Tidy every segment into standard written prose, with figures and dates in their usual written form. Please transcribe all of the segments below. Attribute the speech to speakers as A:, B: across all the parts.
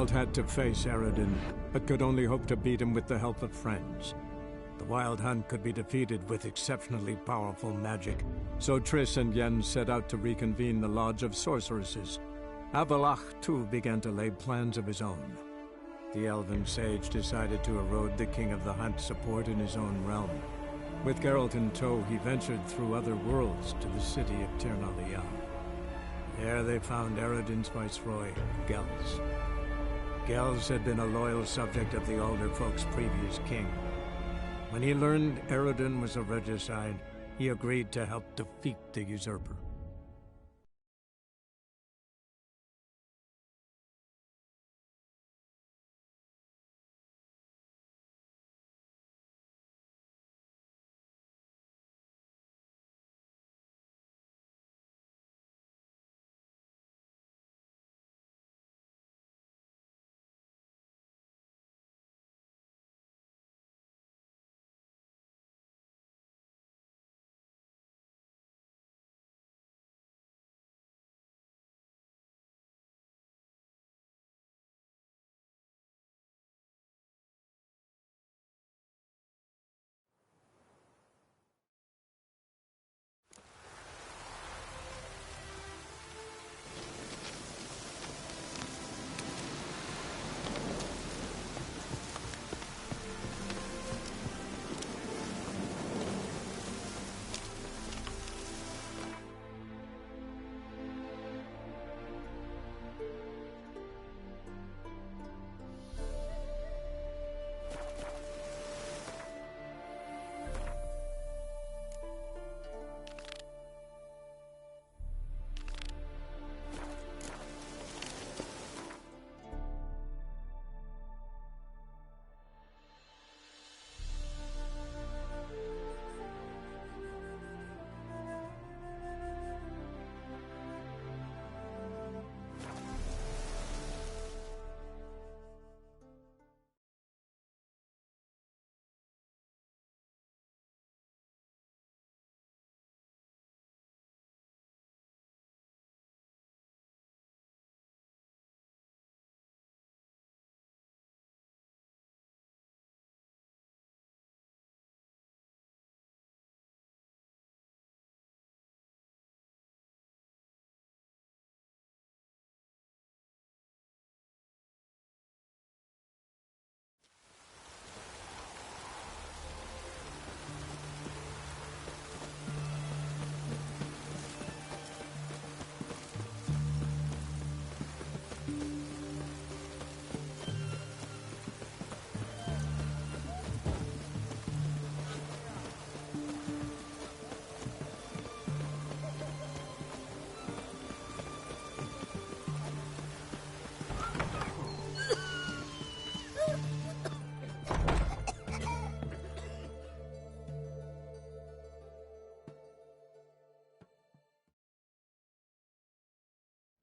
A: Geralt had to face Eredin, but could only hope to beat him with the help of friends. The Wild Hunt could be defeated with exceptionally powerful magic, so Triss and Yen set out to reconvene the Lodge of Sorceresses. Avallac'h, too, began to lay plans of his own. The elven sage decided to erode the King of the Hunt's support in his own realm. With Geralt in tow, he ventured through other worlds to the city of Tir na Liam. There they found Eredin's viceroy, Gels. Gels had been a loyal subject of the Alder Folk's previous king. When he learned Eredin was a regicide, he agreed to help defeat the usurper.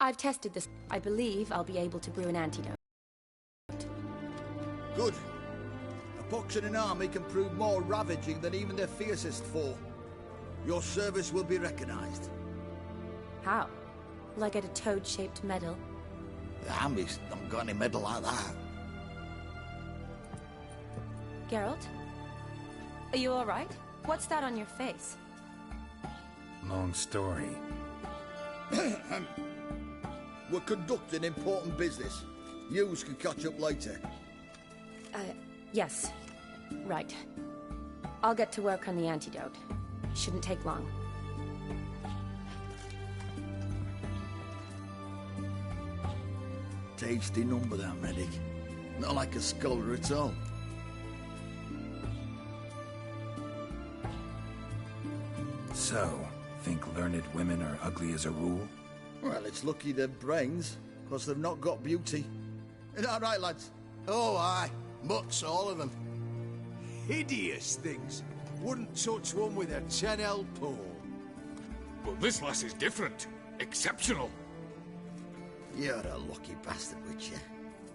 B: I've tested this. I believe I'll be able to brew an antidote.
C: Good. A pox in an army can prove more ravaging than even their fiercest foe. Your service will be recognized.
B: How? Will I get a toad-shaped medal?
C: The army's not got any medal like that.
B: Geralt? Are you alright? What's that on your face?
D: Long story.
C: We're conducting important business. Yous can catch up later.
B: Yes. Right. I'll get to work on the antidote. Shouldn't take long.
C: Tasty number, that medic. Not like a scholar at all.
D: So, think learned women are ugly as a rule?
C: Well, it's lucky they've brains, because they've not got beauty. Is that right, lads?
E: Oh, aye. Mutts, all of them. Hideous things. Wouldn't touch one with a 10L pole.
F: But this lass is different. Exceptional.
C: You're a lucky bastard, Witcher.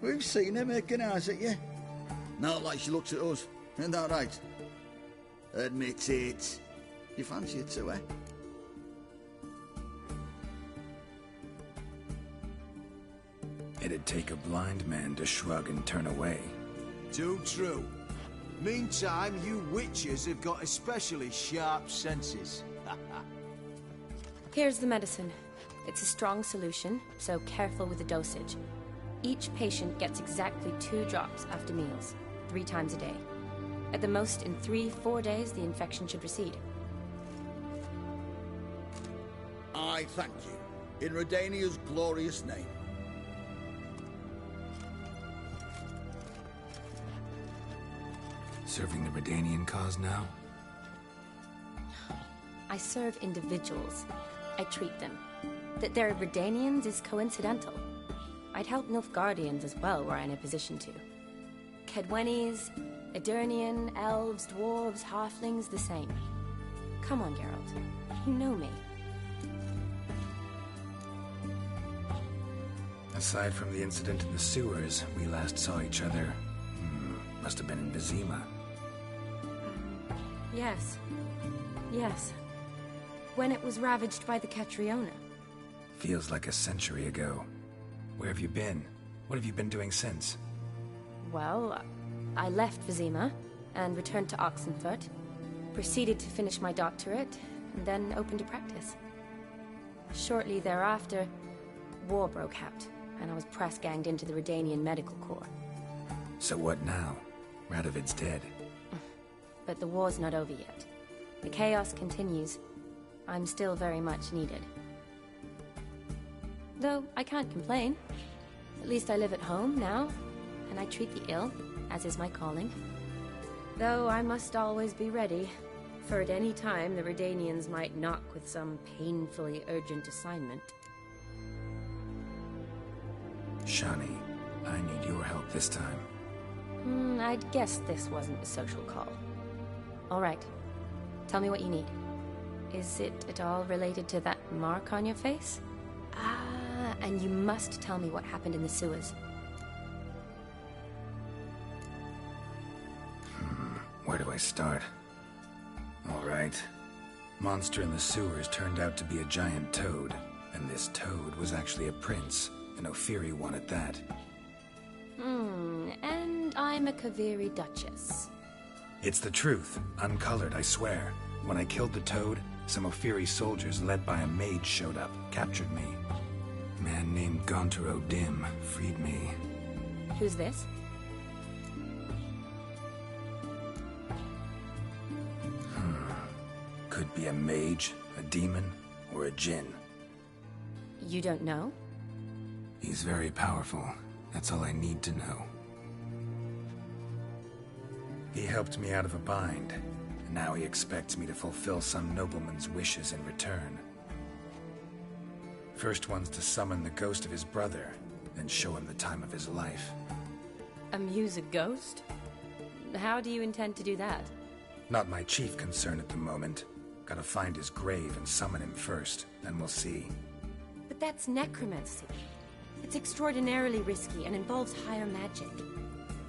C: We've seen her making eyes at you. Not like she looks at us. Isn't that right? Admit it. You fancy it too, eh?
D: It'd take a blind man to shrug and turn away.
E: Too true. Meantime, you witches have got especially sharp senses.
B: Here's the medicine. It's a strong solution, so careful with the dosage. Each patient gets exactly 2 drops after meals, 3 times a day. At the most, in 3-4 days, the infection should recede.
C: I thank you. In Redania's glorious name.
D: Serving the Redanian cause now?
B: I serve individuals. I treat them. That they're Redanians is coincidental. I'd help Nilfgaardians as well, were I in a position to. Kedwenis, Edirnian, elves, dwarves, halflings, the same. Come on, Geralt. You know me.
D: Aside from the incident in the sewers, we last saw each other. Must have been in Vizima.
B: Yes. Yes. When it was ravaged by the Catriona.
D: Feels like a century ago. Where have you been? What have you been doing since?
B: Well, I left Vizima and returned to Oxenfurt, proceeded to finish my doctorate, and then opened a practice. Shortly thereafter, war broke out, and I was press-ganged into the Redanian Medical Corps.
D: So what now? Radovid's dead.
B: But the war's not over yet. The chaos continues. I'm still very much needed. Though I can't complain. At least I live at home now, and I treat the ill, as is my calling. Though I must always be ready, for at any time the Redanians might knock with some painfully urgent assignment.
D: Shani, I need your help this time.
B: I'd guess this wasn't a social call. All right. Tell me what you need. Is it at all related to that mark on your face? Ah, and you must tell me what happened in the sewers.
D: Where do I start? All right. Monster in the sewers turned out to be a giant toad, and this toad was actually a prince, an Ophiri one at that.
B: And I'm a Kaviri Duchess.
D: It's the truth, uncolored, I swear. When I killed the toad, some Ophiri soldiers led by a mage showed up, captured me. A man named Gontar Dim freed me.
B: Who's this?
D: Could be a mage, a demon, or a djinn.
B: You don't know?
D: He's very powerful. That's all I need to know. He helped me out of a bind, and now he expects me to fulfill some nobleman's wishes in return. First one's to summon the ghost of his brother, then show him the time of his life.
B: Amuse a ghost? How do you intend to do that?
D: Not my chief concern at the moment. Gotta find his grave and summon him first, then we'll see.
B: But that's necromancy. It's extraordinarily risky and involves higher magic.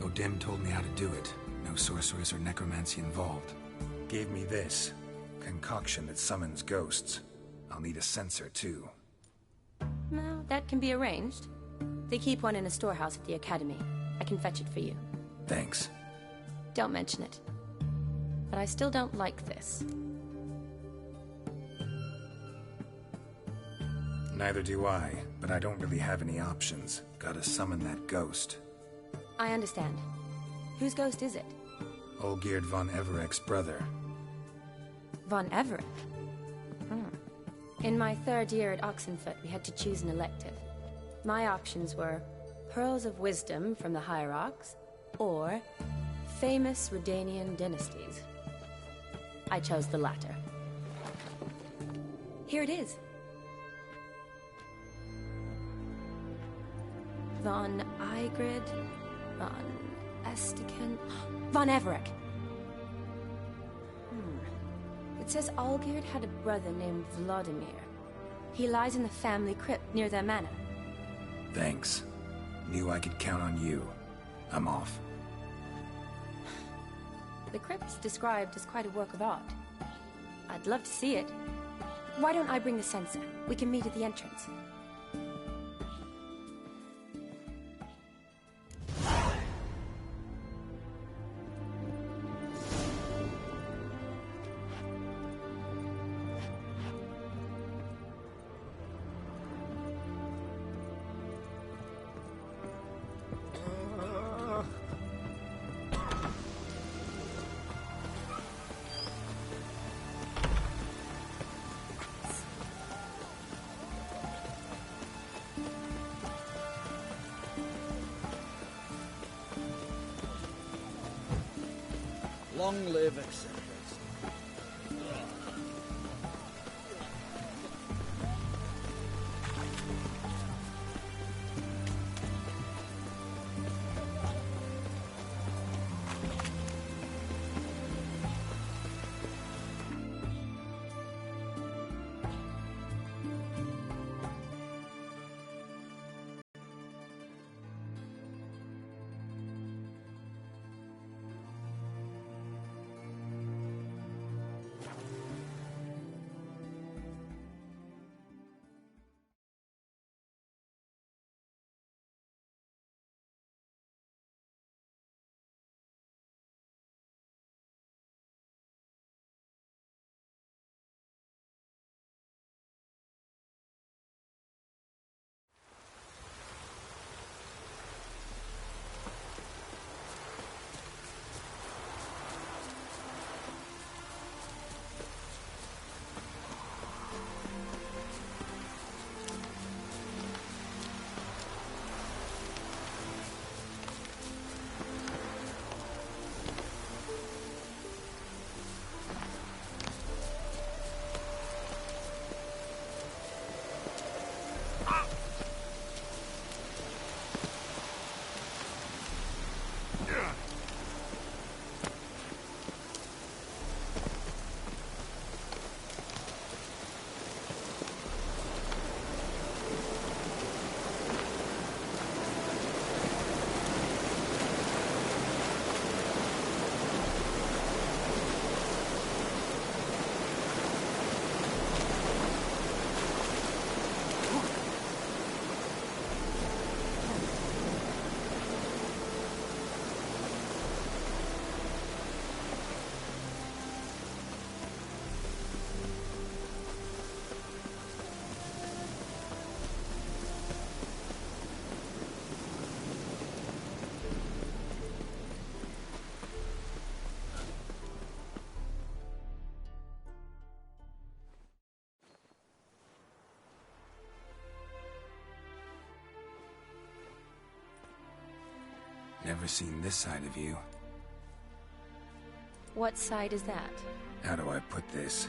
D: Odim told me how to do it. No sorcerers or necromancy involved. Gave me this concoction that summons ghosts. I'll need a censer too.
B: Well, that can be arranged. They keep one in a storehouse at the academy. I can fetch it for you.
D: Thanks.
B: Don't mention it. But I still don't like this.
D: Neither do I, but I don't really have any options. Gotta summon that ghost.
B: I understand. Whose ghost is it?
D: Olgierd von Everek's brother.
B: Von Everett? In my 3rd year at Oxenfurt, we had to choose an elective. My options were Pearls of Wisdom from the Hierarchs, or Famous Redanian Dynasties. I chose the latter. Here it is. Von Igrid, Von Estiken, Von Everek. It says Olgierd had a brother named Vladimir. He lies in the family crypt near their manor.
D: Thanks. Knew I could count on you. I'm off.
B: The crypt's described as quite a work of art. I'd love to see it. Why don't I bring the censer? We can meet at the entrance.
C: Long live N7Sephy's.
D: Never seen this side of you.
B: What side is that?
D: How do I put this?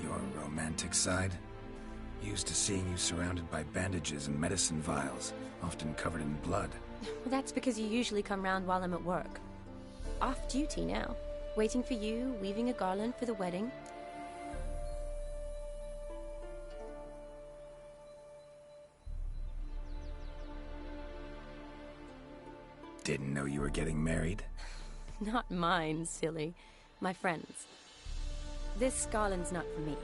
D: Your romantic side? Used to seeing you surrounded by bandages and medicine vials, often covered in blood.
B: Well, that's because you usually come round while I'm at work. Off duty now. Waiting for you, weaving a garland for the wedding.
D: Didn't know you were getting married?
B: Not mine, silly. My friend's. This garland's not for me.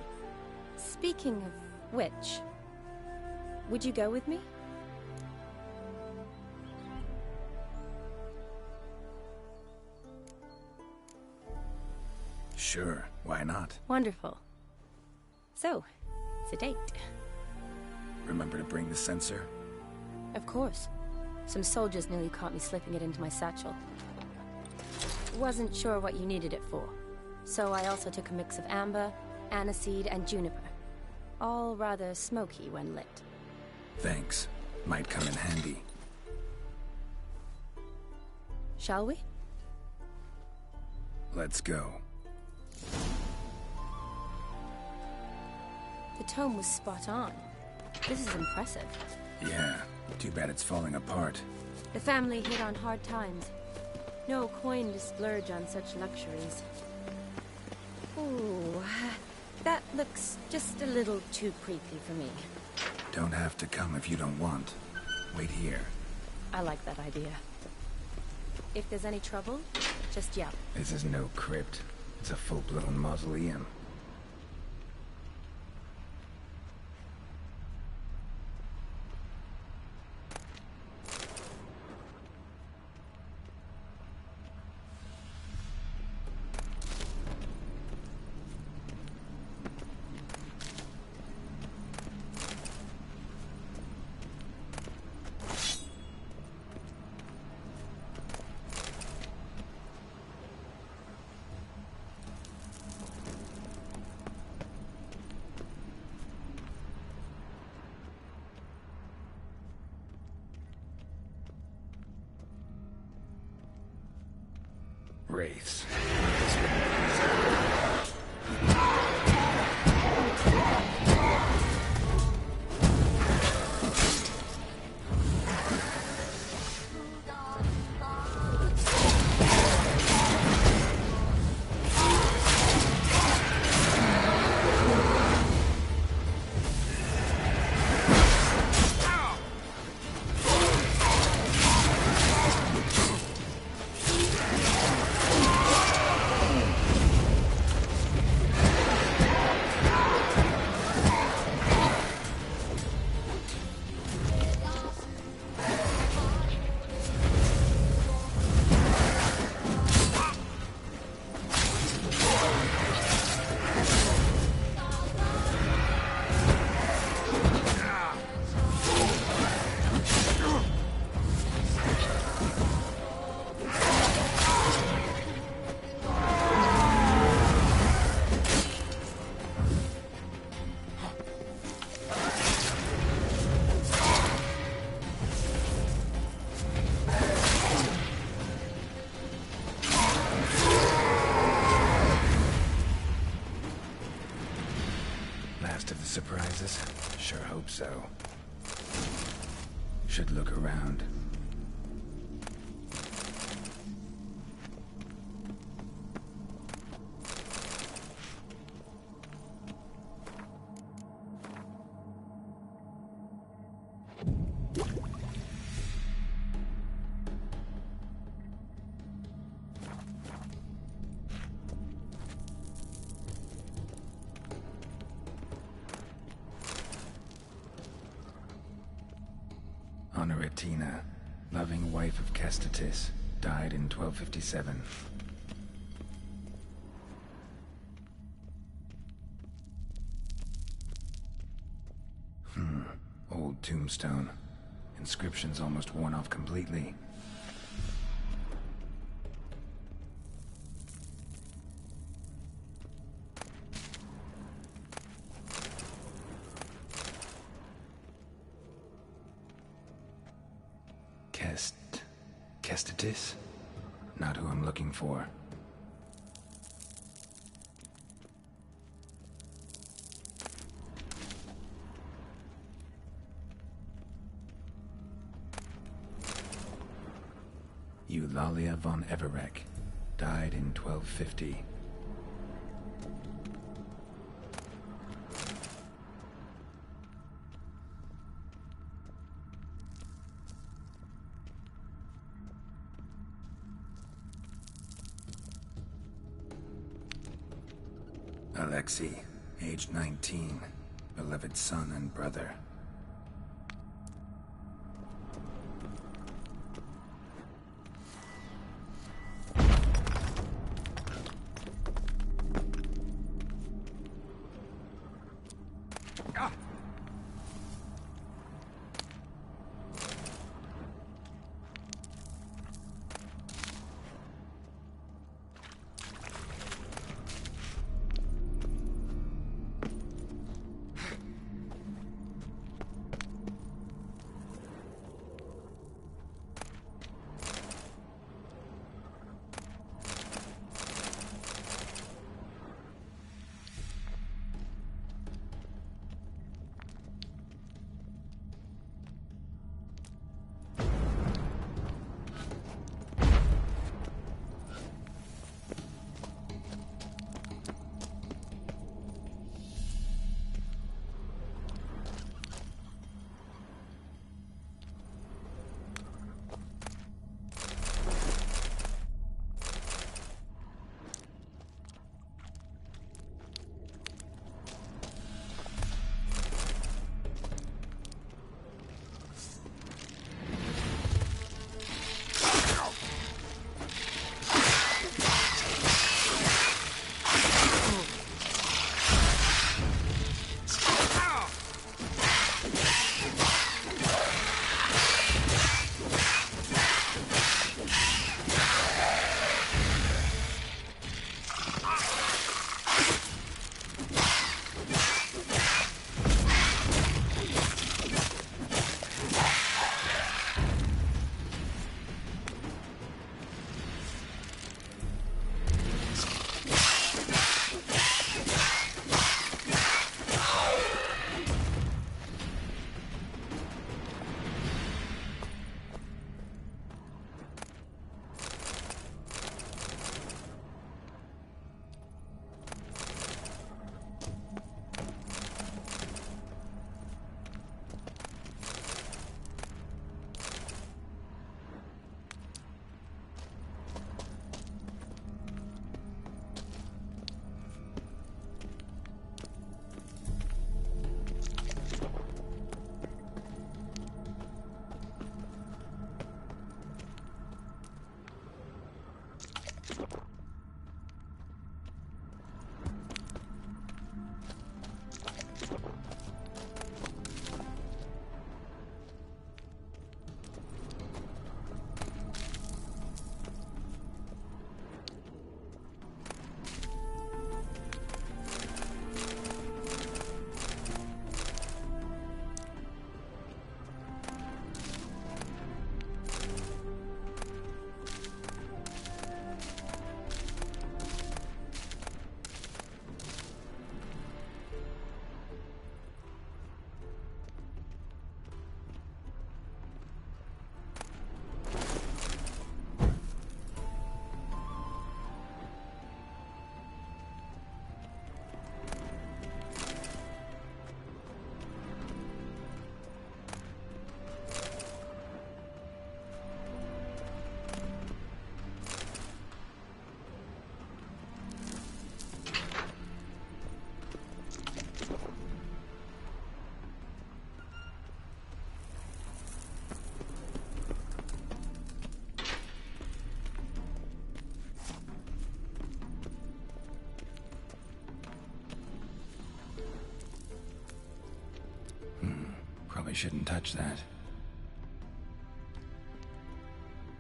B: Speaking of which, would you go with me?
D: Sure, why not?
B: Wonderful. So, it's a date.
D: Remember to bring the censer?
B: Of course. Some soldiers nearly caught me slipping it into my satchel. Wasn't sure what you needed it for, so I also took a mix of amber, aniseed, and juniper. All rather smoky when lit.
D: Thanks. Might come in handy.
B: Shall we?
D: Let's go.
B: The tome was spot on. This is impressive.
D: Yeah, too bad it's falling apart.
B: The family hit on hard times. No coin to splurge on such luxuries. Ooh, that looks just a little too creepy for me.
D: Don't have to come if you don't want. Wait here.
B: I like that idea. If there's any trouble, just yell.
D: This is no crypt. It's a full-blown mausoleum. Wraiths. This surprises? Sure hope so. Should look around. Honoratina, loving wife of Kestatis, died in 1257. Old tombstone. Inscription's almost worn off completely. Kestatis? Not who I'm looking for. Eulalia von Everek, died in 1250. Alexei, aged 19, beloved son and brother. Probably shouldn't touch that.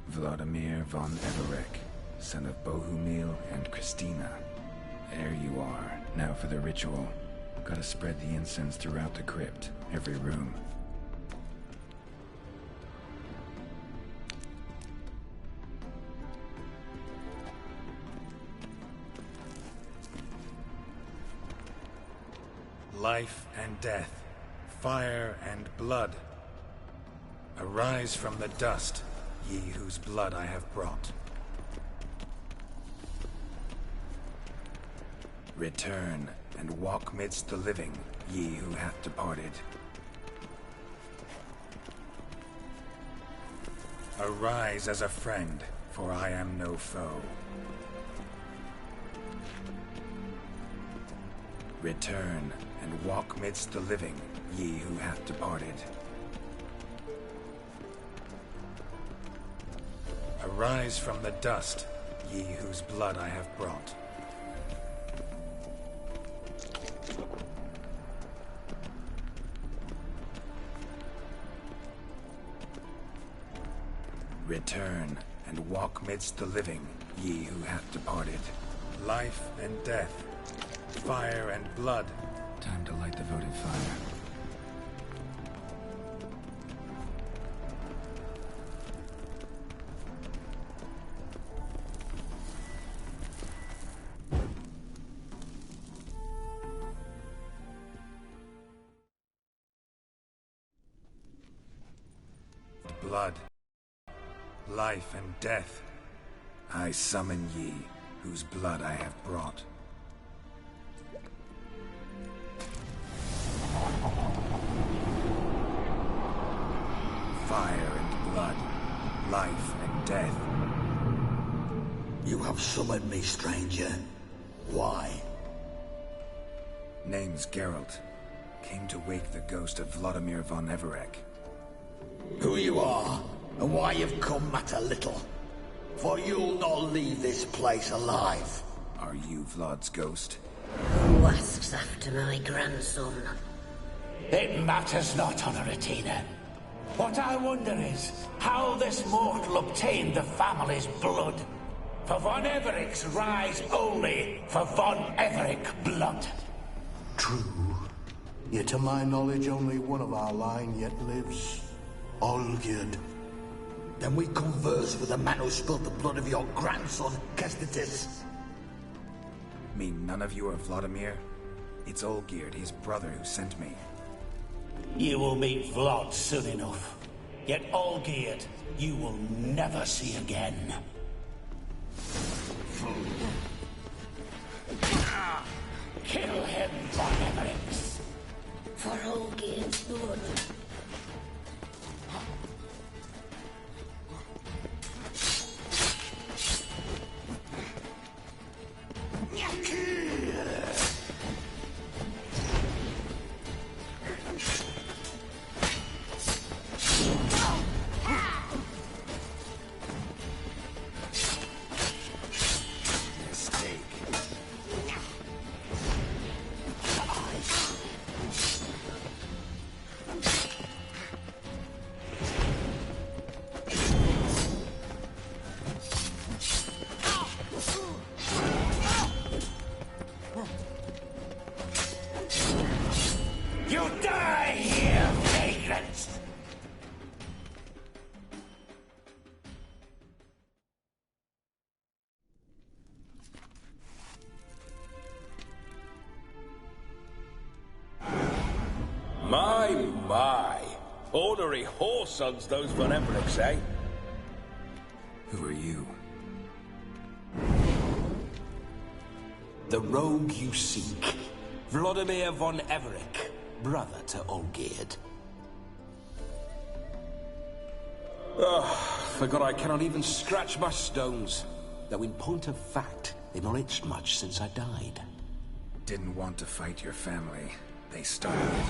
D: Vladimir von Everek, son of Bohumil and Christina. There you are. Now for the ritual. Gotta spread the incense throughout the crypt, every room. Life and death, fire and blood. Arise from the dust, ye whose blood I have brought. Return and walk midst the living, ye who hath departed. Arise as a friend, for I am no foe. Return and walk midst the living, ye who hath departed. Arise from the dust, ye whose blood I have brought. Return and walk midst the living, ye who hath departed. Life and death, fire and blood. Time to light the votive fire. Blood, life and death, I summon ye, whose blood I have brought. Fire and blood, life and death.
C: You have summoned me, stranger. Why?
D: Name's Geralt. Came to wake the ghost of Vladimir von Everek.
C: Who you are, and why you've come matter little. For you'll not leave this place alive.
D: Are you Vlad's ghost?
G: Who asks after my grandson?
H: It matters not, Honoratina. What I wonder is how this mortal obtained the family's blood. For von Everek's rise only for von Everek blood.
E: True. Yet to my knowledge, only one of our line yet lives. Olgierd.
C: Then we converse with the man who spilled the blood of your grandson, Kestitis.
D: Mean none of you are Vladimir? It's Olgierd, his brother, who sent me.
H: You will meet Vlad soon enough. Yet Olgierd, you will never see again. Kill him, von Evereks.
G: For Olgierd's blood.
I: My. Ornery whoresons those von Evereks, eh?
D: Who are you?
H: The rogue you seek. Vladimir von Everek, brother to Olgierd. Forgot I cannot even scratch my stones. Though in point of fact, they've not itched much since I died.
D: Didn't want to fight your family. They started it.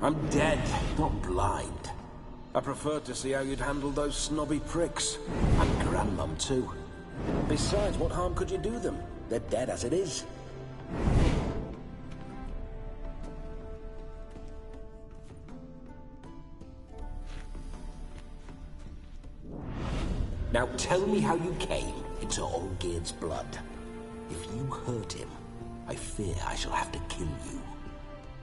H: I'm dead, not blind. I preferred to see how you'd handle those snobby pricks. And Grandmum, too. Besides, what harm could you do them? They're dead as it is.
J: Now tell me how you came into Olgierd's blood. If you hurt him, I fear I shall have to kill you.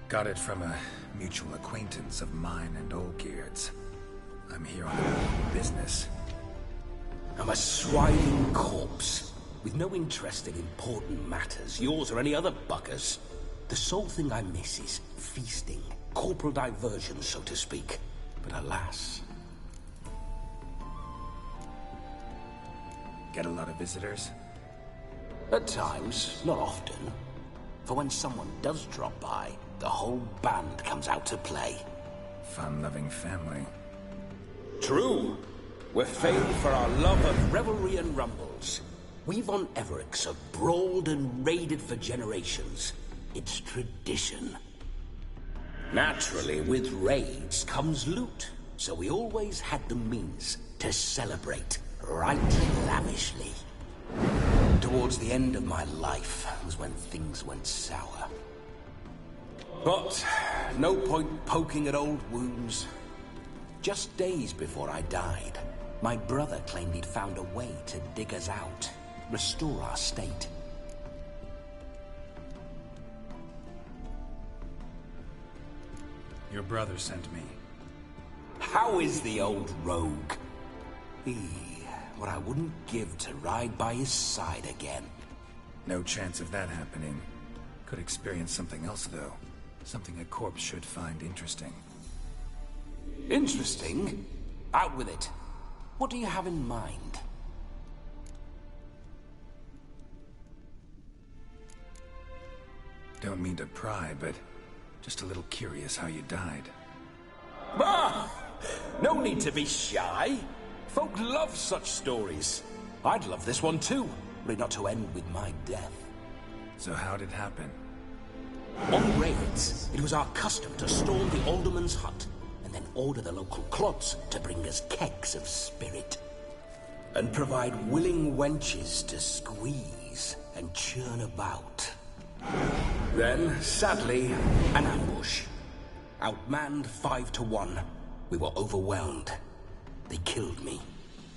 D: Got it from a mutual acquaintance of mine and Olgierd's. I'm here on business.
J: I'm a swiding corpse, with no interest in important matters, yours or any other buggers. The sole thing I miss is feasting, corporal diversion, so to speak. But alas...
D: Get a lot of visitors?
J: At times, not often. For when someone does drop by, the whole band comes out to play.
D: Fun-loving family.
J: True. We're famed for our love of revelry and rumbles. We've on Everix have brawled and raided for generations. It's tradition. Naturally, with raids comes loot, so we always had the means to celebrate right lavishly. Towards the end of my life was when things went sour. But no point poking at old wounds. Just days before I died, my brother claimed he'd found a way to dig us out, restore our state.
D: Your brother sent me.
J: How is the old rogue? What I wouldn't give to ride by his side again.
D: No chance of that happening. Could experience something else, though. Something a corpse should find interesting.
J: Interesting? Out with it. What do you have in mind?
D: Don't mean to pry, but just a little curious how you died.
J: Ah! No need to be shy. Folk love such stories. I'd love this one too, were it not to end with my death.
D: So how'd it happen?
J: On raids, it was our custom to storm the alderman's hut, and then order the local clods to bring us kegs of spirit. And provide willing wenches to squeeze and churn about. Then, sadly, an ambush. Outmanned 5 to 1, we were overwhelmed. They killed me,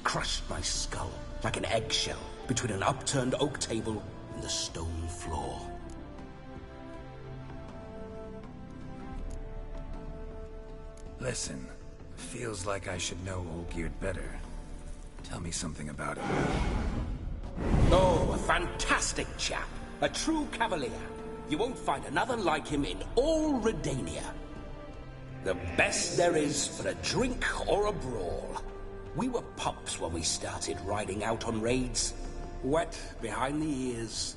J: crushed my skull like an eggshell between an upturned oak table and the stone floor.
D: Listen, feels like I should know Olgierd better. Tell me something about him.
J: Oh, a fantastic chap. A true cavalier. You won't find another like him in all Redania. The best there is for a drink or a brawl. We were pups when we started riding out on raids. Wet behind the ears.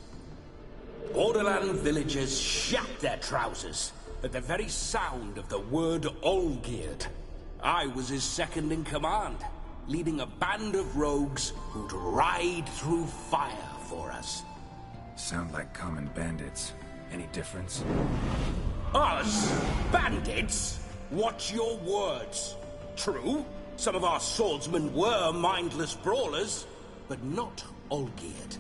J: Borderland villagers shat their trousers at the very sound of the word Olgierd. I was his second in command, leading a band of rogues who'd ride through fire for us.
D: Sound like common bandits. Any difference?
J: Us? Bandits? Watch your words. True, some of our swordsmen were mindless brawlers, but not Olgierd.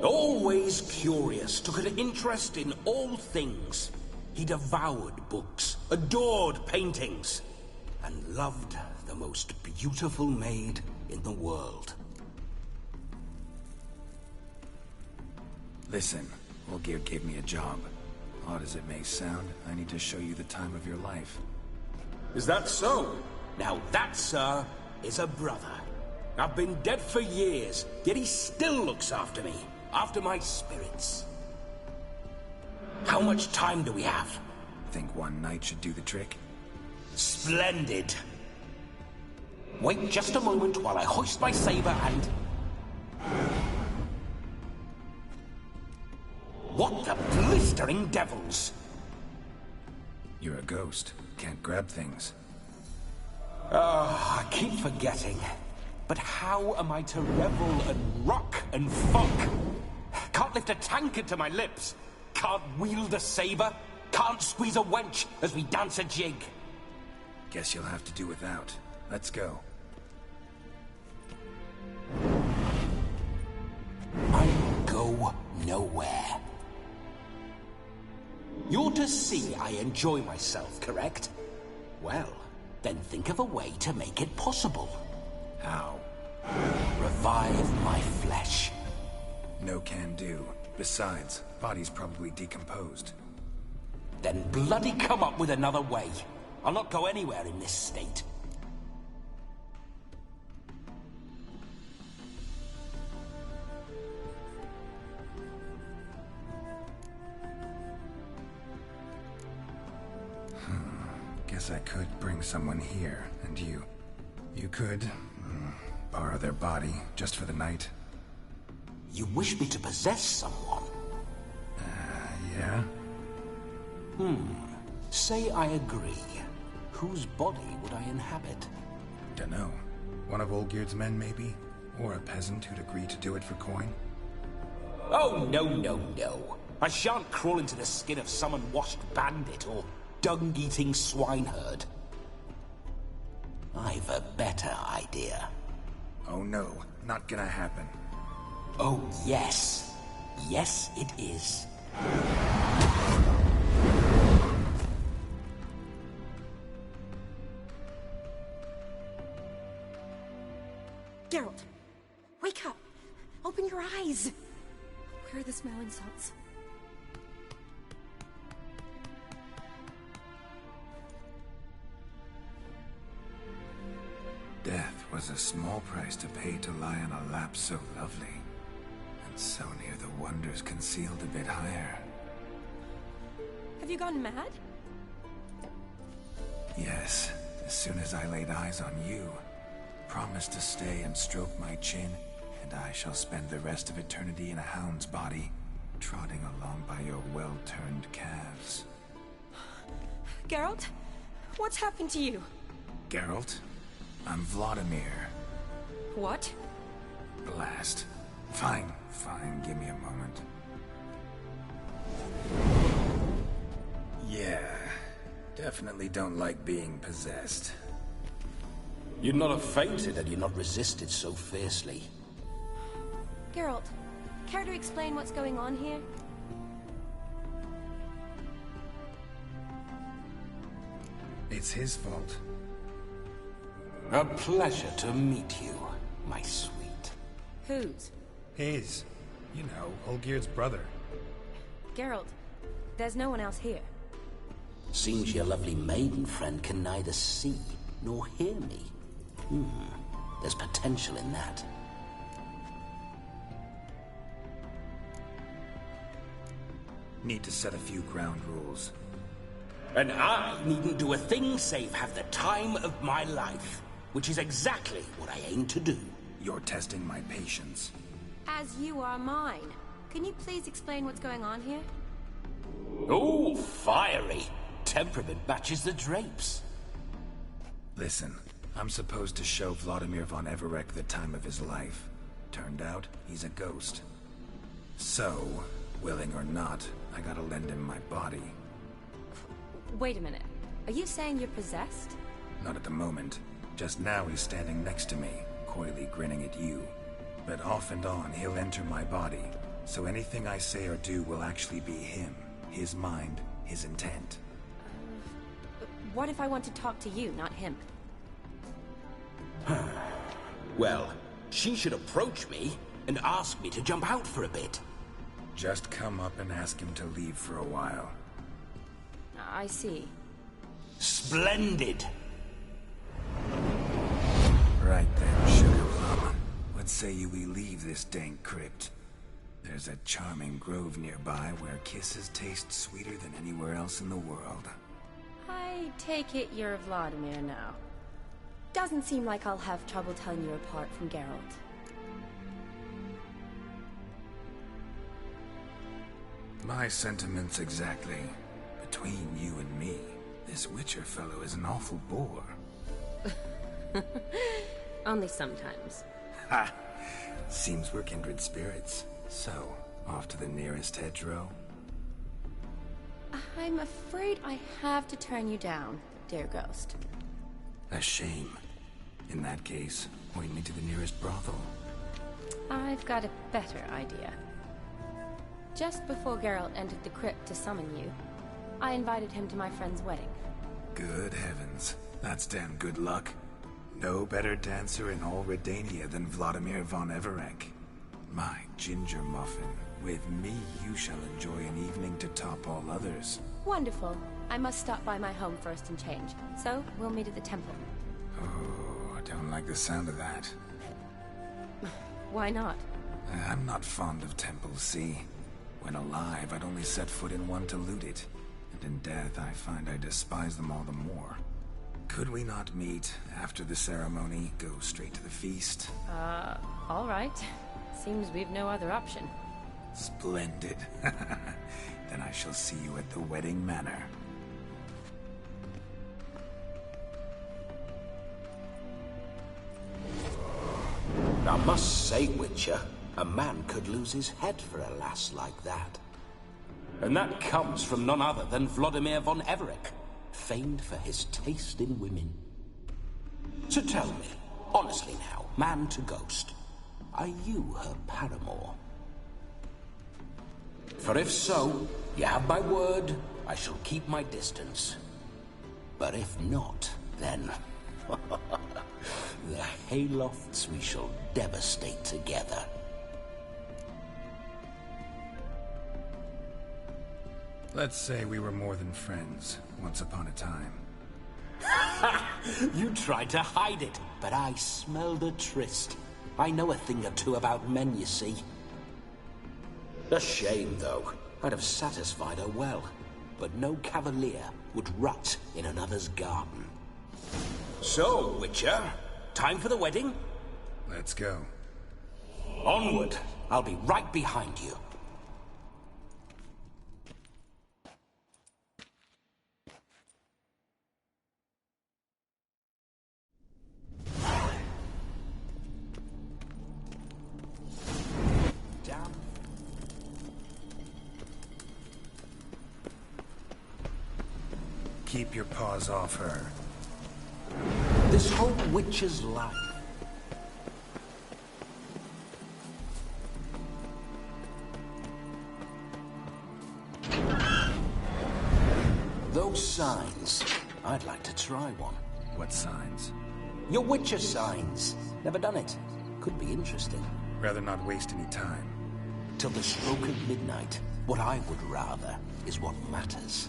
J: Always curious, took an interest in all things. He devoured books, adored paintings, and loved the most beautiful maid in the world.
D: Listen, Olgierd gave me a job. Odd as it may sound, I need to show you the time of your life.
J: Is that so? Now that, sir, is a brother. I've been dead for years, yet he still looks after me, after my spirits. How much time do we have?
D: Think one night should do the trick?
J: Splendid. Wait just a moment while I hoist my saber and... What the blistering devils?
D: You're a ghost. Can't grab things.
J: I keep forgetting. But how am I to revel and rock and funk? Can't lift a tankard to my lips. Can't wield a saber. Can't squeeze a wench as we dance a jig.
D: Guess you'll have to do without. Let's go.
J: I'll go nowhere. You're to see I enjoy myself, correct? Well, then think of a way to make it possible.
D: How?
J: Revive my flesh.
D: No can do. Besides, body's probably decomposed.
J: Then bloody come up with another way. I'll not go anywhere in this state.
D: Guess I could bring someone here, and you could borrow their body just for the night.
J: You wish me to possess someone?
D: Yeah?
J: Say I agree. Whose body would I inhabit?
D: Dunno. One of Olgierd's men, maybe? Or a peasant who'd agree to do it for coin?
J: Oh, no, no, no. I shan't crawl into the skin of some unwashed bandit or dung-eating swineherd. I've a better idea.
D: Oh no, not gonna happen.
J: Oh, yes. Yes, it is.
B: Geralt, wake up! Open your eyes! Where are the smelling salts?
D: Death was a small price to pay to lie on a lap so lovely, and so near the wonders concealed a bit higher.
B: Have you gone mad?
D: Yes, as soon as I laid eyes on you, promise to stay and stroke my chin, and I shall spend the rest of eternity in a hound's body, trotting along by your well-turned calves.
B: Geralt? What's happened to you?
D: Geralt? I'm Vladimir.
B: What?
D: Blast. Fine, give me a moment. Yeah, definitely don't like being possessed.
J: You'd not have fainted had you not resisted so fiercely.
B: Geralt, care to explain what's going on here?
D: It's his fault.
J: A pleasure to meet you, my sweet.
B: Whose?
D: His. You know, Olgierd's brother.
B: Geralt, there's no one else here.
J: Seems your lovely maiden friend can neither see nor hear me. There's potential in that.
D: Need to set a few ground rules.
J: And I needn't do a thing save have the time of my life, which is exactly what I aim to do.
D: You're testing my patience.
B: As you are mine. Can you please explain what's going on here?
J: Oh, fiery. Temperament matches the drapes.
D: Listen, I'm supposed to show Vladimir von Everec the time of his life. Turned out, he's a ghost. So, willing or not, I gotta lend him my body.
B: Wait a minute. Are you saying you're possessed?
D: Not at the moment. Just now he's standing next to me, coyly grinning at you. But off and on, he'll enter my body. So anything I say or do will actually be him. His mind, his intent.
B: What if I want to talk to you, not him?
J: Well, she should approach me and ask me to jump out for a bit.
D: Just come up and ask him to leave for a while.
B: I see.
J: Splendid!
D: Right then, sugar plum. What say you we leave this dank crypt? There's a charming grove nearby where kisses taste sweeter than anywhere else in the world.
B: I take it you're Vladimir now. Doesn't seem like I'll have trouble telling you apart from Geralt.
D: My sentiments exactly. Between you and me, this Witcher fellow is an awful bore.
B: Only sometimes.
D: Ha! Seems we're kindred spirits. So, off to the nearest hedgerow?
B: I'm afraid I have to turn you down, dear ghost.
D: A shame. In that case, point me to the nearest brothel.
B: I've got a better idea. Just before Geralt entered the crypt to summon you, I invited him to my friend's wedding.
D: Good heavens. That's damn good luck. No better dancer in all Redania than Vladimir von Everett. My ginger muffin. With me, you shall enjoy an evening to top all others.
B: Wonderful. I must stop by my home first and change. So, we'll meet at the temple.
D: Oh, I don't like the sound of that.
B: Why not?
D: I'm not fond of temples, see? When alive, I'd only set foot in one to loot it. And in death, I find I despise them all the more. Could we not meet after the ceremony, go straight to the feast?
B: All right. Seems we've no other option.
D: Splendid. Then I shall see you at the wedding manor.
J: I must say, Witcher, a man could lose his head for a lass like that. And that comes from none other than Vladimir von Everett, famed for his taste in women. So tell me, honestly now, man to ghost, are you her paramour? For if so, you have my word, I shall keep my distance. But if not, then... the haylofts we shall devastate together.
D: Let's say we were more than friends, once upon a time.
J: You tried to hide it, but I smelled a tryst. I know a thing or two about men, you see. A shame, though. I'd have satisfied her well, but no cavalier would rut in another's garden. So, Witcher, time for the wedding?
D: Let's go.
J: Onward. I'll be right behind you.
D: Keep your paws off her.
J: This whole witch's life. Those signs, I'd like to try one.
D: What signs?
J: Your Witcher signs. Never done it. Could be interesting.
D: Rather not waste any time.
J: Till the stroke of midnight, what I would rather is what matters.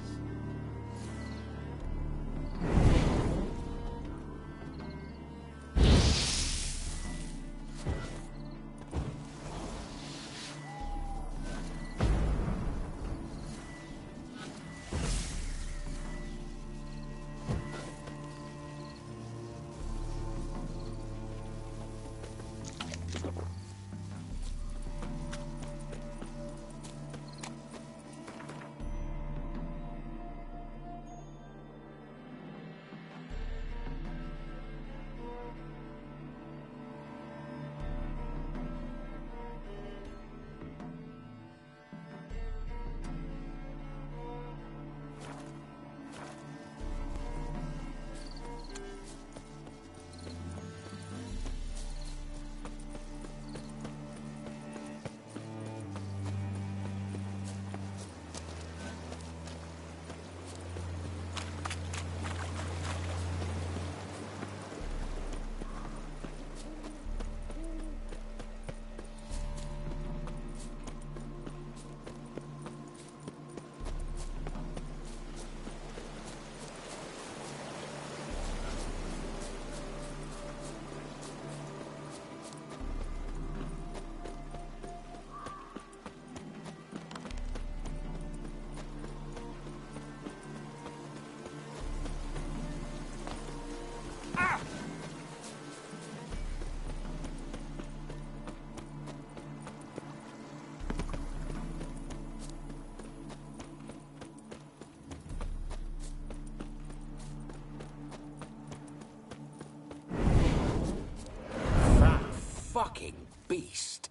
J: Fucking beast.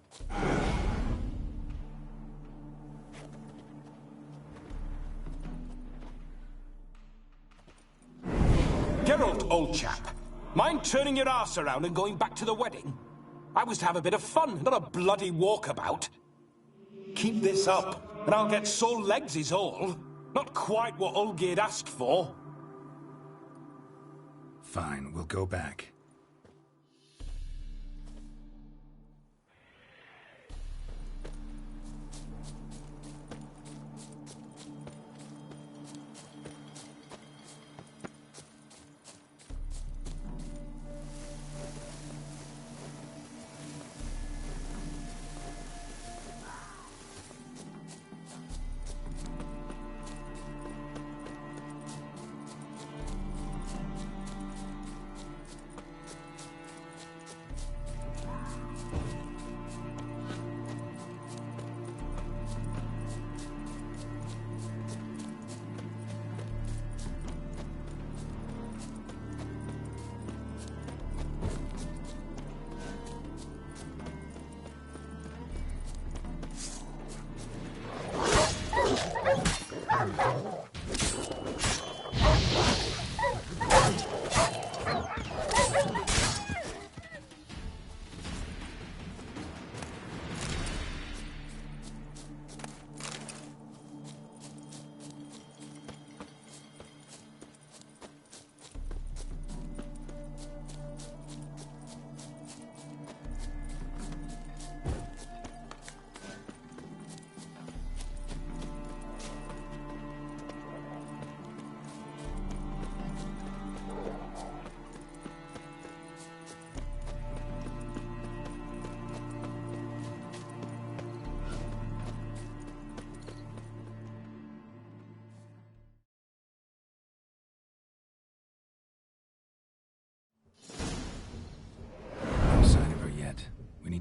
J: Geralt, old chap. Mind turning your arse around and going back to the wedding? I was to have a bit of fun, not a bloody walkabout. Keep this up, and I'll get sore legs is all. Not quite what Olgierd asked for.
D: Fine, we'll go back.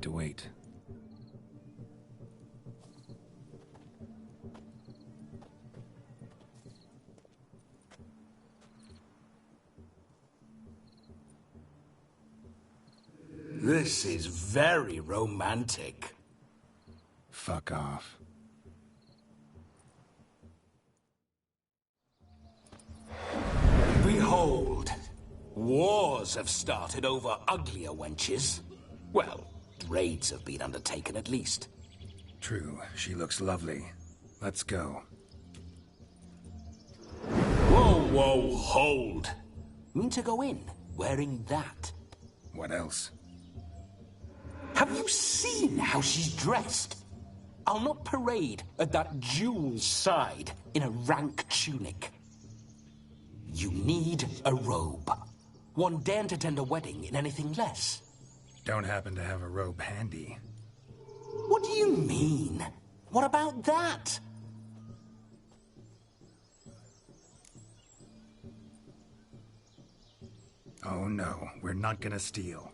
D: to wait.
J: This is very romantic.
D: Fuck off.
J: Behold, wars have started over uglier wenches. Well, raids have been undertaken at least.
D: True, she looks lovely. Let's go.
J: Whoa, hold. Mean to go in, wearing that?
D: What else?
J: Have you seen how she's dressed? I'll not parade at that jewel's side in a rank tunic. You need a robe. One daren't attend a wedding in anything less.
D: Don't happen to have a robe handy.
J: What do you mean? What about that?
D: Oh no, we're not gonna steal.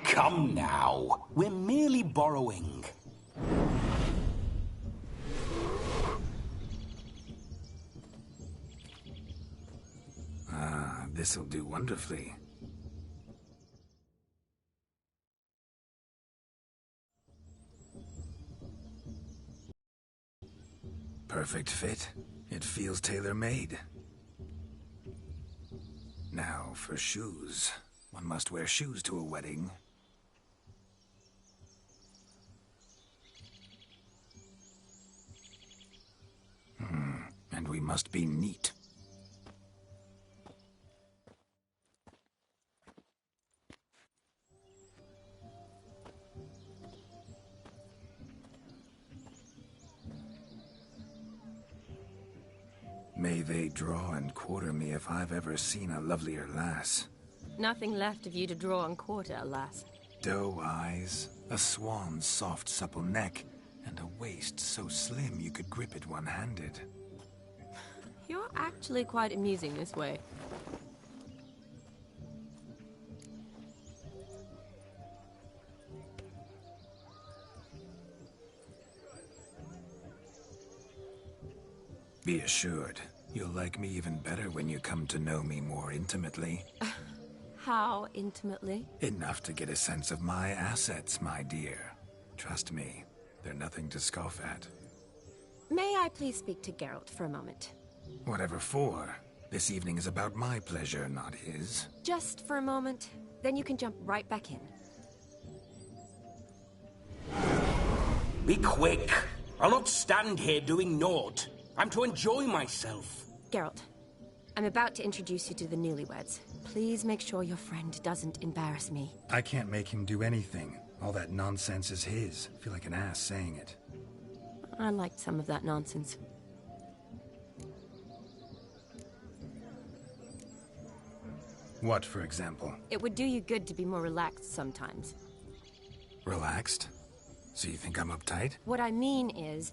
J: Come now, we're merely borrowing.
D: Ah, this'll do wonderfully. Perfect fit. It feels tailor-made. Now for shoes. One must wear shoes to a wedding. And we must be neat. May they draw and quarter me if I've ever seen a lovelier lass.
B: Nothing left of you to draw and quarter, alas.
D: Doe eyes, a swan's soft supple neck, and a waist so slim you could grip it one-handed.
B: You're actually quite amusing this way.
D: Be assured, you'll like me even better when you come to know me more intimately.
B: How intimately?
D: Enough to get a sense of my assets, my dear. Trust me, they're nothing to scoff at.
B: May I please speak to Geralt for a moment?
D: Whatever for. This evening is about my pleasure, not his.
B: Just for a moment, then you can jump right back in.
J: Be quick. I'll not stand here doing naught. I'm to enjoy myself.
B: Geralt, I'm about to introduce you to the newlyweds. Please make sure your friend doesn't embarrass me.
D: I can't make him do anything. All that nonsense is his. I feel like an ass saying it.
B: I liked some of that nonsense.
D: What, for example?
B: It would do you good to be more relaxed sometimes.
D: Relaxed? So you think I'm uptight?
B: What I mean is,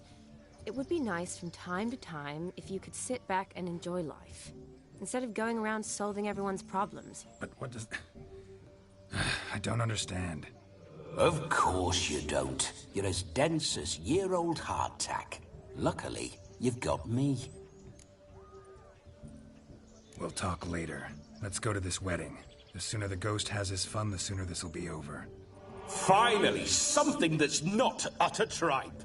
B: it would be nice from time to time if you could sit back and enjoy life, instead of going around solving everyone's problems.
D: But what does... I don't understand.
J: Of course you don't. You're as dense as year-old hardtack. Luckily, you've got me.
D: We'll talk later. Let's go to this wedding. The sooner the ghost has his fun, the sooner this'll be over.
J: Finally, something that's not utter tripe.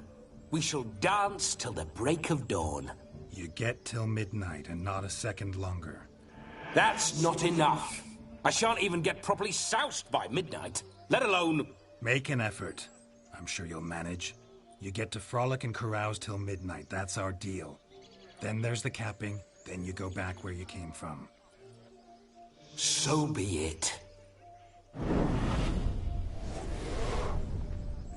J: We shall dance till the break of dawn.
D: You get till midnight and not a second longer.
J: That's not enough. I shan't even get properly soused by midnight, let alone...
D: Make an effort. I'm sure you'll manage. You get to frolic and carouse till midnight. That's our deal. Then there's the capping. Then you go back where you came from.
J: So be it.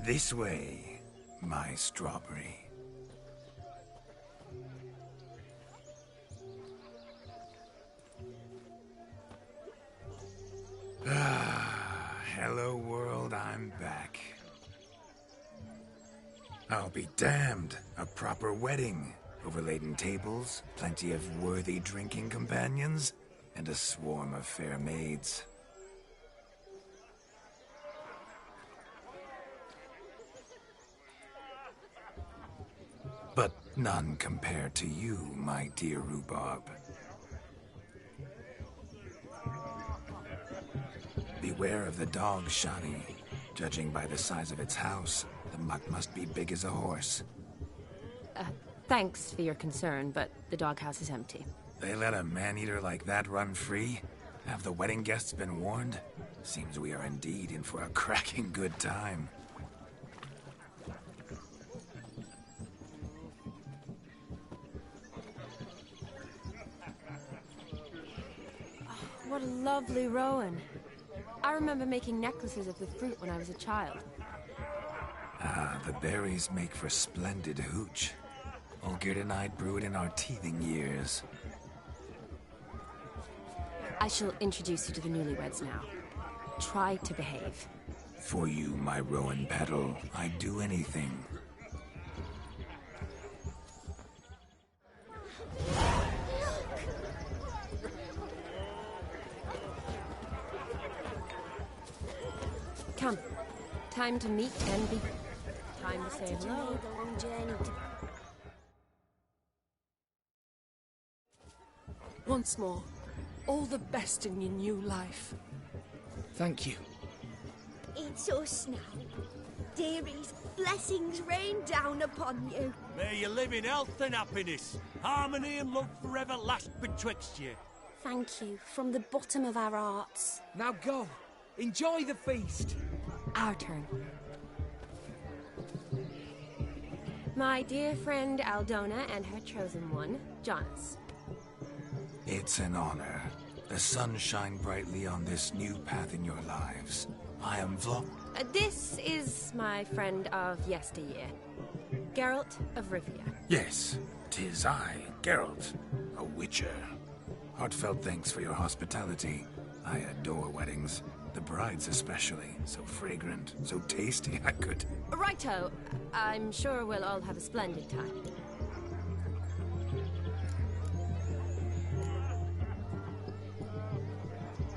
D: This way, my strawberry. Hello world, I'm back. I'll be damned. A proper wedding. Overladen tables, plenty of worthy drinking companions, and a swarm of fair maids. but none compared to you, my dear Rhubarb. Beware of the dog, Shani. Judging by the size of its house, the mutt must be big as a horse.
B: Thanks for your concern, but the doghouse is empty.
D: They let a man-eater like that run free? Have the wedding guests been warned? Seems we are indeed in for a cracking good time.
B: What a lovely rowan. I remember making necklaces of the fruit when I was a child.
D: Ah, the berries make for splendid hooch. Olgerd and I brewed in our teething years.
B: I shall introduce you to the newlyweds now. Try to behave.
D: For you, my rowan petal, I'd do anything.
B: Come. Time to meet and be... Time to say hello.
G: The long journey to...
K: Once more, all the best in your new life.
L: Thank you.
M: It's us now. Dearies, blessings rain down upon you.
N: May you live in health and happiness. Harmony and love forever last betwixt you.
M: Thank you, from the bottom of our hearts.
L: Now go. Enjoy the feast.
B: Our turn. My dear friend Aldona and her chosen one, Jonas.
D: It's an honor. The sun shine brightly on this new path in your lives. I am
B: This is my friend of yesteryear, Geralt of Rivia.
D: Yes, 'tis I, Geralt, a witcher. Heartfelt thanks for your hospitality. I adore weddings. The brides especially. So fragrant, so tasty, I could...
B: Righto. I'm sure we'll all have a splendid time.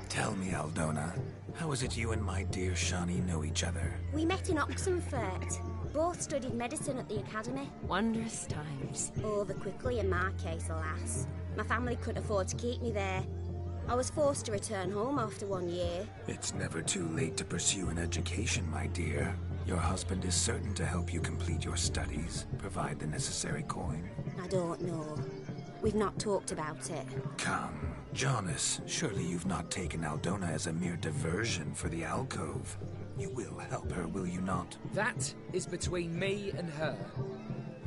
D: Tell me, Aldona, how is it you and my dear Shani know each other?
M: We met in Oxenfurt. Both studied medicine at the academy.
B: Wondrous times.
M: Over quickly in my case, alas. My family couldn't afford to keep me there. I was forced to return home after 1 year.
D: It's never too late to pursue an education, my dear. Your husband is certain to help you complete your studies, provide the necessary coin.
M: I don't know. We've not talked about it.
D: Come, Jonas, surely you've not taken Aldona as a mere diversion for the alcove. You will help her, will you not?
L: That is between me and her.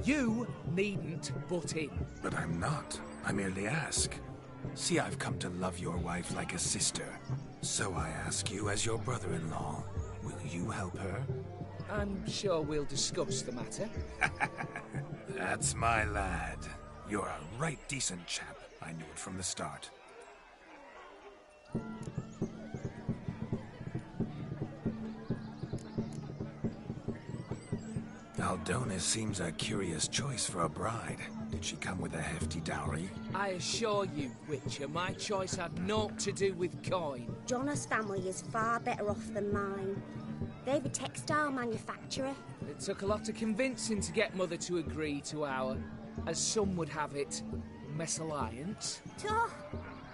L: You needn't butt in.
D: But I'm not. I merely ask. See, I've come to love your wife like a sister. So I ask you as your brother-in-law, will you help her?
L: I'm sure we'll discuss the matter.
D: That's my lad. You're a right decent chap. I knew it from the start. Aldona seems a curious choice for a bride. Did she come with a hefty dowry?
L: I assure you, Witcher, my choice had naught to do with coin.
M: Jonas' family is far better off than mine. They've a textile manufacturer.
L: It took a lot of convincing to get Mother to agree to our, as some would have it, mesalliance.
M: Oh,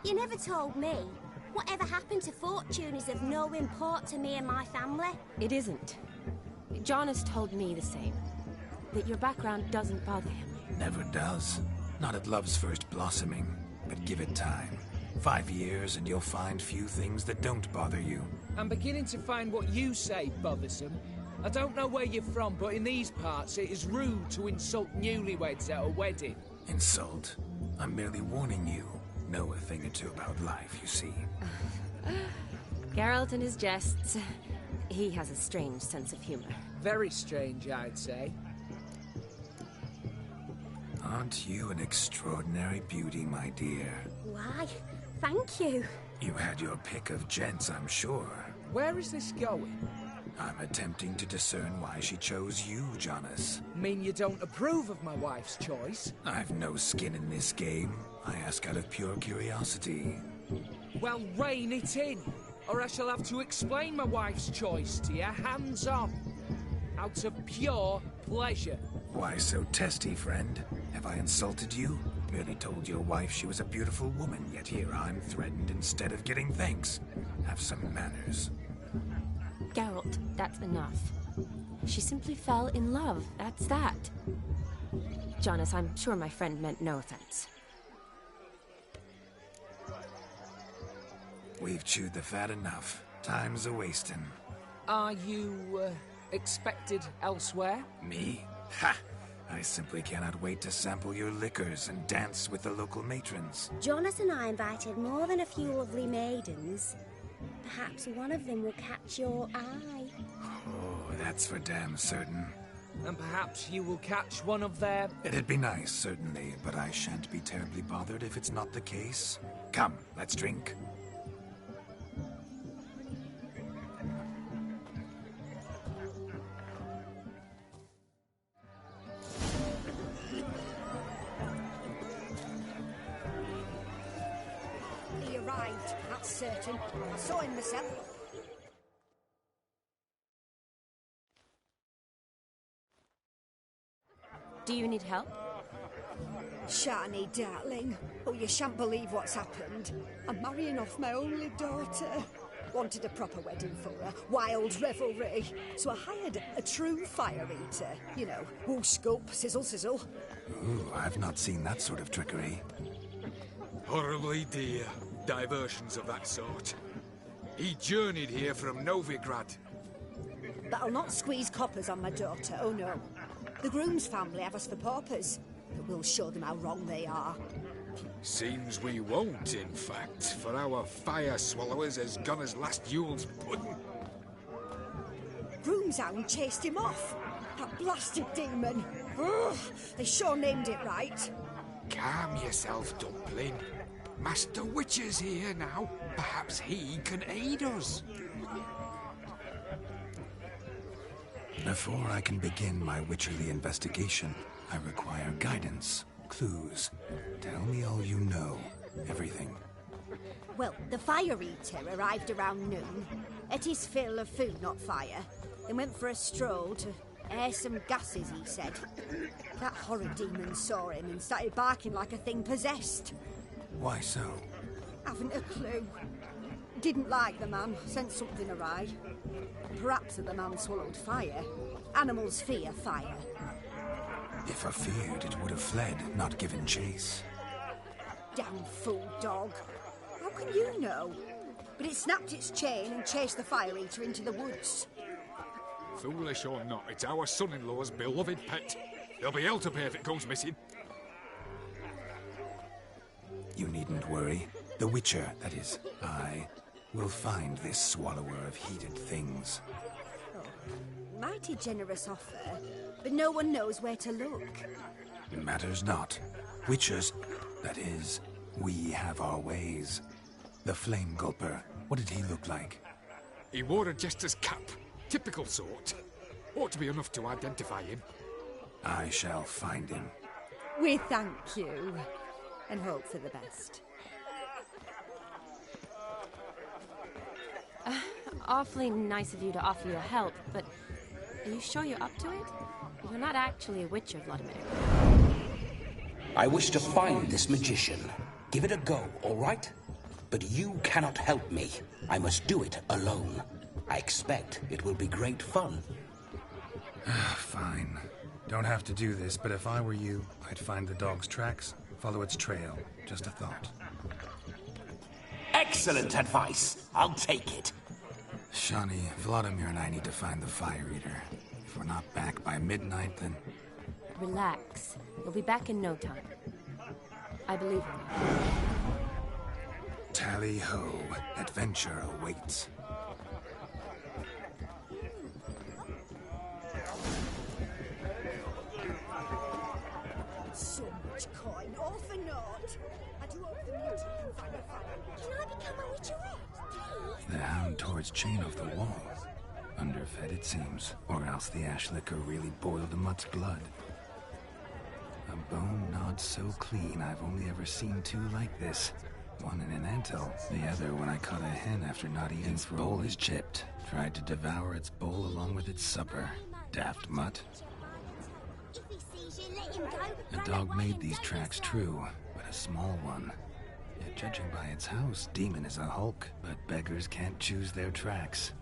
M: you never told me. Whatever happened to fortune is of no import to me and my family.
B: It isn't. Jonas told me the same. That your background doesn't bother him.
D: Never does. Not at love's first blossoming. But give it time. 5 years and you'll find few things that don't bother you.
L: I'm beginning to find what you say bothersome. I don't know where you're from, but in these parts it is rude to insult newlyweds at a wedding.
D: Insult? I'm merely warning you. Know a thing or two about life, you see.
B: Geralt and his jests. He has a strange sense of humor.
L: Very strange, I'd say.
D: Aren't you an extraordinary beauty, my dear?
M: Why, thank you.
D: You had your pick of gents, I'm sure.
L: Where is this going?
D: I'm attempting to discern why she chose you, Jonas.
L: Mean you don't approve of my wife's choice?
D: I've no skin in this game. I ask out of pure curiosity.
L: Well, rein it in, or I shall have to explain my wife's choice to you, hands on. Out of pure pleasure.
D: Why so testy, friend? Have I insulted you? Merely told your wife she was a beautiful woman, yet here I'm threatened instead of getting thanks. Have some manners.
B: Geralt, that's enough. She simply fell in love, that's that. Jonas, I'm sure my friend meant no offense.
D: We've chewed the fat enough. Time's a-wasting.
L: Are you, expected elsewhere?
D: Me? Ha! I simply cannot wait to sample your liquors and dance with the local matrons.
M: Jonas and I invited more than a few lovely maidens. Perhaps one of them will catch your eye.
D: Oh, that's for damn certain.
L: And perhaps you will catch one of their...
D: It'd be nice, certainly, but I shan't be terribly bothered if it's not the case. Come, let's drink.
O: He arrived, that's certain. I saw him myself.
B: Do you need help?
O: Shani, darling. Oh, you shan't believe what's happened. I'm marrying off my only daughter. Wanted a proper wedding for her, wild revelry. So I hired a true fire eater. You know, whoosh, gulp, sizzle, sizzle.
D: Ooh, I've not seen that sort of trickery.
F: Horribly dear diversions of that sort. He journeyed here from Novigrad.
O: But I'll not squeeze coppers on my daughter, oh no. The groom's family have us for paupers, but we'll show them how wrong they are.
F: Seems we won't, in fact, for our fire swallowers as gone as last Yule's pudding.
O: Groom's hound chased him off. That blasted demon. Ugh, they sure named it right.
F: Calm yourself, Dumpling. Master Witcher's here now. Perhaps he can aid us.
D: Before I can begin my witcherly investigation, I require guidance, clues. Tell me all you know, everything.
O: Well, the fire eater arrived around noon. Ate his fill of food, not fire. Then went for a stroll to air some gases, he said. That horrid demon saw him and started barking like a thing possessed.
D: Why so?
O: Haven't a clue. Didn't like the man, sent something awry. Perhaps that the man swallowed fire. Animals fear fire.
D: If I feared, it would have fled, not given chase.
O: Damn fool dog. How can you know? But it snapped its chain and chased the fire eater into the woods.
F: Foolish or not, it's our son-in-law's beloved pet. There'll be hell to pay if it goes missing.
D: You needn't worry. The Witcher, that is, I, will find this swallower of heated things.
O: Oh, mighty generous offer, but no one knows where to look.
D: Matters not. Witchers, that is, we have our ways. The Flame Gulper, what did he look like?
F: He wore a jester's cap. Typical sort. Ought to be enough to identify him.
D: I shall find him.
O: We thank you, and hope for the best.
B: Awfully nice of you to offer your help, but are you sure you're up to it? You're not actually a witcher, Vladimir.
J: I wish to find this magician. Give it a go, all right? But you cannot help me. I must do it alone. I expect it will be great fun.
D: Fine. Don't have to do this, but if I were you, I'd find the dog's tracks, follow its trail. Just a thought.
J: Excellent advice. I'll take it.
D: Shani, Vladimir and I need to find the fire eater. If we're not back by midnight, then...
B: Relax. You'll be back in no time. I believe in you.
D: Tally-ho. Adventure awaits.
O: So much coin, all for naught. I do hope the mutant can find a fire. Can I become a witcherette, please?
D: The hound towards chain off the wall. Underfed, it seems. Or else the ash liquor really boiled the mutt's blood. A bone gnawed so clean, I've only ever seen two like this. One in an antle, the other when I caught a hen after not eating its bowl is chipped. Tried to devour its bowl along with its supper. Daft mutt. A dog made these tracks true, but a small one. Yet judging by its house, Demon is a hulk, but beggars can't choose their tracks.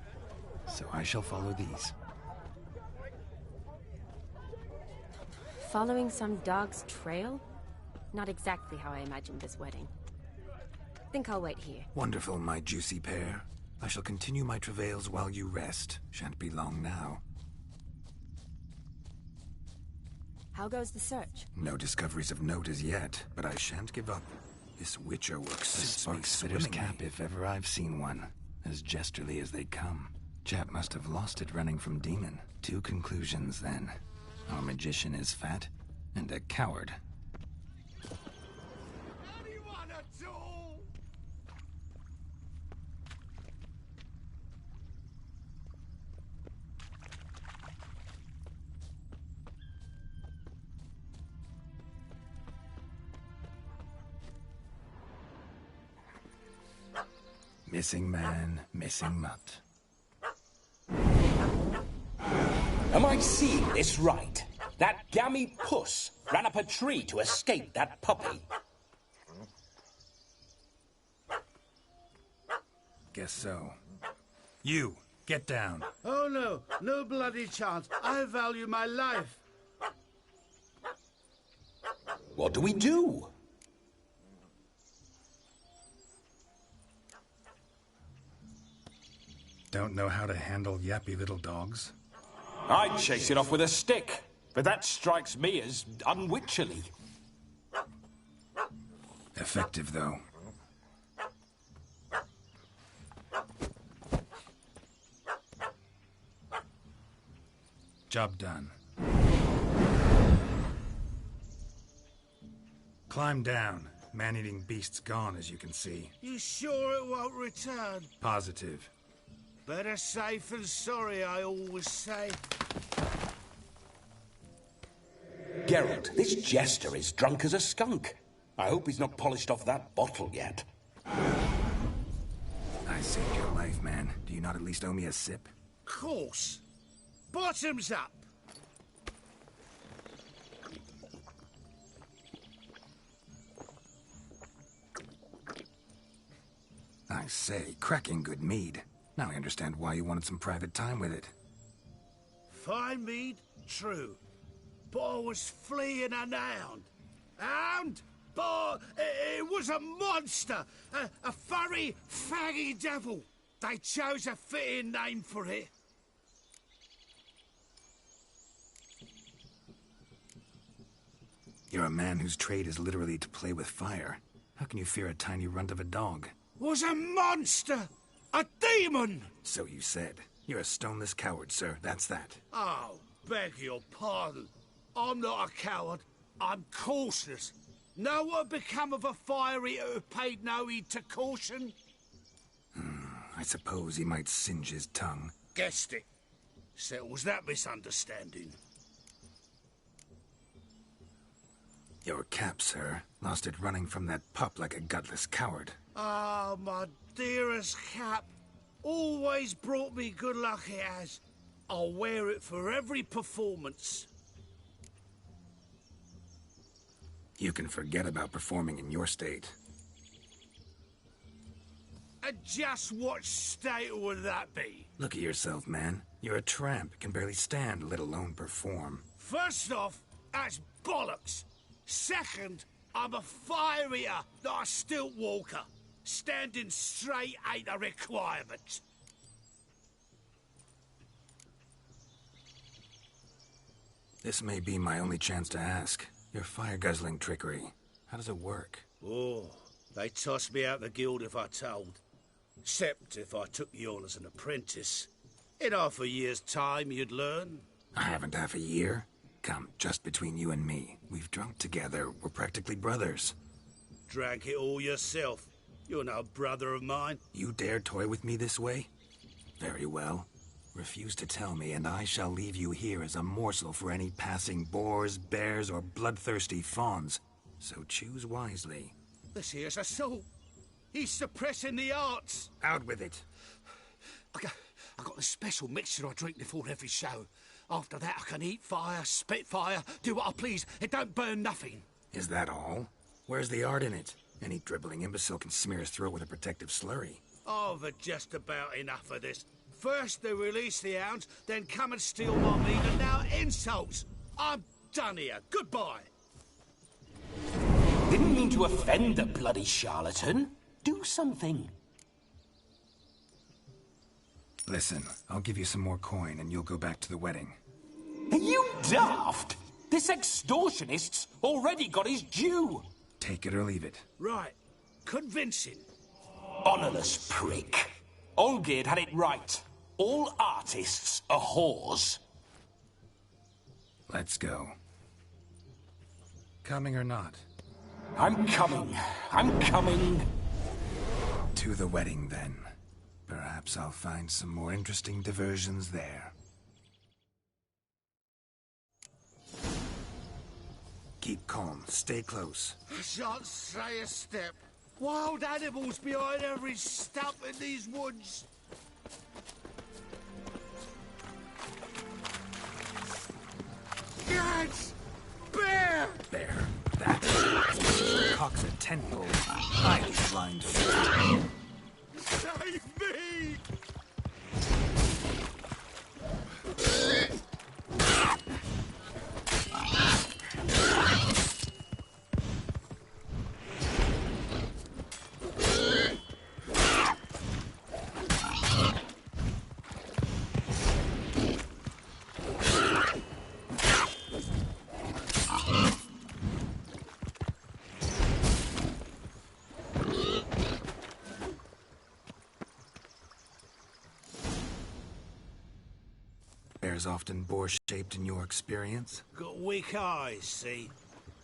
D: So I shall follow these.
B: Following some dog's trail? Not exactly how I imagined this wedding. Think I'll wait here.
D: Wonderful, my juicy pair. I shall continue my travails while you rest. Shan't be long now.
B: How goes the search?
D: No discoveries of note as yet, but I shan't give up. This witcher work suits me spitter's cap if ever I've seen one. As jesterly as they come. Chap must have lost it running from Demon. 2 conclusions, then. Our magician is fat, and a coward. Missing man, missing mutt.
J: Am I seeing this right? That gammy puss ran up a tree to escape that puppy.
D: Guess so. You, get down.
E: Oh no, no bloody chance. I value my life.
J: What do we do?
D: Don't know how to handle yappy little dogs?
J: I'd chase it off with a stick, but that strikes me as unwitcherly.
D: Effective, though. Job done. Climb down. Man-eating beast's gone, as you can see.
E: You sure it won't return?
D: Positive.
E: Better safe than sorry, I always say.
J: Geralt, this jester is drunk as a skunk. I hope he's not polished off that bottle yet.
D: I saved your life, man. Do you not at least owe me a sip?
E: Course. Bottoms up.
D: I say, cracking good mead. Now I understand why you wanted some private time with it.
E: Fine mead, true. But I was fleeing an hound. Hound? But it was a monster. A furry, faggy devil. They chose a fitting name for it.
D: You're a man whose trade is literally to play with fire. How can you fear a tiny runt of a dog?
E: Was a monster! A demon!
D: So you said. You're a stoneless coward, sir. That's that.
E: Oh, beg your pardon. I'm not a coward. I'm cautious. Know what become of a fire eater who paid no heed to caution?
D: I suppose he might singe his tongue.
E: Guessed it. Settles that misunderstanding.
D: Your cap, sir. Lost it running from that pup like a gutless coward.
E: Ah, my dearest cap. Always brought me good luck it has. I'll wear it for every performance.
D: You can forget about performing in your state.
E: And just what state would that be?
D: Look at yourself, man. You're a tramp, can barely stand, let alone perform.
E: First off, that's bollocks. Second, I'm a fire eater, not a stilt walker. Standing straight ain't a requirement.
D: This may be my only chance to ask. Your fire-guzzling trickery, how does it work?
E: Oh, they tossed me out the guild if I told. Except if I took you on as an apprentice. In half a year's time, you'd learn.
D: I haven't half a year. Come, just between you and me. We've drunk together. We're practically brothers.
E: Drank it all yourself. You're no brother of mine.
D: You dare toy with me this way? Very well. Refuse to tell me, and I shall leave you here as a morsel for any passing boars, bears, or bloodthirsty fawns. So choose wisely.
E: This here's assault. He's suppressing the arts.
D: Out with it.
E: I got a special mixture I drink before every show. After that, I can eat fire, spit fire, do what I please. It don't burn nothing.
D: Is that all? Where's the art in it? Any dribbling imbecile can smear his throat with a protective slurry.
E: I've had just about enough of this. First they release the hounds, then come and steal my meat, and now insults. I'm done here. Goodbye.
J: Didn't mean to offend the bloody charlatan. Do something.
D: Listen, I'll give you some more coin and you'll go back to the wedding.
J: Are you daft? This extortionist's already got his due.
D: Take it or leave it.
E: Right. Convincing.
J: Honourless prick. Olgierd had it right. All artists are whores.
D: Let's go. Coming or not?
J: I'm coming. I'm coming.
D: To the wedding, then. Perhaps I'll find some more interesting diversions there. Keep calm. Stay close.
E: I shan't say a step. Wild animals behind every stump in these woods. Gads! Bear!
D: Bear. That. Cock's a tentpole. Hide, you blind fool.
E: Save me!
D: Bears often boar-shaped in your experience?
E: Got weak eyes, see?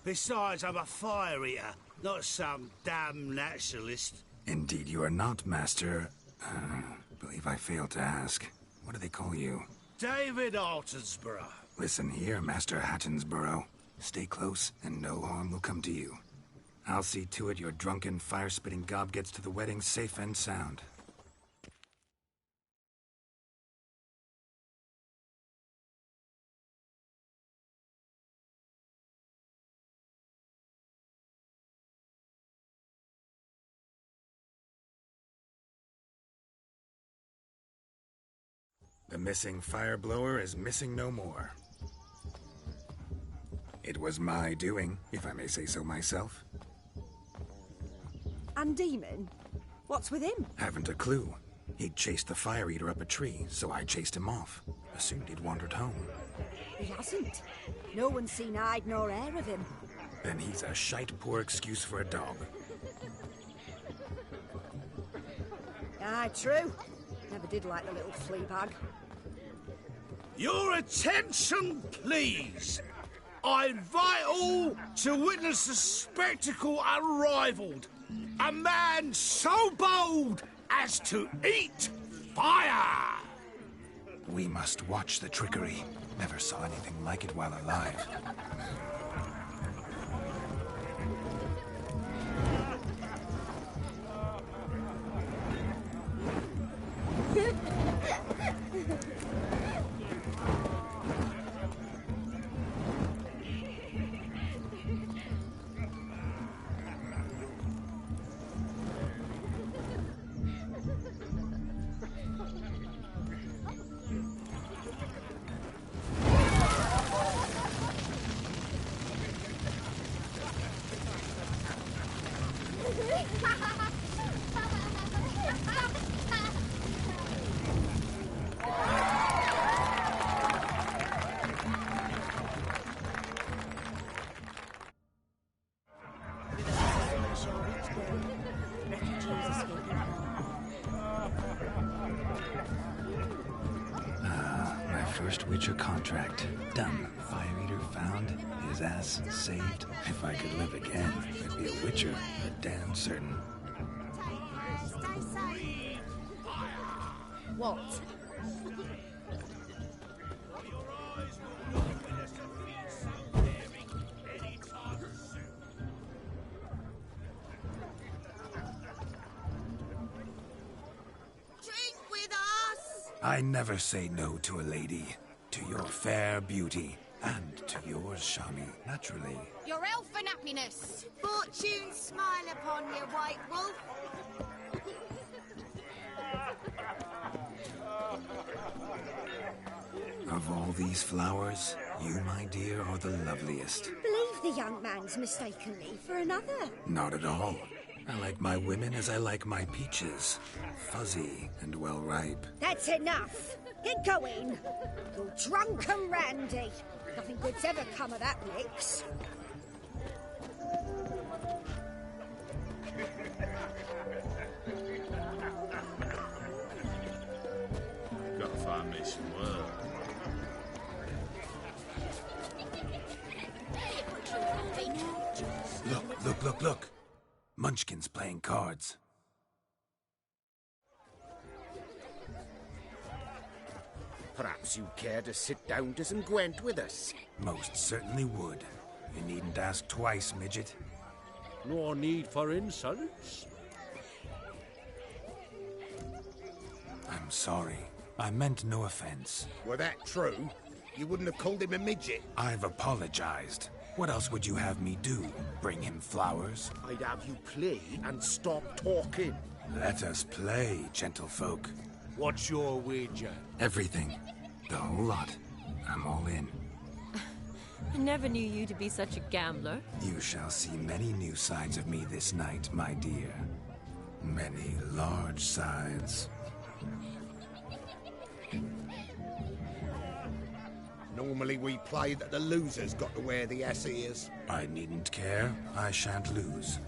E: Besides, I'm a fire eater, not some damn naturalist.
D: Indeed you are not, Master. Believe I failed to ask. What do they call you?
E: David Altonsborough.
D: Listen here, Master Hattonsborough. Stay close, and no harm will come to you. I'll see to it your drunken, fire-spitting gob gets to the wedding safe and sound. The missing fire blower is missing no more. It was my doing, if I may say so myself.
O: And Demon? What's with him?
D: Haven't a clue. He'd chased the fire eater up a tree, so I chased him off. Assumed he'd wandered home.
O: He hasn't. No one's seen hide nor hair of him.
D: Then he's a shite poor excuse for a dog.
O: Aye, true. Never did like the little flea bag.
E: Your attention, please. I invite all to witness a spectacle unrivaled. A man so bold as to eat fire!
D: We must watch the trickery. Never saw anything like it while alive. First Witcher contract. Done. Fire Eater found. His ass saved. If I could live again, I'd be a Witcher. But damn certain.
B: What?
G: Drink with us!
D: I never say no to a lady. To your fair beauty, and to yours, Shami, naturally.
P: Your elfin happiness. Fortune smile upon you, White Wolf.
D: Of all these flowers, you, my dear, are the loveliest.
O: Believe the young man's mistaken me for another.
D: Not at all. I like my women as I like my peaches. Fuzzy and well ripe.
O: That's enough. Get going. You're drunk and randy. Nothing good's ever come of that mix.
E: Gotta find me some work.
D: Look. Munchkin's playing cards.
Q: Perhaps you care to sit down to some Gwent with us?
D: Most certainly would. You needn't ask twice, midget.
N: No need for insults.
D: I'm sorry. I meant no offense.
Q: Were that true, you wouldn't have called him a midget.
D: I've apologized. What else would you have me do? Bring him flowers?
Q: I'd have you play and stop talking.
D: Let us play, gentlefolk.
N: What's your wager?
D: Everything. The whole lot. I'm all in.
R: I never knew you to be such a gambler.
D: You shall see many new sides of me this night, my dear. Many large sides.
Q: Normally we play that the loser's got to wear the ass ears.
D: I needn't care. I shan't lose.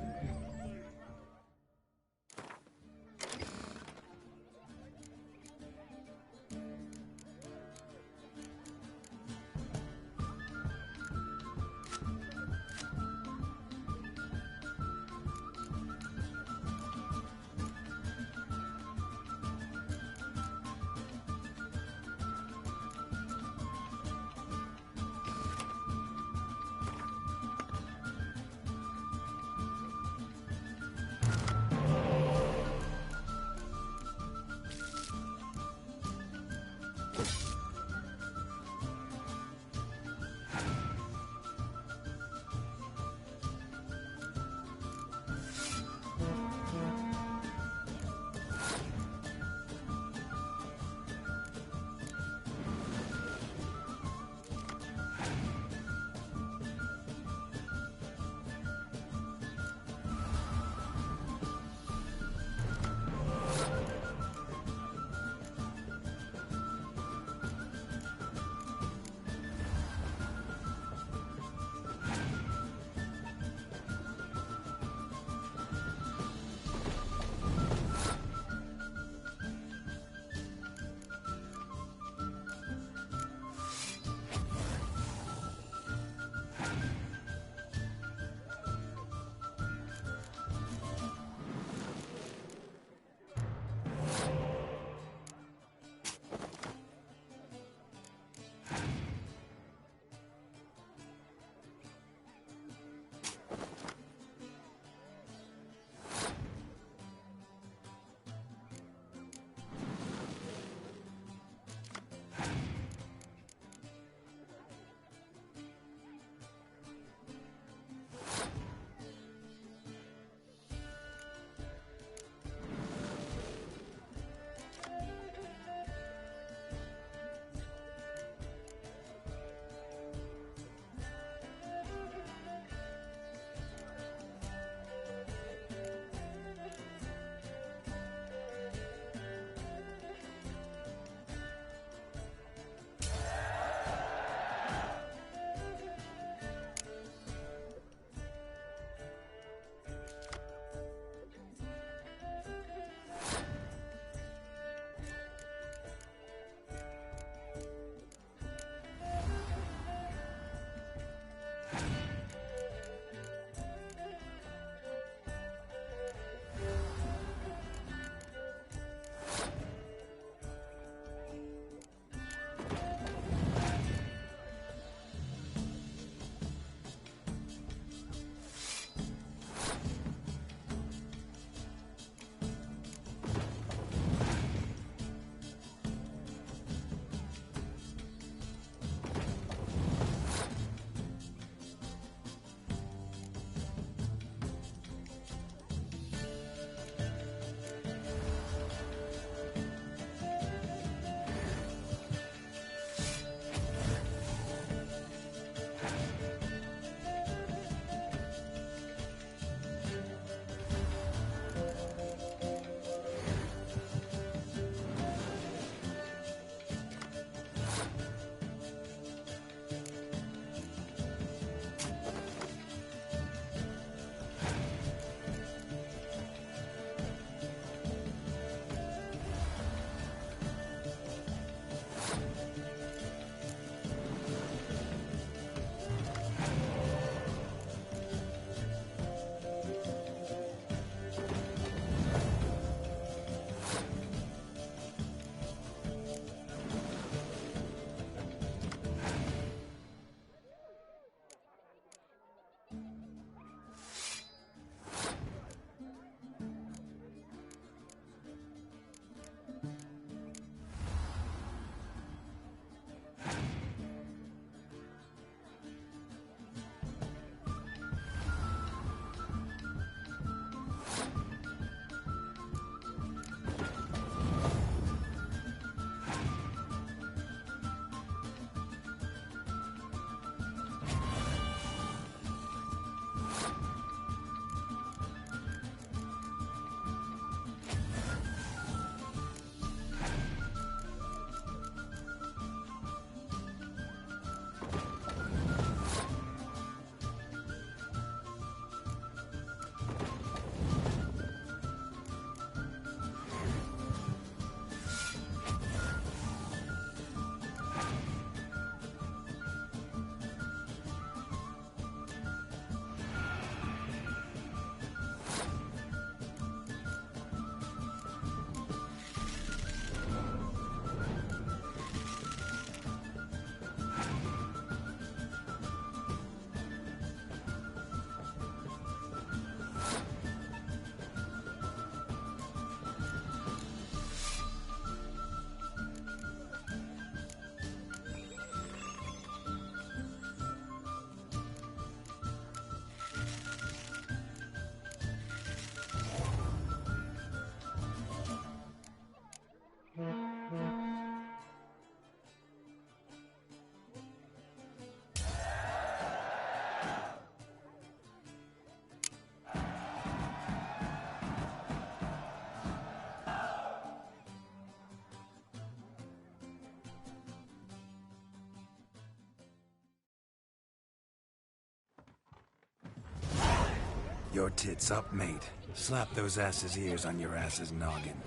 D: Your tits up, mate. Slap those asses' ears on your ass's noggin.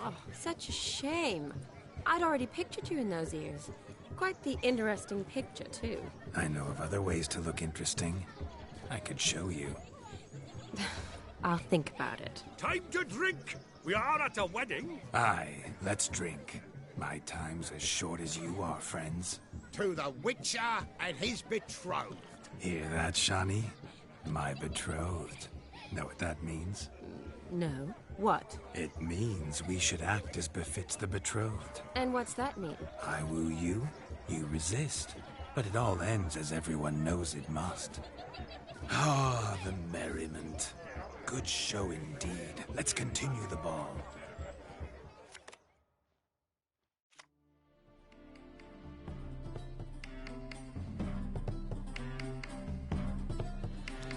B: Oh, such a shame. I'd already pictured you in those ears. Quite the interesting picture, too.
D: I know of other ways to look interesting. I could show you.
B: I'll think about it.
N: Time to drink! We are at a wedding.
D: Aye, let's drink. My time's as short as you are, friends.
Q: To the Witcher and his betrothed.
D: Hear that, Shani? My betrothed. Know what that means?
B: No. What?
D: It means we should act as befits the betrothed.
B: And what's that mean?
D: I woo you, you resist. But it all ends as everyone knows it must. Ah, the merriment. Good show indeed. Let's continue the ball.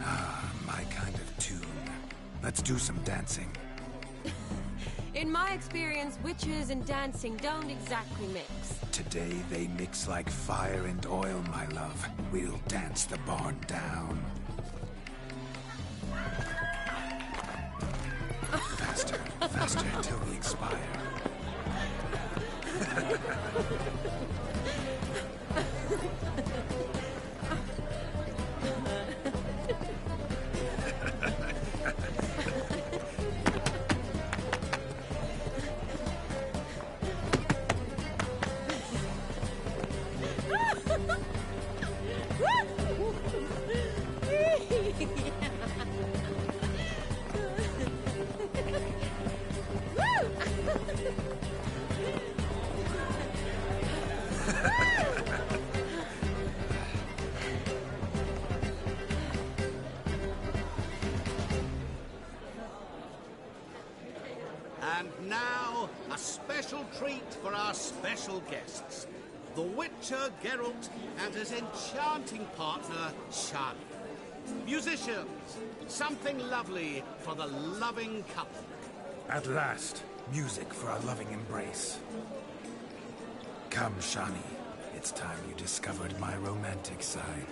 D: Ah, my kind of tune. Let's do some dancing.
B: In my experience, witches and dancing don't exactly mix.
D: Today they mix like fire and oil, my love. We'll dance the barn down. Faster, faster until we expire.
E: And now, a special treat for our special guests. The Witcher Geralt and his enchanting partner, Shani. Musicians, something lovely for the loving couple.
D: At last, music for a loving embrace. Come, Shani. It's time you discovered my romantic side.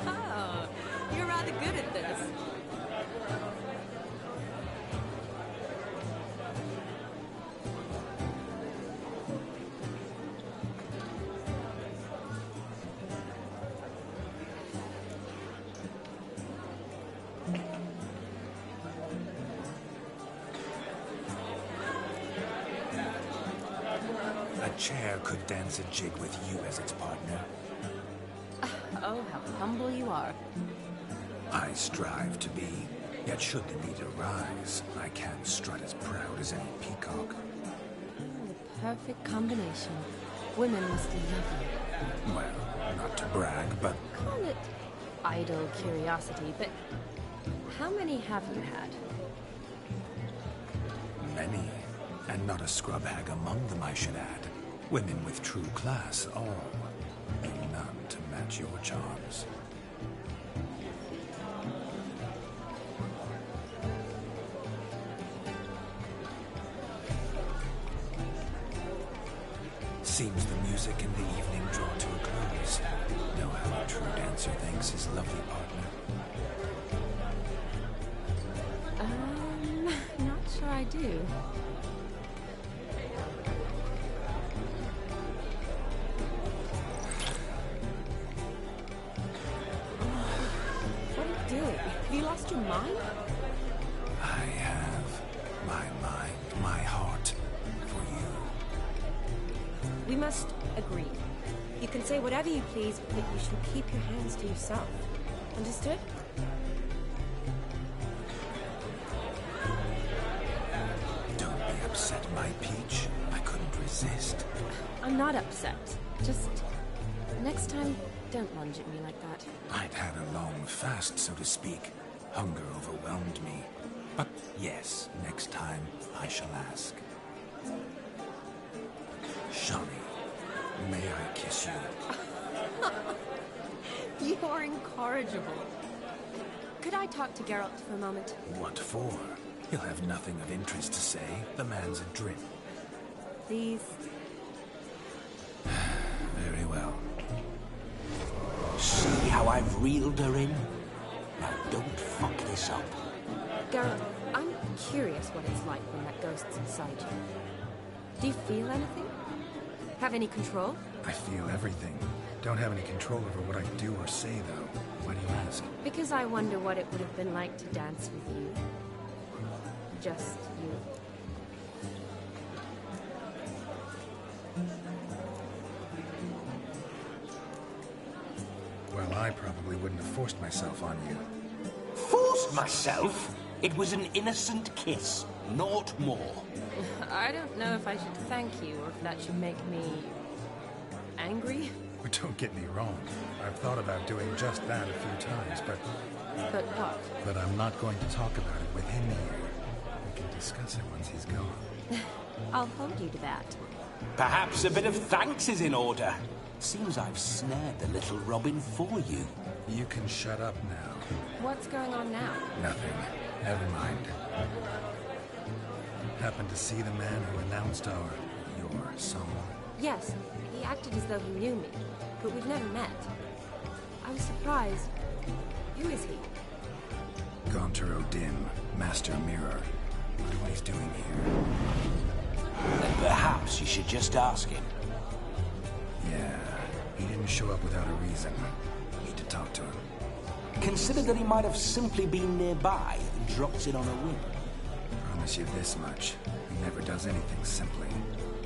B: Oh, you're rather good at this.
D: A chair could dance a jig with you as its partner.
B: Oh, how humble you are.
D: I strive to be, yet should the need arise, I can strut as proud as any peacock.
B: The perfect combination. Women must love you.
D: Well, not to brag, but
B: Call it idle curiosity, but how many have you had?
D: many. And not a scrub hag among them, I should add. Women with true class, all. And none to match your charms. Seems the music and the evening draw to a close. Know how a true dancer thanks his lovely partner.
B: Not sure I do. What are you doing? Have you lost your mind?
D: I have my mind, my heart for you.
B: We must agree. You can say whatever you please, but you should keep your hands to yourself. Understood?
D: Don't be upset, my peach. I couldn't resist.
B: I'm not upset. Just next time, don't lunge at me like that.
D: I'd had a long fast, so to speak. Hunger overwhelmed me. But yes, next time I shall ask. Shani, may I kiss you?
B: You are incorrigible. Could I talk to Geralt for a moment?
D: What for? He'll have nothing of interest to say. The man's adrift.
B: Please?
D: Very well.
J: See how I've reeled her in? Now don't fuck this up.
B: Geralt, I'm curious what it's like when that ghost's inside you. Do you feel anything? Have any control?
D: I feel everything. Don't have any control over what I do or say, though. Why do you ask?
B: Because I wonder what it would have been like to dance with you. Just you.
D: Well, I probably wouldn't have forced myself on you.
J: Forced myself? It was an innocent kiss, naught more.
B: I don't know if I should thank you or if that should make me... angry?
D: Don't get me wrong. I've thought about doing just that a few times, but...
B: But what?
D: But I'm not going to talk about it with him here. We can discuss it once he's gone.
B: I'll hold you to that.
J: Perhaps a bit of thanks is in order. Seems I've snared the little Robin for you.
D: You can shut up now.
B: What's going on now?
D: Nothing. Never mind. Happened to see the man who announced your song?
B: Yes, he acted as though he knew me, but we've never met. I was surprised. Who is he?
D: Gaunter O'Dim, Master Mirror. Wonder what he's doing here.
J: Then perhaps you should just ask him.
D: Yeah, he didn't show up without a reason. Need to talk to him.
J: Consider that he might have simply been nearby and dropped in on a whim.
D: Promise you this much. He never does anything simply.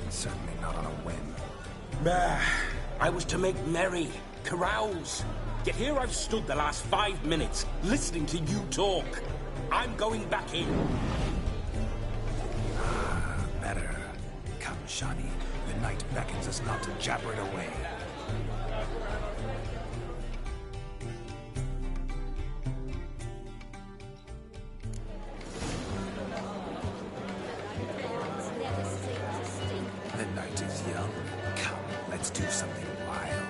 D: And certainly not on a whim.
J: I was to make merry, carouse. Yet here I've stood the last 5 minutes, listening to you talk. I'm going back in.
D: Better. Come, Shani. The night beckons us not to jabber it away. The night is young. Come, let's do something wild.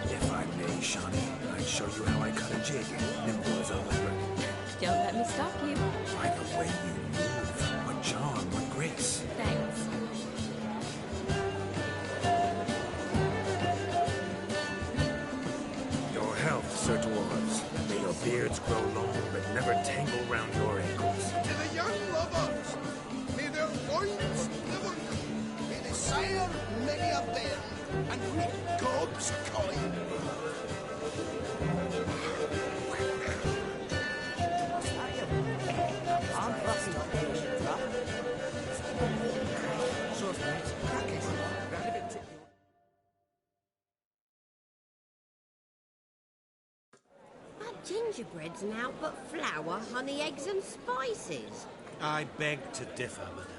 D: If I may, Shani, I'd show you how I cut a jig, nimble as a leopard.
B: Don't let me stop you.
D: By the way you move, what charm, what grace.
B: Thanks.
D: Your health, Sir Dwarves. May your beards grow long, but never tangle round your ankles.
E: To the young lovers, may their loins never come. May they sire many a bairn and reap gobs of coin.
G: Gingerbread's now but flour, honey, eggs and spices.
E: I beg to differ, madame.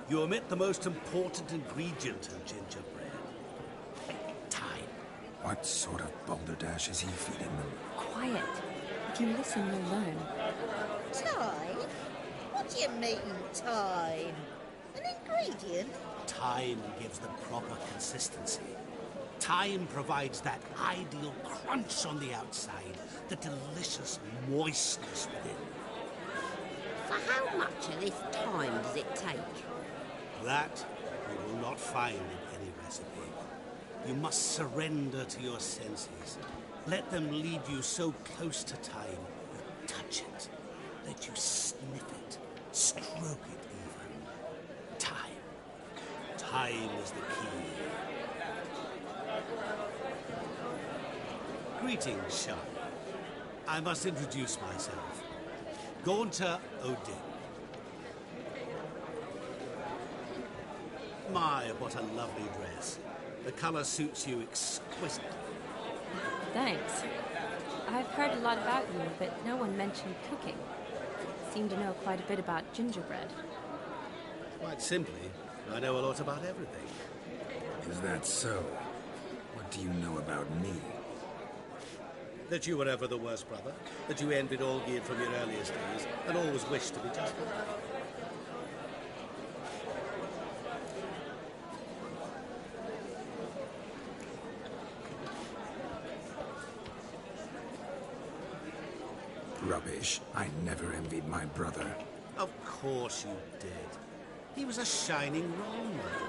E: You omit the most important ingredient in gingerbread. Time.
D: What sort of balderdash is he feeding them?
B: Quiet. If you listen, you'll learn.
G: Time? What do you mean, time? An ingredient?
E: Time gives the proper consistency. Time provides that ideal crunch on the outside, the delicious moistness within.
G: For how much of this time does it take?
E: That you will not find in any recipe. You must surrender to your senses. Let them lead you so close to time, you touch it. Let you sniff it, stroke it even. Time. Time is the key. Greetings, Sean. I must introduce myself. Gaunter O'Dim. My, what a lovely dress. The color suits you exquisitely.
B: Thanks. I've heard a lot about you, but no one mentioned cooking. Seem to know quite a bit about gingerbread.
E: Quite simply, I know a lot about everything.
D: Is that so? What do you know about me?
E: That you were ever the worst brother, that you envied Olgierd from your earliest days, and always wished to be just like that.
D: rubbish. I never envied my brother.
E: Of course you did. He was a shining role model.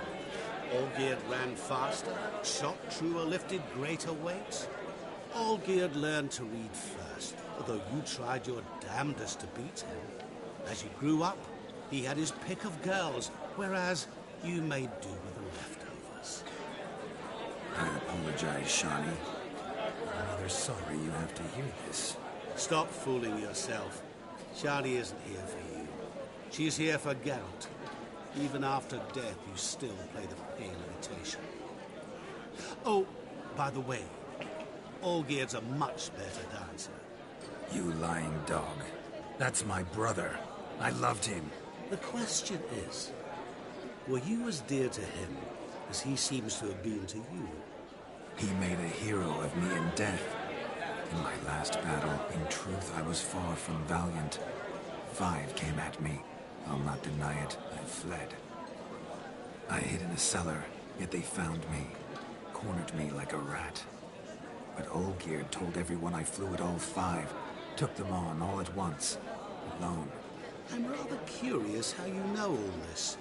E: Olgierd ran faster, shot truer, lifted greater weights. Olgierd learned to read first, although you tried your damnedest to beat him. As you grew up, he had his pick of girls, whereas you made do with the leftovers.
D: I apologize, Shani. I'm rather sorry you have to hear this.
E: Stop fooling yourself. Shani isn't here for you. She's here for Geralt. Even after death, you still play the pale imitation. Oh, by the way, Olgierd's a much better dancer.
D: You lying dog. That's my brother. I loved him.
E: The question is, were you as dear to him as he seems to have been to you?
D: He made a hero of me in death. In my last battle, in truth, I was far from valiant. 5 came at me. I'll not deny it. I fled. I hid in a cellar, yet they found me. Cornered me like a rat. But Olgierd told everyone I flew at all 5. Took them on all at once. Alone.
E: I'm rather curious how you know all this.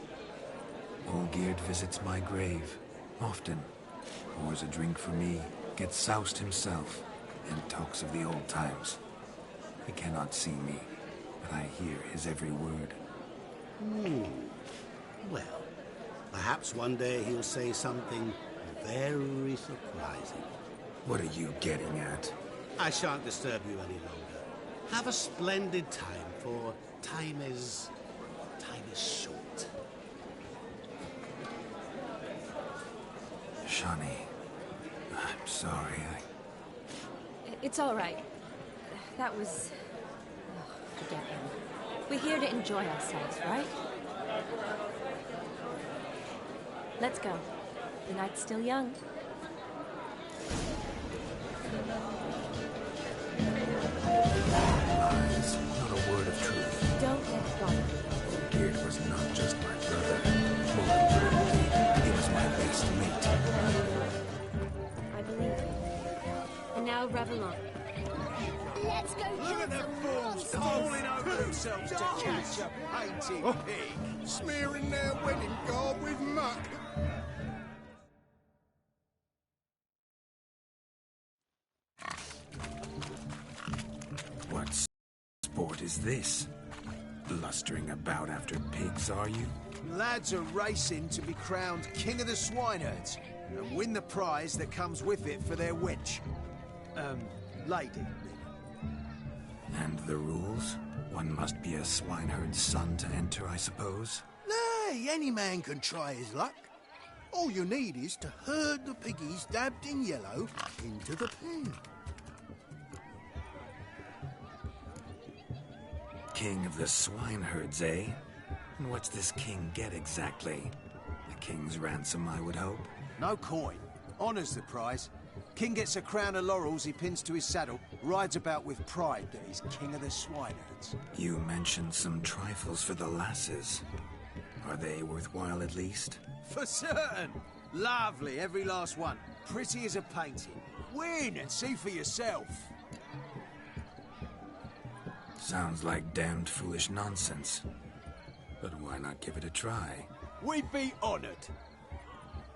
D: Olgierd visits my grave. Often. Pours a drink for me. Gets soused himself. And talks of the old times. He cannot see me. But I hear his every word.
E: Well, perhaps one day he'll say something very surprising.
D: What are you getting at?
E: I shan't disturb you any longer. Have a splendid time, for time is short.
D: Shani, I'm sorry,
B: It's all right. That was... Oh, forget him. We're here to enjoy ourselves, right? Let's go. The night's still young.
D: Lies, not a word of truth.
B: Don't let it bother you.
D: Olgierd was not just my brother. More importantly, he was my best mate.
B: I believe you. And now revel on.
P: Let's go.
N: Look at them fools falling over themselves to catch a painted pig.
S: Smearing their wedding garb with muck.
D: What sport is this? Blustering about after pigs, are you?
N: Lads are racing to be crowned King of the Swineherds and win the prize that comes with it for their wench. Lady.
D: And the rules? One must be a swineherd's son to enter, I suppose?
S: Nay, any man can try his luck. All you need is to herd the piggies dabbed in yellow into the pen.
D: King of the swineherds, eh? And what's this king get exactly? A king's ransom, I would hope.
N: No coin. Honours the prize. King gets a crown of laurels he pins to his saddle, rides about with pride that he's king of the swineherds.
D: You mentioned some trifles for the lasses. Are they worthwhile at least?
N: For certain! Lovely, every last one. Pretty as a painting. Win and see for yourself.
D: Sounds like damned foolish nonsense. But why not give it a try?
N: We'd be honoured.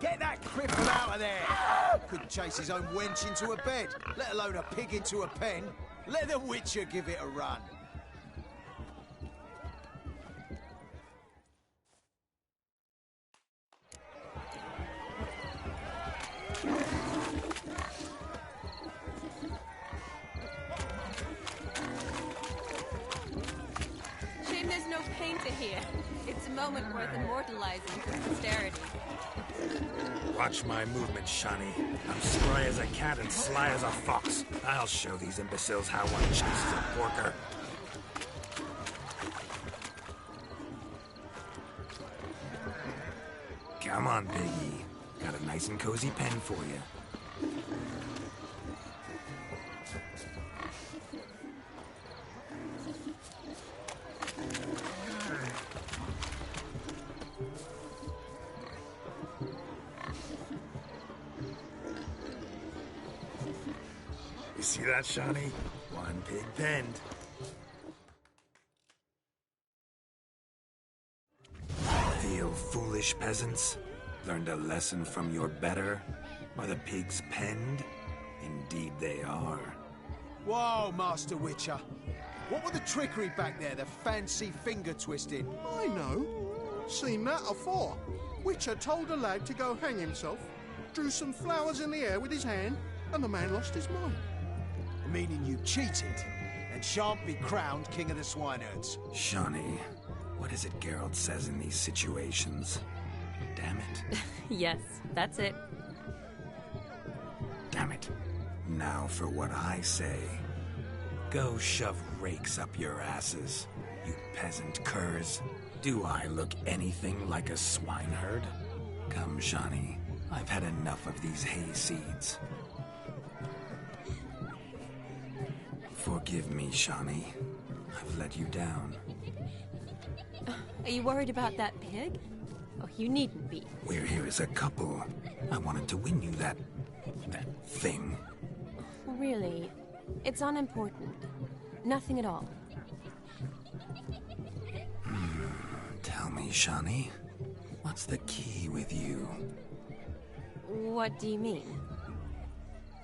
N: Get that cripple out of there! Couldn't chase his own wench into a bed, let alone a pig into a pen. Let the Witcher give it a run.
R: Shame there's no painter here. It's a moment worth immortalizing for posterity.
D: Watch my movements, Shani. I'm spry as a cat and sly as a fox. I'll show these imbeciles how one chases a porker. Come on, Piggy. Got a nice and cozy pen for you. You see that, Shani? One pig penned. foolish peasants? Learned a lesson from your better? Are the pigs penned? Indeed they are.
N: Whoa, Master Witcher. What were the trickery back there, the fancy finger twisting?
S: I know. Seen that afore. Witcher told a lad to go hang himself, drew some flowers in the air with his hand, and the man lost his mind.
N: Meaning you cheated, and shan't be crowned King of the Swineherds.
D: Shawnee, what is it Geralt says in these situations? Damn it.
B: Yes, that's it.
D: Damn it. Now for what I say. Go shove rakes up your asses, you peasant curs. Do I look anything like a swineherd? Come, Shawnee. I've had enough of these hay seeds. Forgive me, Shawnee. I've let you down.
B: Are you worried about that pig? Oh, you needn't be.
D: We're here as a couple. I wanted to win you that thing.
B: Really? It's unimportant. Nothing at all.
D: Tell me, Shawnee, what's the key with you?
B: What do you mean?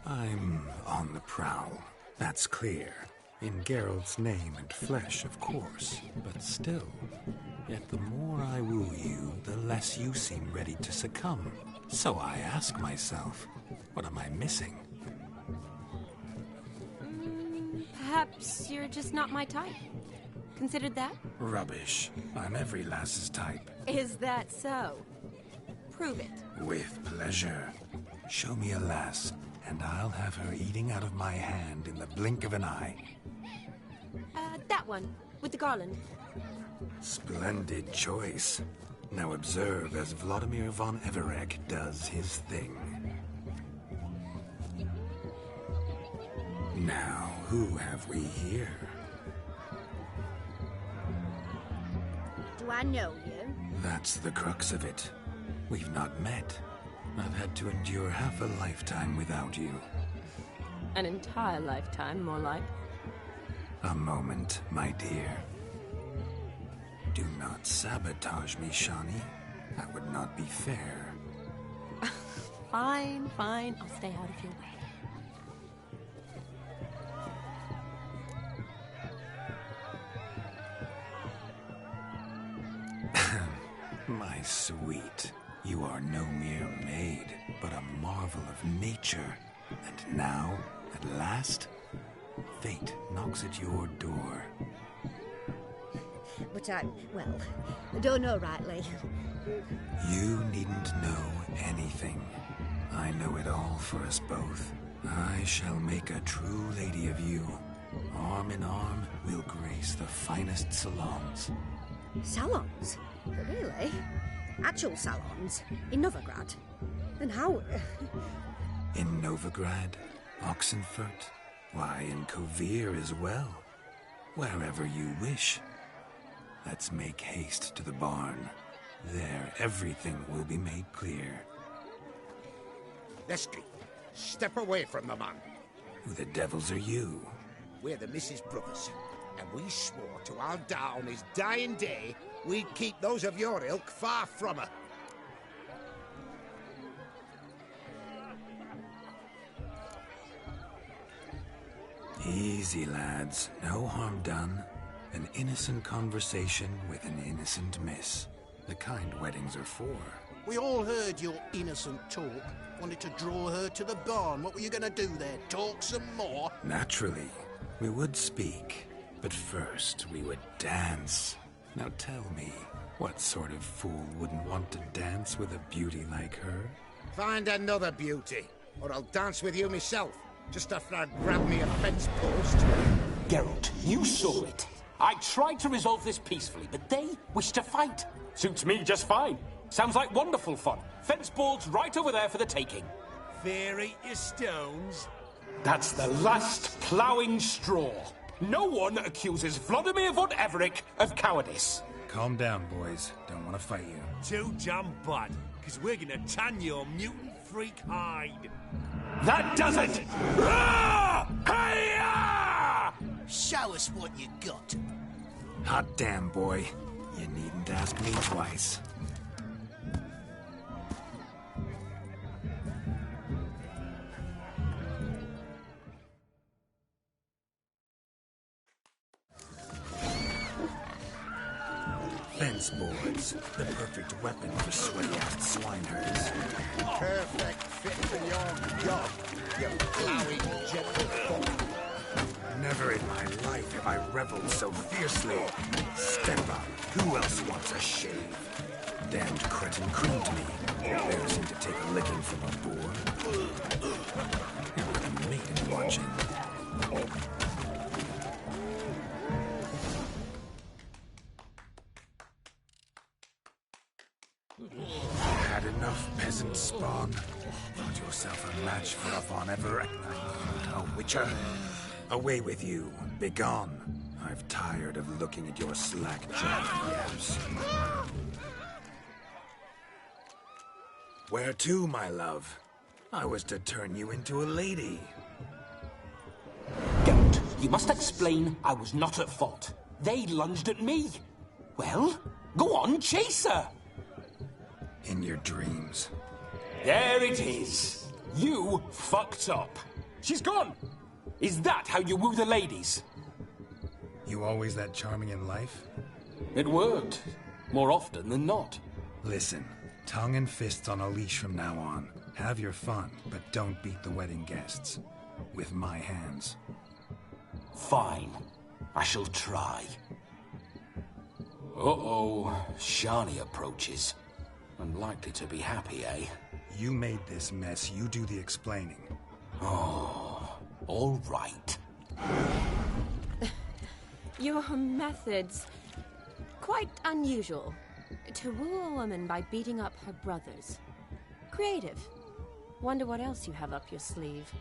D: I'm on the prowl. That's clear. In Geralt's name and flesh, of course. But still, yet the more I woo you, the less you seem ready to succumb. So I ask myself, what am I missing?
B: Perhaps you're just not my type. Considered that?
D: Rubbish. I'm every lass's type.
B: Is that so? Prove it.
D: With pleasure. Show me a lass, and I'll have her eating out of my hand in the blink of an eye.
B: That one, with the garland.
D: Splendid choice. Now observe as Vladimir von Everek does his thing. Now, who have we here?
M: Do I know you?
D: That's the crux of it. We've not met. I've had to endure half a lifetime without you.
B: An entire lifetime, more like.
D: A moment, my dear. Do not sabotage me, Shawnee. That would not be fair.
B: Fine, fine. I'll stay out of your way.
D: My sweet, you are no mere maid, but a marvel of nature. And now, at last, fate knocks at your door.
M: But I don't know rightly.
D: You needn't know anything. I know it all for us both. I shall make a true lady of you. Arm in arm, we'll grace the finest salons.
M: Salons? Really? Actual salons? In Novigrad? And how?
D: In Novigrad, Oxenfurt, why, in Kovir as well. Wherever you wish. Let's make haste to the barn. There, everything will be made clear.
Q: Leslie, step away from the man.
D: Who the devils are you?
Q: We're the Mrs. Brothers, and we swore to our Da on his dying day we'd keep those of your ilk far from her.
D: Easy, lads. No harm done. An innocent conversation with an innocent miss. The kind weddings are for.
S: We all heard your innocent talk. Wanted to draw her to the barn. What were you going to do there? Talk some more?
D: Naturally. We would speak. But first, we would dance. Now tell me, what sort of fool wouldn't want to dance with a beauty like her?
Q: Find another beauty, or I'll dance with you myself, just after I grab me a fence post.
J: Geralt, you saw it. I tried to resolve this peacefully, but they wish to fight. Suits me just fine. Sounds like wonderful fun. Fence boards right over there for the taking.
E: Fear eat your stones.
J: That's the last ploughing straw. No one accuses Vladimir von Everek of cowardice.
D: Calm down, boys. Don't want to fight you.
E: Too damn bad, because we're gonna tan your mutant freak hide.
J: That does it! Ah! Hi-ya!
S: Show us what you got.
D: Hot damn, boy. You needn't ask me twice. peasants' boards. The perfect weapon for sweaty-assed swineherds.
Q: Perfect fit for your job, you plowing gentle fuck.
D: Never in my life have I reveled so fiercely. Step up. Who else wants a shave? Damned cretin creamed me. Embarrassing to take a licking from a boar. Here with a maiden watching. Had enough peasant spawn. Found yourself a match for a Von Everett. A witcher. Away with you. Begone. I've tired of looking at your slack-jawed yaps. Where to, my love? I was to turn you into a lady.
J: Don't. You must explain I was not at fault. They lunged at me. Well, go on, chase her.
D: In your dreams.
J: There it is. You fucked up. She's gone. Is that how you woo the ladies?
D: You always that charming in life?
J: It worked. More often than not.
D: Listen, tongue and fists on a leash from now on. Have your fun, but don't beat the wedding guests. With my hands.
J: Fine. I shall try. Uh-oh. Shani approaches. Unlikely to be happy, eh?
D: You made this mess. You do the explaining.
J: Oh, all right.
B: Your methods... quite unusual. To woo a woman by beating up her brothers. Creative. Wonder what else you have up your sleeve.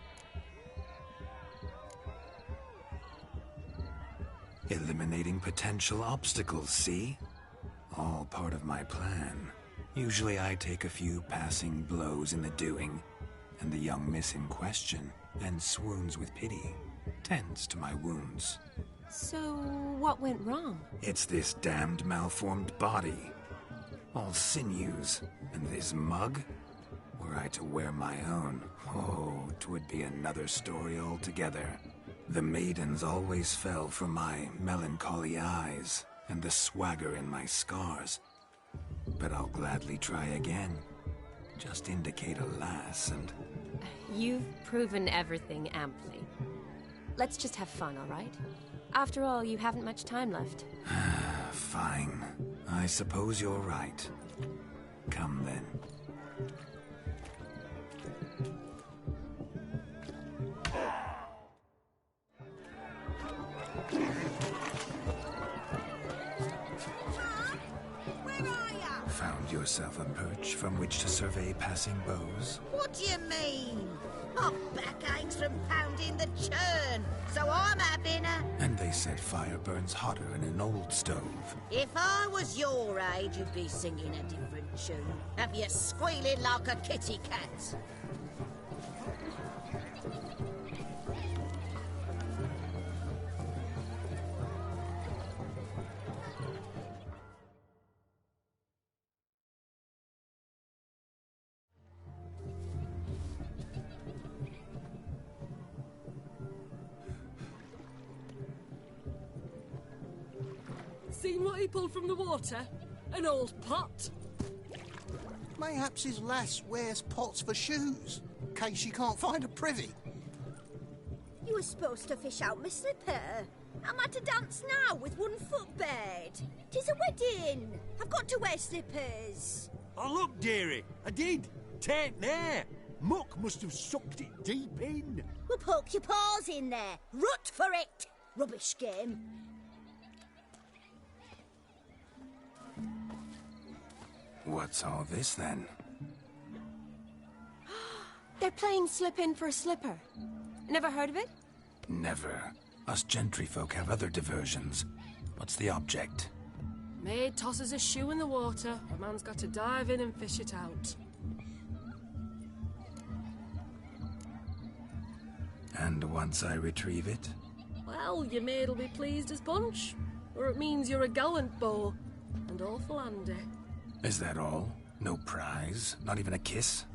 D: Eliminating potential obstacles, see? All part of my plan. Usually I take a few passing blows in the doing, and the young miss in question then swoons with pity, tends to my wounds.
B: So, what went wrong?
D: It's this damned malformed body. All sinews, and this mug? Were I to wear my own, oh, 'twould be another story altogether. The maidens always fell for my melancholy eyes, and the swagger in my scars. But I'll gladly try again. Just indicate a lass and...
B: You've proven everything amply. Let's just have fun, all right? After all, you haven't much time left.
D: Fine. I suppose you're right. Come then. Found yourself a perch from which to survey passing beaux?
P: What do you mean? My back aches from pounding the churn, so I'm having a...
D: And they said fire burns hotter in an old stove.
P: If I was your age, you'd be singing a different tune. Have you squealing like a kitty cat?
K: Seen what he pulled from the water? An old pot?
S: Mayhaps his lass wears pots for shoes, in case she can't find a privy.
M: You were supposed to fish out my slipper. I'm at a dance now with one foot bared. 'Tis a wedding. I've got to wear slippers.
E: Oh, look, dearie, I did. Tain't there. Muck must have sucked it deep in.
M: Well, poke your paws in there. Rut for it. Rubbish game.
D: What's all this, then?
B: They're playing slip-in for a slipper. Never heard of it?
D: Never. Us gentry folk have other diversions. What's the object?
K: Maid tosses a shoe in the water. A man's got to dive in and fish it out.
D: And once I retrieve it?
K: Well, your maid'll be pleased as punch. Or it means you're a gallant beau. And awful handy.
D: Is that all? No prize? Not even a kiss?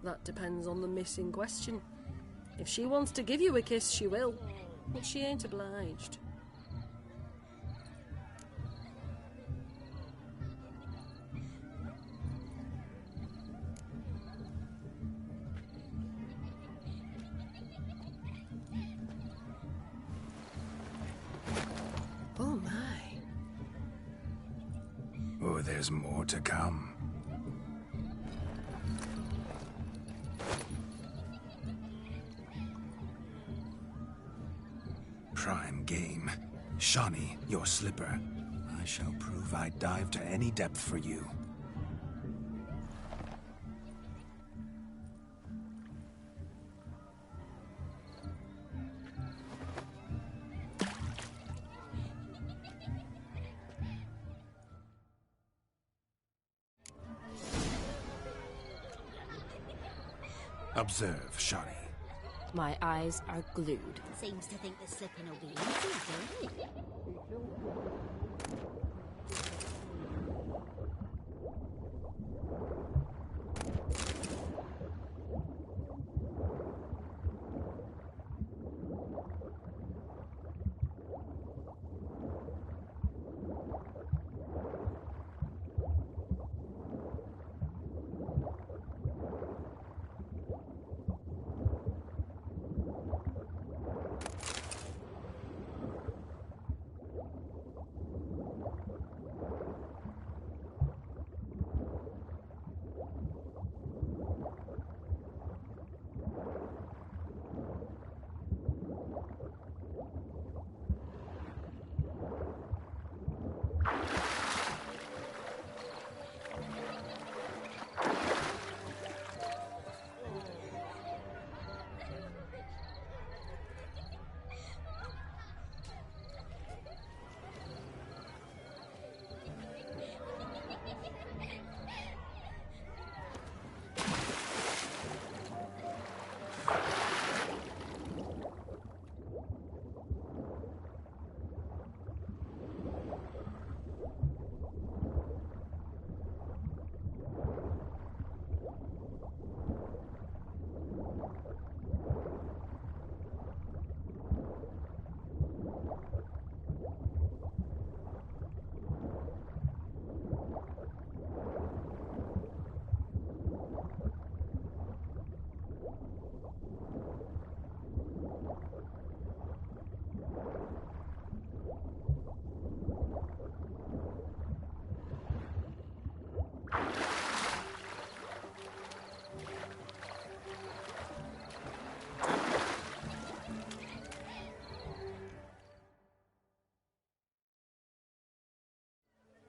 K: That depends on the miss in question. If she wants to give you a kiss, she will. But she ain't obliged.
D: There's more to come. Prime game. Shawnee, your slipper. I shall prove I'd dive to any depth for you. Observe, Shawnee.
B: My eyes are glued.
P: Seems to think the slipping will be easy, don't it?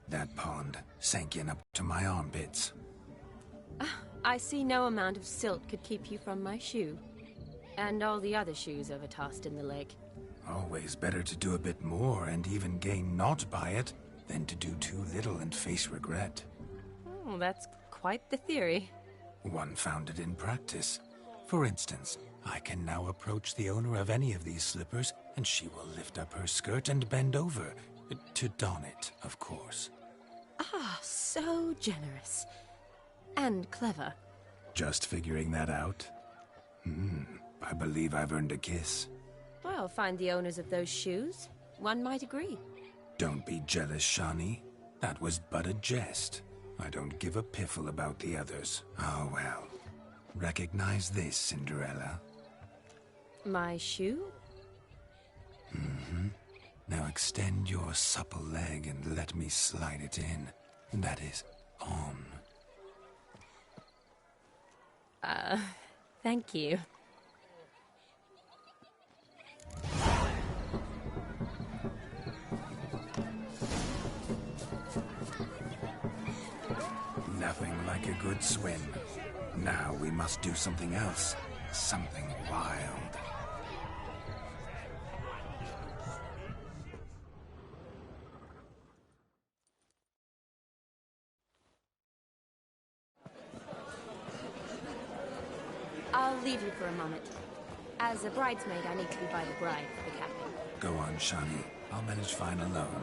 D: That pond sank in up to my armpits.
B: I see no amount of silt could keep you from my shoe. And all the other shoes overtossed in the lake.
D: Always better to do a bit more and even gain naught by it than to do too little and face regret.
B: Oh, that's quite the theory.
D: One founded in practice. For instance, I can now approach the owner of any of these slippers, and she will lift up her skirt and bend over. To don it, of course.
B: Ah, so generous. And clever.
D: Just figuring that out? I believe I've earned a kiss.
B: Well, find the owners of those shoes. One might agree.
D: Don't be jealous, Shawnee. That was but a jest. I don't give a piffle about the others. Oh, well. Recognize this, Cinderella.
B: My shoe?
D: Now extend your supple leg and let me slide it in. That is, on.
B: Thank you.
D: Nothing like a good swim. Now we must do something else. Something wild.
B: I'll leave you for a moment. As a bridesmaid, I need to be by the bride for the captain.
D: Go on, Shawnee. I'll manage fine alone.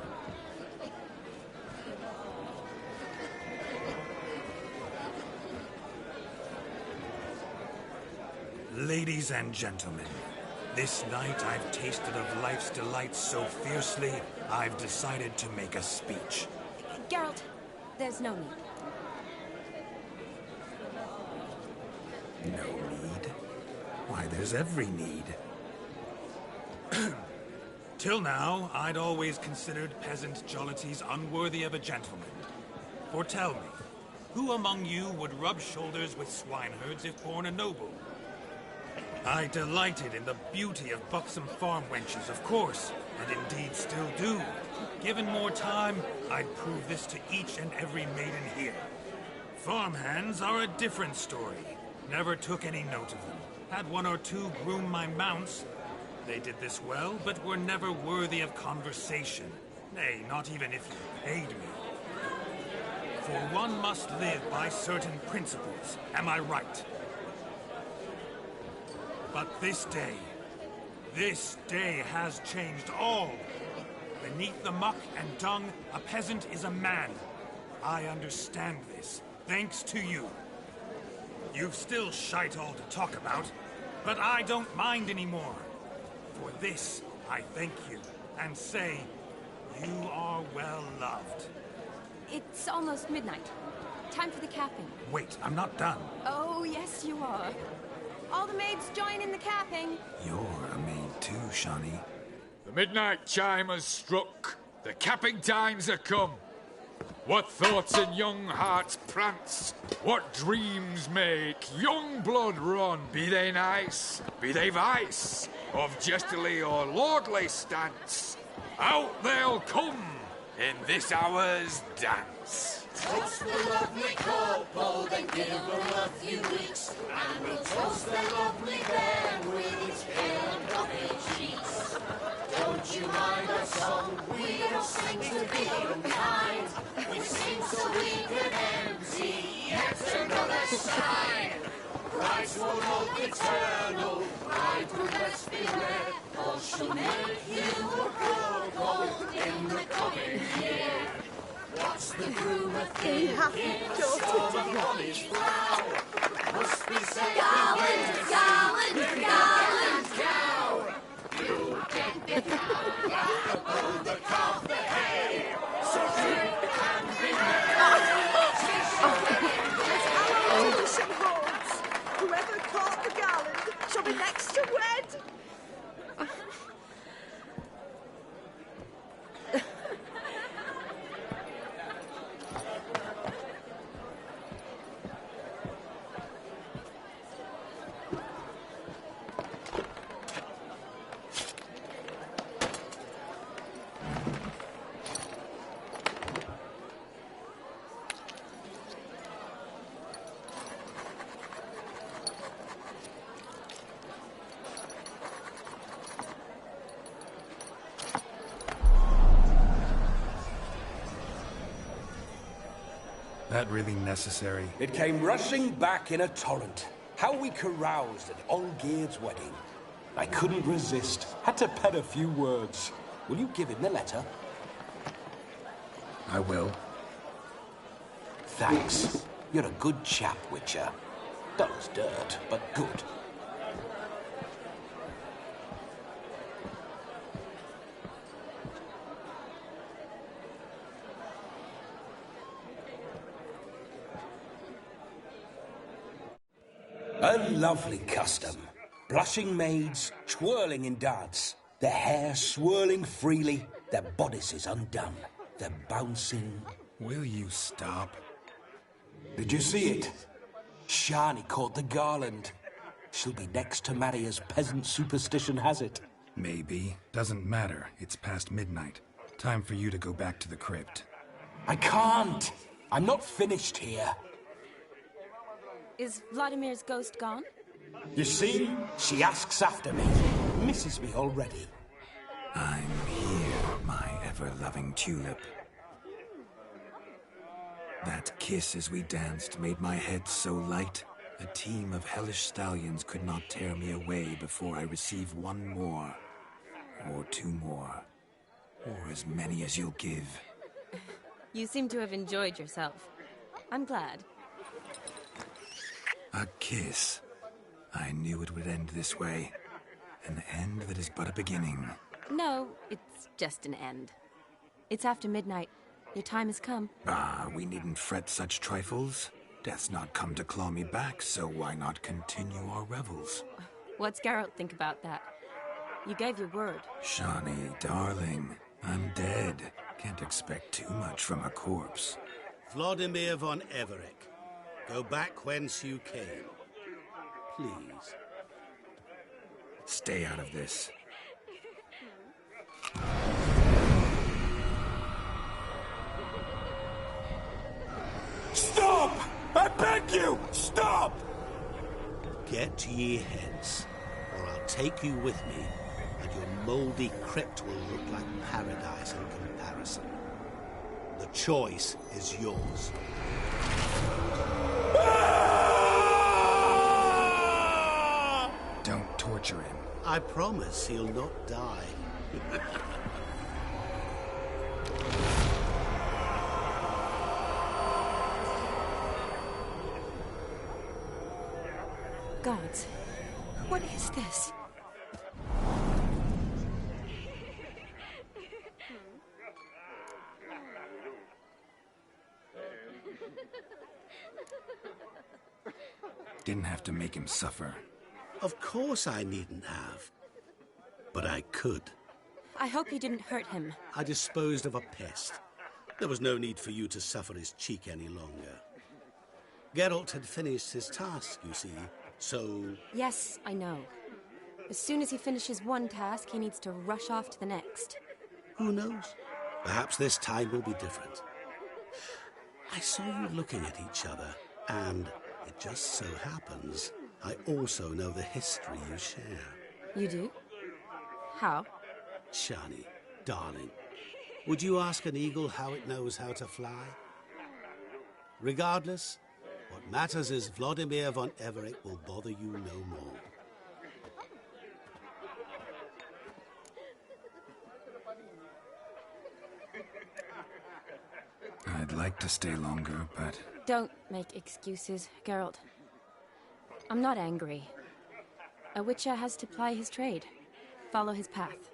D: Ladies and gentlemen, this night I've tasted of life's delights so fiercely, I've decided to make a speech.
B: Geralt, there's no need.
D: No need? Why, there's every need. Till now, I'd always considered peasant jollities unworthy of a gentleman.
T: For tell me, who among you would rub shoulders with swineherds if born a noble? I delighted in the beauty of buxom farm wenches, of course, and indeed still do. Given more time, I'd prove this to each and every maiden here. Farmhands are a different story. Never took any note of them. Had one or two groom my mounts. They did this well, but were never worthy of conversation. Nay, not even if you paid me. For one must live by certain principles, am I right? But this day has changed all. Beneath the muck and dung, a peasant is a man. I understand this, thanks to you. You've still shite all to talk about, but I don't mind anymore. For this, I thank you, and say, you are well loved.
B: It's almost midnight. Time for the capping.
T: Wait, I'm not done.
B: Oh, yes, you are. All the maids join in the capping.
D: You're a maid too, Shawnee.
F: The midnight chime has struck. The capping times are come. What thoughts in young hearts prance? What dreams make young blood run? Be they nice, be they vice, of jestily or lordly stance, out they'll come in this hour's dance.
U: Toast the lovely couple, then give them a few weeks, and we'll toast the lovely bairn with his pale and puffy cheeks. Don't you mind our song? We don't sing to be unkind. We sing so we can empty yet another sign. Christ will love eternal, bride will best beware, or she'll make you a go-go in the coming year. What's the groom a thinking? Storm a college plow. Must be said gallant cow. You get the cow, above the calf the hay. So drink and be merry.
O: Tradition holds. Whoever caught the gallant shall be next to wed.
D: That really necessary?
J: It came rushing back in a torrent. How we caroused at Olgierd's wedding. I couldn't resist. Had to pen a few words. Will you give him the letter?
D: I will.
J: Thanks. You're a good chap, Witcher. Dull as dirt, but good. A lovely custom. Blushing maids, twirling in dance, their hair swirling freely, their bodices undone, their bouncing...
D: Will you stop?
J: Did you see it? Shani caught the garland. She'll be next to marry as peasant superstition has it.
D: Maybe. Doesn't matter. It's past midnight. Time for you to go back to the crypt.
J: I can't. I'm not finished here.
B: Is Vladimir's ghost gone?
J: You see? She asks after me. Misses me already.
D: I'm here, my ever-loving tulip. That kiss as we danced made my head so light. A team of hellish stallions could not tear me away before I receive one more. Or two more. Or as many as you'll give.
B: You seem to have enjoyed yourself. I'm glad.
D: A kiss. I knew it would end this way. An end that is but a beginning.
B: No, it's just an end. It's after midnight. Your time has come.
D: Ah, we needn't fret such trifles. Death's not come to claw me back, so why not continue our revels?
B: What's Geralt think about that? You gave your word.
D: Shawnee, darling, I'm dead. Can't expect too much from a corpse.
E: Vladimir von Everick, go back whence you came. Please.
D: Stay out of this.
H: Stop! I beg you! Stop!
E: Get ye hence, or I'll take you with me, and your mouldy crypt will look like paradise in comparison. The choice is yours.
D: Don't torture him.
E: I promise he'll not die.
B: Gods, what is this?
D: Didn't have to make him suffer.
E: Of course I needn't have. But I could.
B: I hope you didn't hurt him.
E: I disposed of a pest. There was no need for you to suffer his cheek any longer. Geralt had finished his task, you see, so...
B: Yes, I know. As soon as he finishes one task, he needs to rush off to the next.
E: Who knows? Perhaps this time will be different. I saw you looking at each other, and it just so happens I also know the history you share.
B: You do? How?
E: Shani, darling, would you ask an eagle how it knows how to fly? Regardless, what matters is Vladimir von Everick will bother you no more.
D: I'd like to stay longer, but...
B: Don't make excuses, Geralt. I'm not angry. A witcher has to ply his trade, follow his path.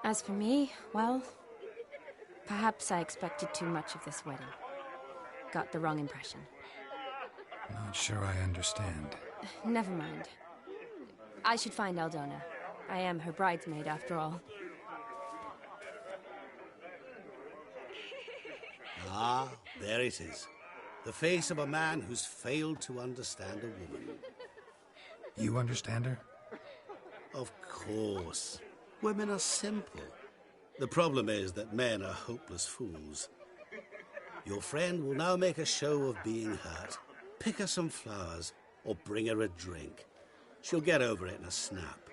B: As for me, well, perhaps I expected too much of this wedding. Got the wrong impression.
D: Not sure I understand.
B: Never mind. I should find Aldona. I am her bridesmaid, after all.
E: Ah, there it is. The face of a man who's failed to understand a woman.
D: You understand her?
E: Of course. Women are simple. The problem is that men are hopeless fools. Your friend will now make a show of being hurt. Pick her some flowers, or bring her a drink. She'll get over it in a snap.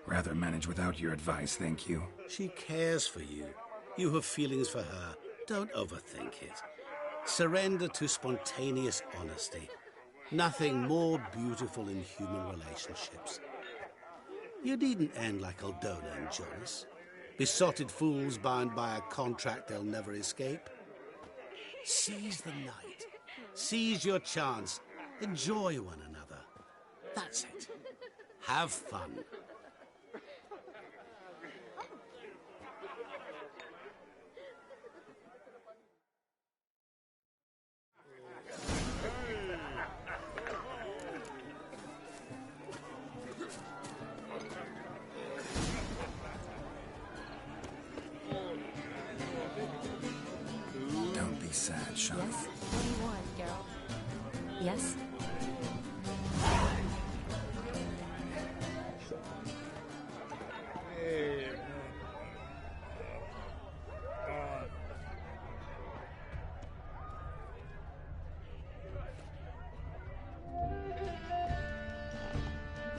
D: Rather manage without your advice, thank you.
E: She cares for you. You have feelings for her. Don't overthink it. Surrender to spontaneous honesty. Nothing more beautiful in human relationships. You needn't end like Aldona and Jonas. Besotted fools bound by a contract they'll never escape. Seize the night. Seize your chance. Enjoy one another. That's it. Have fun.
D: Don't be sad, Sean.
B: Yes? What do you want, Geralt? Yes?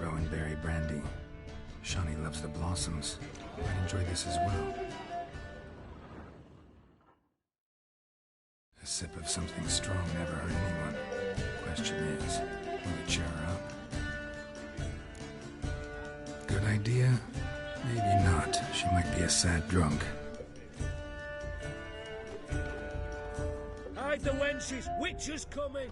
D: Rowan berry brandy. Shawnee loves the blossoms. I'd enjoy this as well. A sip of something strong never hurt anyone. Question is, will it cheer her up? Good idea? Maybe not. She might be a sad drunk.
J: Hide the wenches! Witcher's coming!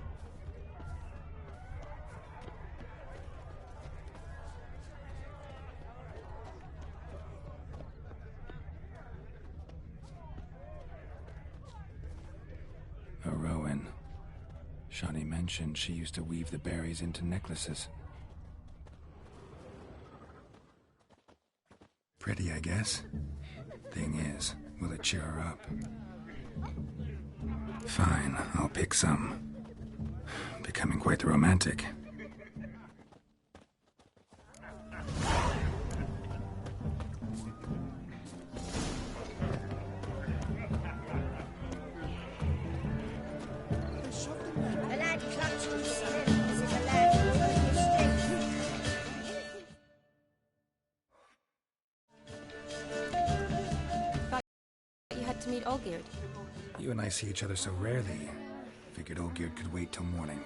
D: A Rowan. Shawnee mentioned she used to weave the berries into necklaces. Pretty, I guess. Thing is, will it cheer her up? Fine, I'll pick some. Becoming quite the romantic.
P: A lad clutching his limbs is a lad who's made mistakes.
B: You had to meet Olgierd.
D: You and I see each other so rarely. Figured Olgierd could wait till morning.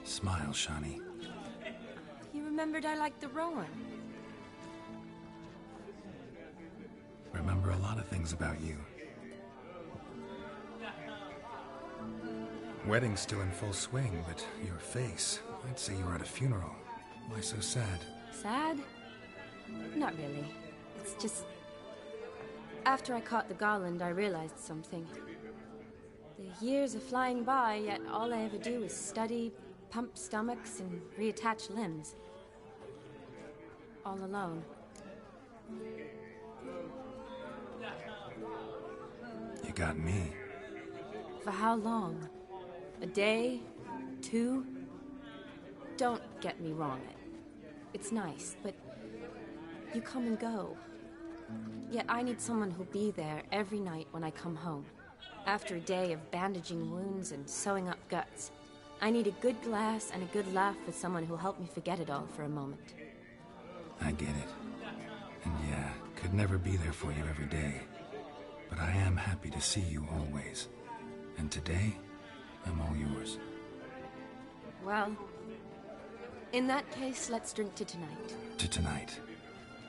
D: Smile, Shani.
B: You remembered I liked the Rowan.
D: Remember a lot of things about you. Wedding's still in full swing, but your face, I'd say you were at a funeral. Why so sad?
B: Sad? Not really. It's just... After I caught the garland, I realized something. The years are flying by, yet all I ever do is study, pump stomachs, and reattach limbs. All alone.
D: You got me.
B: For how long? A day? 2? Don't get me wrong. It's nice, but you come and go. Yet I need someone who'll be there every night when I come home. After a day of bandaging wounds and sewing up guts, I need a good glass and a good laugh with someone who'll help me forget it all for a moment.
D: I get it. And yeah, could never be there for you every day. But I am happy to see you always. And today, I'm all yours.
B: Well, in that case, let's drink to tonight.
D: To tonight.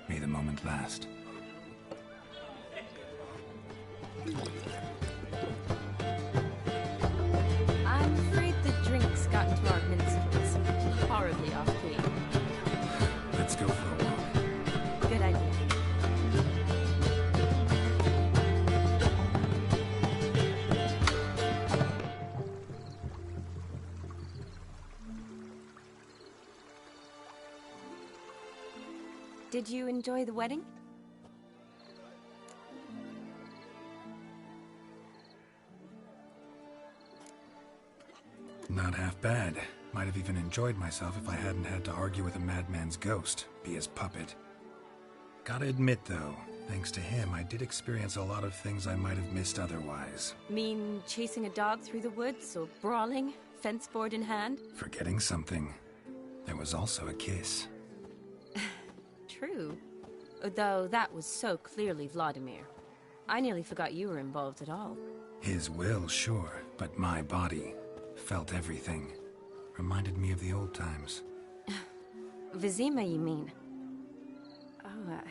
D: May the moment last.
B: I'm afraid the drinks got into our minstrels. Horribly off-key.
D: Let's go for a walk.
B: Good idea. Did you enjoy the wedding?
D: Not half bad. Might have even enjoyed myself if I hadn't had to argue with a madman's ghost, be his puppet. Gotta admit, though, thanks to him, I did experience a lot of things I might have missed otherwise.
B: Mean chasing a dog through the woods, or brawling, fence board in hand?
D: Forgetting something. There was also a kiss.
B: True. Though that was so clearly Vladimir. I nearly forgot you were involved at all.
D: His will, sure, but my body felt everything. Reminded me of the old times.
B: Vizima, you mean? Oh, I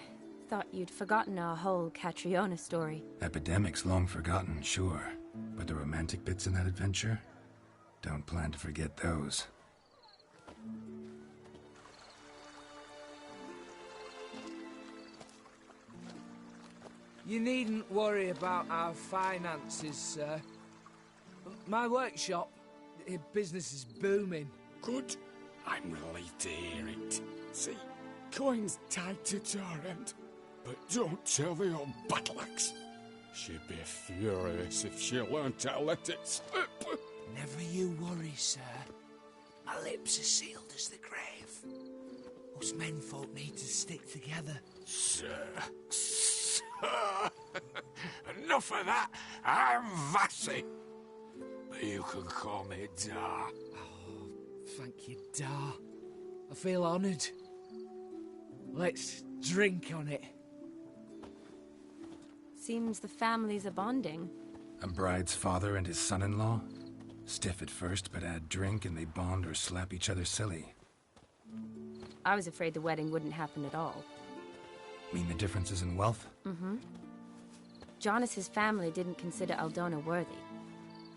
B: thought you'd forgotten our whole Catriona story.
D: Epidemics long forgotten, sure. But the romantic bits in that adventure? Don't plan to forget those.
L: You needn't worry about our finances, sir. My workshop, business is booming.
A: Good. I'm relieved to hear it. See, coin's tied to Torrent, but don't tell the old battle-axe. She'd be furious if she learned to let it slip.
L: Never you worry, sir. My lips are sealed as the grave. Us menfolk need to stick together.
A: Sir. Enough of that. I'm Vassy. But you can call me Dar.
L: Oh, thank you, Dar. I feel honoured. Let's drink on it.
B: Seems the families are bonding.
D: A bride's father and his son-in-law? Stiff at first, but add drink and they bond or slap each other silly.
B: I was afraid the wedding wouldn't happen at all.
D: Mean the differences in wealth?
B: Mm-hmm. Jonas's family didn't consider Aldona worthy.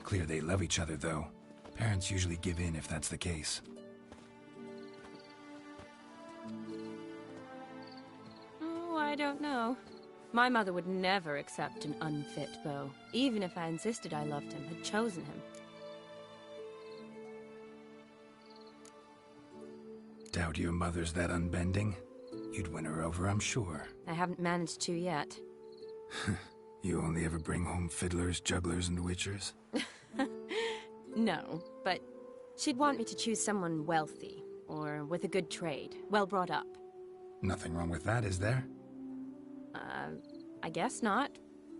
D: Clear they love each other, though. Parents usually give in if that's the case.
B: Oh, I don't know. My mother would never accept an unfit beau, even if I insisted I loved him, had chosen him.
D: Doubt your mother's that unbending? You'd win her over, I'm sure.
B: I haven't managed to yet.
D: You only ever bring home fiddlers, jugglers, and witchers?
B: No, but she'd want me to choose someone wealthy, or with a good trade, well brought up.
D: Nothing wrong with that, is there?
B: I guess not,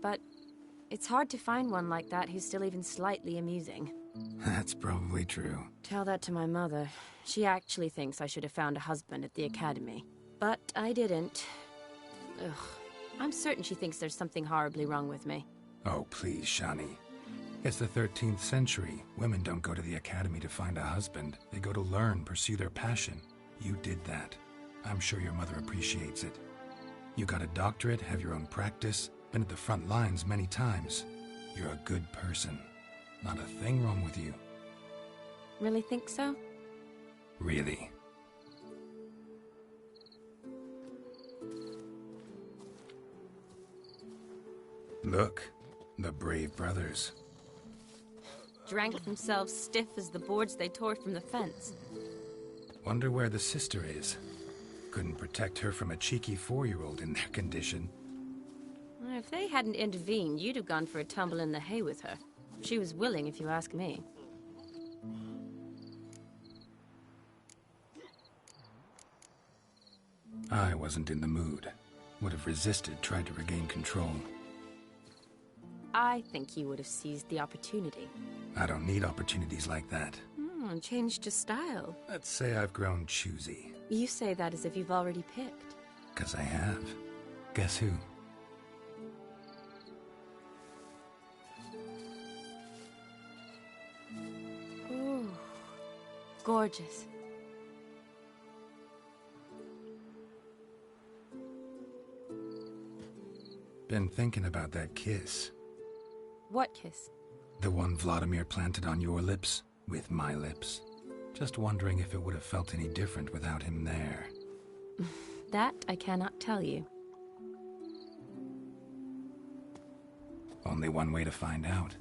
B: but it's hard to find one like that who's still even slightly amusing.
D: That's probably true.
B: Tell that to my mother. She actually thinks I should have found a husband at the academy. But I didn't. Ugh. I'm certain she thinks there's something horribly wrong with me.
D: Oh, please, Shani. It's the 13th century. Women don't go to the academy to find a husband. They go to learn, pursue their passion. You did that. I'm sure your mother appreciates it. You got a doctorate, have your own practice, been at the front lines many times. You're a good person. Not a thing wrong with you.
B: Really think so?
D: Really. Look, the brave brothers.
B: Drank themselves stiff as the boards they tore from the fence.
D: Wonder where the sister is. Couldn't protect her from a cheeky 4-year-old in their condition.
B: If they hadn't intervened, you'd have gone for a tumble in the hay with her. She was willing, if you ask me.
D: I wasn't in the mood. Would have resisted, tried to regain control.
B: I think you would have seized the opportunity.
D: I don't need opportunities like that.
B: Changed your style.
D: Let's say I've grown choosy.
B: You say that as if you've already picked.
D: 'Cause I have. Guess who?
B: Ooh, gorgeous.
D: Been thinking about that kiss.
B: What kiss?
D: The one Vladimir planted on your lips, with my lips. Just wondering if it would have felt any different without him there.
B: That I cannot tell you.
D: Only one way to find out.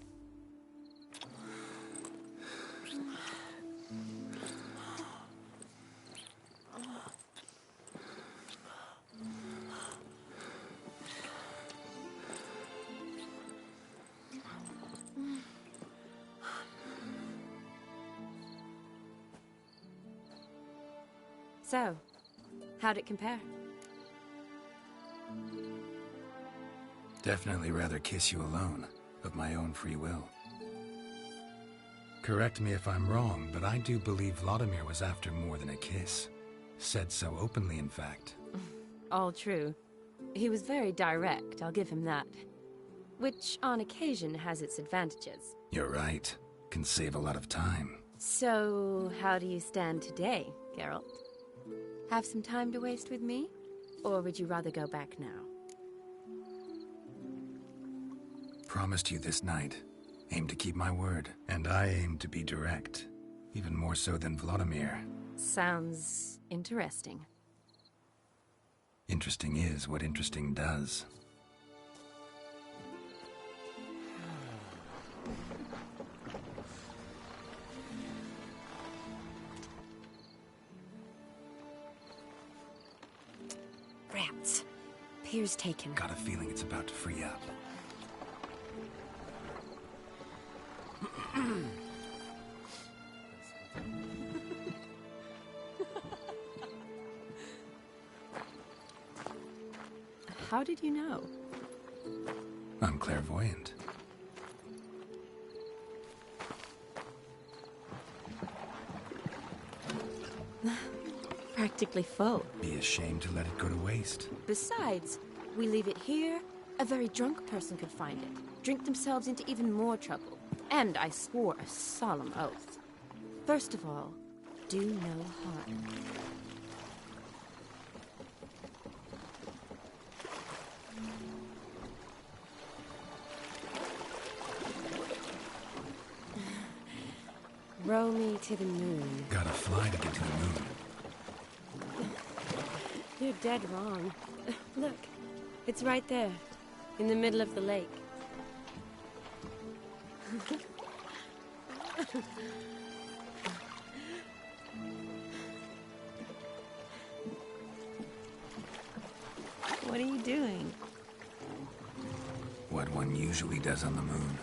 B: So, how'd it compare?
D: Definitely rather kiss you alone, of my own free will. Correct me if I'm wrong, but I do believe Vladimir was after more than a kiss. Said so openly, in fact.
B: All true. He was very direct, I'll give him that. Which, on occasion, has its advantages.
D: You're right. Can save a lot of time.
B: So, how do you stand today, Geralt? Have some time to waste with me? Or would you rather go back now?
D: Promised you this night. Aim to keep my word. And I aim to be direct. Even more so than Vladimir.
B: Sounds interesting.
D: Interesting is what interesting does.
B: Rats. Pier's taken.
D: Got a feeling it's about to free up.
B: How did you know?
D: I'm clairvoyant.
B: Practically full.
D: Be ashamed to let it go to waste.
B: Besides, we leave it here, a very drunk person could find it, drink themselves into even more trouble. And I swore a solemn oath. First of all, do no harm. Row me to the moon.
D: Gotta fly to get to the moon.
B: You're dead wrong. Look, it's right there, in the middle of the lake. What are you doing?
D: what one usually does on the moon.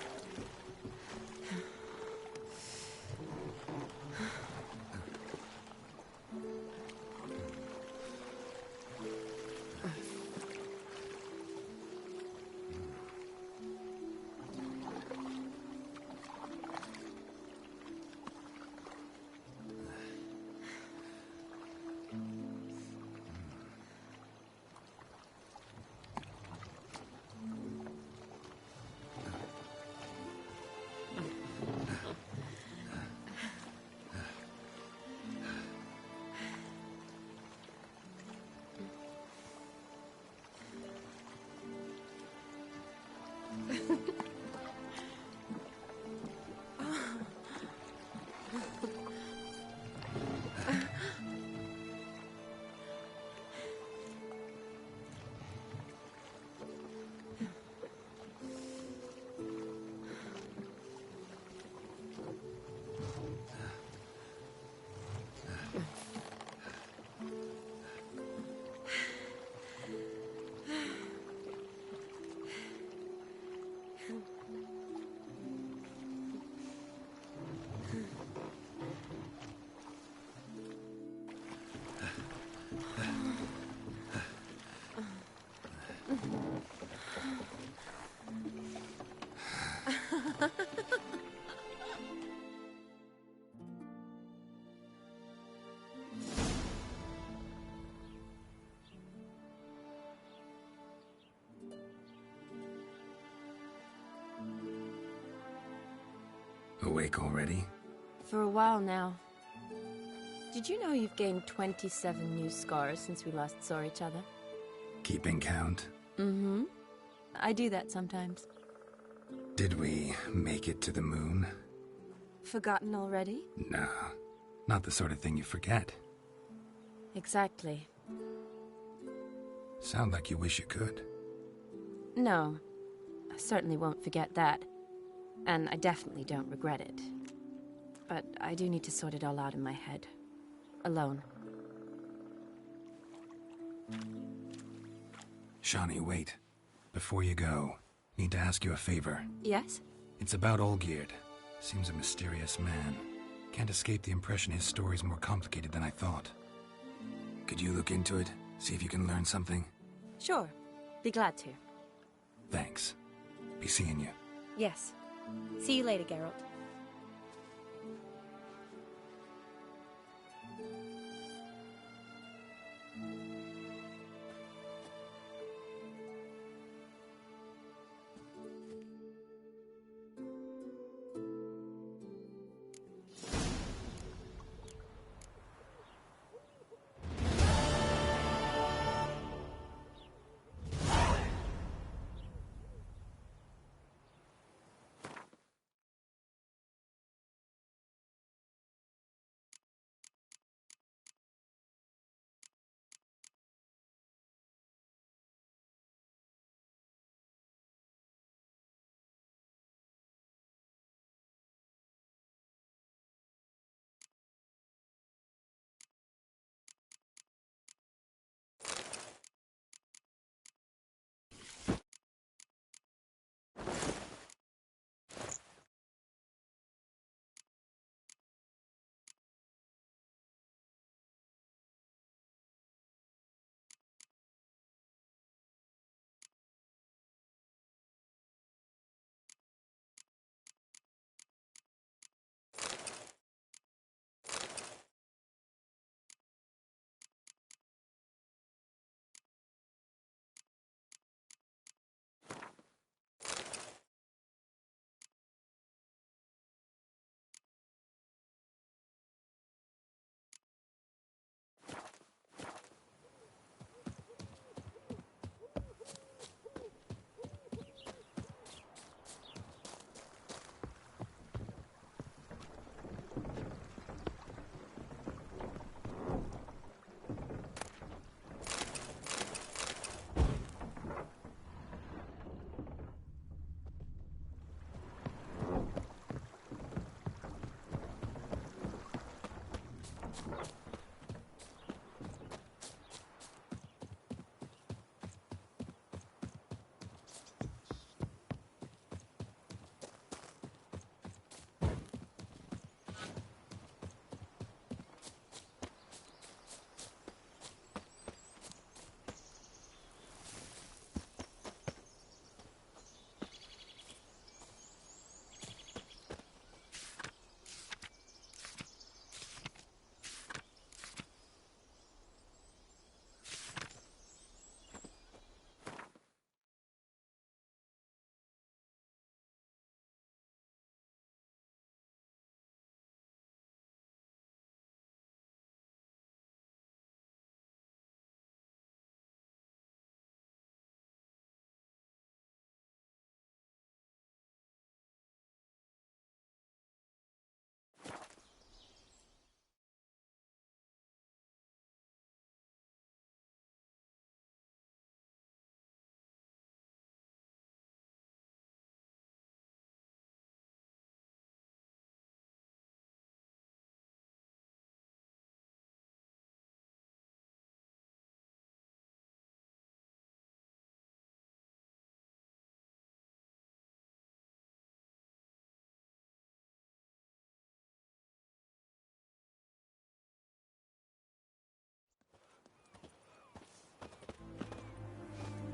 D: Awake already?
B: For a while now. Did you know you've gained 27 new scars since we last saw each other?
D: Keeping count?
B: Mm-hmm. I do that sometimes.
D: Did we make it to the moon?
B: Forgotten already?
D: No, not the sort of thing you forget.
B: Exactly.
D: Sound like you wish you could.
B: No, I certainly won't forget that. And I definitely don't regret it. But I do need to sort it all out in my head. Alone.
D: Shawnee, wait. Before you go, need to ask you a favor.
B: Yes?
D: It's about Olgierd. Seems a mysterious man. Can't escape the impression his story's more complicated than I thought. Could you look into it? See if you can learn something?
B: Sure. Be glad to.
D: Thanks. Be seeing you.
B: Yes. See you later, Geralt.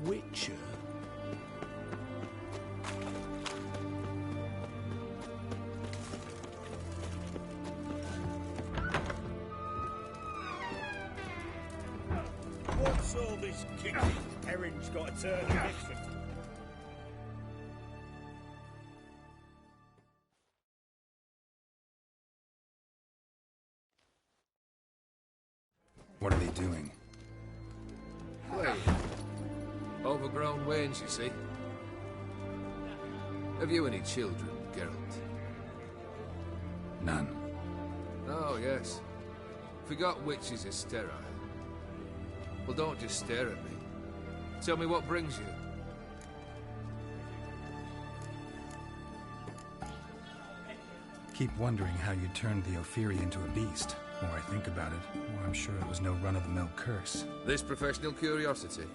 E: Witcher?
I: What's all this kicking? Erin's got to turn next.
D: What are they doing?
C: Playing. Overgrown wains, you see. Have you any children, Geralt?
D: None.
C: Oh, yes. Forgot witches are sterile. Well, don't just stare at me. Tell me what brings you.
D: Keep wondering how you turned the Ophiri into a beast. The more I think about it, the more I'm sure it was no run-of-the-mill curse.
C: This professional curiosity,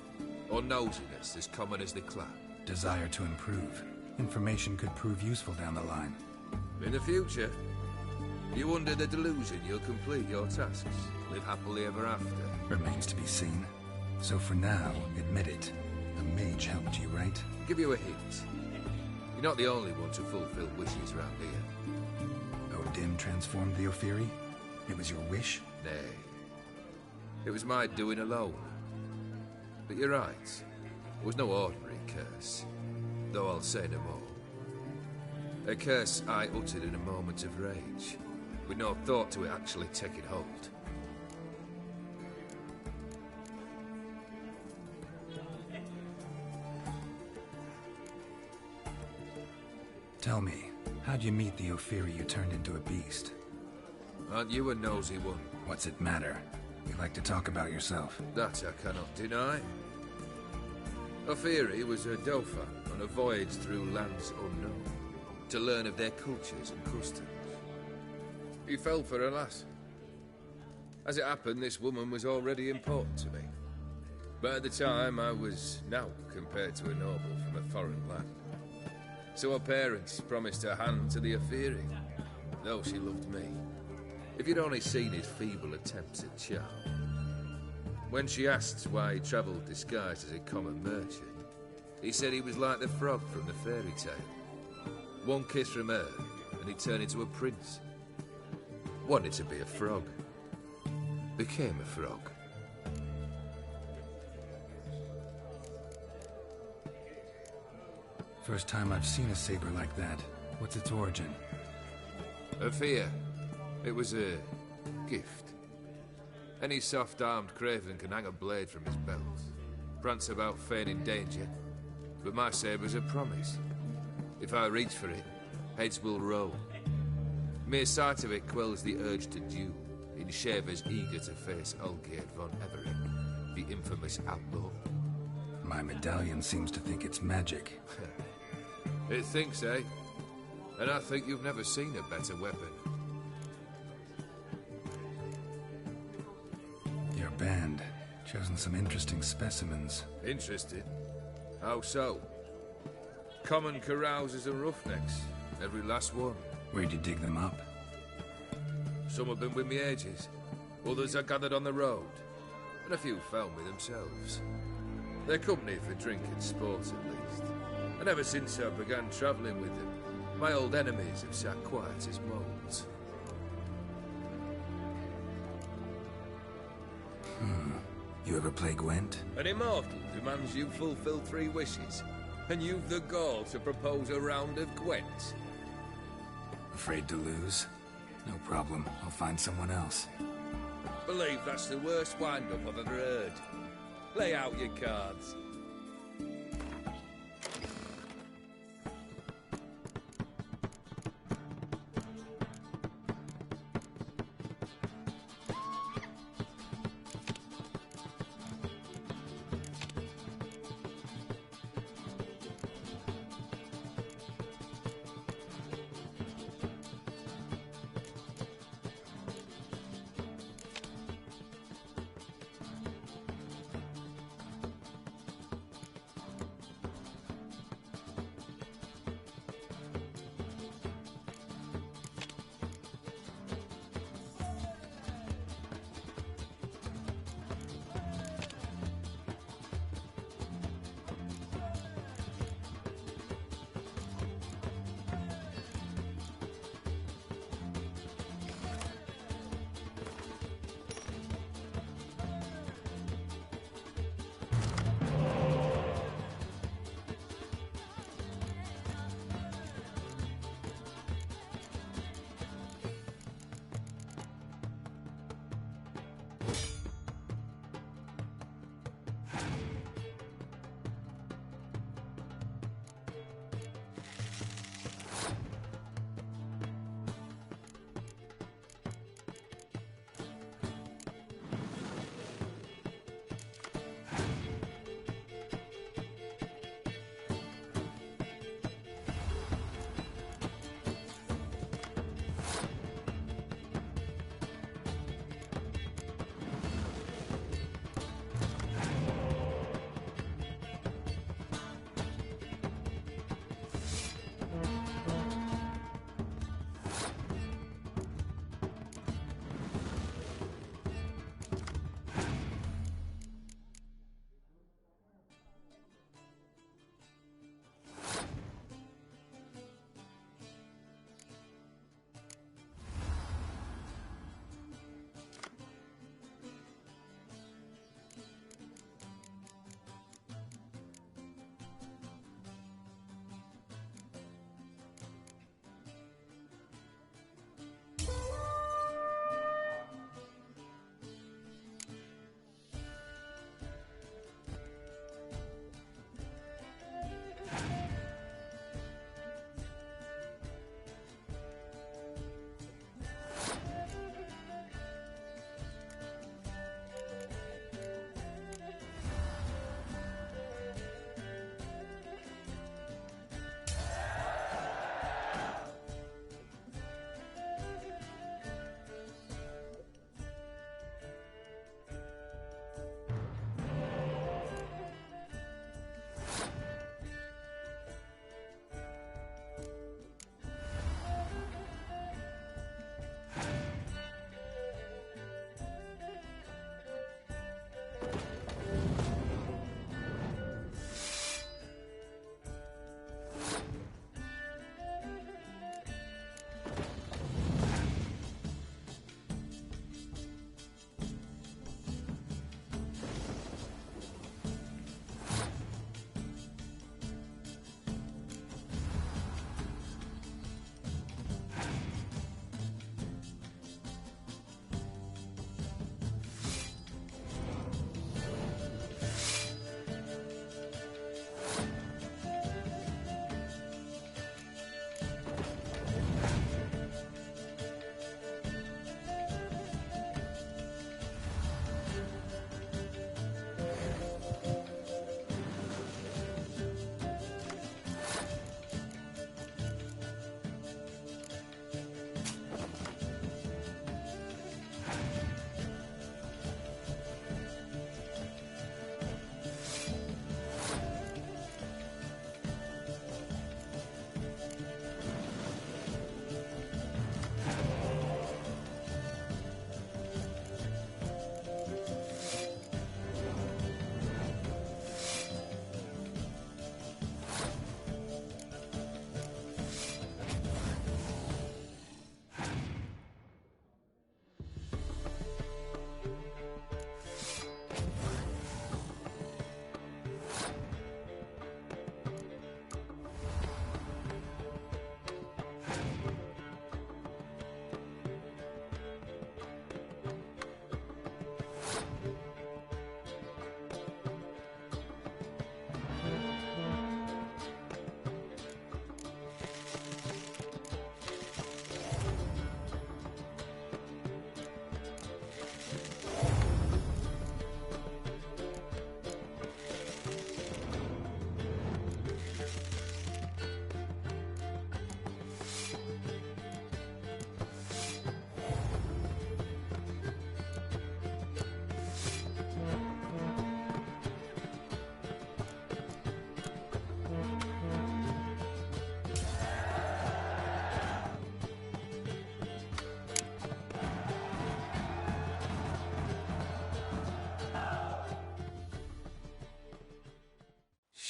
C: or nosiness as common as the clap?
D: Desire to improve. Information could prove useful down the line.
C: In the future, you under the delusion you'll complete your tasks, live happily ever after.
D: Remains to be seen. So for now, admit it. A mage helped you, right?
C: Give you a hint. You're not the only one to fulfill wishes round here.
D: Odin transformed the Ophiri? It was your wish?
C: Nay. It was my doing alone. But you're right. It was no ordinary curse. Though I'll say no more. A curse I uttered in a moment of rage, with no thought to it actually taking hold.
D: Tell me, how'd you meet the Ophiri you turned into a beast?
C: Aren't you a nosy one?
D: What's it matter? You like to talk about yourself.
C: That I cannot deny. Ophiri was a Dauphin on a voyage through lands unknown, to learn of their cultures and customs. He fell for a lass. As it happened, this woman was already important to me. But at the time, I was naught compared to a noble from a foreign land. So her parents promised her hand to the Ophiri, though she loved me. If you'd only seen his feeble attempts at charm. When she asked why he travelled disguised as a common merchant, he said he was like the frog from the fairy tale. One kiss from her, and he turned into a prince. Wanted to be a frog. Became a frog.
D: First time I've seen a saber like that. What's its origin?
C: A fear. It was a gift. Any soft-armed craven can hang a blade from his belt, prance about feigning danger, but my saber's a promise. If I reach for it, heads will roll. Mere sight of it quells the urge to duel, in shavers eager to face Olgierd von Everett, the infamous outlaw.
D: My medallion seems to think it's magic.
C: It thinks, eh? And I think you've never seen a better weapon.
D: Your band, chosen some interesting specimens.
C: Interested? How so? Common carousers and roughnecks, every last one.
D: Where'd you dig them up?
C: Some have been with me ages, others I gathered on the road, and a few found me themselves. They're company for drink and sport, at least. And ever since I began travelling with them, my old enemies have sat quiet as moles.
D: You ever play Gwent?
C: An immortal demands you fulfill 3 wishes, and you've the gall to propose a round of Gwent.
D: Afraid to lose? No problem. I'll find someone else.
C: Believe that's the worst wind-up I've ever heard. Lay out your cards.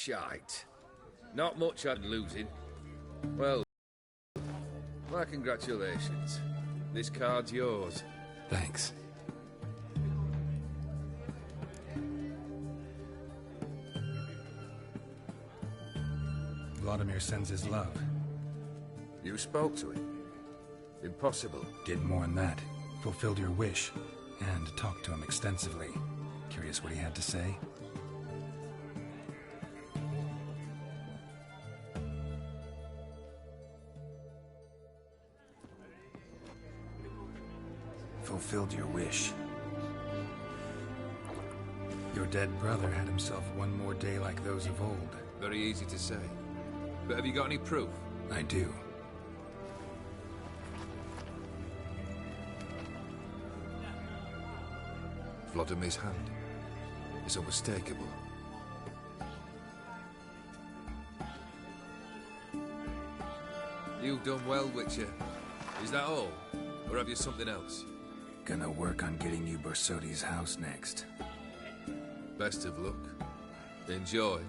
C: Shite. Not much I'd losing. Well, my congratulations. This card's yours.
D: Thanks. Vladimir sends his love.
C: You spoke to him? Impossible.
D: Did more than that. Fulfilled your wish. And talked to him extensively. Curious what he had to say? Fulfilled your wish. Your dead brother had himself one more day like those of old.
C: Very easy to say. But have you got any proof?
D: I do.
C: Vladimir's hand. It's unmistakable. You've done well, Witcher. Is that all? Or have you something else?
D: Gonna work on getting you Borsodi's house next.
C: Best of luck. Enjoy.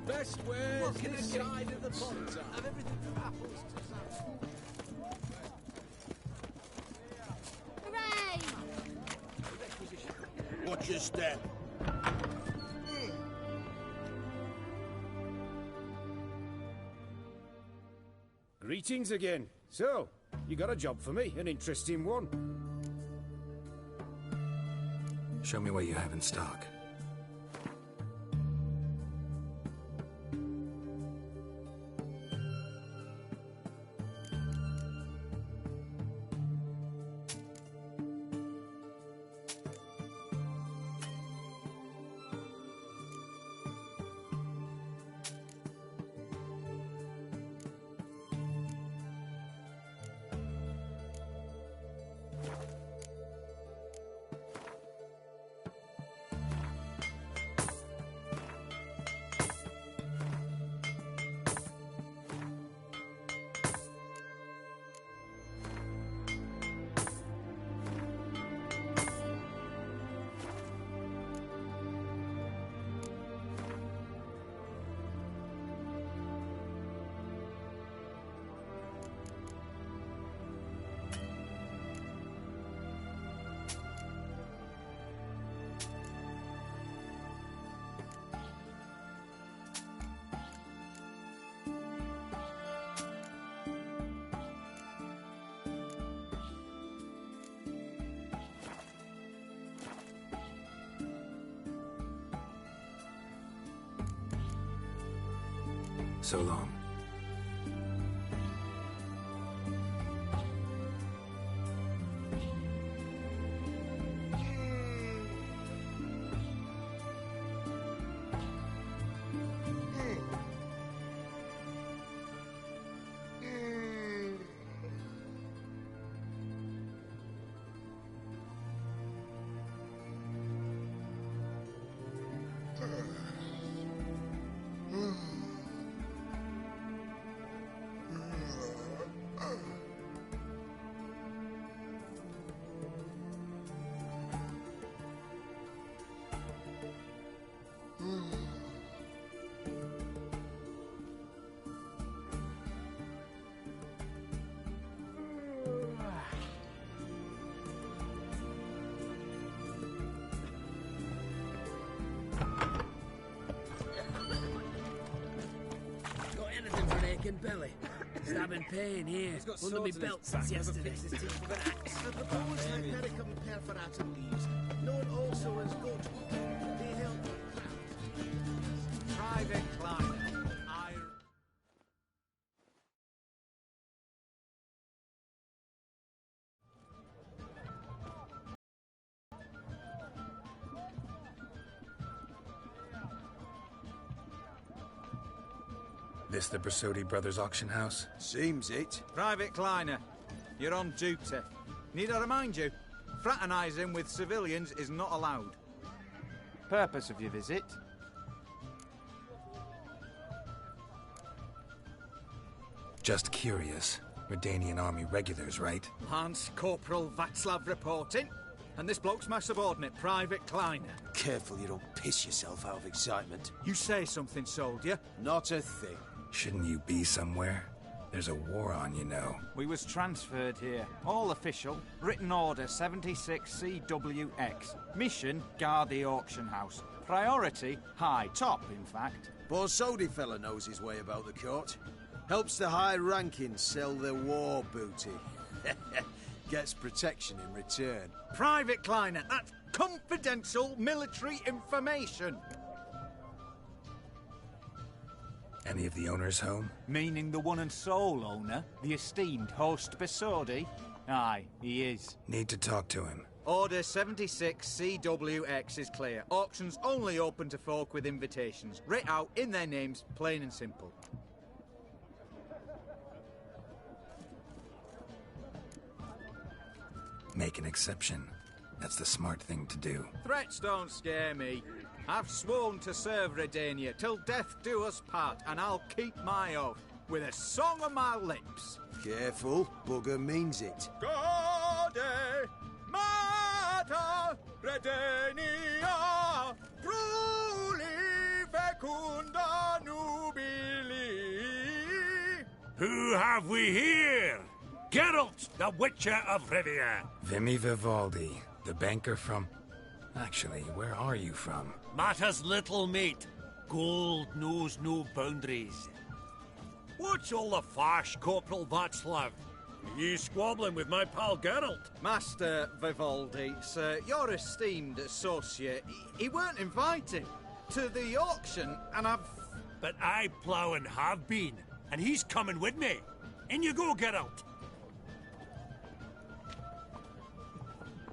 N: Best wares this side of the pond. Have everything from apples to
M: Hooray!
E: Watch your step.
G: Greetings again. So, you got a job for me, an interesting one.
D: Show me what you have in stock. So long.
R: aching belly. Stabbing pain here, under me belt since yesterday.
E: I propose my pericum perforatum leaves, known also as goat water. They help
N: Private Kleiner.
D: This the Brasodi Brothers auction house?
N: Seems it. Private Kleiner, you're on duty. Need I remind you, fraternising with civilians is not allowed. Purpose of your visit?
D: Just curious. Redanian army regulars, right?
N: Lance Corporal Václav reporting. And this bloke's my subordinate, Private Kleiner.
V: Careful you don't piss yourself out of excitement.
N: You say something, soldier?
V: Not a thing.
D: Shouldn't you be somewhere? There's a war on, you know.
N: We was transferred here. All official. Written order 76CWX. Mission, guard the auction house. Priority, high. Top, in fact.
V: Borsodi fella knows his way about the court. Helps the high rankings sell their war booty. Gets protection in return.
N: Private Kleiner, that's confidential military information.
D: Any of the owners home?
N: Meaning the one and sole owner, the esteemed host Borsodi? Aye, he is.
D: Need to talk to him.
N: Order 76CWX is clear. Auctions only open to folk with invitations. Writ out in their names, plain and simple.
D: Make an exception. That's the smart thing to do.
N: Threats don't scare me. I've sworn to serve Redania till death do us part, and I'll keep my oath with a song on my lips.
V: Careful, bugger means it.
N: Gaude Mater Redania Bruli Fecunda Nubili.
I: Who have we here? Geralt, the Witcher of Rivia.
D: Vimy Vivaldi, the banker from... Actually, where are you from?
I: Matta's little mate. Gold knows no boundaries. What's all the fash, Corporal Václav? Are you squabbling with my pal Geralt?
N: Master Vivaldi, sir, your esteemed associate, he weren't invited to the auction, and I've...
I: But I plough and have been, and he's coming with me. In you go, Geralt.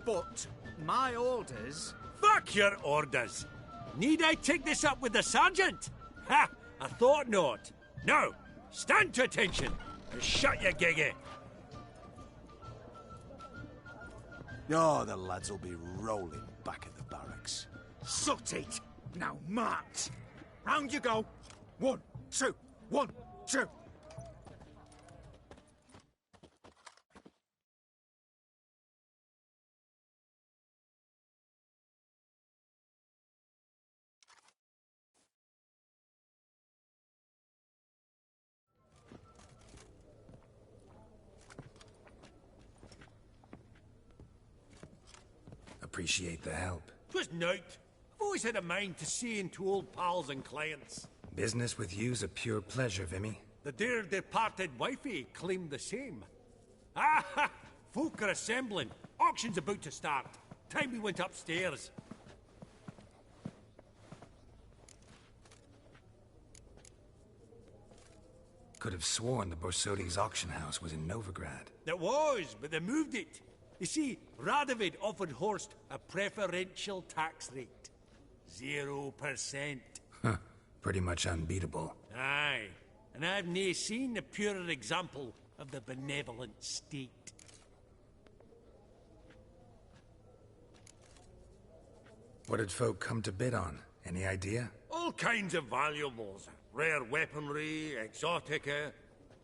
N: But my orders...
I: Fuck your orders! Need I take this up with the sergeant? Ha! I thought not. Now, stand to attention and shut your giggy.
V: Oh, the lads will be rolling back at the barracks.
N: Sut it! Now march! Round you go! 1, 2, 1, 2!
D: Appreciate the help.
I: 'Twas night. I've always had a mind to see into old pals and clients.
D: Business with you's a pure pleasure, Vimy.
I: The dear departed wifey claimed the same. Ah ha! Folk are assembling. Auction's about to start. Time we went upstairs.
D: Could have sworn the Borsodi's auction house was in Novigrad.
I: There was, but they moved it. You see, Radovid offered Horst a preferential tax rate. 0%.
D: Huh. Pretty much unbeatable.
I: Aye. And I've nae seen a purer example of the benevolent state.
D: What did folk come to bid on? Any idea?
I: All kinds of valuables. Rare weaponry, exotica.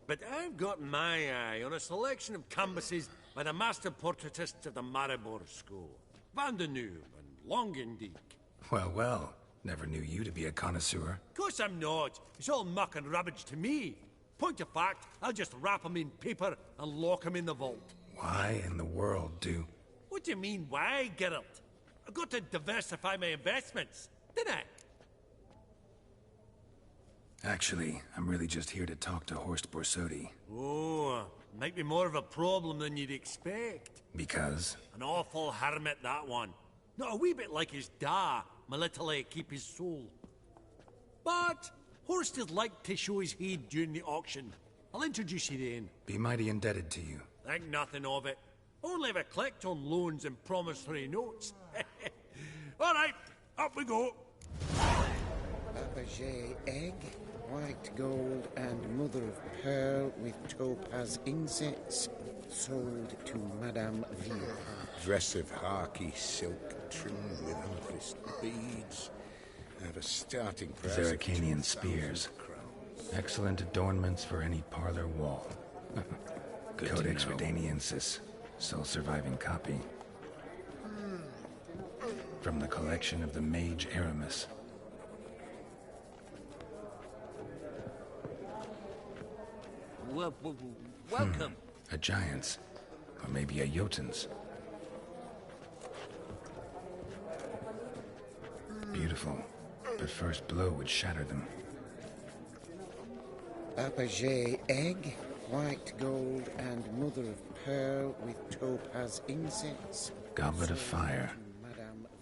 I: But I've got my eye on a selection of canvases by the master portraitists of the Maribor School. Van de Neuve and Longendijk.
D: Well, well. Never knew you to be a connoisseur.
I: Of course I'm not. It's all muck and rubbish to me. Point of fact, I'll just wrap 'em in paper and lock 'em in the vault.
D: Why in the world do...
I: What do you mean, why, Geralt? I've got to diversify my investments, didn't I?
D: Actually, I'm really just here to talk to Horst Borsodi.
I: Oh, might be more of a problem than you'd expect.
D: Because?
I: An awful hermit, that one. Not a wee bit like his da, my little keep his soul. But Horst is like to show his head during the auction. I'll introduce you then.
D: Be mighty indebted to you.
I: Think nothing of it. Only if I collect on loans and promissory notes. All right, up we go.
Q: Fabergé egg, white gold, and mother of pearl with topaz insets, sold to Madame Ville.
E: Dress of harky silk trimmed with amethyst beads. At a starting price
D: Zeracanian spears. Excellent adornments for any parlor wall. Codex Redaniensis, sole surviving copy. From the collection of the mage Aramis.
R: Welcome.
D: A giant's. Or maybe a Jotun's. Beautiful. But first blow would shatter them.
Q: Fabergé egg, white gold, and mother of pearl with topaz insets.
D: Goblet of fire.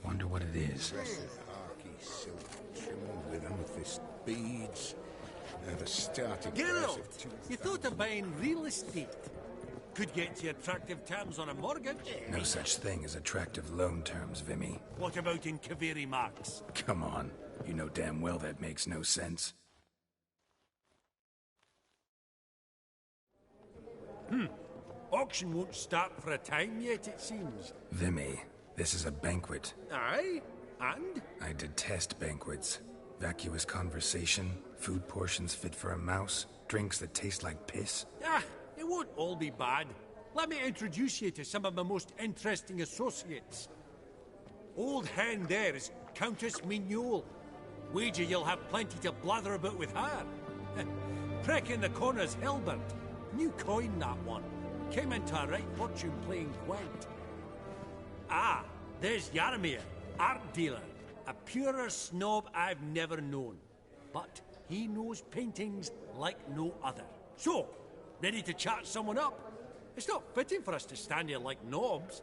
D: Wonder what it is.
E: Dress of harky silk trimmed with amethyst beads. At a starting price
I: Geralt,
E: of 2,000.
I: you thought of buying real estate. Could get you attractive terms on a mortgage.
D: No such thing as attractive loan terms, Vimy.
I: What about in Kaveri marks?
D: Come on. You know damn well that makes no sense.
I: Auction won't start for a time yet, it seems.
D: Vimy, this is a banquet.
I: Aye? And?
D: I detest banquets. Vacuous conversation, food portions fit for a mouse, drinks that taste like piss.
I: Ah, it won't all be bad. Let me introduce you to some of my most interesting associates. Old hen there is Countess Mignol. Wager you'll have plenty to blather about with her. Prick in the corner's Hilbert. New coin, that one. Came into a right fortune playing Gwent. Ah, there's Yarmir, art dealer. A purer snob I've never known. But he knows paintings like no other. So, ready to chat someone up? It's not fitting for us to stand here like knobs.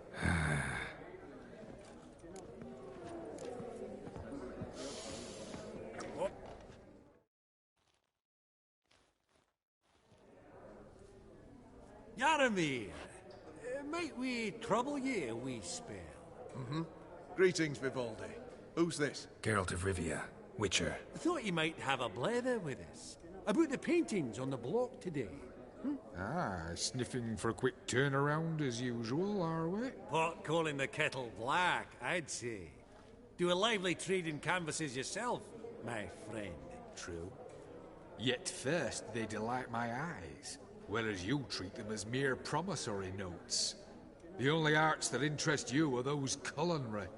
I: Oh. Yarmir, might we trouble ye a wee spell?
N: Greetings, Vivaldi. Who's this?
D: Geralt of Rivia, Witcher.
I: Thought you might have a blether with us. About the paintings on the block today.
F: Ah, sniffing for a quick turnaround as usual, are we?
I: Pot calling the kettle black, I'd say. Do a lively trade in canvases yourself, my friend. True.
F: Yet first they delight my eyes, whereas you treat them as mere promissory notes. The only arts that interest you are those culinary.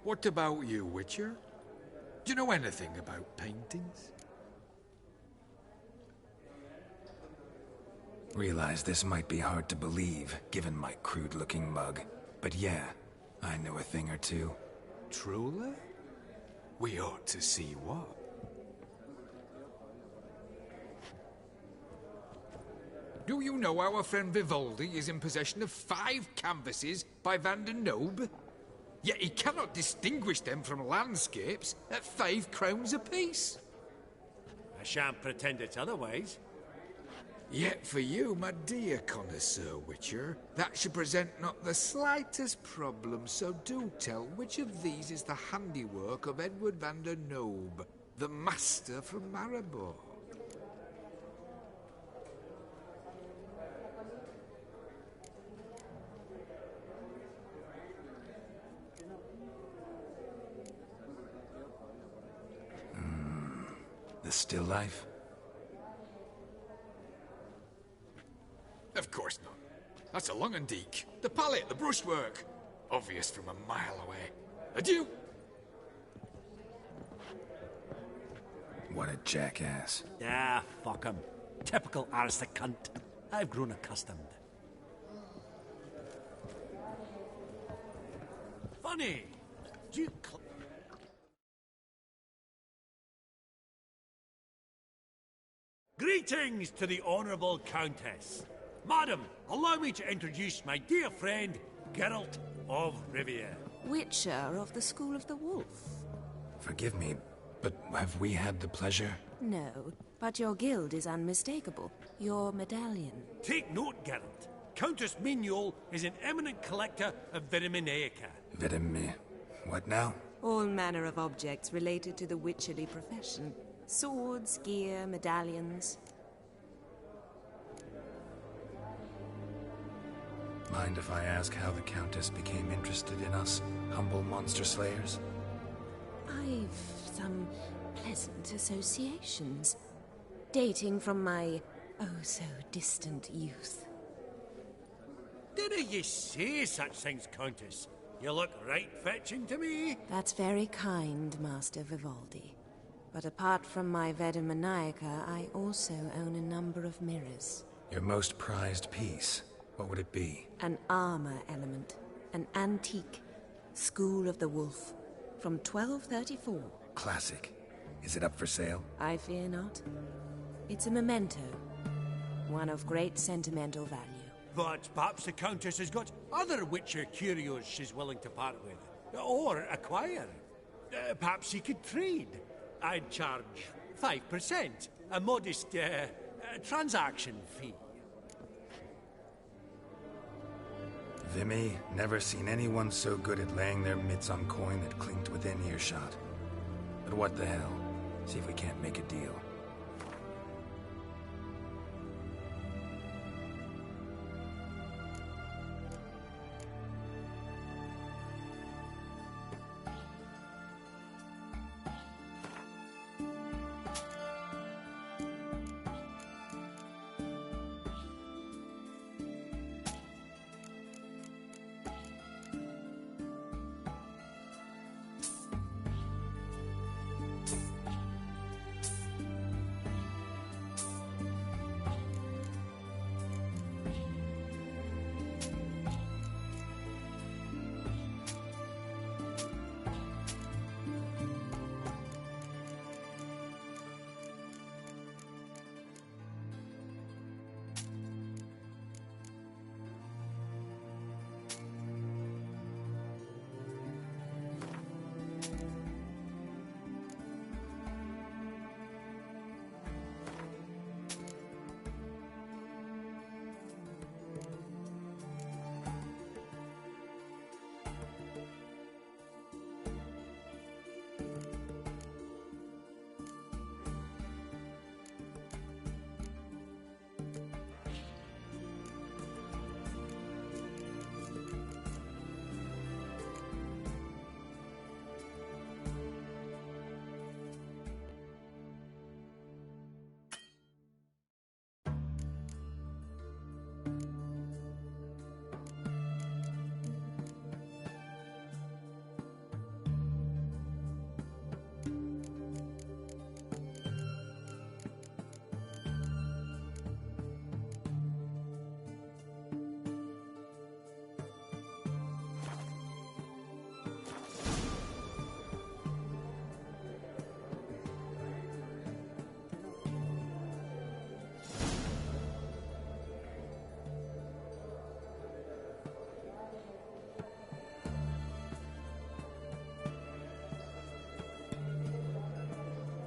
F: What about you, Witcher? Do you know anything about paintings?
D: Realize this might be hard to believe, given my crude-looking mug. But yeah, I know a thing or two.
F: Truly? We ought to see what. Do you know our friend Vivaldi is in possession of 5 canvases by Van der Nobe? Yet he cannot distinguish them from landscapes at 5 crowns apiece.
I: I shan't pretend it's otherwise.
F: Yet for you, my dear connoisseur Witcher, that should present not the slightest problem, so do tell which of these is the handiwork of Edward van der Nobe, the master from Maribor.
D: The still life?
F: Of course not. That's a Lungendeek. The palette, the brushwork. Obvious from a mile away. Adieu!
D: What a jackass.
I: Ah, fuck him. Typical aristocrat. I've grown accustomed. Funny. Do you Greetings to the Honourable Countess. Madam, allow me to introduce my dear friend, Geralt of Rivia.
K: Witcher of the School of the Wolf.
D: Forgive me, but have we had the pleasure?
K: No, but your guild is unmistakable. Your medallion.
I: Take note, Geralt. Countess Mignol is an eminent collector of Vitaminaica.
D: What now?
K: All manner of objects related to the witcherly profession. Swords, gear, medallions.
D: Mind if I ask how the Countess became interested in us, humble monster slayers?
K: I've some pleasant associations, dating from my oh-so-distant youth.
I: Dinna ye say such things, Countess? You look right fetching to me.
K: That's very kind, Master Vivaldi. But apart from my Vitaminaica, I also own a number of mirrors.
D: Your most prized piece, what would it be?
K: An armor element. An antique. School of the Wolf. From 1234.
D: Classic. Is it up for sale?
K: I fear not. It's a memento. One of great sentimental value.
I: But perhaps the Countess has got other Witcher curios she's willing to part with. Or acquire. Perhaps he could trade. I'd charge 5%. A modest, transaction fee.
D: Vimy, never seen anyone so good at laying their mitts on coin that clinked within earshot. But what the hell? See if we can't make a deal.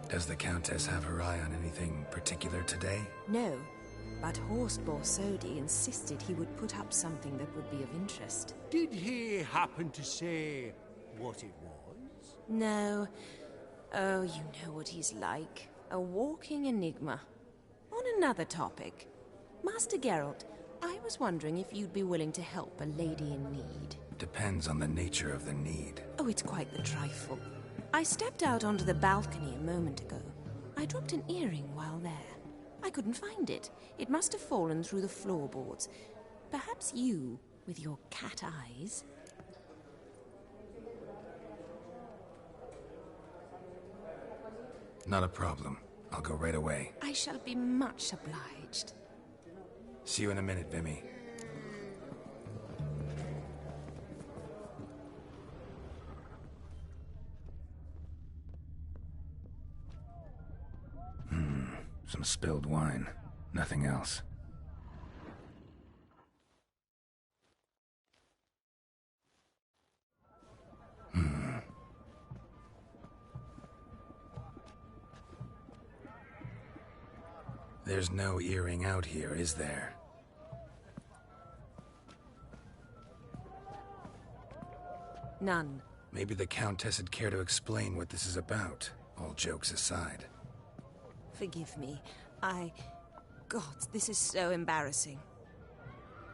D: Does the Countess have her eye on anything particular today?
K: No, but Horst Borsodi insisted he would put up something that would be of interest.
I: Did he happen to say what it was?
K: No. Oh, you know what he's like. A walking enigma. On another topic. Master Geralt, I was wondering if you'd be willing to help a lady in need.
D: Depends on the nature of the need.
K: Oh, it's quite the trifle. I stepped out onto the balcony a moment ago. I dropped an earring while there. I couldn't find it. It must have fallen through the floorboards. Perhaps you, with your cat eyes...
D: Not a problem. I'll go right away.
K: I shall be much obliged.
D: See you in a minute, Vimy. Some Spilled wine. Nothing else. There's no earring out here, is there?
K: None.
D: Maybe the Countess would care to explain what this is about, all jokes aside.
K: Forgive me. God, this is so embarrassing.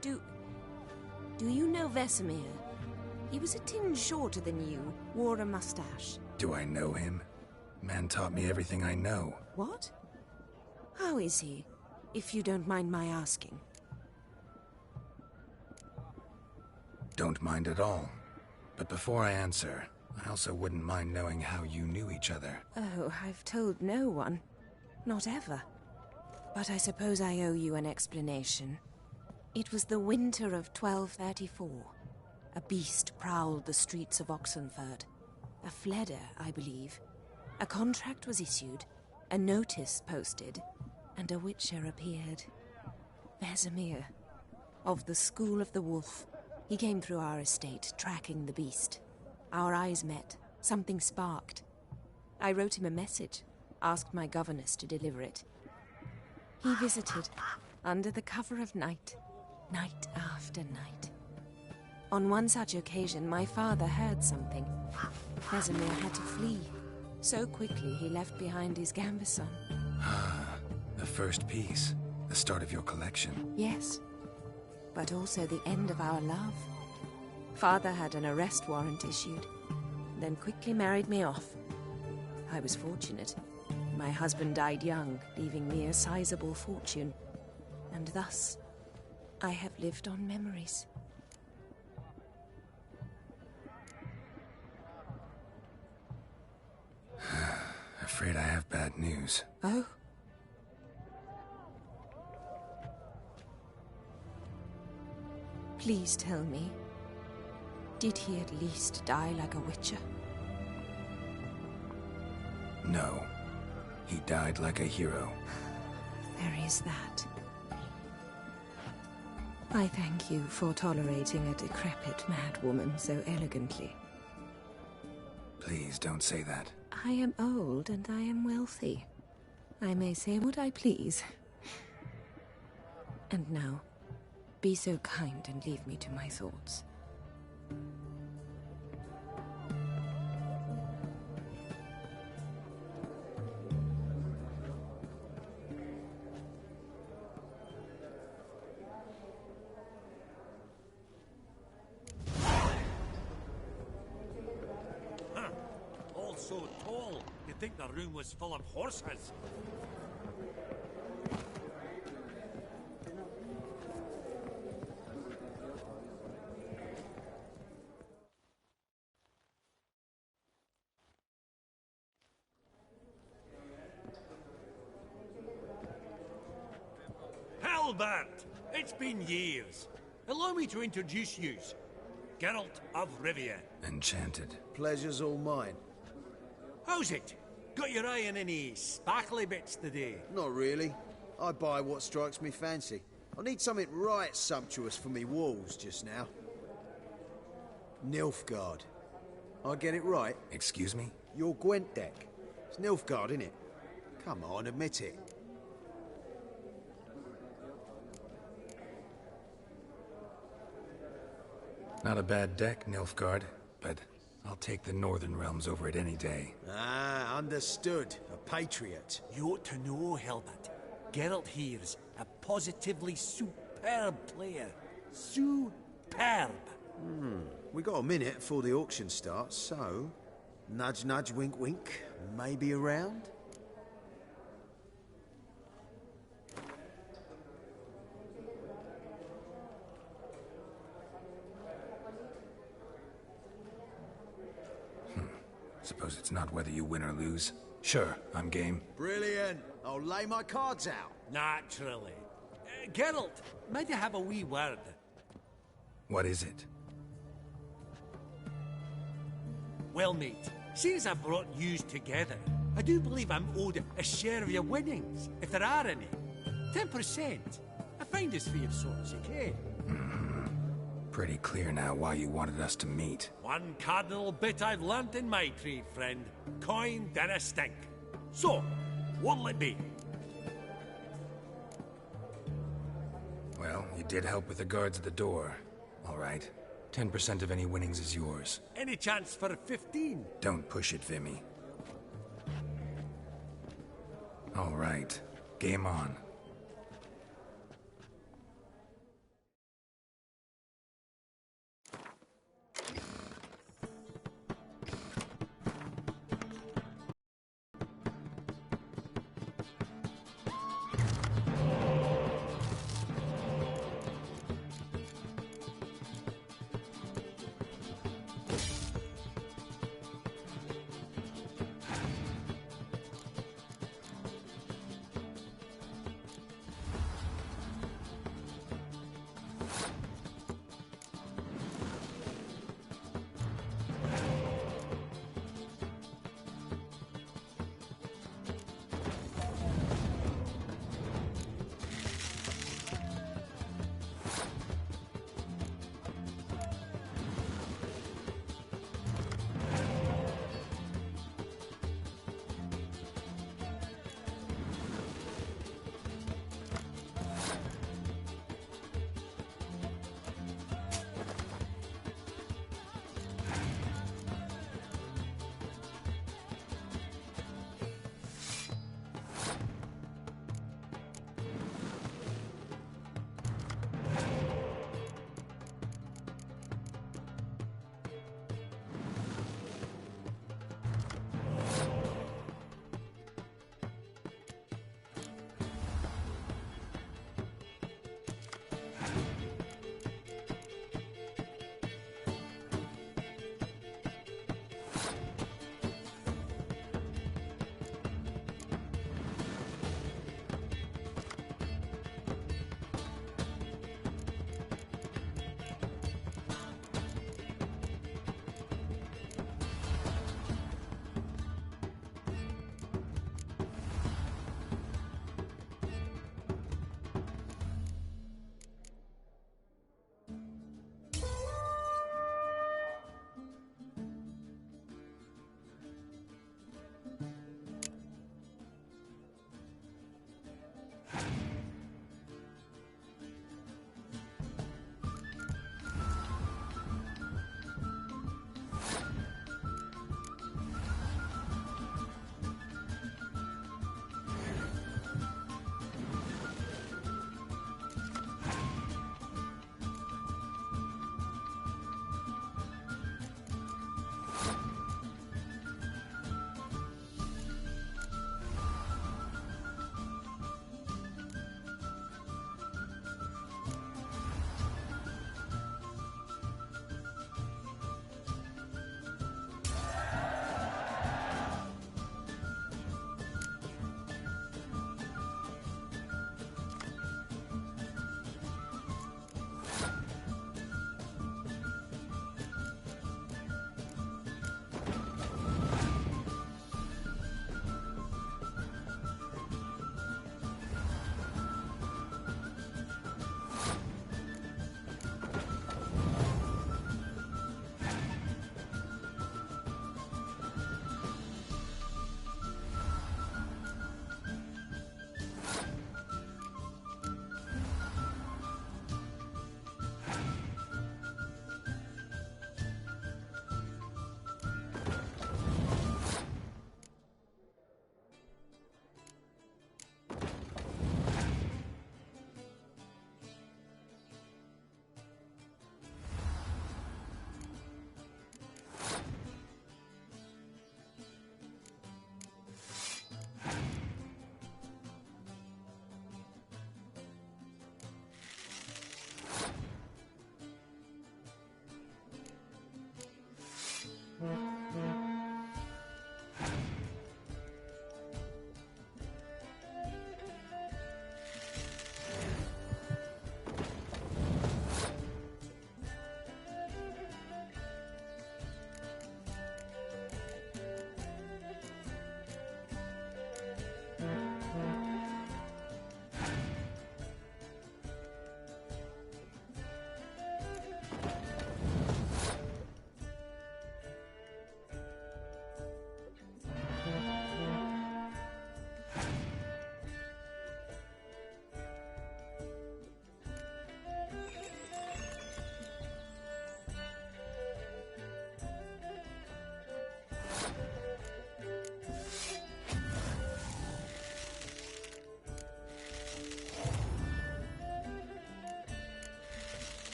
K: Do you know Vesemir? He was a tinge shorter than you, wore a mustache.
D: Do I know him? Man taught me everything I know.
K: What? How is he, if you don't mind my asking?
D: Don't mind at all. But before I answer, I also wouldn't mind knowing how you knew each other.
K: Oh, I've told no one. Not ever. But I suppose I owe you an explanation. It was the winter of 1234. A beast prowled the streets of Oxenford. A fledder, I believe. A contract was issued, a notice posted, and a witcher appeared. Vesemir, of the School of the Wolf. He came through our estate, tracking the beast. Our eyes met. Something sparked. I wrote him a message, asked my governess to deliver it. He visited, under the cover of night, night after night. On one such occasion, my father heard something. Vesemir had to flee. So quickly, he left behind his gambeson.
D: The first piece. The start of your collection.
K: Yes. But also the end of our love. Father had an arrest warrant issued, then quickly married me off. I was fortunate. My husband died young, leaving me a sizable fortune. And thus, I have lived on memories.
D: Afraid I have bad news.
K: Oh? Please tell me, did he at least die like a witcher?
D: No. He died like a hero.
K: There is that. I thank you for tolerating a decrepit madwoman so elegantly.
D: Please don't say that.
K: I am old and I am wealthy. I may say what I please. And now, be so kind and leave me to my thoughts.
I: All so tall, you'd think the room was full of horses. Albert! It's been years. Allow me to introduce you. Geralt of Rivia.
D: Enchanted.
V: Pleasure's all mine.
I: How's it? Got your eye on any sparkly bits today?
V: Not really. I buy what strikes me fancy. I need something right sumptuous for me walls just now. Nilfgaard. I get it right?
D: Excuse me?
V: Your Gwent deck. It's Nilfgaard, innit? Come on, admit it.
D: Not a bad deck, Nilfgaard, but I'll take the Northern Realms over it any day.
V: Ah, understood. A patriot.
I: You ought to know, Helbert. Geralt here's a positively superb player. Superb.
V: We got a minute before the auction starts, so... Nudge, nudge, wink, wink. Maybe around?
D: Suppose it's not whether you win or lose. Sure, I'm game.
V: Brilliant. I'll lay my cards out.
I: Naturally. Geralt, might you have a wee word?
D: What is it?
I: Well, mate, seeing as I brought yous together, I do believe I'm owed a share of your winnings, if there are any. 10%. I find it's for your sorts, okay?
D: Pretty clear now why you wanted us to meet.
I: One cardinal bit I've learnt in my trade, friend. Coin dinna stink. So, what'll it be?
D: Well, you did help with the guards at the door. All right. 10% of any winnings is yours.
I: Any chance for 15?
D: Don't push it, Vimy. All right. Game on.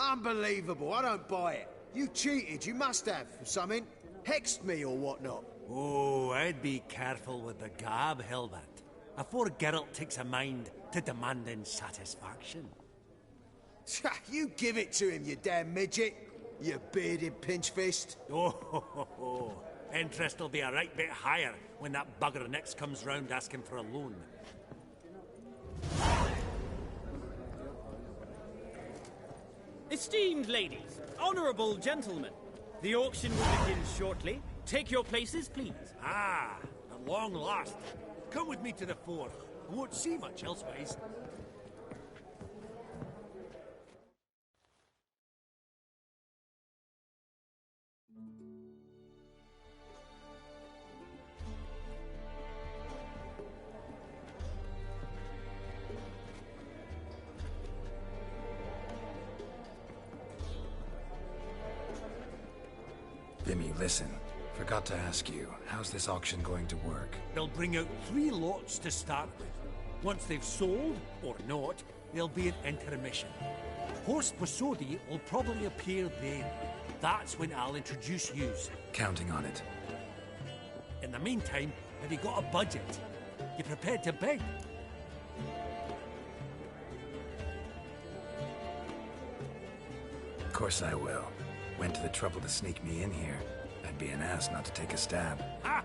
N: Unbelievable, I don't buy it. You cheated, you must have, or something. Hexed me or whatnot.
I: Oh, I'd be careful with the gab, Hilbert, afore Geralt takes a mind to demanding satisfaction.
N: You give it to him, you damn midget. You bearded pinchfist.
I: Oh, interest will be a right bit higher when that bugger next comes round asking for a loan.
S: Esteemed ladies, honourable gentlemen, the auction will begin shortly. Take your places, please.
I: Ah, at long last. Come with me to the fore. I won't see much elsewise.
D: Vimy, listen. Forgot to ask you, how's this auction going to work?
I: They'll bring out 3 lots to start with. Once they've sold, or not, there'll be an intermission. Horst Posodi will probably appear then. That's when I'll introduce yous.
D: Counting on it.
I: In the meantime, have you got a budget? You prepared to bid?
D: Of course I will. Went to the trouble to sneak me in here. I'd be an ass not to take a stab.
I: Ha!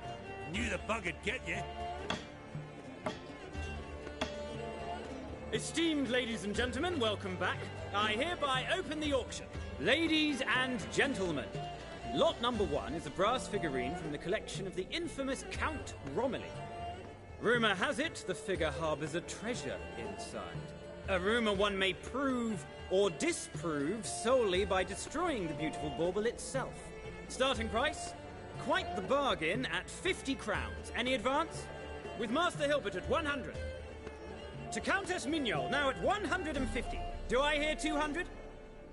I: Knew the bug'd get you.
S: Esteemed ladies and gentlemen, welcome back. I hereby open the auction. Ladies and gentlemen, lot number 1 is a brass figurine from the collection of the infamous Count Romilly. Rumour has it the figure harbours a treasure inside. A rumour one may prove or disprove solely by destroying the beautiful bauble itself. Starting price? Quite the bargain at 50 crowns. Any advance? With Master Hilbert at 100. To Countess Mignol, now at 150. Do I hear 200?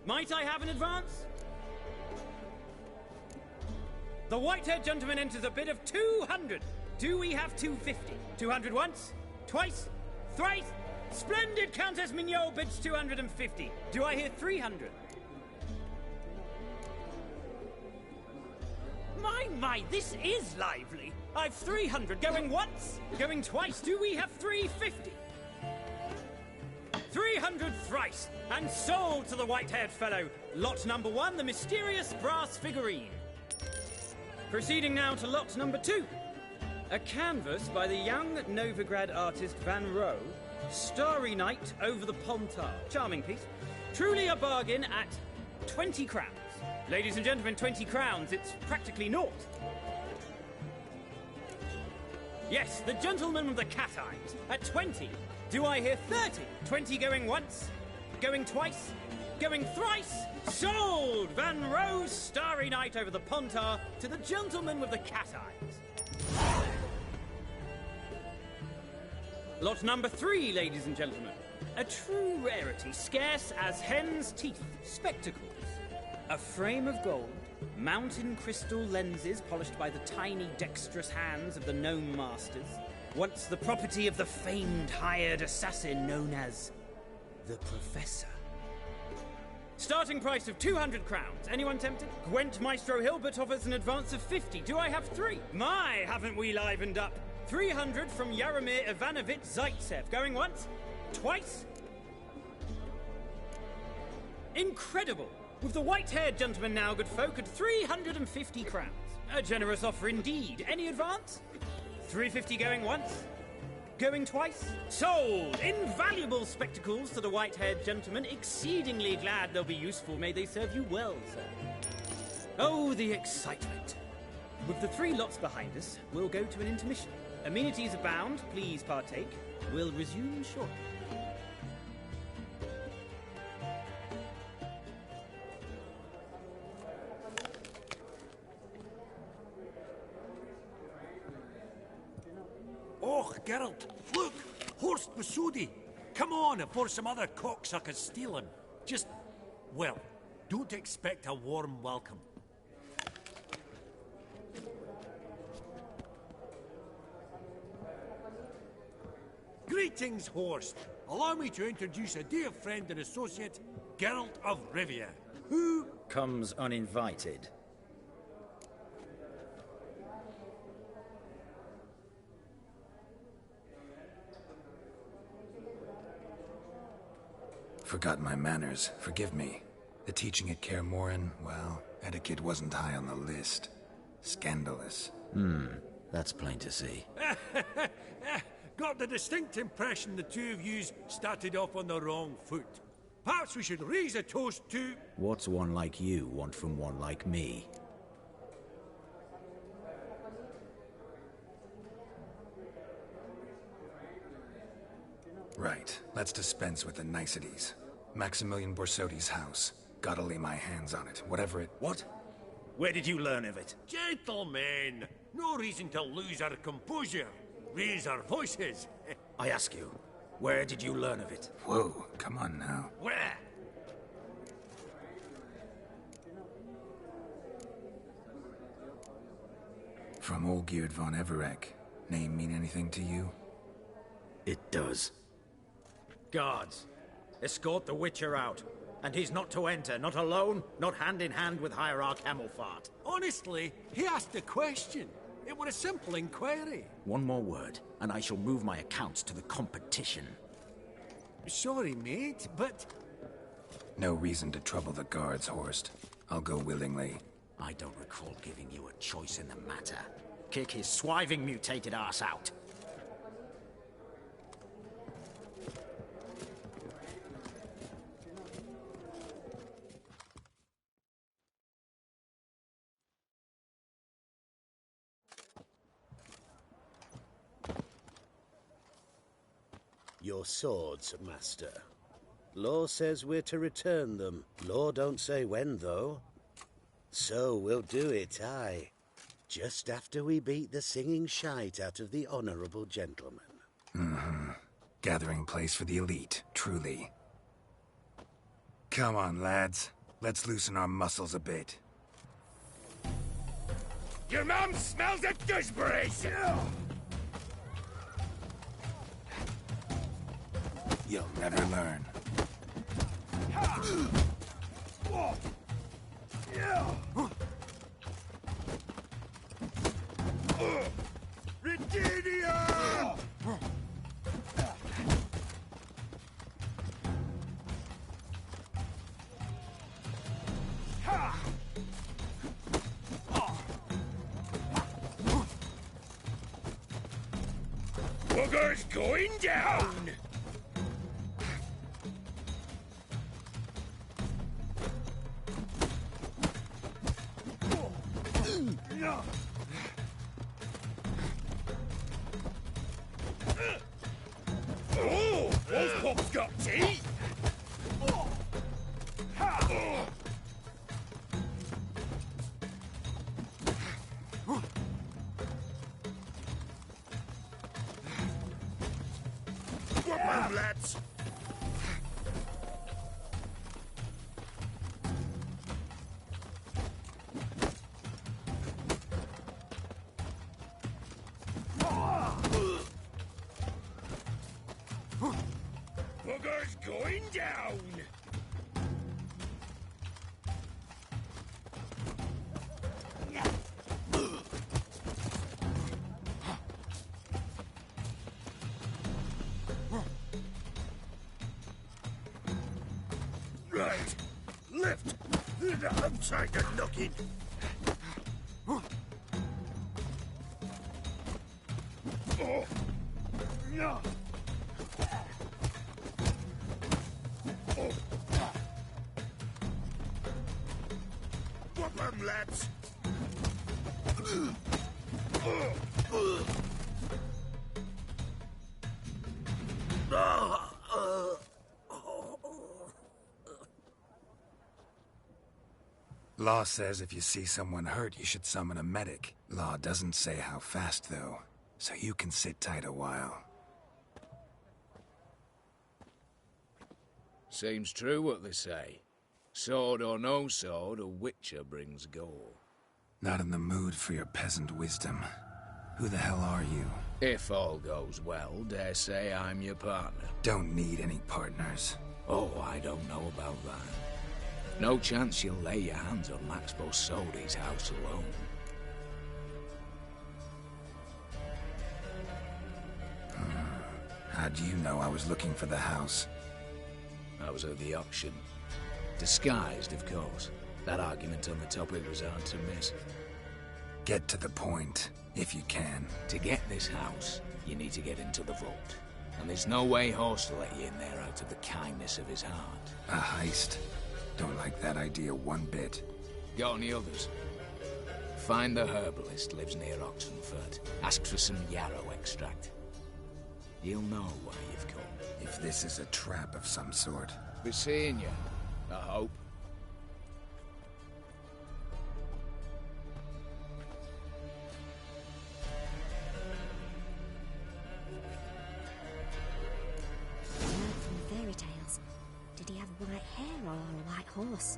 S: Might I have an advance? The white-haired gentleman enters a bid of 200. Do we have 250? 200 once? Twice? Thrice? Splendid! Countess Mignol bids 250. Do I hear 300? My, this is lively. I've 300 going once, going twice. Do we have 350? 300 thrice, and sold to the white-haired fellow. Lot number 1, the mysterious brass figurine. Proceeding now to lot number 2. A canvas by the young Novigrad artist Van Rohe, Starry Night over the Pontar. Charming piece. Truly a bargain at 20 crowns. Ladies and gentlemen, 20 crowns, it's practically naught. Yes, the gentleman with the cat eyes, at 20. Do I hear 30? 20 going once, going twice, going thrice. Sold! Van Rohe's Starry Night over the Pontar to the gentleman with the cat eyes. Lot number 3, ladies and gentlemen. A true rarity, scarce as hen's teeth. Spectacles. A frame of gold, mountain crystal lenses polished by the tiny, dexterous hands of the gnome masters. Once the property of the famed hired assassin known as the Professor. Starting price of 200 crowns. Anyone tempted? Gwent Maestro Hilbert offers an advance of 50. Do I have 3? My, haven't we livened up? 300 from Yaromir Ivanovich Zaitsev. Going once? Twice? Incredible! With the white-haired gentleman now, good folk, at 350 crowns. A generous offer indeed. Any advance? 350 going once? Going twice? Sold! Invaluable spectacles to the white-haired gentleman. Exceedingly glad they'll be useful. May they serve you well, sir. Oh, the excitement. With the 3 lots behind us, we'll go to an intermission. Amenities abound. Please partake. We'll resume shortly.
I: Oh, Geralt, look! Horst Posodi! Come on before some other cocksuckers steal him. Just, well, don't expect a warm welcome. Greetings, Horst. Allow me to introduce a dear friend and associate, Geralt of Rivia.
T: Who comes uninvited?
D: Forgot my manners. Forgive me. The teaching at Kaer Morhen, well, etiquette wasn't high on the list. Scandalous.
T: That's plain to see.
I: Got the distinct impression the two of yous started off on the wrong foot. Perhaps we should raise a toast to...
T: What's one like you want from one like me?
D: Right. Let's dispense with the niceties. Maximilian Borsodi's house. Gotta lay my hands on it, whatever it...
T: What? Where did you learn of it?
I: Gentlemen, no reason to lose our composure. Raise our voices.
T: I ask you, where did you learn of it?
D: Whoa, come on now.
I: Where?
D: From Olgierd von Everek. Name mean anything to you?
T: It does. Guards, escort the Witcher out. And he's not to enter, not alone, not hand in hand with Hierarch Hamilfart.
I: Honestly, he asked a question. It was a simple inquiry.
T: One more word, and I shall move my accounts to the competition.
I: Sorry, mate, but...
D: No reason to trouble the guards, Horst. I'll go willingly.
T: I don't recall giving you a choice in the matter. Kick his swiving mutated ass out.
U: Your swords, Master. Law says we're to return them. Law don't say when, though. So we'll do it, aye. Just after we beat the singing shite out of the honourable gentleman.
D: Gathering place for the elite, truly. Come on, lads. Let's loosen our muscles a bit.
F: Your mum smells of gooseberries!
D: You'll never learn.
F: Redania! Booger's going down! Oh, those pups got teeth! Come on, lads! Booger's going down! Right, lift! I'm trying to knock it! Oh! No! Whoop 'em, lads!
D: Law says if you see someone hurt, you should summon a medic. Law doesn't say how fast, though, so you can sit tight a while.
W: Seems true what they say. Sword or no sword, a witcher brings gore.
D: Not in the mood for your peasant wisdom. Who the hell are you?
W: If all goes well, dare say I'm your partner.
D: Don't need any partners.
W: Oh, I don't know about that. No chance you'll lay your hands on Max Bosoldi's house alone.
D: How'd you know I was looking for the house?
W: I was at the auction. Disguised, of course. That argument on the topic was hard to miss.
D: Get to the point, if you can.
W: To get this house, you need to get into the vault. And there's no way Horst will let you in there out of the kindness of his heart.
D: A heist? Don't like that idea one bit.
W: Got any others? Find the herbalist, lives near Oxenfurt. Ask for some yarrow extract. You'll know why you've come.
D: If this is a trap of some sort.
W: Be seeing you, I hope.
M: From the fairy tales. Did he have white hair or a white horse?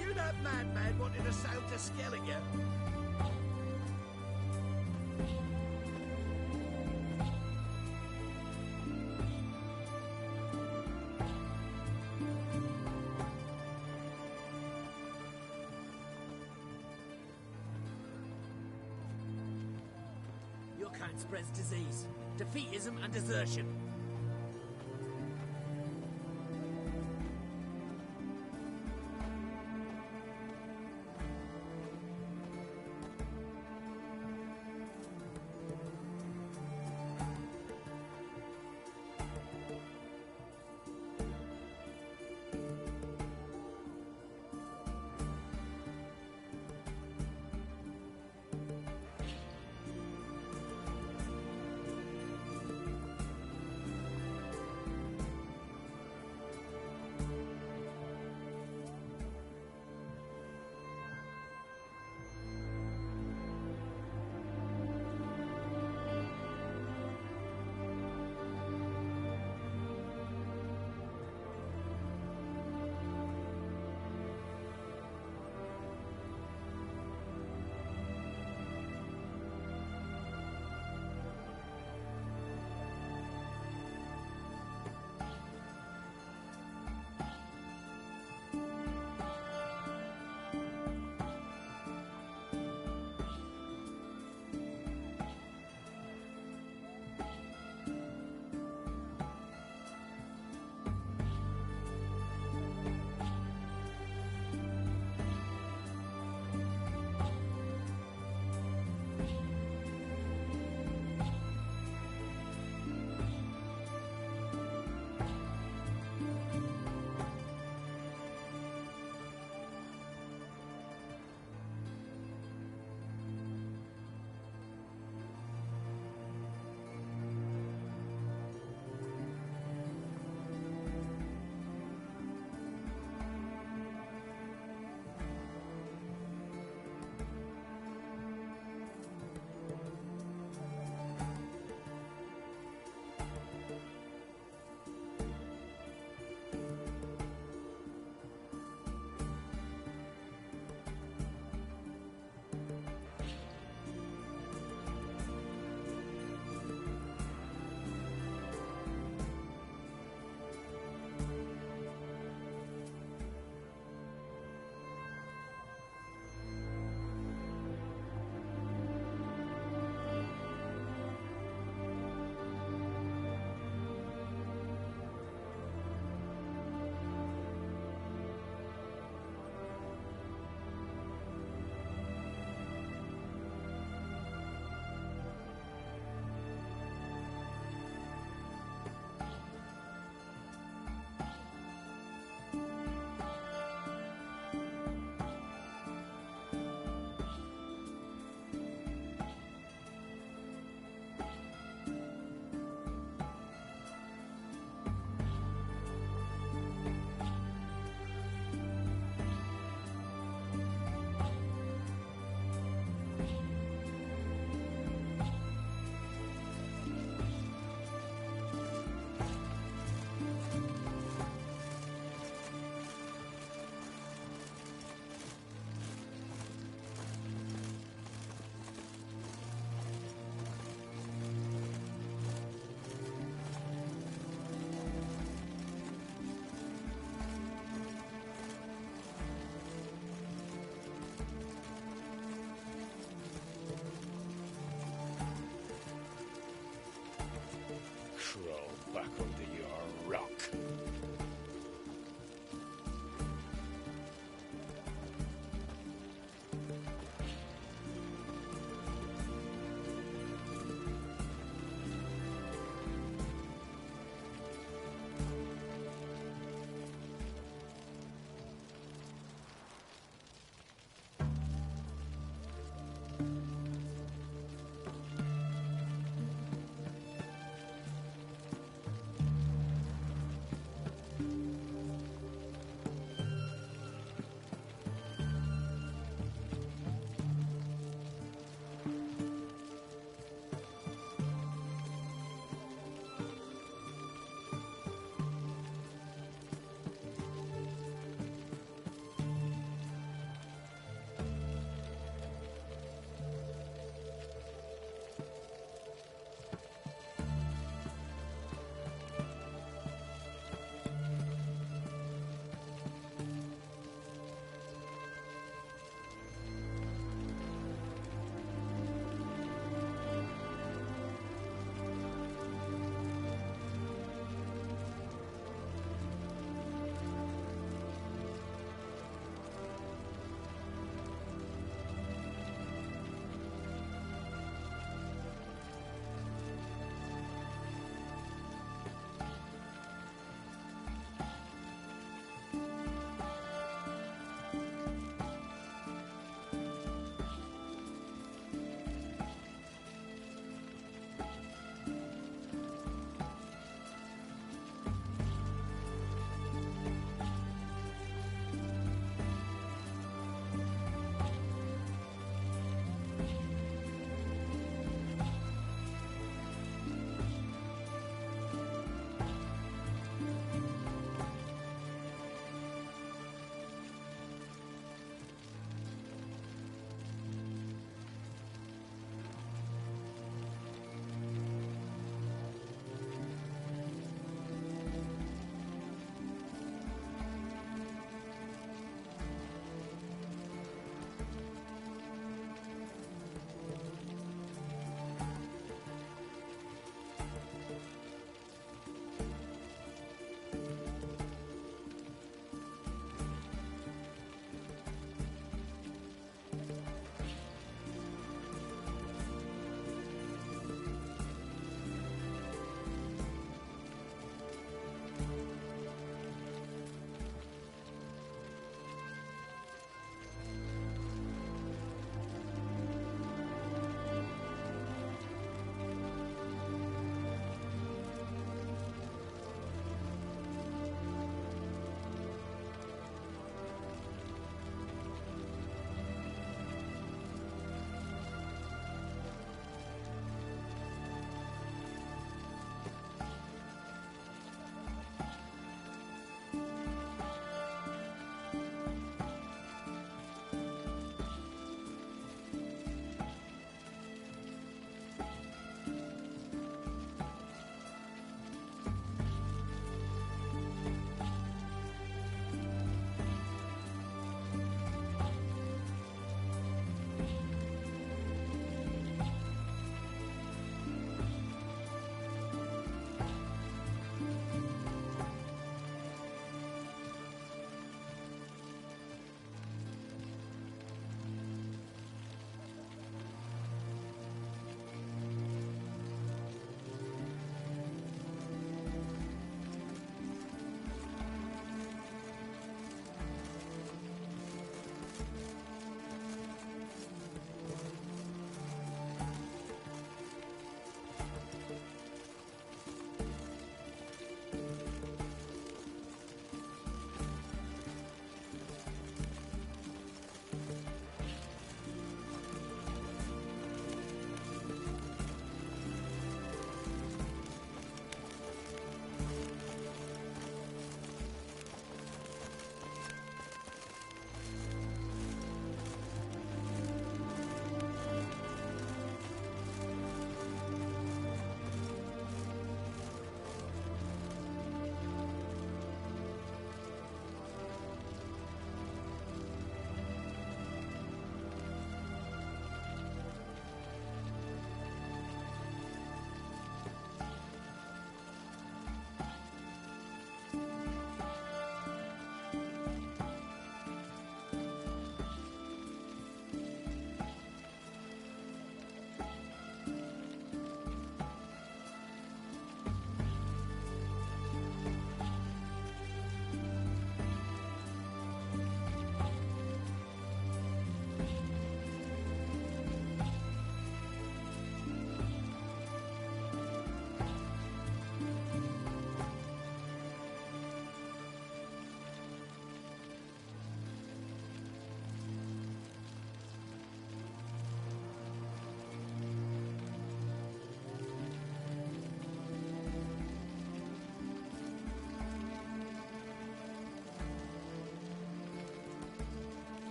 E: You that madman wanted to sail to Skellige?
R: Your kind spreads disease, defeatism and desertion.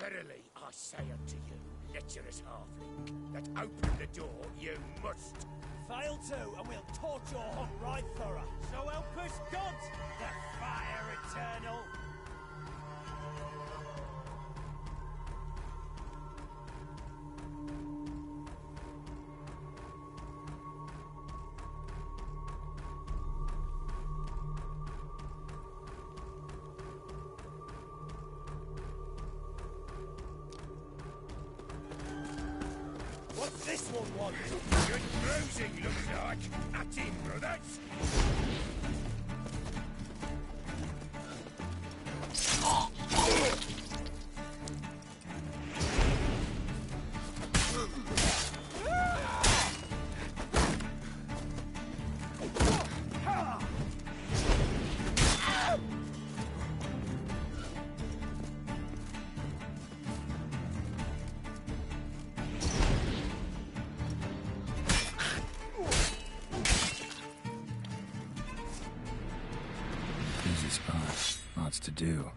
E: Verily, I say unto you, lecherous halfling, that open the door you must.
H: Fail to, and we'll torch your hunt right thorough. So help us God, the fire eternal. What's this one want?
E: Good bruising, looks like. At him, brothers.
D: Easy spot. Lots to do.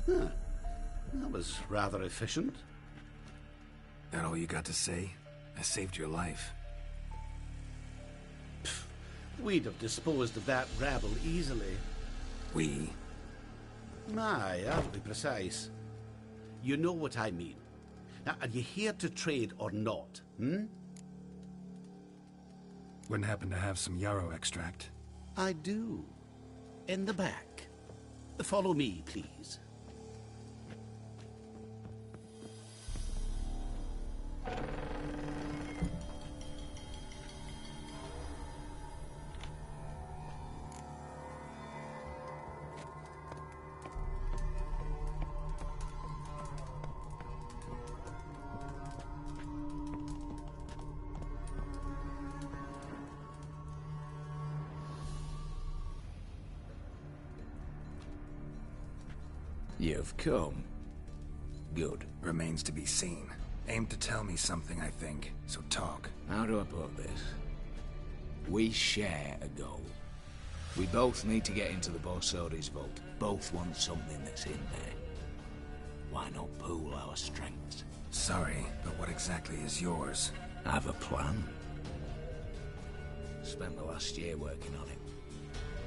E: Huh. That was rather efficient.
D: That all you got to say? I saved your life.
E: We'd have disposed of that rabble easily.
D: We?
E: Aye, I'll be precise. You know what I mean. Now, are you here to trade or not,
D: Wouldn't happen to have some yarrow extract.
E: I do. In the back. Follow me, please.
W: You've come. Good.
D: Remains to be seen. Aim to tell me something, I think, so talk.
W: How do I put this? We share a goal. We both need to get into the Borsodi's vault. Both want something that's in there. Why not pool our strengths?
D: Sorry, but what exactly is yours?
W: I have a plan. Spent the last year working on it.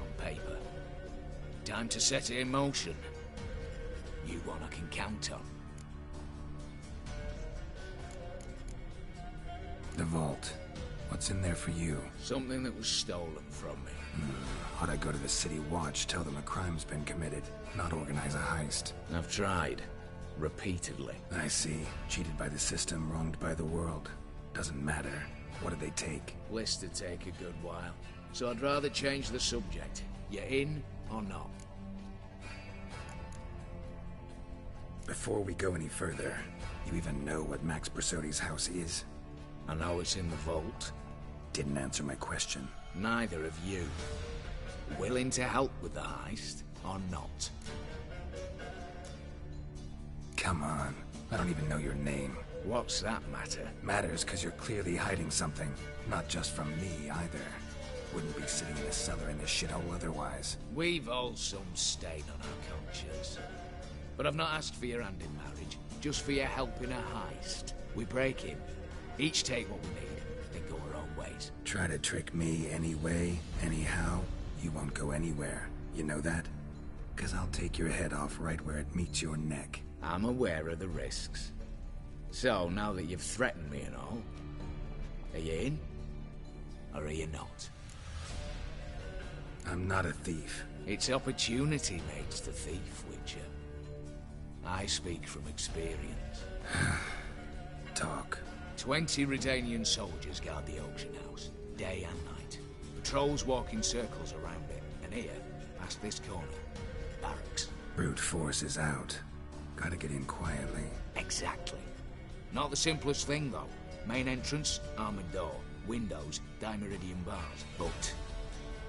W: On paper. Time to set it in motion. You one I can count on.
D: The vault. What's in there for you?
W: Something that was stolen from me.
D: Ought I go to the city watch, tell them a crime's been committed, not organize a heist?
W: I've tried. Repeatedly.
D: I see. Cheated by the system, wronged by the world. Doesn't matter. What did they take?
W: List to take a good while. So I'd rather change the subject. You in or not?
D: Before we go any further, you even know what Max Borsodi's house is?
W: I know it's in the vault.
D: Didn't answer my question.
W: Neither of you. Willing to help with the heist or not?
D: Come on. I don't even know your name.
W: What's that matter?
D: Matters because you're clearly hiding something. Not just from me, either. Wouldn't be sitting in a cellar in this shithole otherwise.
W: We've all some stain on our conscience. But I've not asked for your hand in marriage, just for your help in a heist. We break in, each take what we need, then go our own ways.
D: Try to trick me anyway, anyhow, you won't go anywhere. You know that? 'Cause I'll take your head off right where it meets your neck.
W: I'm aware of the risks. So, now that you've threatened me and all, are you in? Or are you not?
D: I'm not a thief.
W: It's opportunity makes the thief, Witcher. I speak from experience.
D: Talk.
W: 20 Redanian soldiers guard the auction house, day and night. Patrols walk in circles around it, and here, past this corner, barracks.
D: Brute force is out. Gotta get in quietly.
W: Exactly. Not the simplest thing, though. Main entrance, armored door. Windows, dimeridian bars. But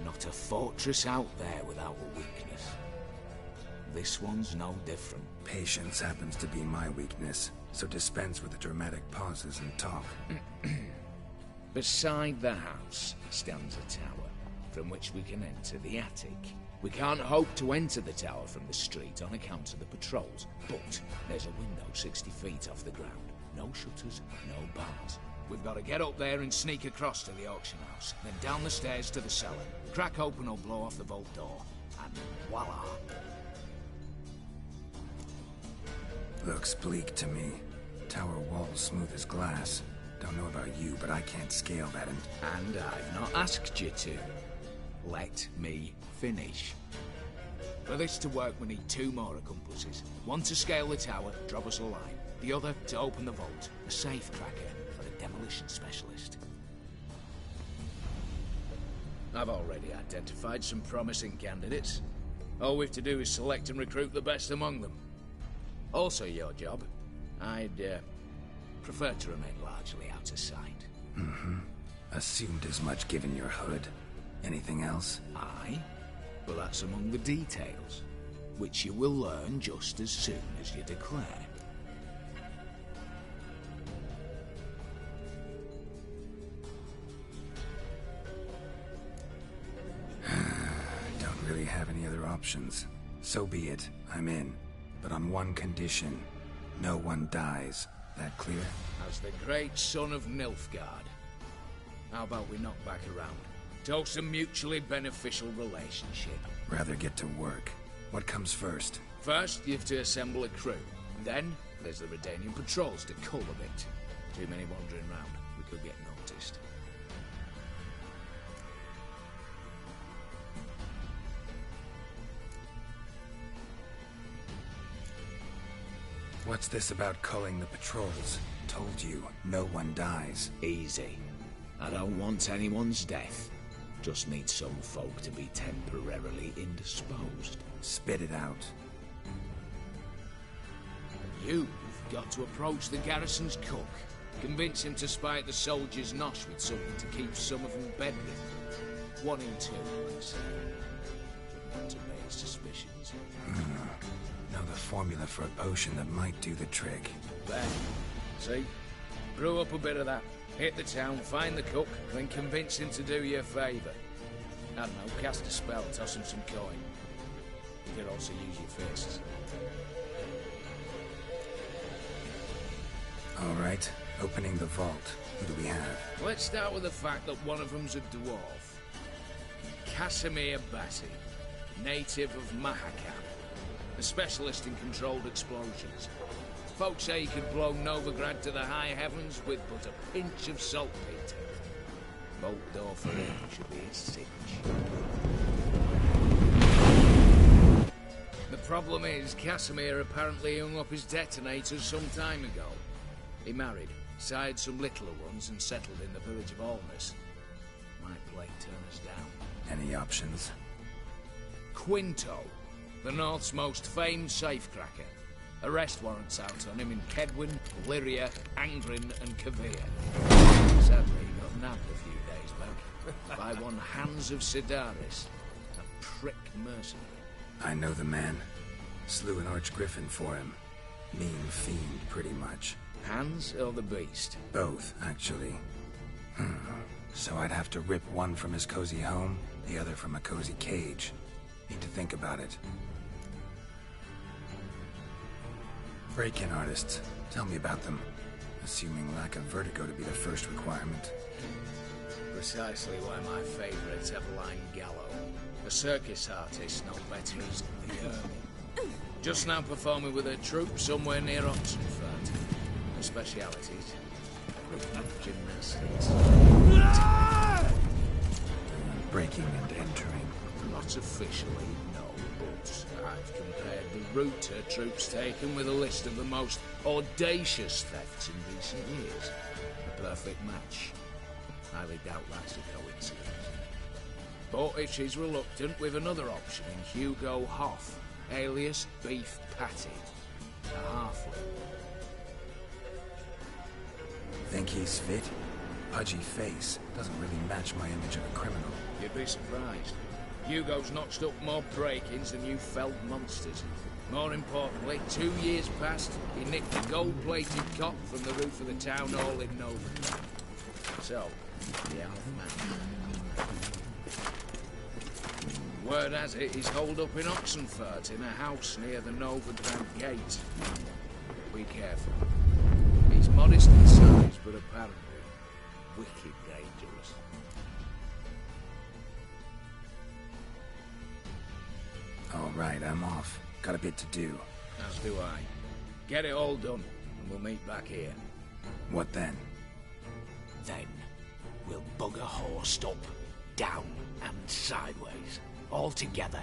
W: not a fortress out there without a weakness. This one's no different.
D: Patience happens to be my weakness, so dispense with the dramatic pauses and talk.
W: Beside the house stands a tower. from which we can enter the attic. We can't hope to enter the tower from the street on account of the patrols, but there's a window 60 feet off the ground. No shutters, no bars. We've got to get up there and sneak across to the auction house, then down the stairs to the cellar, crack open or blow off the vault door, and voila!
D: Looks bleak to me. Tower walls smooth as glass. Don't know about you, but I can't scale that
W: And I've not asked you to. Let me finish. For this to work, we need 2 more accomplices. One to scale the tower, drop us a line. The other to open the vault, a safe cracker, or a demolition specialist. I've already identified some promising candidates. All we've to do is select and recruit the best among them. Also your job. I'd prefer to remain largely out of sight.
D: Mm-hmm. Assumed as much given your hood. Anything else?
W: Aye, but that's among the details, which you will learn just as soon as you declare.
D: Don't really have any other options. So be it. I'm in. But on one condition. No one dies. That clear?
W: As the great son of Nilfgaard. How about we knock back around? Toast a mutually beneficial relationship.
D: Rather get to work. What comes first?
W: First, you have to assemble a crew. Then, there's the Redanian patrols to cull a bit. Too many wandering round. We could get noticed.
D: What's this about culling the patrols? Told you, no one dies.
W: Easy. I don't want anyone's death. Just need some folk to be temporarily indisposed.
D: Spit it out.
W: You've got to approach the garrison's cook. Convince him to spy the soldiers' nosh with something to keep some of them bedridden. 1 in 2, let's say. Not to raise suspicions.
D: Know the formula for a potion that might do the trick.
W: There. See? Brew up a bit of that. Hit the town, find the cook, then convince him to do you a favour. I don't know, cast a spell, toss him some coin. You could also use your fists.
D: Alright, opening the vault. Who do we have?
W: Let's start with the fact that one of them's a dwarf. Casimir Bassi, native of Mahakam, a specialist in controlled explosions. Folks say he could blow Novigrad to the high heavens with but a pinch of saltpeter. Vault door for him should be a cinch. The problem is, Casimir apparently hung up his detonators some time ago. He married, sired some littler ones, and settled in the village of Alness. Might play turn us down.
D: Any options?
W: Quinto, the North's most famed safecracker. Arrest warrants out on him in Kedwin, Lyria, Angrin, and Kavir. Sadly, he got nabbed a few days back by one Hans of Sidaris, a prick mercenary.
D: I know the man. Slew an archgriffin for him. Mean fiend, pretty much.
W: Hans or the beast?
D: Both, actually. So I'd have to rip one from his cozy home, the other from a cozy cage. Need to think about it. Break-in artists. Tell me about them. Assuming lack of vertigo to be the first requirement.
W: Precisely why my favourite's Eveline Gallo. A circus artist, no better as the Ermine. Just now performing with her troupe somewhere near Oxenford. Her specialities? Gymnastics.
D: Breaking and entering.
W: Not officially, no, but I've compared the route her troop's taken with a list of the most audacious thefts in recent years. A perfect match. Highly doubt that's a coincidence. But if she's reluctant, we've another option in Hugo Hoff, alias Beef Patty, a halfling.
D: Think he's fit? Pudgy face. Doesn't really match my image of a criminal.
W: You'd be surprised. Hugo's notched up more break-ins than you felled monsters. More importantly, 2 years past, he nicked a gold-plated cot from the roof of the town hall in Novigrad. So, the half man. Word has it he's holed up in Oxenfurt in a house near the Novigrad Gate. Be careful. He's modest in size, but apparently wicked dangerous.
D: All right, I'm off. Got a bit to do.
W: As do I. Get it all done, and we'll meet back here.
D: What then?
W: Then we'll bugger horsed up, down and sideways, all together.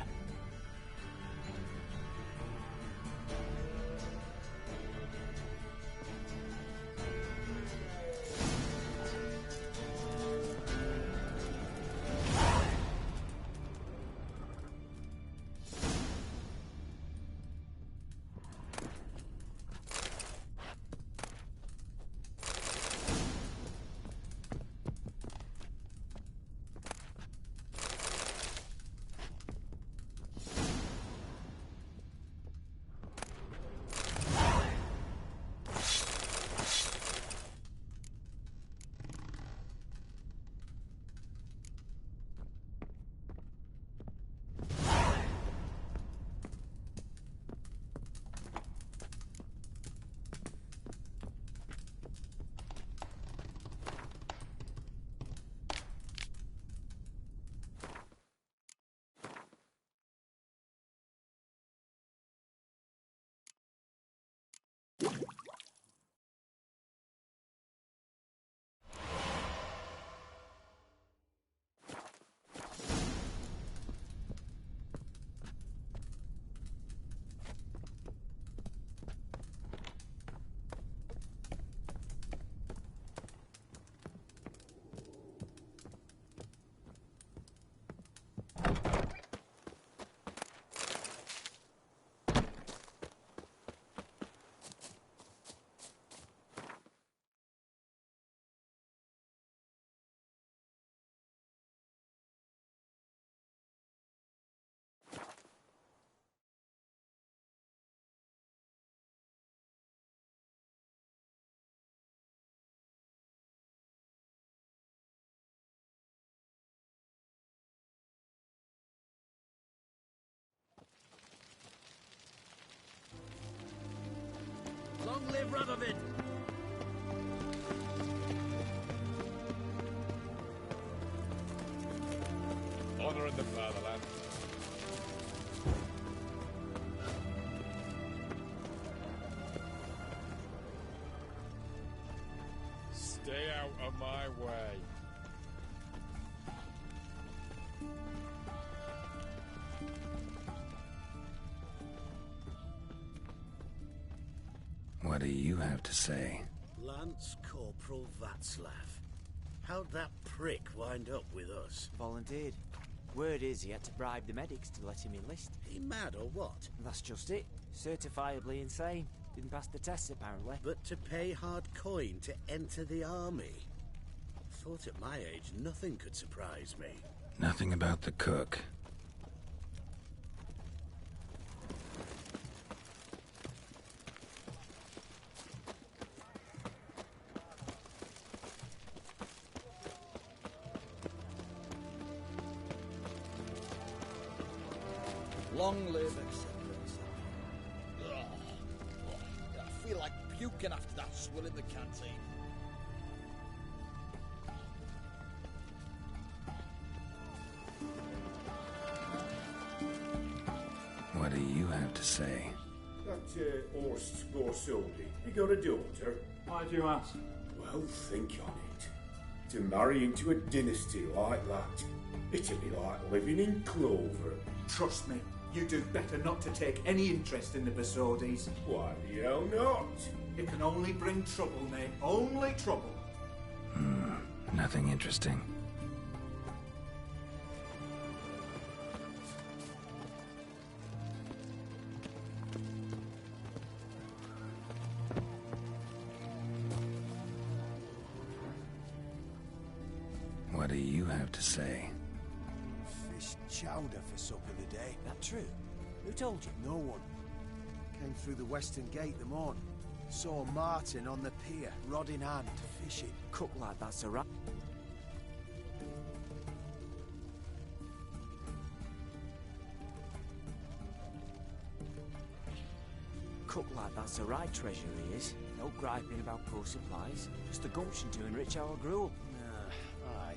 H: Long live Radovid!
F: Honor in the fatherland. Stay out of my way.
D: What do you have to say?
U: Lance Corporal Václav. How'd that prick wind up with us?
J: Volunteered. Word is he had to bribe the medics to let him enlist.
U: He mad or what?
J: That's just it. Certifiably insane. Didn't pass the tests, apparently.
U: But to pay hard coin to enter the army? Thought at my age nothing could surprise me.
D: Nothing about the cook.
O: Long live N7Sephy's. I feel like puking after that swill in the canteen.
D: What do you have to say?
P: That Horst Scorsodi, he got a daughter?
X: Why do you ask?
P: Well, think on it. To marry into a dynasty like that, it'd be like living in clover.
X: Trust me, you do better not to take any interest in the Besodis.
P: Why the hell not?
X: It can only bring trouble, mate. Only trouble.
D: Nothing interesting. What do you have to say?
N: Fish chowder for supper today.
J: That true? Who told you?
N: No one. Came through the western gate the morning. Saw Martin on the pier, rod in hand, fishing.
J: Cook like that's a rat. cook like that's the right treasure he is. No griping about poor supplies. Just the gumption to enrich our gruel.
V: Aye.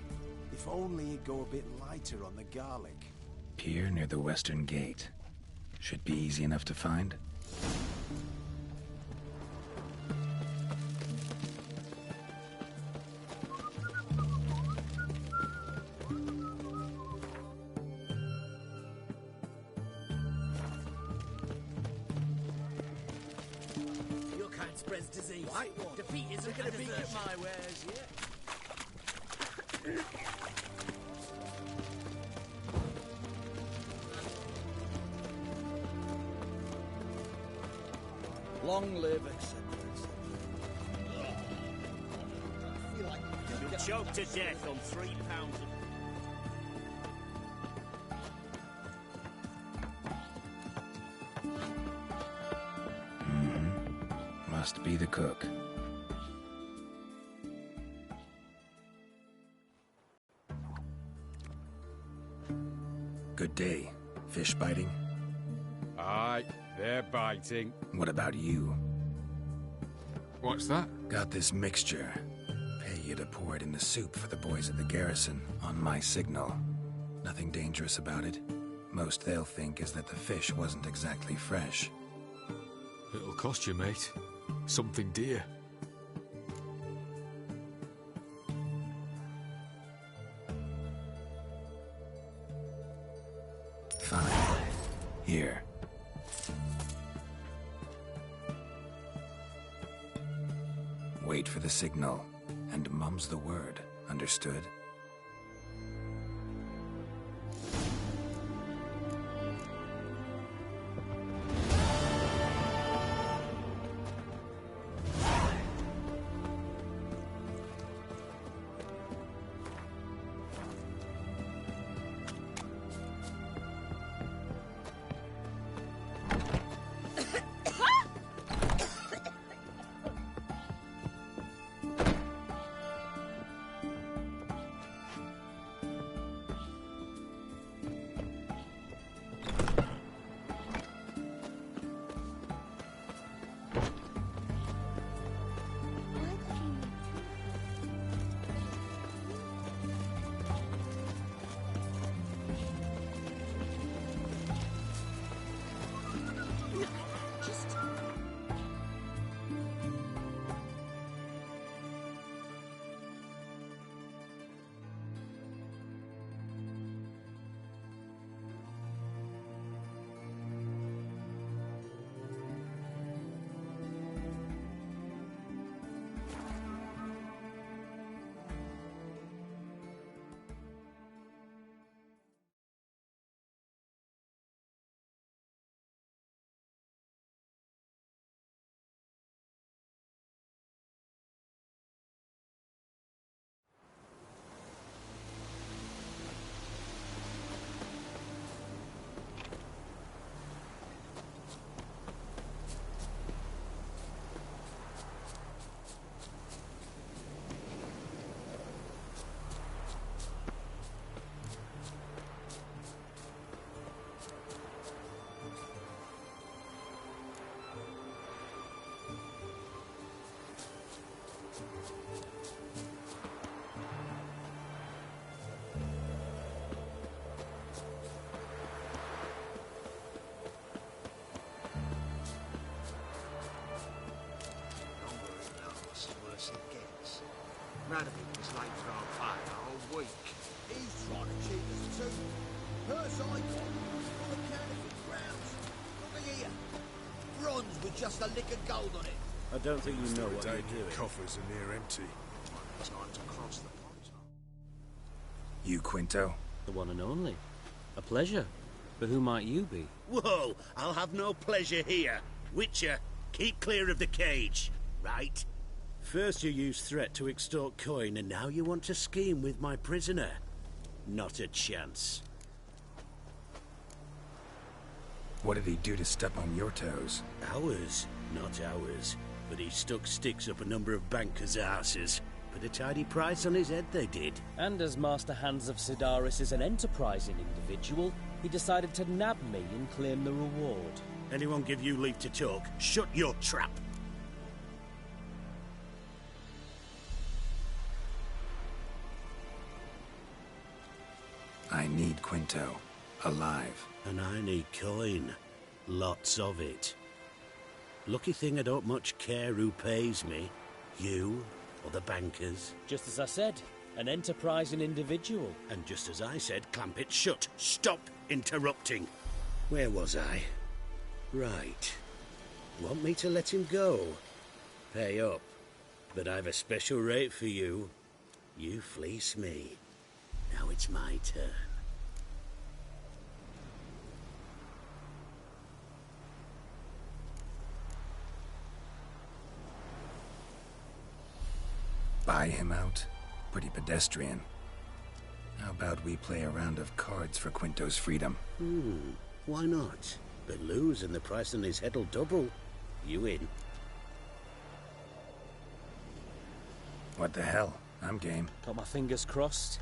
V: If only he'd go a bit lighter on the garlic.
D: Pier near the western gate. Should be easy enough to find.
R: Your kind spreads disease.
V: Right.
R: Defeat isn't
V: gonna
R: a
V: be
R: desertion.
V: my wares, yeah.
O: Long live, etc.
H: You'll choke to death on 3 pounds of...
D: Must be the cook. Good day. Fish biting?
F: Aye, they're biting.
D: What about you?
F: What's that?
D: Got this mixture. Pay you to pour it in the soup for the boys at the garrison, on my signal. Nothing dangerous about it. Most they'll think is that the fish wasn't exactly fresh.
F: It'll cost you, mate. Something dear.
D: Fine. Here. Wait for the signal, and mum's the word. Understood?
N: Radical was late for our pay a whole week.
O: He's trying to cheat us too. Purse icon. Full of counterfeit crowns. Look here. Bronze with just a lick of gold on it.
U: I don't think you know what you're doing.
V: Coffers are near empty. Time to cross the pond.
D: You, Quinto?
A: The one and only. A pleasure. But who might you be?
I: Whoa, I'll have no pleasure here. Witcher, keep clear of the cage, right? First you used threat to extort coin, and now you want to scheme with my prisoner. Not a chance.
D: What did he do to step on your toes?
I: Ours, not ours. But he stuck sticks up a number of bankers' asses. Put a tidy price on his head, they did.
A: And as Master Hans of Sidaris is an enterprising individual,
R: he decided to nab me and claim the reward.
E: Anyone give you leave to talk? Shut your trap!
D: I need Quinto. Alive.
E: And I need coin. Lots of it. Lucky thing I don't much care who pays me. You or the bankers.
R: Just as I said, an enterprising individual.
E: And just as I said, clamp it shut. Stop interrupting. Where was I? Right. Want me to let him go? Pay up. But I've a special rate for you. You fleece me. Now it's my turn.
D: Buy him out? Pretty pedestrian. How about we play a round of cards for Quinto's freedom?
E: Why not? But lose and the price on his head'll double. You in?
D: What the hell? I'm game.
R: Got my fingers crossed.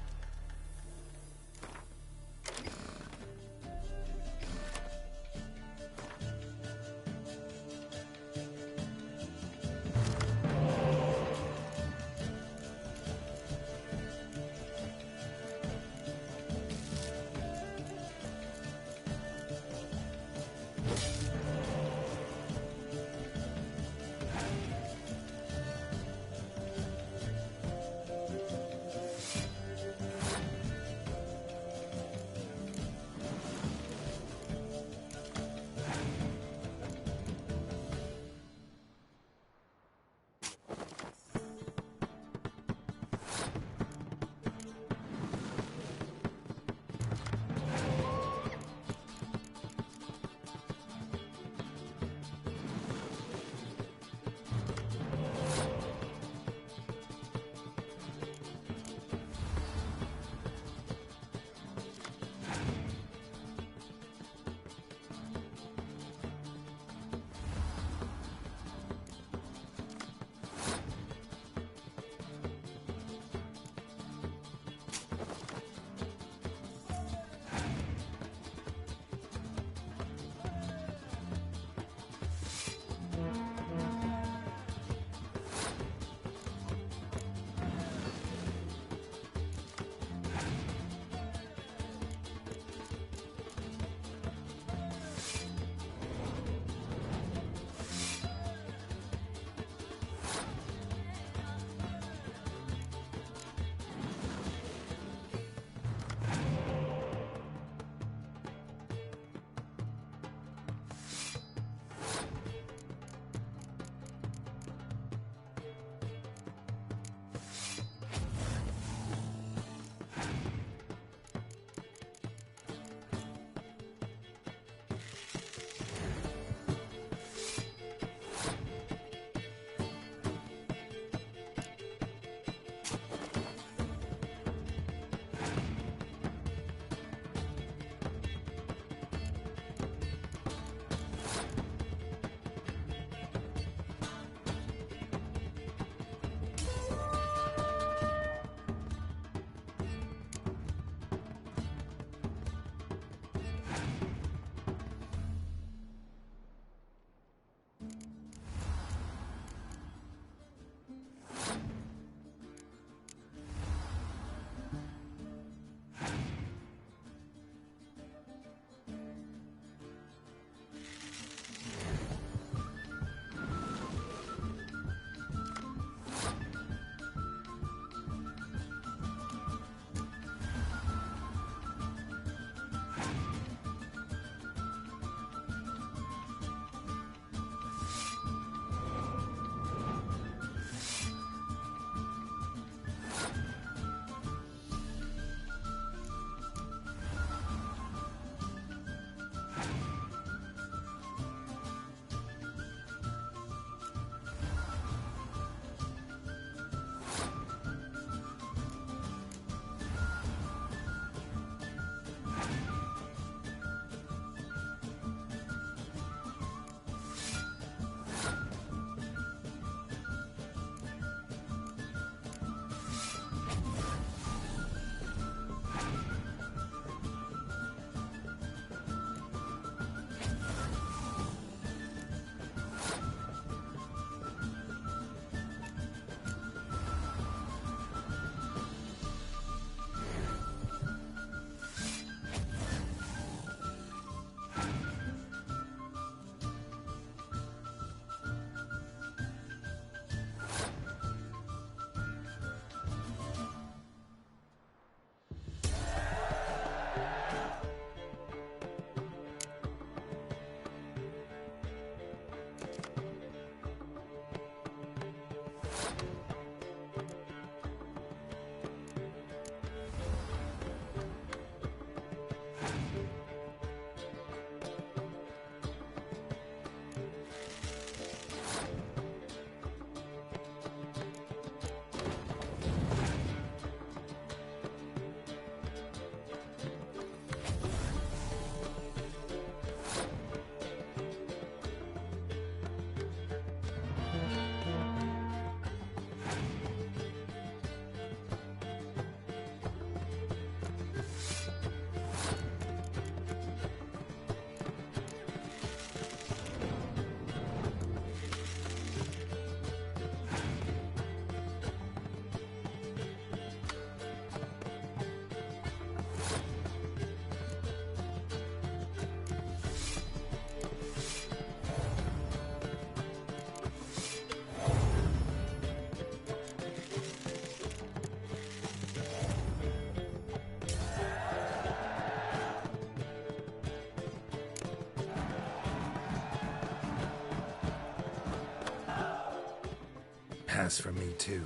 D: Pass for me, too.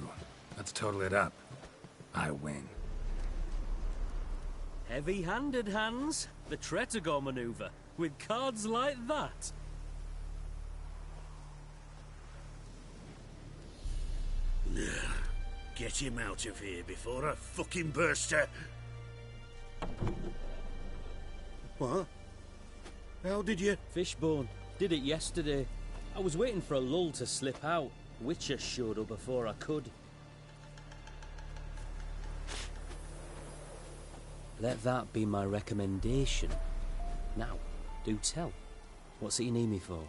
D: Let's total it up. I win.
A: Heavy-handed, Hans. The Tretogor maneuver. With cards like that.
E: Get him out of here before I fucking burst her.
A: What? How did you? Fishbone. Did it yesterday. I was waiting for a lull to slip out. Witcher showed up before I could. Let that be my recommendation. Now, do tell. What's it you need me for?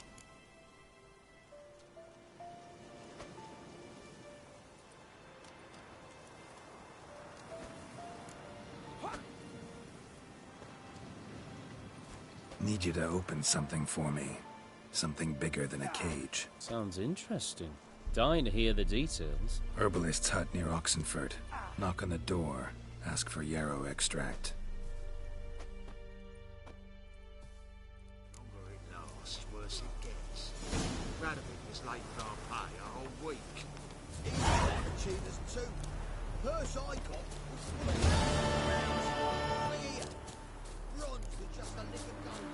D: Need you to open something for me. Something bigger than a cage.
A: Sounds interesting. Dying to hear the details.
D: Herbalist's hut near Oxenford. Knock on the door. Ask for yarrow extract.
O: Longer it lasts, worse it gets. Radovich was late for our pay a whole week. He's like Cheetah's too. Purse I got was here. Bronze with just a lick of gold.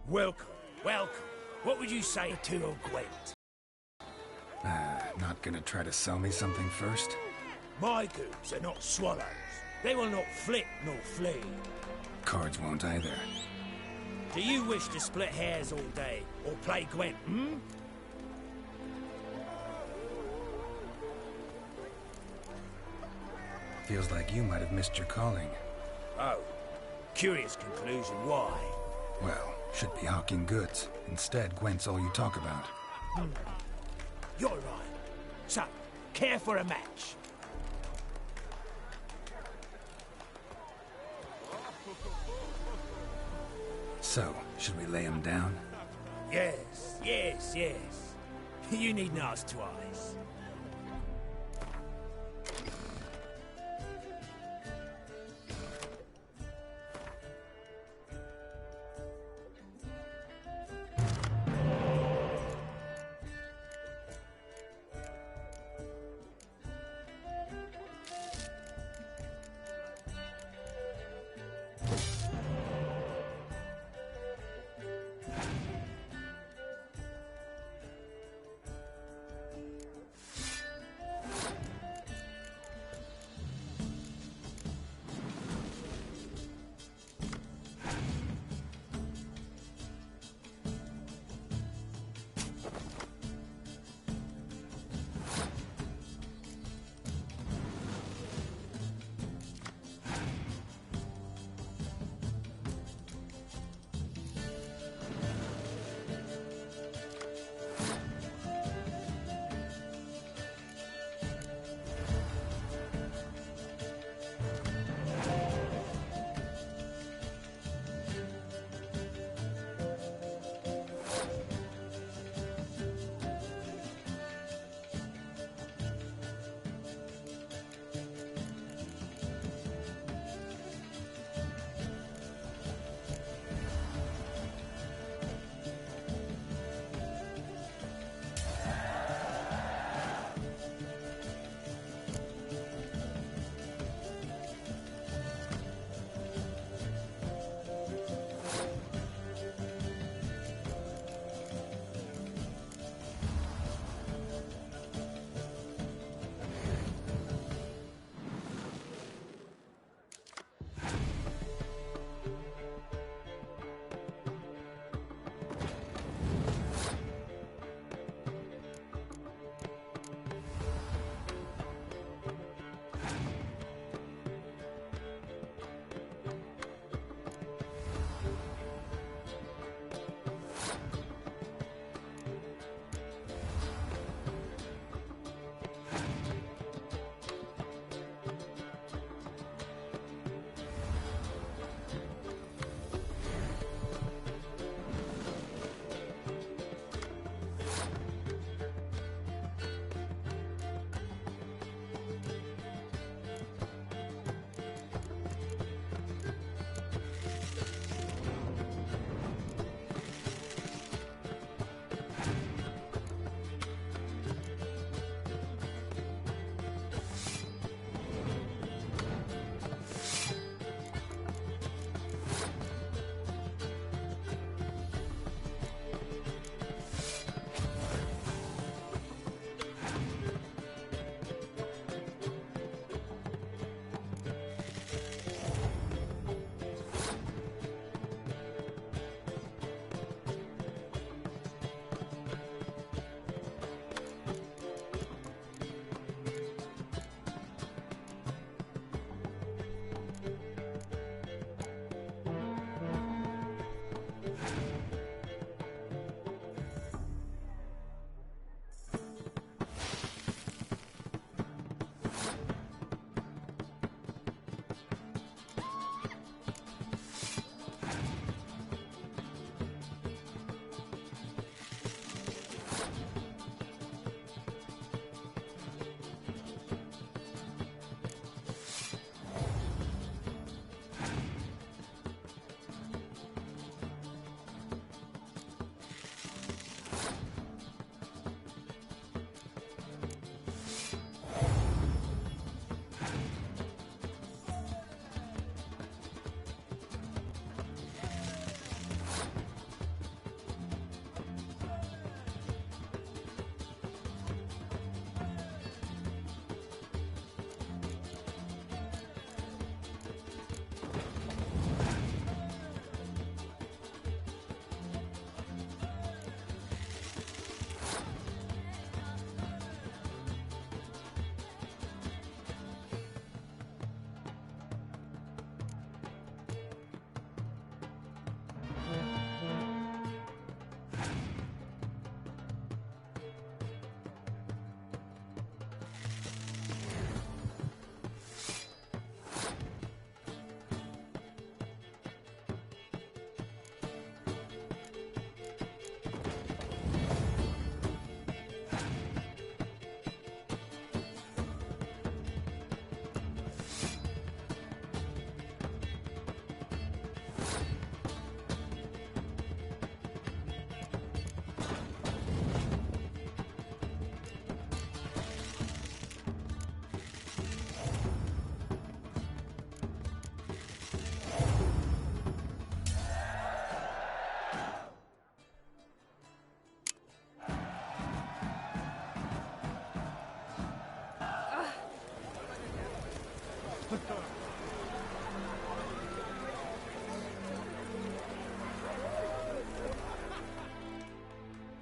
E: Welcome, welcome. What would you say to a Gwent?
D: Not gonna try to sell me something first?
E: My goons are not swallows. They will not flit nor flee.
D: Cards won't either.
E: Do you wish to split hairs all day, or play Gwent, hmm?
D: Feels like you might have missed your calling.
E: Oh, curious conclusion. Why?
D: Well, should be hawking goods. Instead, Gwent's all you talk about.
E: You're right. So, care for a match?
D: So, should we lay him down?
E: Yes, yes, yes. You needn't ask twice.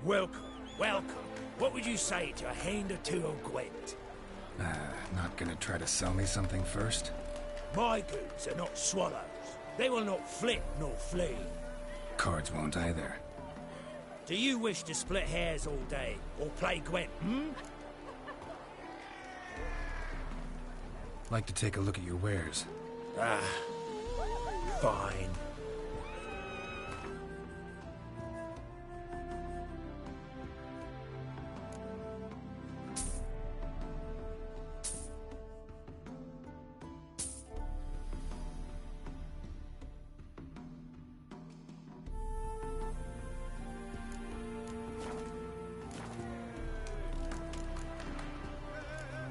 E: Welcome, welcome. What would you say to a hand or two of Gwent?
D: Not gonna try to sell me something first?
E: My goods are not swallows. They will not flit nor flee.
D: Cards won't either.
E: Do you wish to split hairs all day, or play Gwent,
D: Like to take a look at your wares.
E: Fine.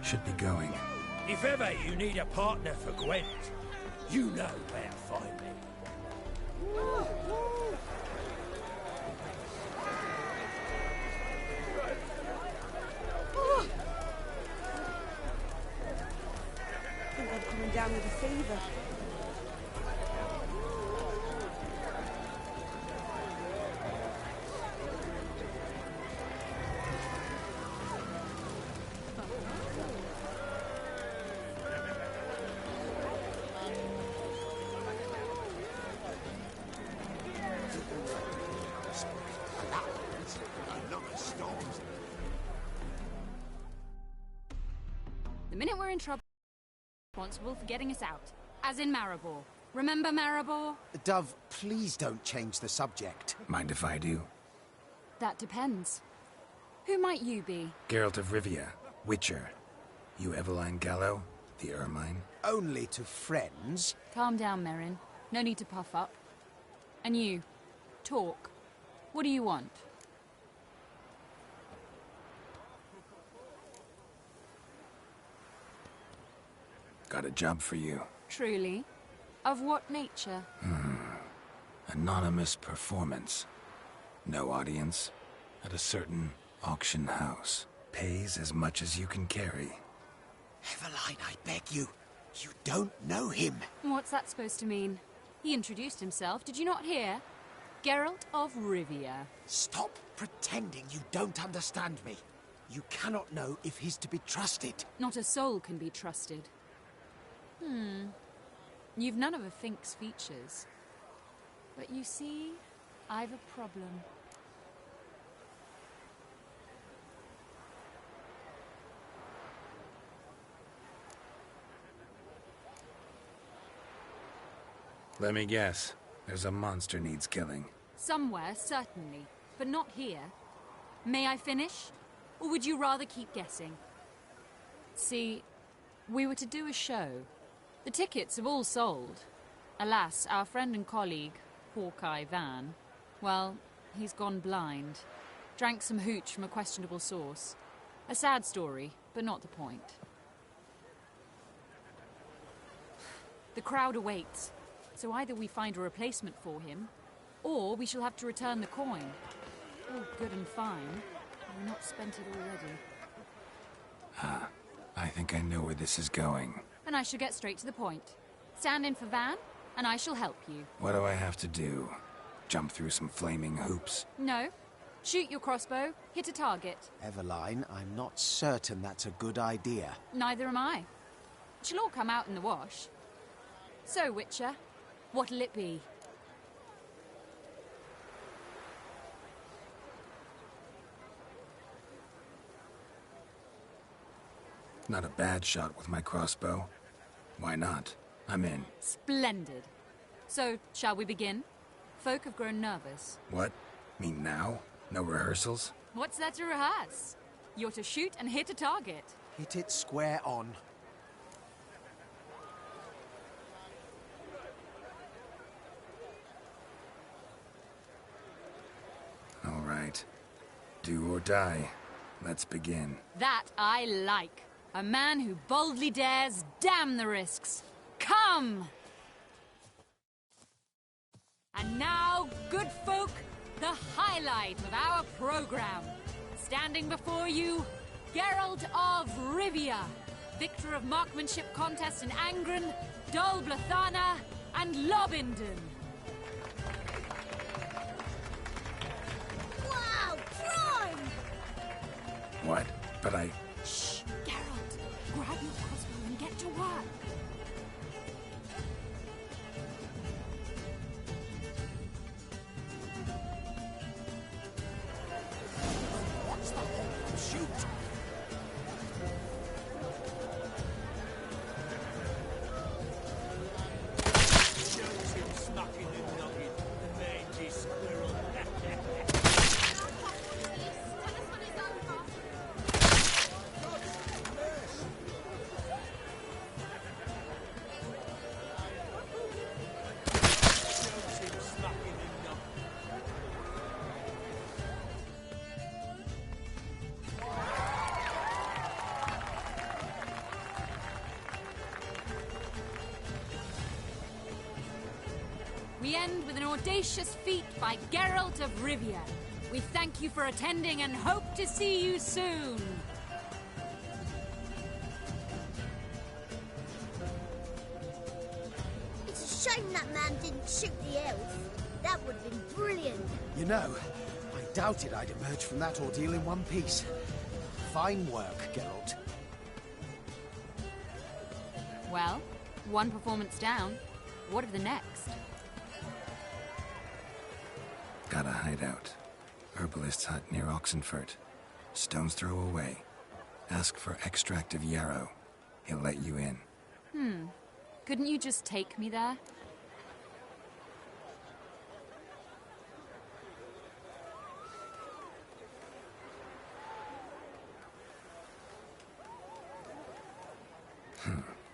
D: Should be going.
E: If ever you need a partner for Gwent, you know where to find me.
B: I think I'm coming down with a fever.
C: The minute we're in trouble, responsible for getting us out. As in Maribor. Remember Maribor?
N: Dove, please don't change the subject.
D: Mind if I do?
C: That depends. Who might you be?
D: Geralt of Rivia, Witcher. You Eveline Gallo, the Ermine?
N: Only to friends.
C: Calm down, Merrin. No need to puff up. And you, talk. What do you want?
D: Got a job for you.
C: Truly? Of what nature?
D: Anonymous performance. No audience. At a certain auction house. Pays as much as you can carry.
N: Eveline, I beg you. You don't know him.
C: What's that supposed to mean? He introduced himself, did you not hear? Geralt of Rivia.
N: Stop pretending you don't understand me. You cannot know if he's to be trusted.
C: Not a soul can be trusted. You've none of a Fink's features. But you see, I've a problem.
D: Let me guess. There's a monster needs killing.
C: Somewhere, certainly. But not here. May I finish? Or would you rather keep guessing? See, we were to do a show. The tickets have all sold. Alas, our friend and colleague, Hawkeye Van, well, he's gone blind. Drank some hooch from a questionable source. A sad story, but not the point. The crowd awaits, so either we find a replacement for him, or we shall have to return the coin. All good and fine, but we've not spent it already.
D: I think I know where this is going.
C: And I shall get straight to the point. Stand in for Van, and I shall help you.
D: What do I have to do? Jump through some flaming hoops?
C: No. Shoot your crossbow, hit a target.
N: Eveline, I'm not certain that's a good idea.
C: Neither am I. It shall all come out in the wash. So, Witcher, what'll it be?
D: Not a bad shot with my crossbow. Why not? I'm in.
C: Splendid. So, shall we begin? Folk have grown nervous.
D: What? Mean now? No rehearsals?
C: What's there to rehearse? You're to shoot and hit a target.
N: Hit it square on.
D: right. Do or die. Let's begin.
C: That I like. A man who boldly dares, damn the risks. Come! And now, good folk, the highlight of our program. Standing before you, Geralt of Rivia, victor of marksmanship contests in Angren, Dol Blathana, and Lobindon.
M: Wow, crime!
D: What? But I...
C: Shh, Geralt. Grab your crossbow and get to work.
O: Watch the hole. Shoot!
H: Shoot him smacking and knocking, mangy squirrel.
C: We end with an audacious feat by Geralt of Rivia. We thank you for attending and hope to see you soon.
M: It's a shame that man didn't shoot the elf. That would have been brilliant.
N: You know, I doubted I'd emerge from that ordeal in one piece. Fine work, Geralt.
C: Well, one performance down. What of the next?
D: Got a hideout. Herbalist's hut near Oxenfurt. Stone's throw away. Ask for extract of yarrow. He'll let you in.
C: Couldn't you just take me there?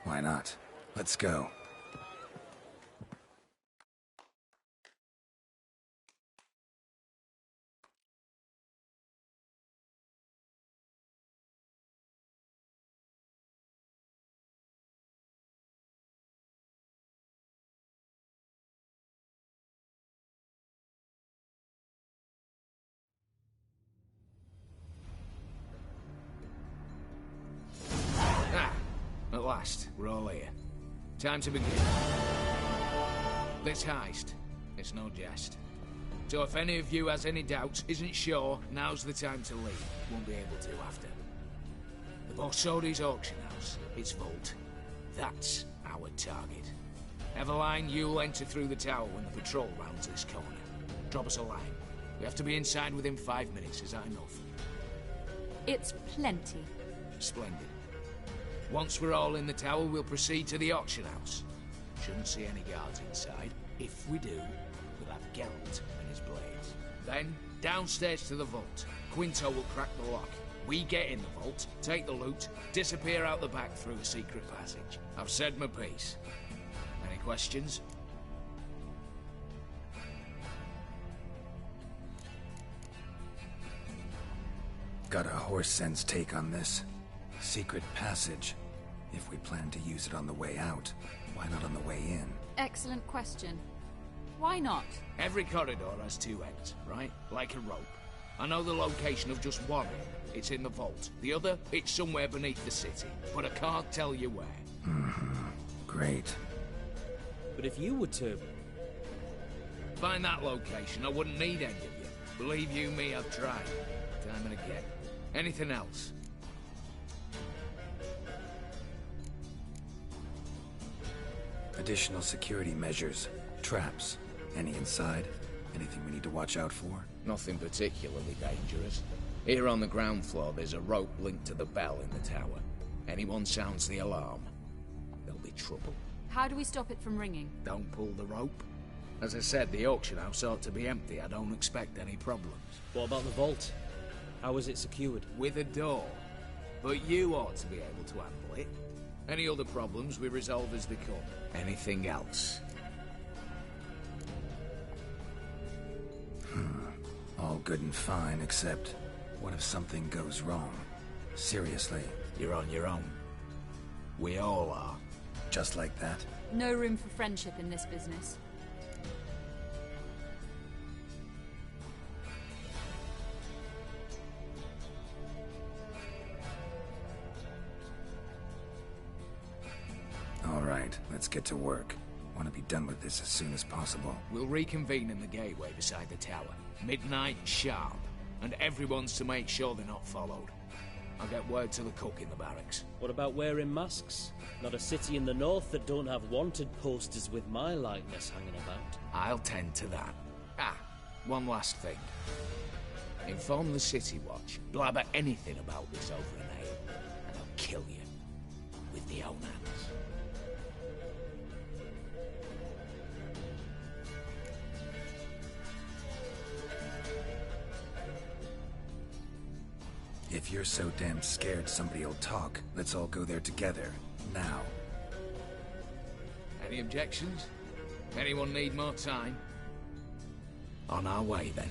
D: Why not? Let's go.
W: At last, we're all here. Time to begin. This heist, it's no jest. So if any of you has any doubts, isn't sure, now's the time to leave. Won't be able to after. The Borsodi's auction house, its vault. That's our target. Eveline, you'll enter through the tower when the patrol rounds this corner. Drop us a line. We have to be inside within 5 minutes, is that enough?
C: It's plenty.
W: Splendid. Once we're all in the tower, we'll proceed to the auction house. Shouldn't see any guards inside. If we do, we'll have Geralt and his blades. Then, downstairs to the vault. Quinto will crack the lock. We get in the vault, take the loot, disappear out the back through a secret passage. I've said my piece. Any questions?
D: Got a horse sense take on this. Secret passage. If we plan to use it on the way out, why not on the way in?
C: Excellent question. Why not?
W: Every corridor has two ends, right? Like a rope. I know the location of just one end. It's in the vault. The other, it's somewhere beneath the city. But I can't tell you where.
D: Great.
A: But if you were to...
W: Find that location, I wouldn't need any of you. Believe you me, I've tried. Time and again. Anything else?
D: Additional security measures. Traps. Any inside? Anything we need to watch out for?
W: Nothing particularly dangerous. Here on the ground floor, there's a rope linked to the bell in the tower. Anyone sounds the alarm, there'll be trouble.
C: How do we stop it from ringing?
W: Don't pull the rope. As I said, the auction house ought to be empty. I don't expect any problems.
A: What about the vault? How is it secured?
W: With a door. But you ought to be able to handle it. Any other problems we resolve as they come. Anything else?
D: All good and fine, except what if something goes wrong? Seriously.
W: You're on your own. We all are.
D: Just like that?
C: No room for friendship in this business.
D: All right, let's get to work. Want to be done with this as soon as possible.
W: We'll reconvene in the gateway beside the tower. Midnight sharp. And everyone's to make sure they're not followed. I'll get word to the cook in the barracks.
A: What about wearing masks? Not a city in the north that don't have wanted posters with my likeness hanging about.
W: I'll tend to that. Ah, one last thing. Inform the City Watch. Blabber anything about this over an ale, and I'll kill you. With my own hands.
D: If you're so damn scared somebody'll talk, let's all go there together. Now.
W: Any objections? Anyone need more time? On our way, then.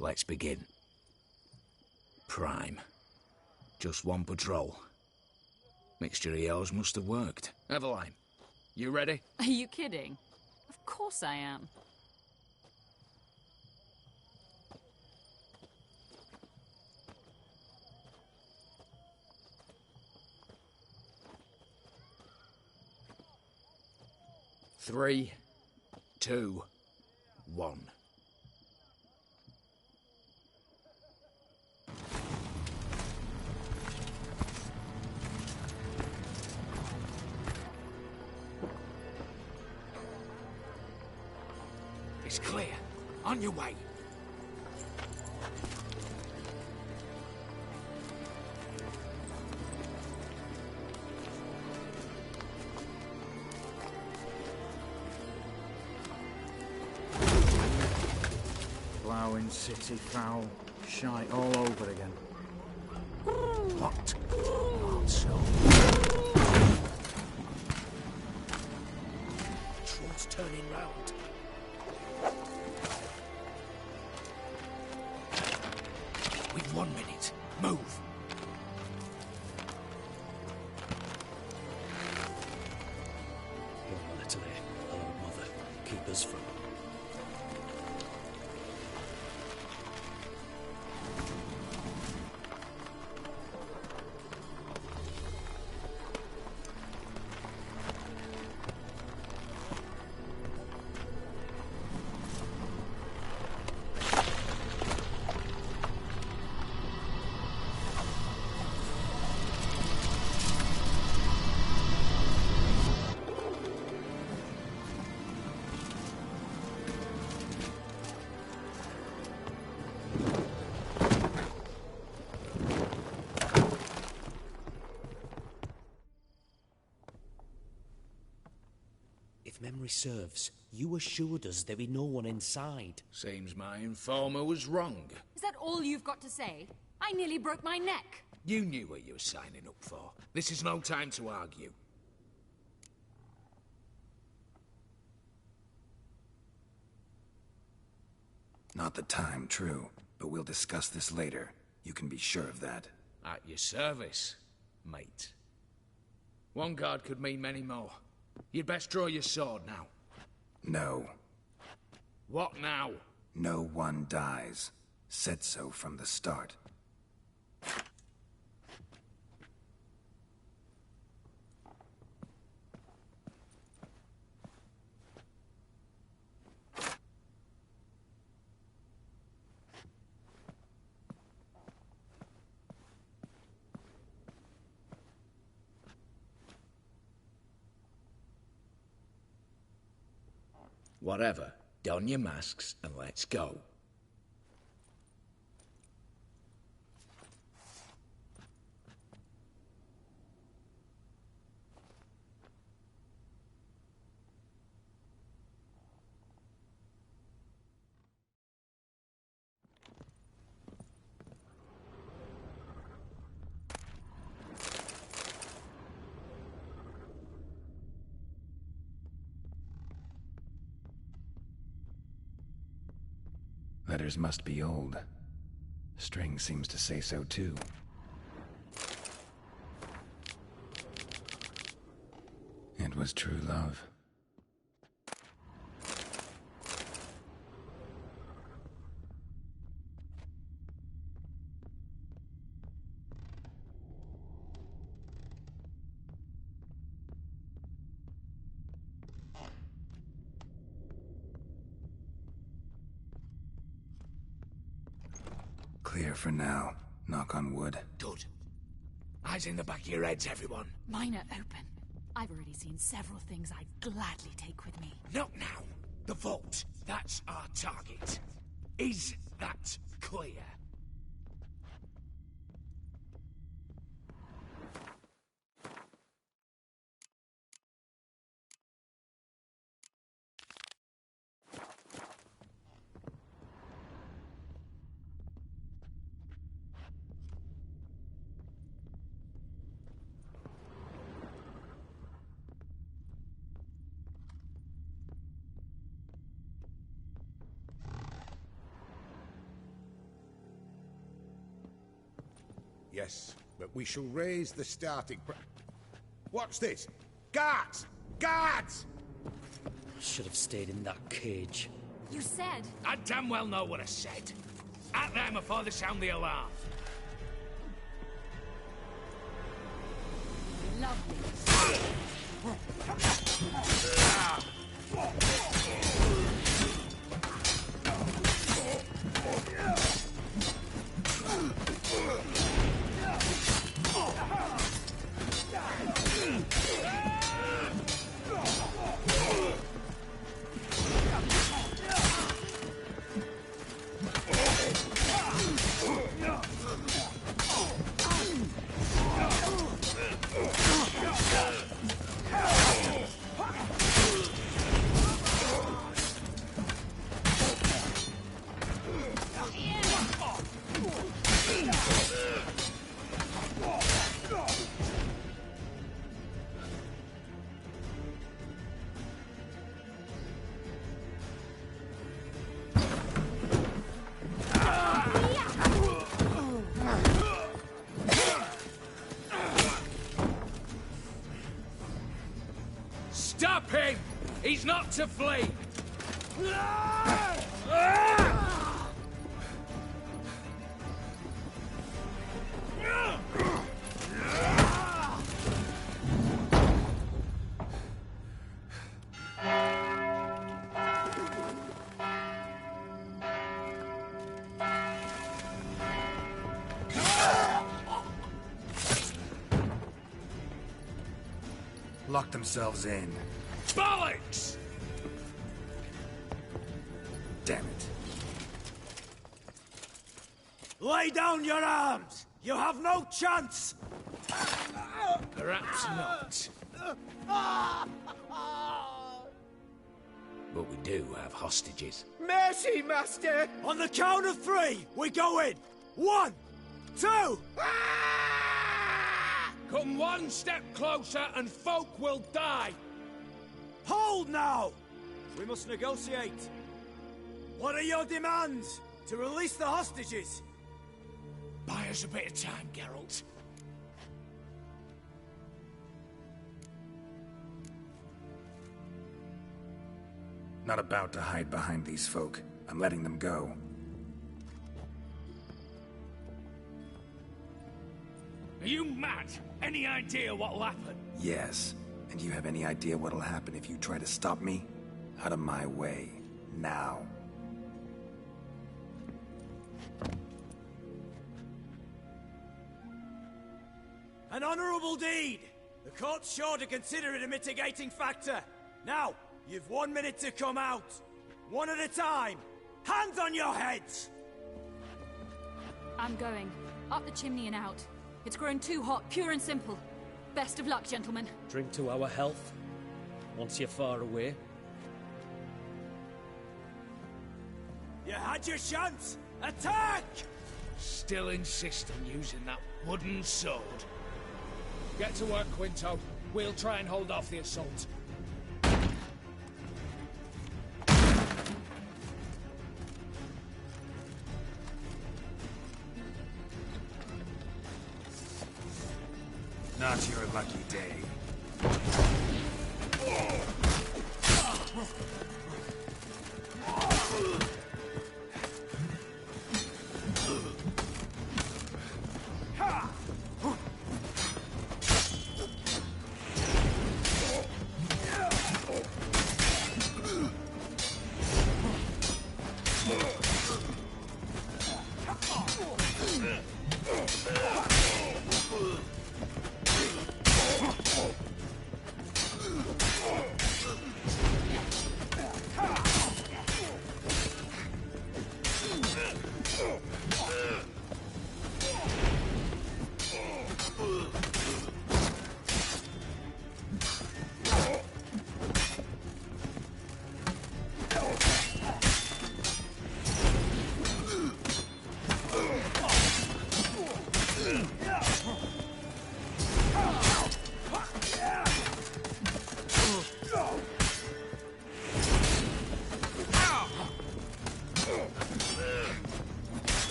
W: Let's begin. Prime. Just one patrol. Mixture of yours must have worked. Eveline, you ready?
C: Are you kidding? Of course I am.
W: Three, two, one. It's clear. On your way.
J: Ploughing city foul. Shite all over again.
W: What? Not so.
A: Troll's turning round.
W: We've 1 minute. Move.
A: Hello, Natalie. Hello, Mother. Keep us from... If memory serves, you assured us there be no one inside.
W: Seems my informer was wrong.
C: Is that all you've got to say? I nearly broke my neck.
W: You knew what you were signing up for. This is no time to argue.
D: Not the time, true. But we'll discuss this later. You can be sure of that.
W: At your service, mate. One guard could mean many more. You'd best draw your sword now.
D: No.
W: What now?
D: No one dies. Said so from the start.
W: Whatever. Don your masks and let's go.
D: Letters must be old. String seems to say so too. It was true love. Clear for now. Knock on wood.
W: Good. Eyes in the back of your heads, everyone.
C: Mine are open. I've already seen several things I'd gladly take with me.
W: Not now. The vault. That's our target. Is that clear?
E: Yes, but we shall raise the starting What's this? Guards! Guards!
A: Should have stayed in that cage.
C: You said...
W: I damn well know what I said. At them before they sound the alarm.
C: Lovely.
W: Stop him! He's not to flee!
D: Lock themselves in.
W: Bollocks!
D: Damn it.
H: Lay down your arms! You have no chance!
W: Perhaps not. But we do have hostages.
H: Mercy, Master! On the count of 3, we go in! 1, 2...
W: Come one step closer and folk will die!
H: Hold now! We must negotiate. What are your demands? To release the hostages?
W: Buy us a bit of time, Geralt.
D: Not about to hide behind these folk. I'm letting them go.
W: Are you mad? Any idea what'll happen?
D: Yes. And you have any idea what'll happen if you try to stop me? Out of my way. Now.
H: An honorable deed! The court's sure to consider it a mitigating factor. Now, You've 1 minute to come out. One at a time. Hands on your heads!
C: I'm going. Up the chimney and out. It's grown too hot, pure and simple. Best of luck, gentlemen.
A: Drink to our health. Once you're far away.
H: You had your chance! Attack!
W: Still insist on using that wooden sword. Get to work, Quinto. We'll try and hold off the assault.
D: Not your lucky day.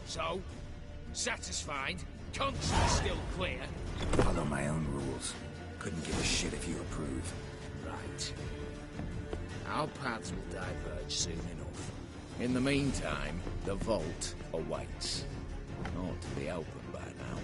W: So, satisfied? Conscience still clear?
D: Follow my own rules. Couldn't give a shit if you approve.
W: Right. Our paths will diverge soon enough. In the meantime, the vault awaits. Ought to be open by now.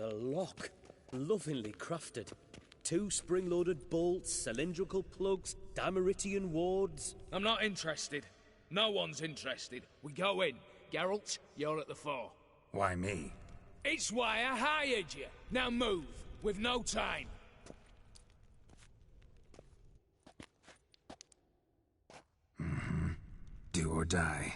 A: the lock. Lovingly crafted. 2 spring-loaded bolts, cylindrical plugs, Dimeritian wards.
R: I'm not interested. No one's interested. We go in. Geralt, you're at the fore.
D: Why me?
R: It's why I hired you. Now move. We've no time.
D: Do or die.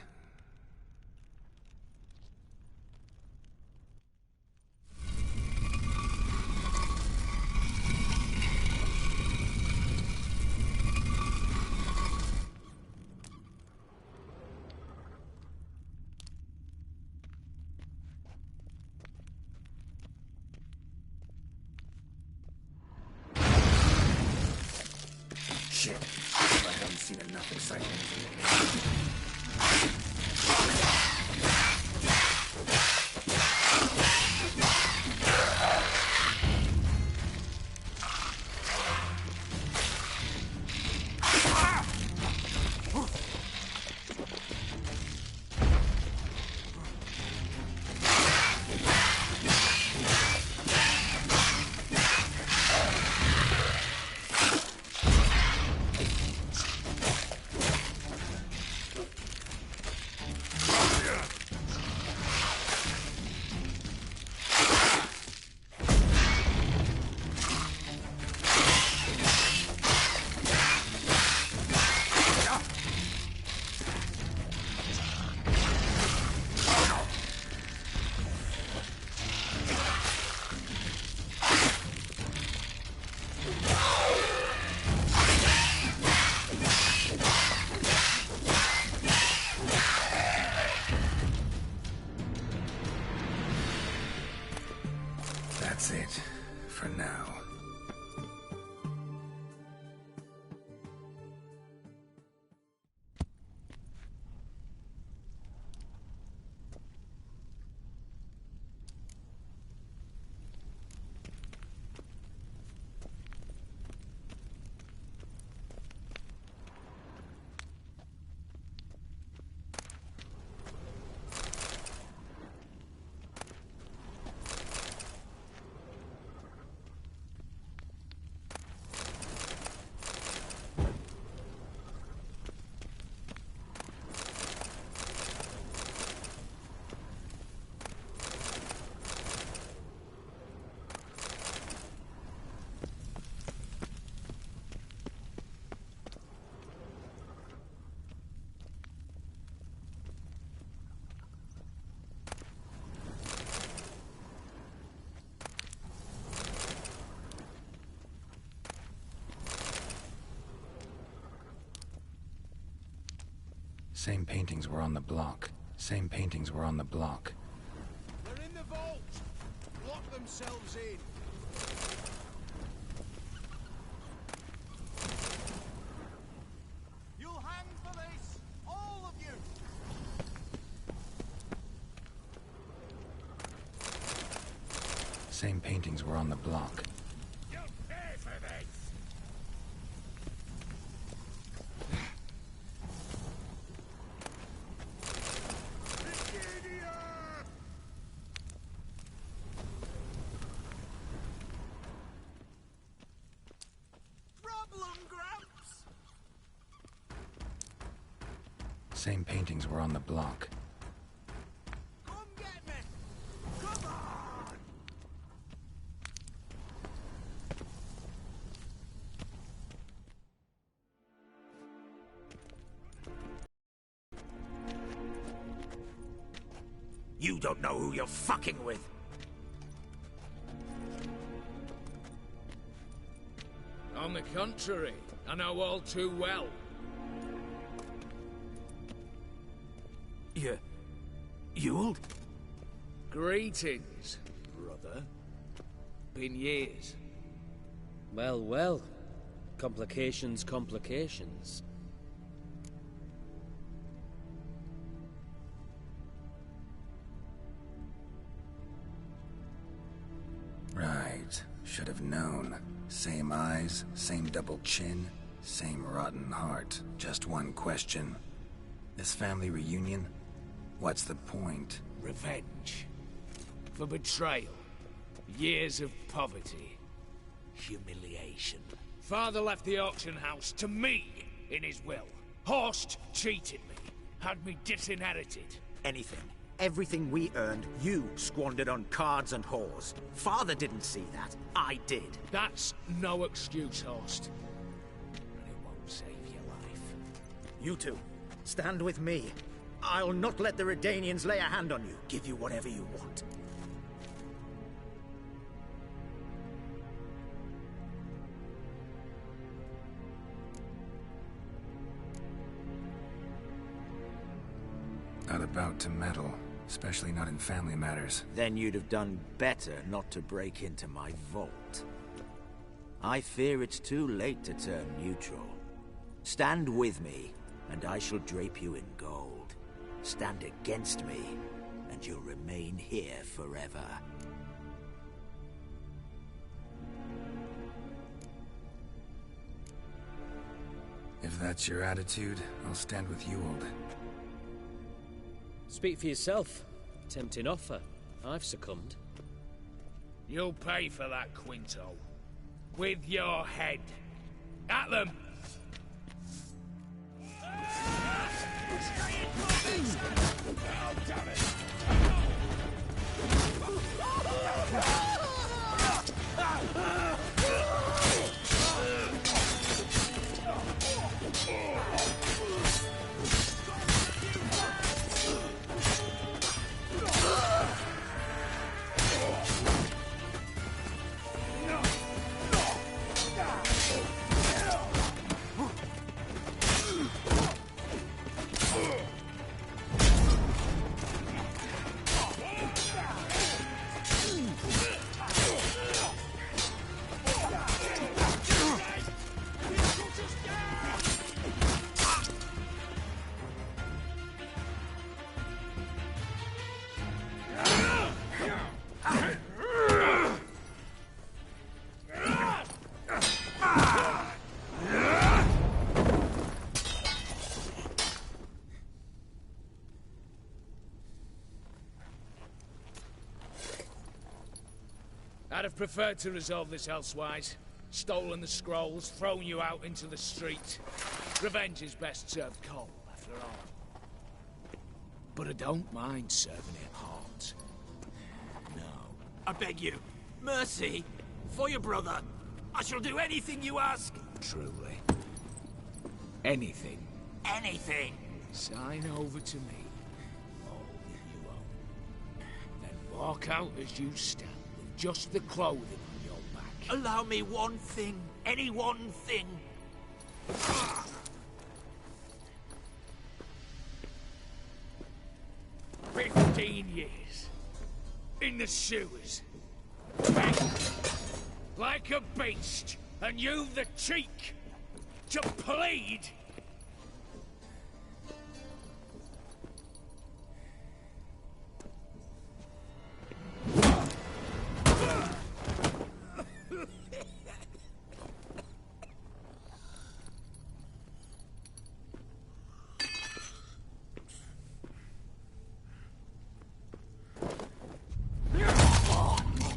D: Shit. I haven't seen enough excitement. That's it, for now. Same paintings were on the block. Same paintings were on the block.
N: They're in the vault! Lock themselves in! You'll hang for this! All of you!
D: Same paintings were on the block.
F: You'll pay for this!
D: Same paintings were on the block.
N: Come get me! Come on!
T: You don't know who you're fucking with.
R: On the contrary, I know all too well.
T: You?
R: Greetings, brother. Been years.
A: Well, well. Complications, complications.
D: Right. Should have known. Same eyes, same double chin, same rotten heart. Just one question. This family reunion? What's the point?
R: Revenge. For betrayal. Years of poverty. Humiliation. Father left the auction house to me in his will. Horst cheated me. Had me disinherited.
T: Anything. Everything we earned, you squandered on cards and whores. Father didn't see that. I did.
R: That's no excuse, Horst. And it won't save your life.
T: You two, stand with me. I'll not let the Redanians lay a hand on you. Give you whatever you want.
D: Not about to meddle, especially not in family matters.
T: Then you'd have done better not to break into my vault. I fear it's too late to turn neutral. Stand with me, and I shall drape you in gold. Stand against me, and you'll remain here forever.
D: If that's your attitude, I'll stand with you, old.
A: Speak for yourself. Tempting offer. I've succumbed.
R: You'll pay for that, Quinto. With your head. At them!
O: Oh, damn it!
R: I'd have preferred to resolve this elsewise. Stolen the scrolls, thrown you out into the street. Revenge is best served cold, after all. But I don't mind serving it hot. No.
J: I beg you, mercy, for your brother. I shall do anything you ask.
R: Truly. Anything.
J: Anything.
R: Sign over to me. All that you own. Then walk out as you stand. Just the clothing on your back.
J: Allow me one thing. Any one thing.
R: 15 years. In the sewers. Begged. Like a beast. And you've the cheek to plead.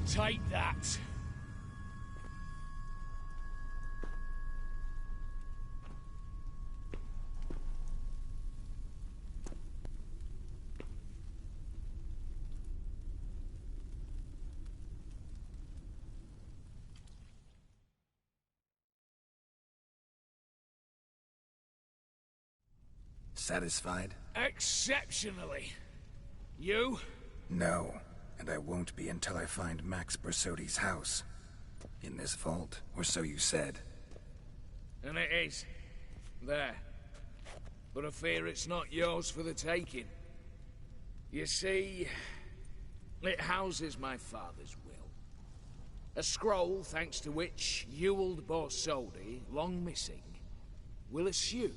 R: Take that.
D: Satisfied?
R: Exceptionally. You?
D: No. And I won't be until I find Max Bersodi's house. In this vault, or so you said.
R: And it is. There. But I fear it's not yours for the taking. You see, it houses my father's will. A scroll thanks to which Ewald Bersodi, long missing, will assume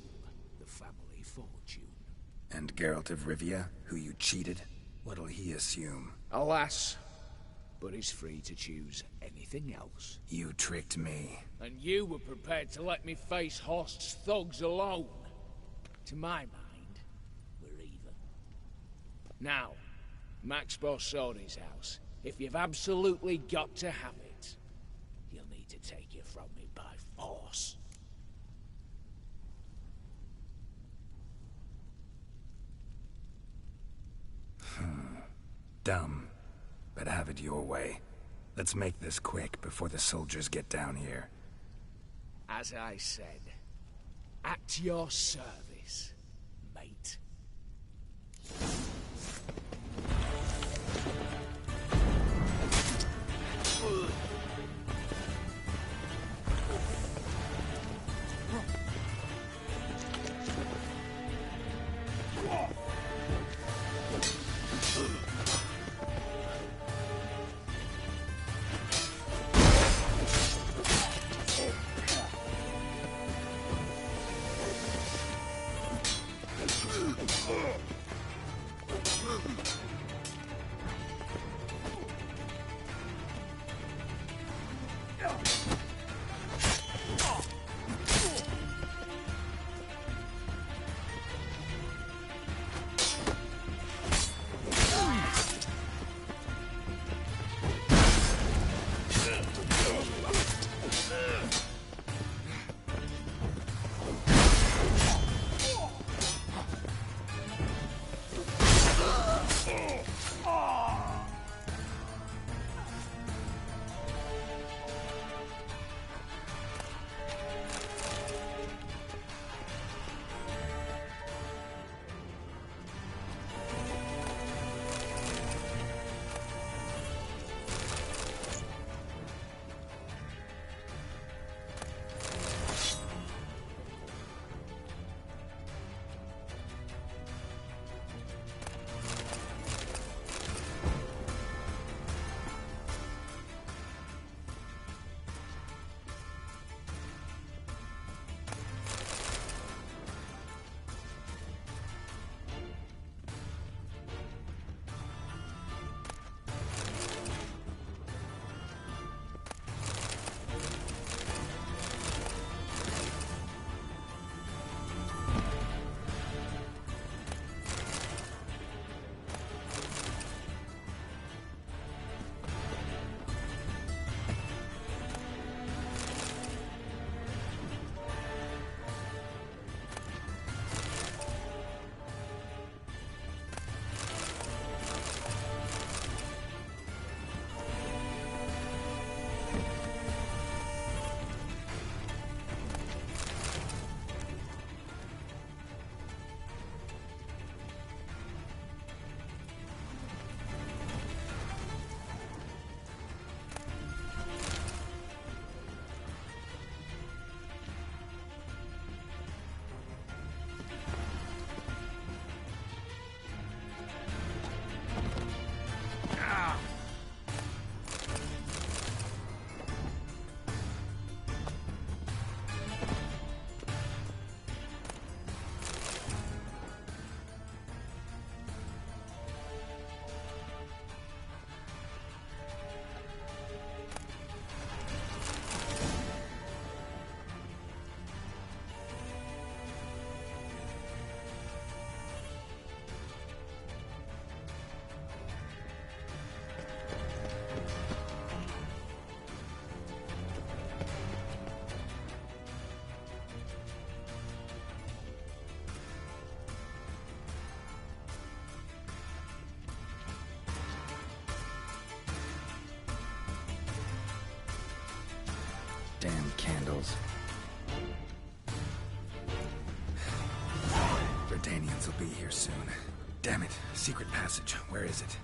R: the family fortune.
D: And Geralt of Rivia, who you cheated, what'll he assume?
R: Alas, but he's free to choose anything else.
D: You tricked me.
R: And you were prepared to let me face Horst's thugs alone. To my mind, we're even. Now, Max Bersodi's house. If you've absolutely got to have it, you'll need to take it from me by force.
D: Dumb, but have it your way. Let's make this quick before the soldiers get down here.
R: As I said, at your service, mate.
D: Damn candles. Verdanians will be here soon. Damn it. Secret passage. Where is it?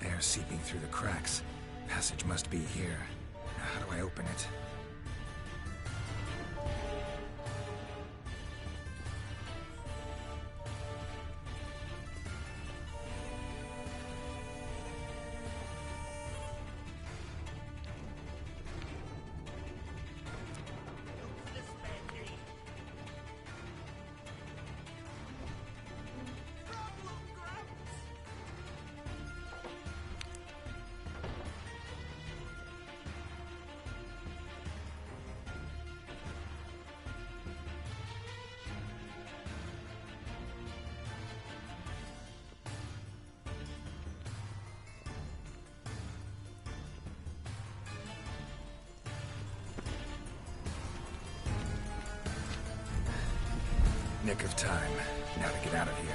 D: Air seeping through the cracks. Passage must be here. How do I open it? Nick of time. Now to get out of here.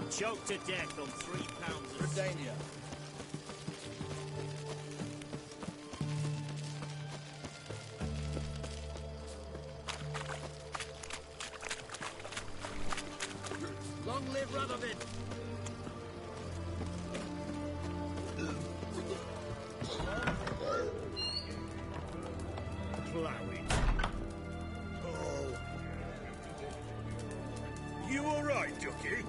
G: Choked to death on 3 pounds of Redania. Long live Rutherford! Plough it. Oh. You alright, Ducky?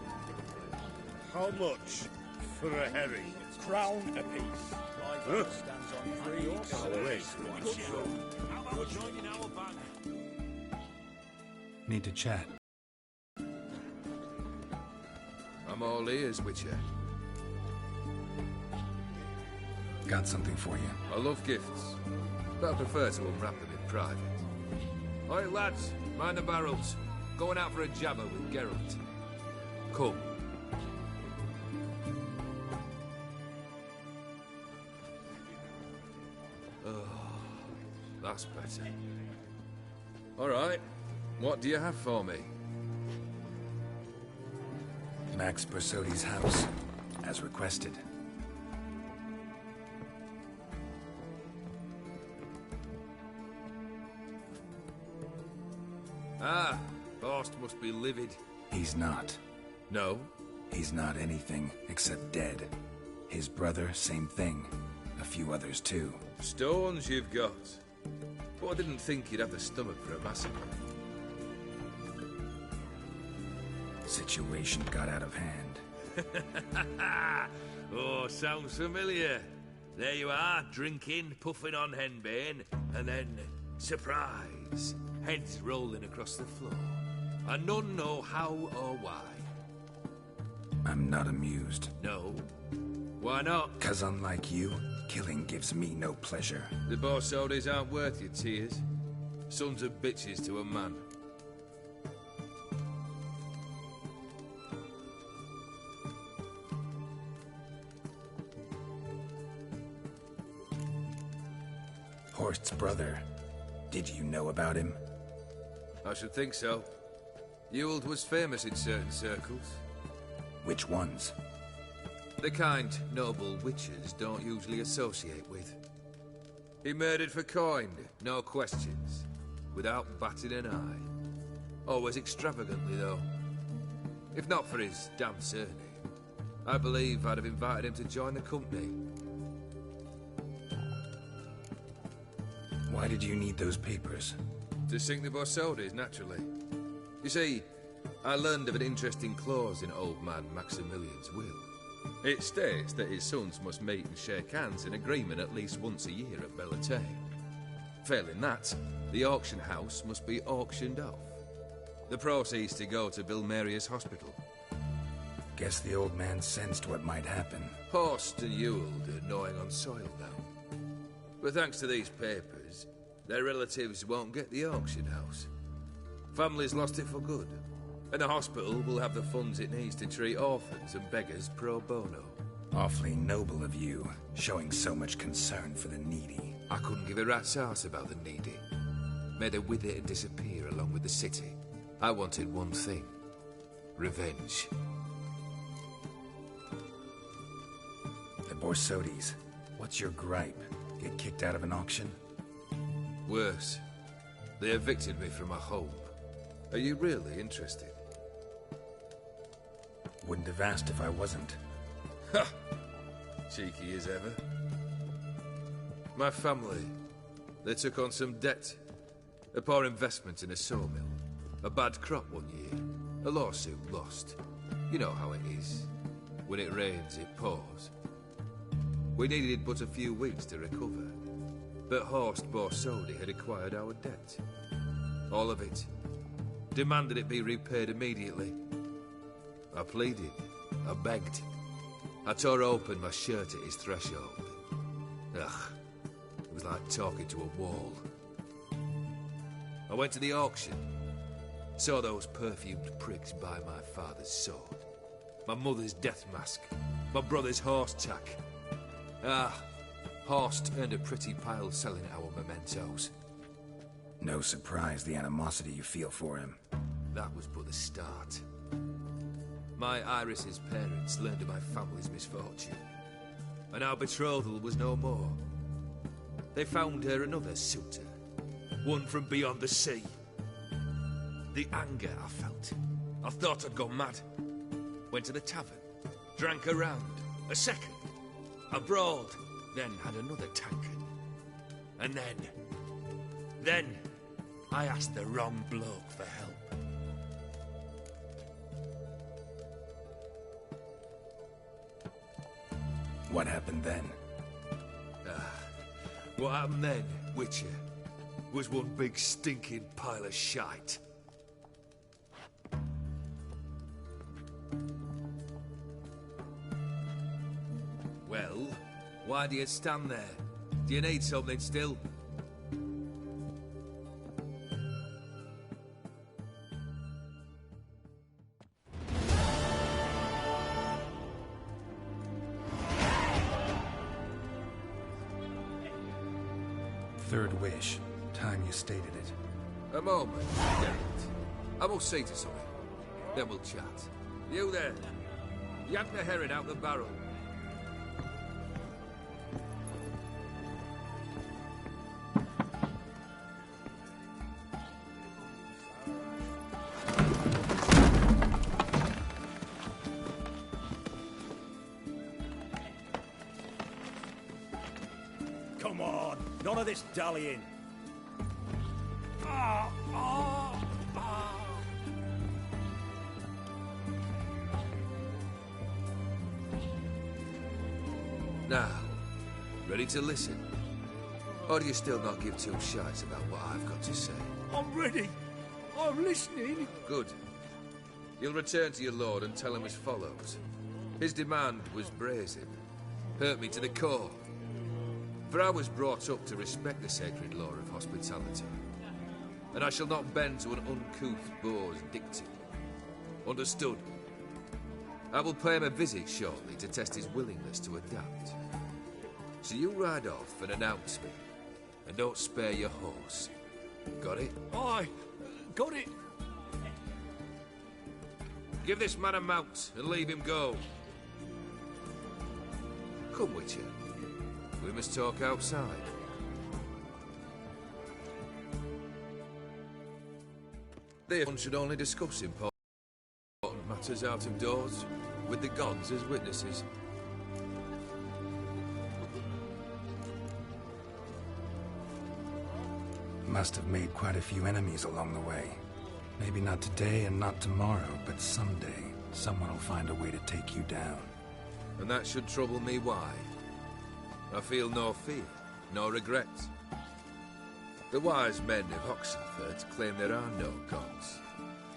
G: How much for a herring?
K: Crown apiece.
G: Huh?
K: Stands on 3.
G: I'll wait. How about joining our band?
D: Need to chat.
L: I'm all ears, Witcher.
D: Got something for you.
L: I love gifts, but I prefer to unwrap them in private. Alright, lads, mind the barrels. Going out for a jabber with Geralt. Come. That's better. All right. What do you have for me?
D: Max Bersodi's house, as requested.
L: Ah, Horst must be livid.
D: He's not.
L: No?
D: He's not anything except dead. His brother, same thing. A few others too.
L: Stones you've got. But I didn't think you'd have the stomach for a massacre.
D: Situation got out of hand.
L: Oh, sounds familiar. There you are, drinking, puffing on henbane, and then, surprise, heads rolling across the floor. And none know how or why.
D: I'm not amused.
L: No? Why not?
D: 'Cause unlike you, killing gives me no pleasure.
L: The Borsodis aren't worth your tears. Sons of bitches to a man.
D: Horst's brother. Did you know about him?
L: I should think so. Ewald was famous in certain circles.
D: Which ones?
L: The kind noble witches don't usually associate with. He murdered for coin, no questions, without batting an eye. Always extravagantly, though. If not for his damn surname, I believe I'd have invited him to join the company.
D: Why did you need those papers?
L: To sink the Borsodis, naturally. You see, I learned of an interesting clause in old man Maximilian's will. It states that his sons must meet and shake hands in agreement at least once a year at Bellatane. Failing that, the auction house must be auctioned off. The proceeds to go to Bill Marius Hospital.
D: Guess the old man sensed what might happen.
L: Horst and Ewald are gnawing on soil now. But thanks to these papers, their relatives won't get the auction house. Families lost it for good, and the hospital will have the funds it needs to treat orphans and beggars pro bono.
D: Awfully noble of you, showing so much concern for the needy.
L: I couldn't give a rat's ass about the needy. May they wither and disappear along with the city. I wanted one thing. Revenge.
D: The Borsodis. What's your gripe? Get kicked out of an auction?
L: Worse. They evicted me from my home. Are you really interested?
D: Wouldn't have asked if I wasn't.
L: Ha! Cheeky as ever. My family, they took on some debt. A poor investment in a sawmill. A bad crop one year. A lawsuit lost. You know how it is. When it rains, it pours. We needed but a few weeks to recover. But Horst Borsodi had acquired our debt. All of it. Demanded it be repaid immediately. I pleaded. I begged. I tore open my shirt at his threshold. Ugh. It was like talking to a wall. I went to the auction. Saw those perfumed pricks buy my father's sword. My mother's death mask. My brother's horse tack. Ah, Horst earned a pretty pile selling our mementos.
D: No surprise the animosity you feel for him.
L: That was but the start. My Iris's parents learned of my family's misfortune, and our betrothal was no more. They found her another suitor, one from beyond the sea. The anger I felt. I thought I'd gone mad. Went to the tavern, drank a round, a second. I brawled, then had another tankard. And then I asked the wrong bloke for help.
D: What happened then?
L: What happened then, Witcher, was one big stinking pile of shite. Well, why do you stand there? Do you need something still?
D: Third wish. Time you stated it.
L: A moment, get it. I will see to something. Then we'll chat. You there. Yank the herring out the barrel.
H: Come on, none of this dallying.
L: Now, ready to listen? Or do you still not give two shites about what I've got to say?
H: I'm ready. I'm listening.
L: Good. You'll return to your lord and tell him as follows. His demand was brazen. hurt me to the core. For I was brought up to respect the sacred law of hospitality, and I shall not bend to an uncouth boor's dictum. Understood? I will pay him a visit shortly to test his willingness to adapt. So you ride off and announce me, and don't spare your horse. Got it?
I: Aye, got it.
L: Give this man a mount and leave him go. Come, Witcher. We must talk outside. They should only discuss important matters out of doors, with the gods as witnesses.
D: Must have made quite a few enemies along the way. Maybe not today and not tomorrow, but someday, someone will find a way to take you down.
L: And that should trouble me why? I feel no fear, no regret. The wise men of Oxenford claim there are no gods.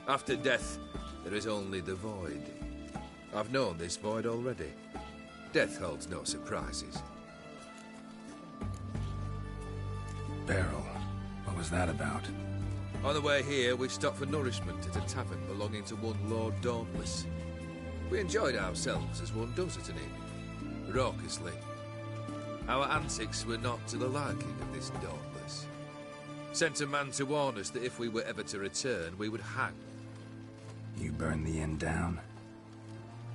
L: After death, there is only the void. I've known this void already. Death holds no surprises.
D: Beryl, what was that about?
L: On the way here, we stopped for nourishment at a tavern belonging to one Lord Dauntless. We enjoyed ourselves as one does at an inn, raucously. Our antics were not to the liking of this Dauntless. Sent a man to warn us that if we were ever to return, we would hang.
D: You burned the inn down?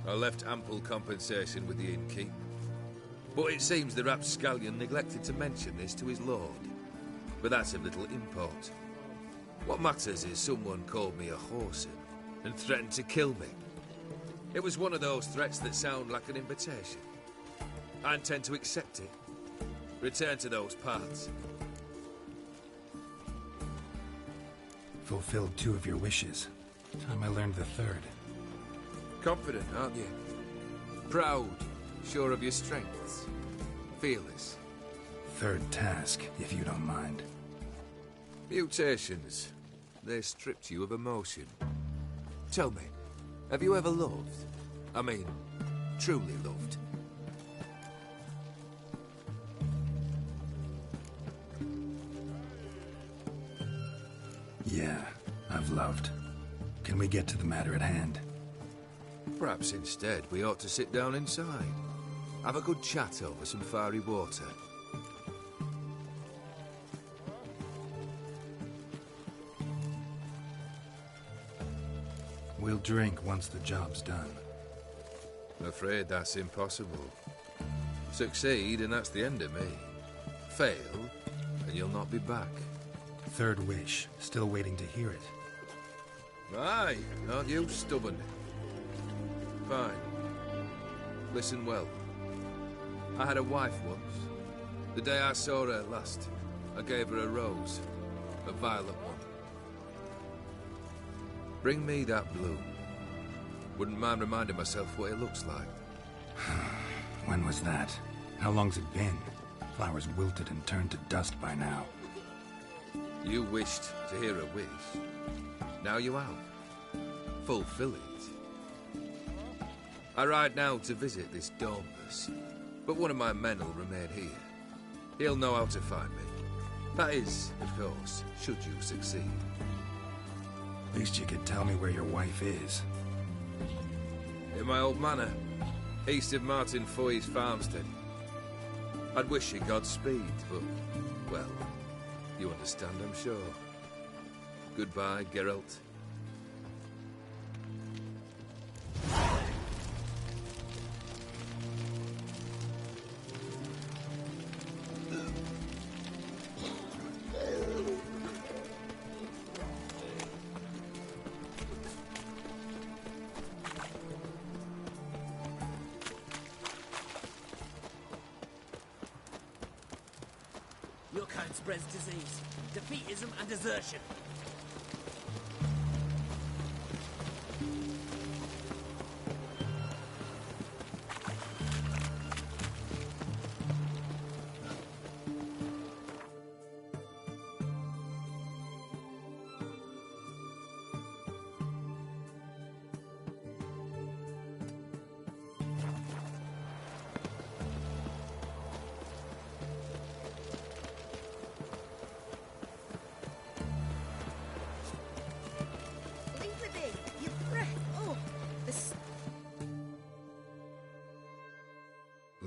L: I left ample compensation with the innkeep. But it seems the rapscallion neglected to mention this to his lord. But that's of little import. What matters is someone called me a whoreson and threatened to kill me. It was one of those threats that sound like an invitation. I intend to accept it. Return to those parts.
D: Fulfilled 2 of your wishes. Time I learned the 3rd.
L: Confident, aren't you? Proud, sure of your strengths. Fearless.
D: 3rd task, if you don't mind.
L: Mutations. They stripped you of emotion. Tell me, have you ever loved? I mean, truly loved?
D: Yeah, I've loved. Can we get to the matter at hand?
L: Perhaps instead we ought to sit down inside. Have a good chat over some fiery water.
D: We'll drink once the job's done.
L: I'm afraid that's impossible. Succeed and that's the end of me. Fail and you'll not be back.
D: 3rd wish. Still waiting to hear it.
L: Aye, aren't you stubborn? Fine. Listen well. I had a wife once. The day I saw her last, I gave her a rose. A violet one. Bring me that bloom. Wouldn't mind reminding myself what it looks like.
D: When was that? How long's it been? Flowers wilted and turned to dust by now.
L: You wished to hear a wish. Now you have. Fulfill it. I ride now to visit this Dauntless, but one of my men will remain here. He'll know how to find me. That is, of course, should you succeed.
D: At least you could tell me where your wife is.
L: In my old manor, east of Martin Foy's farmstead. I'd wish you Godspeed, but, well, you understand, I'm sure. Goodbye, Geralt.
P: Your kind spreads disease, defeatism and desertion.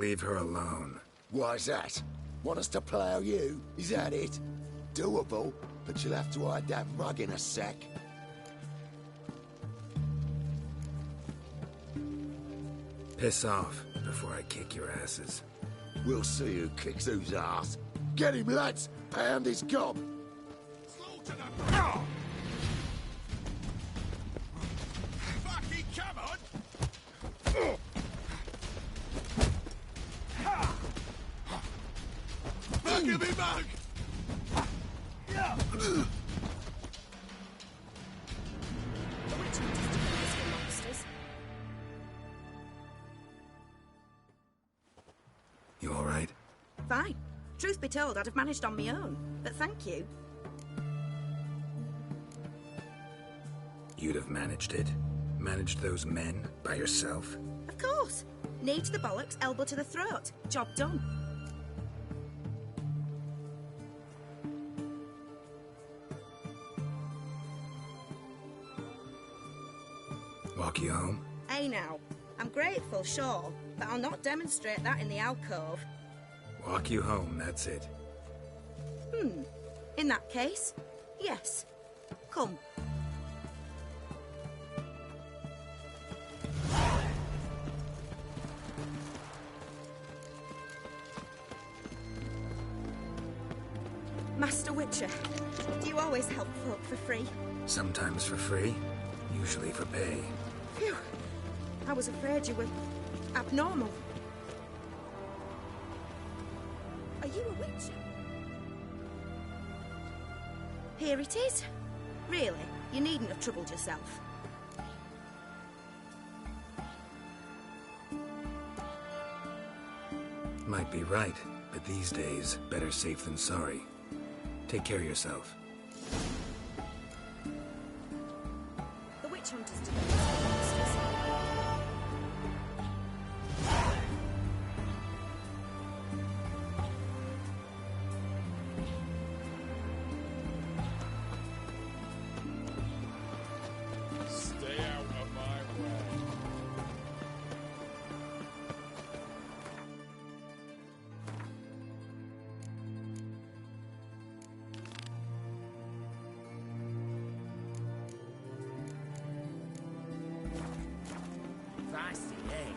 D: Leave her alone.
O: Why's that? Want us to plough you? Is that it? Doable, but you'll have to hide that mug in a sack.
D: Piss off before I kick your asses.
O: We'll see who kicks whose ass. Get him, lads! Pound his gob!
G: Fucking come on! Mug him, mug!
D: You all right?
B: Fine. Truth be told, I'd have managed on my own, but thank you.
D: You'd have managed it? Managed those men by yourself?
B: Of course. Knee to the bollocks, elbow to the throat. Job done.
D: Walk you home?
B: Hey now, I'm grateful, sure, but I'll not demonstrate that in the alcove.
D: Walk you home, that's it.
B: In that case, yes. Come. Master Witcher, do you always help folk for free?
D: Sometimes for free, usually for pay.
B: Phew. I was afraid you were abnormal. Are you a witcher? Here it is. Really, you needn't have troubled yourself.
D: Might be right, but these days, better safe than sorry. Take care of yourself.
B: The witch hunters do monsters.
F: Stay out of my way.
P: Feisty, eh?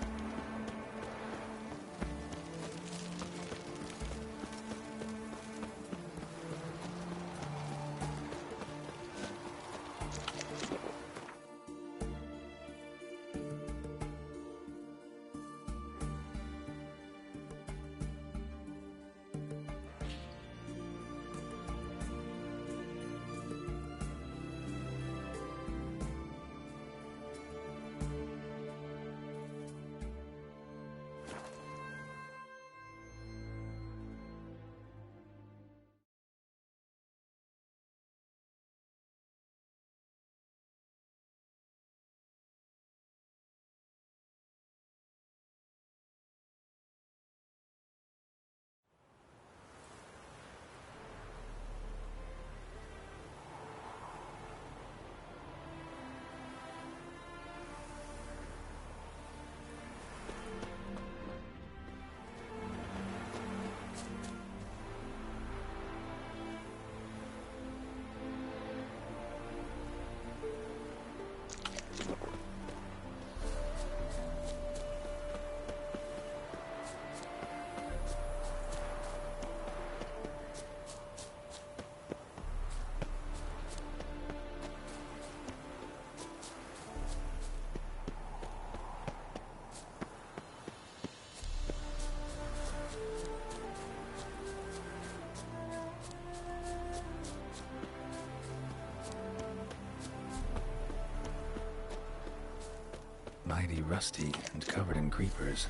D: Mighty rusty and covered in creepers.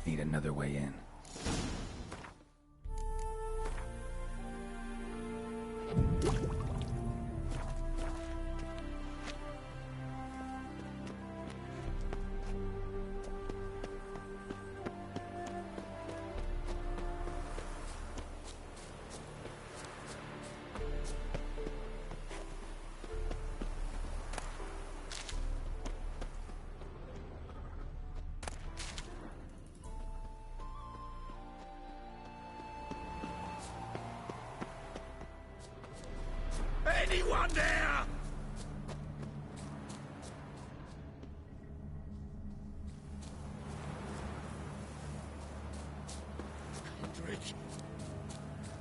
D: Need another way in.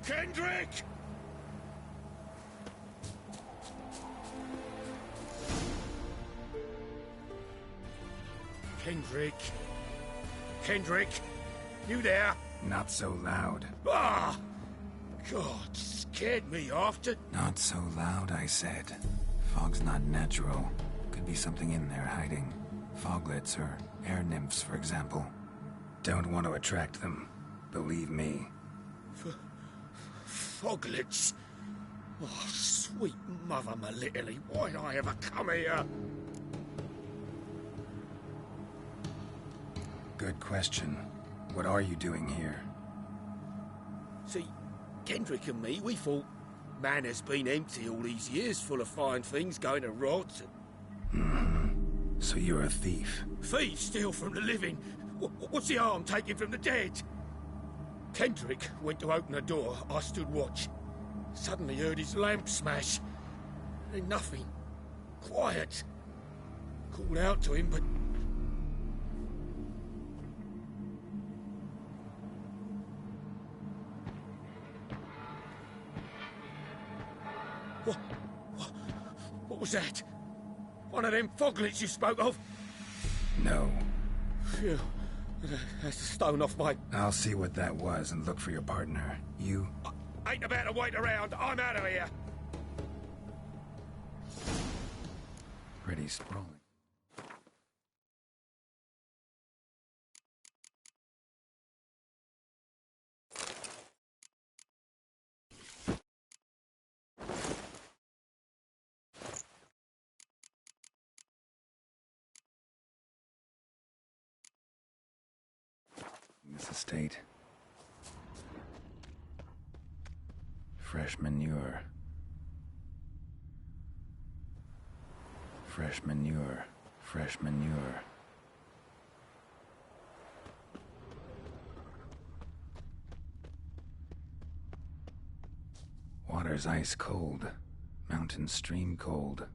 E: Kendrick! Kendrick? Kendrick? You there?
D: Not so loud.
E: Ah! God, scared me after.
D: Not so loud, I said. Fog's not natural. Could be something in there hiding. Foglets or air nymphs, for example. Don't want to attract them. Believe me.
E: Foglets? Oh, sweet mother, my little, why'd I ever come here?
D: Good question. What are you doing here?
E: See, Kendrick and me, we thought Manor's been empty all these years, full of fine things going to rot.
D: So you're a thief?
E: Thieves steal from the living. What's the harm taking from the dead? Kendrick went to open the door. I stood watch. Suddenly heard his lamp smash. Then nothing. Quiet. Called out to him, but... What was that? One of them foglets you spoke of?
D: No.
E: Phew. That's a stone off my...
D: I'll see what that was and look for your partner. You...
E: Ain't about to wait around. I'm out of here.
D: Pretty sprawling. This estate. Fresh manure. Fresh manure. Fresh manure. Water's ice cold. Mountain stream cold.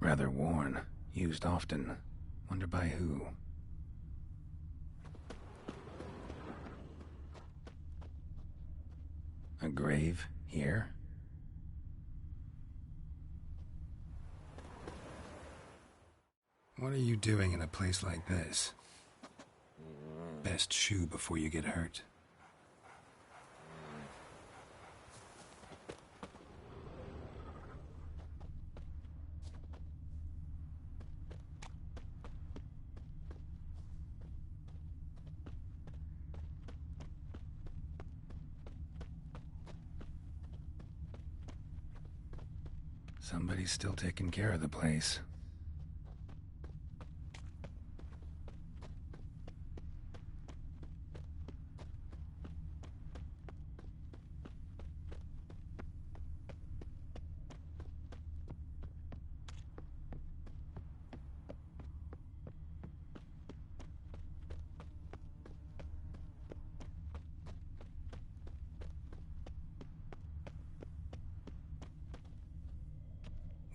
D: Rather worn. Used often. Wonder by who. A grave here? What are you doing in a place like this? Best shoe before you get hurt. Somebody's still taking care of the place.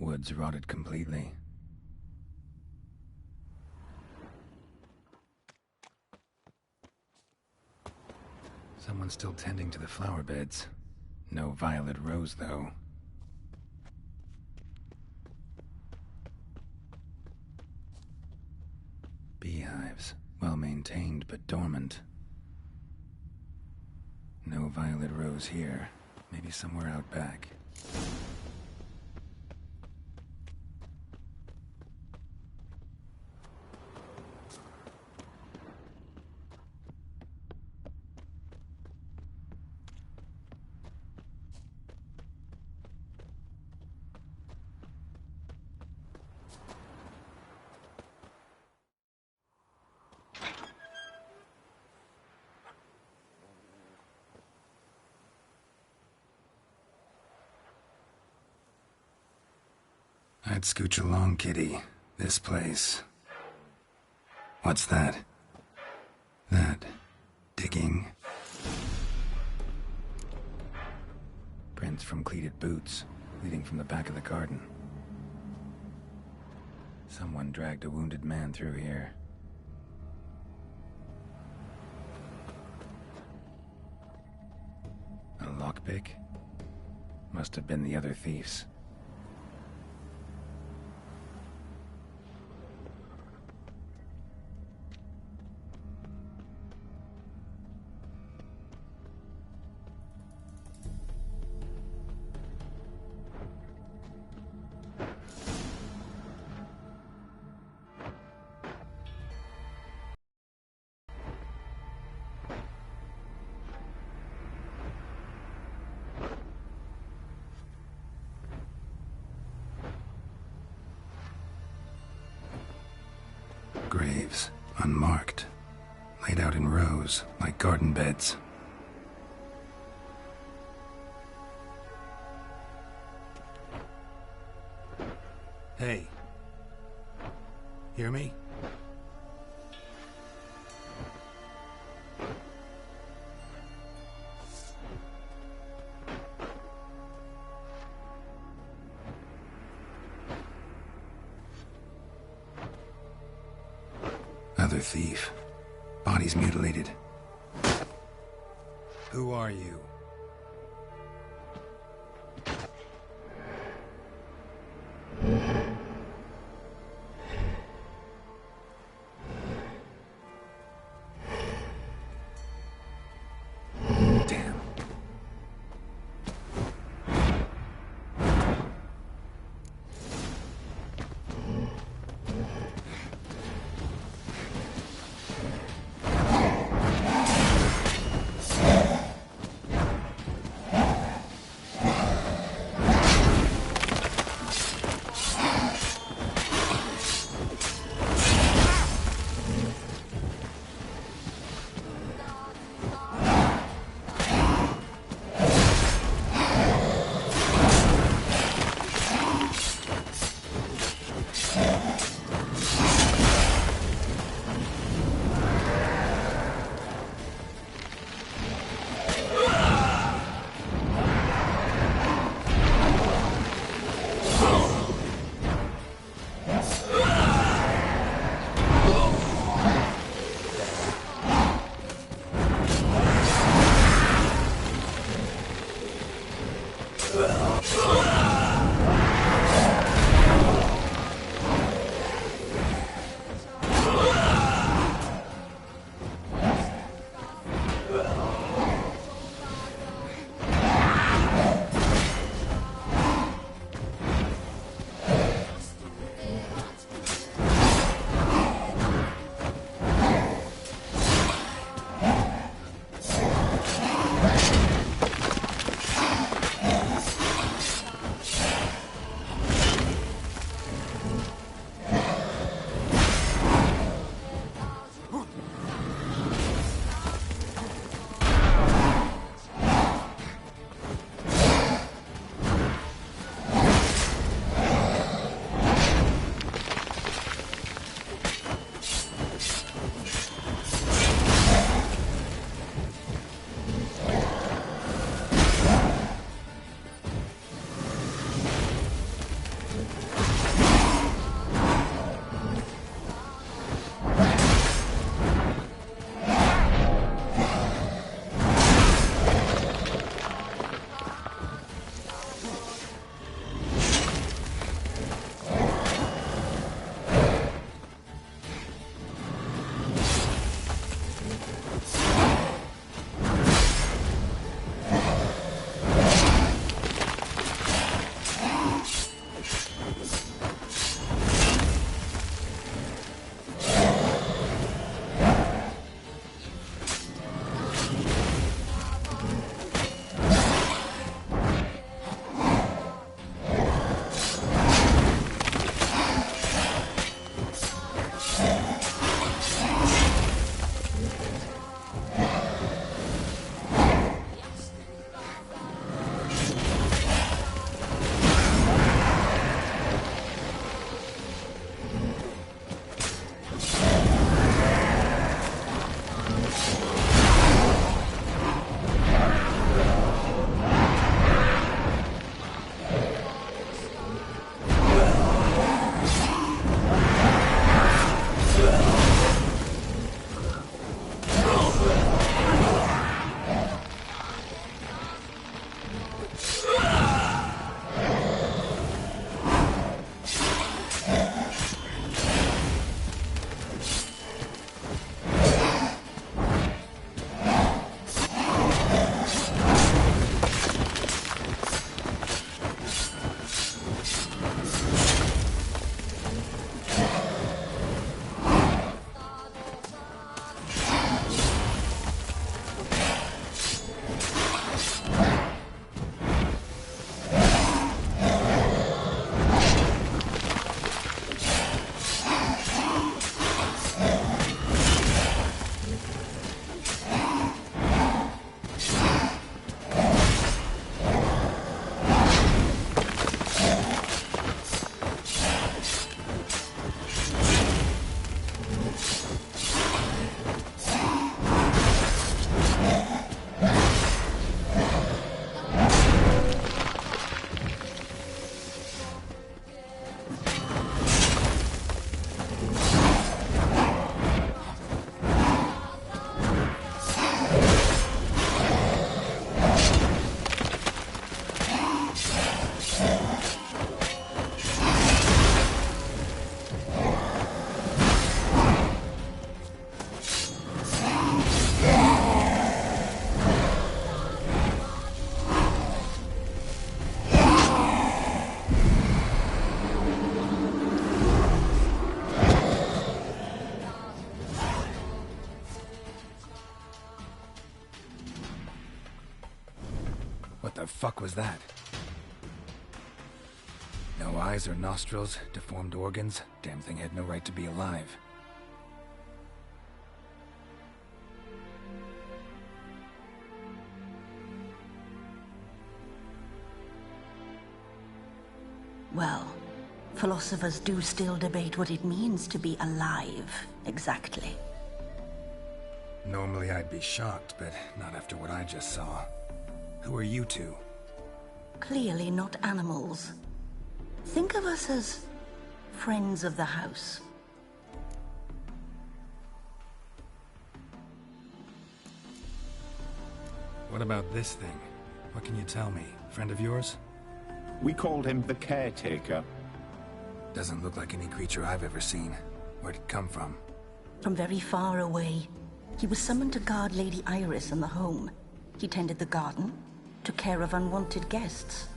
D: Woods rotted completely. Someone's still tending to the flower beds. No violet rose, though. Beehives. Well maintained, but dormant. No violet rose here. Maybe somewhere out back. I'd scooch along, kitty. This place. What's that? That. Digging. Prints from cleated boots, leading from the back of the garden. Someone dragged a wounded man through here. lockpick? Must have been the other thieves. Graves, unmarked, laid out in rows like garden beds. Hey. Hear me? Another thief. Bodies mutilated. Who are you? fuck was that? No eyes or nostrils, deformed organs. Damn thing had no right to be alive.
Q: Well, philosophers do still debate what it means to be alive, exactly.
D: Normally I'd be shocked, but not after what I just saw. Who are you two?
Q: Clearly not animals. Think of us as friends of the house.
D: What about this thing? What can you tell me? Friend of yours?
S: We called him the Caretaker.
D: Doesn't look like any creature I've ever seen. Where'd it come from?
Q: From very far away. He was summoned to guard Lady Iris and the home. He tended the garden, took care of unwanted guests.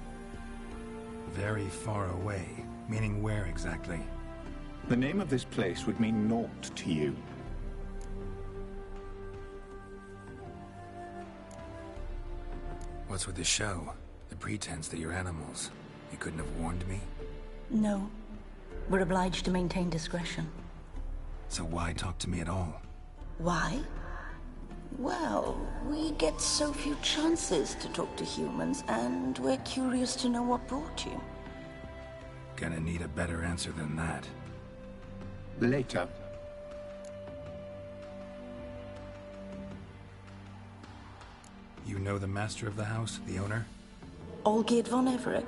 D: Very far away? Meaning where exactly?
S: The name of this place would mean naught to you.
D: What's with the show? The pretense that you're animals. You couldn't have warned me?
Q: No. We're obliged to maintain discretion.
D: So why talk to me at all?
Q: Why? Well, we get so few chances to talk to humans, and we're curious to know what brought you.
D: Gonna need a better answer than that.
S: Later.
D: You know the master of the house, the owner?
Q: Olgierd von Everec?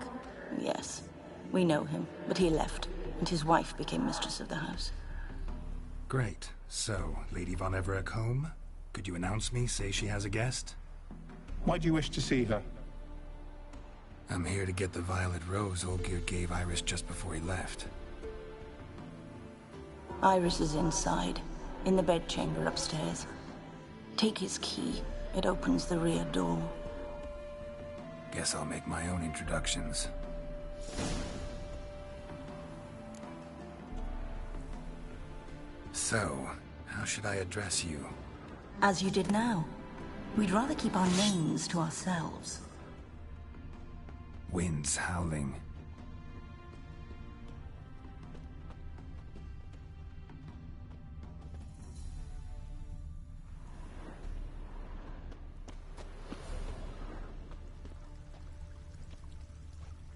Q: Yes. We know him, but he left, and his wife became mistress of the house.
D: Great. So, Lady von Everec home? Could you announce me, say she has a guest?
S: Why do you wish to see her?
D: I'm here to get the violet rose Olgierd gave Iris just before he left.
Q: Iris is inside, in the bedchamber upstairs. Take his key. It opens the rear door.
D: Guess I'll make my own introductions. So, how should I address you?
Q: As you did now. We'd rather keep our names to ourselves.
D: Winds howling.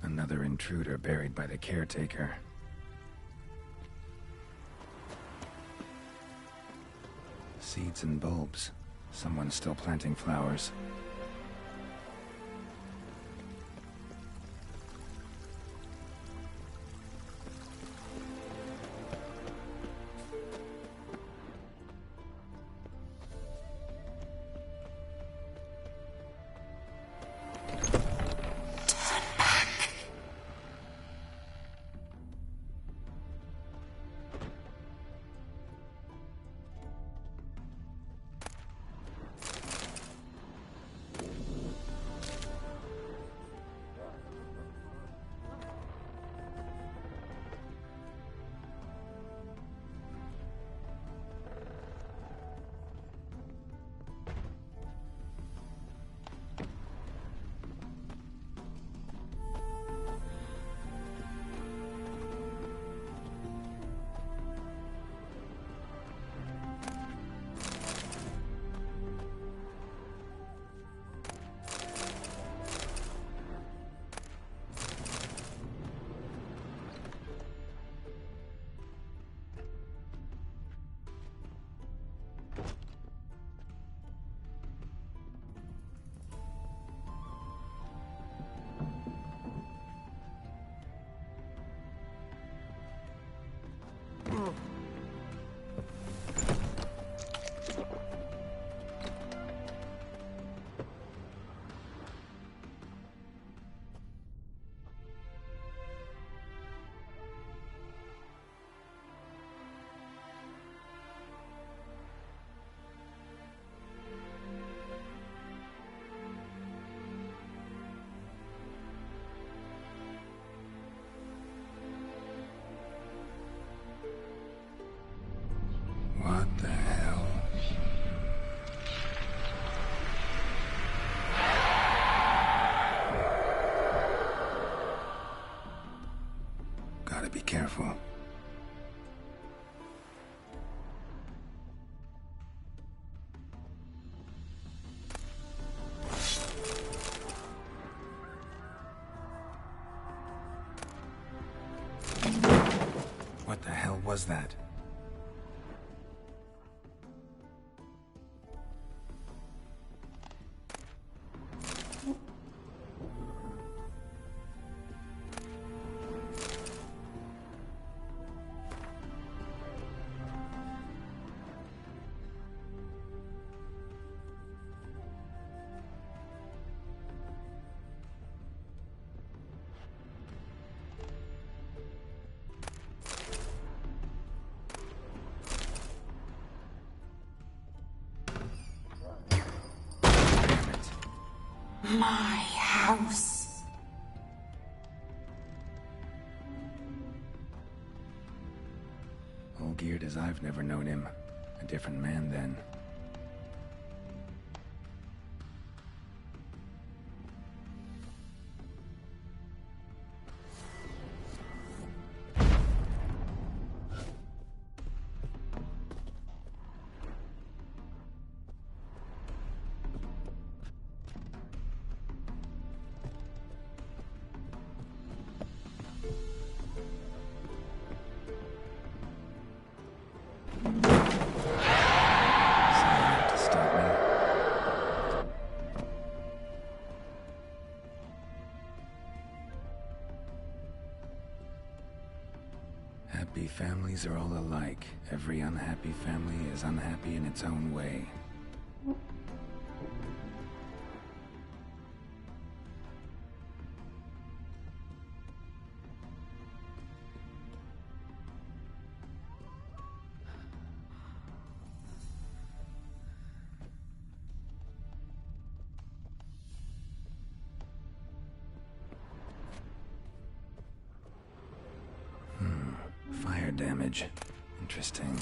D: Another intruder buried by the caretaker. Seeds and bulbs. Someone's still planting flowers. Gotta be careful. What the hell was that?
Q: My house.
D: All geared as I've never known him. A different man then. Happy families are all alike. Every unhappy family is unhappy in its own way. Fire damage. Interesting.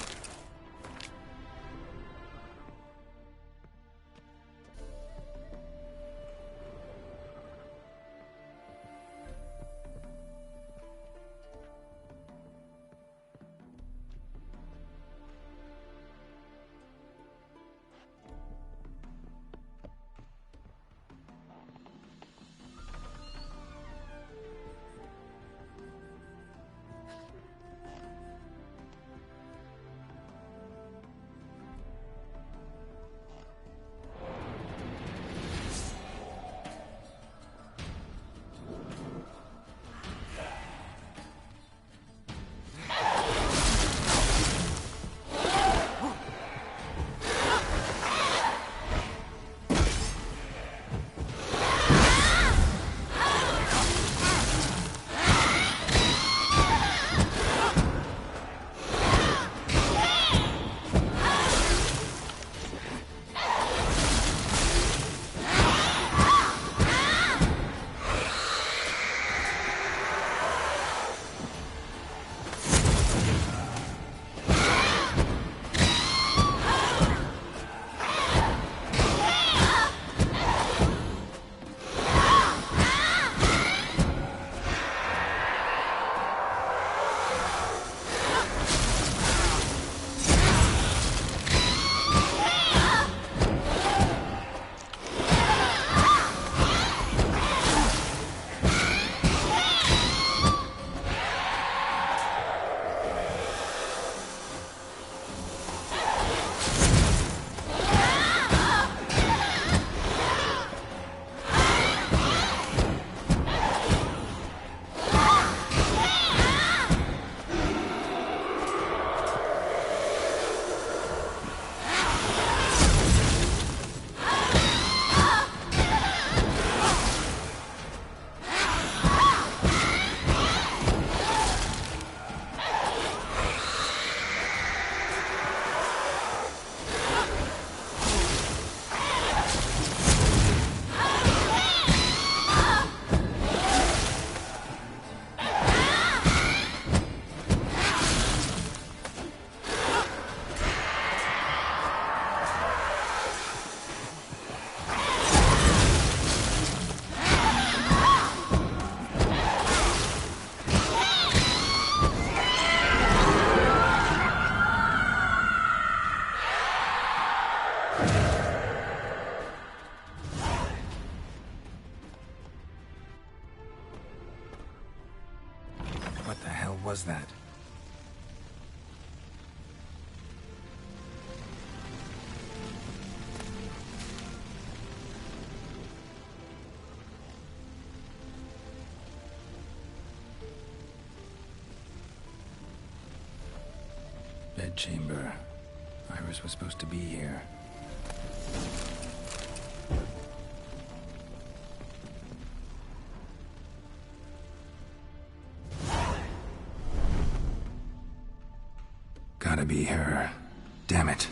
D: was that? Bedchamber. Iris was supposed to be here. Gotta be her. Damn it.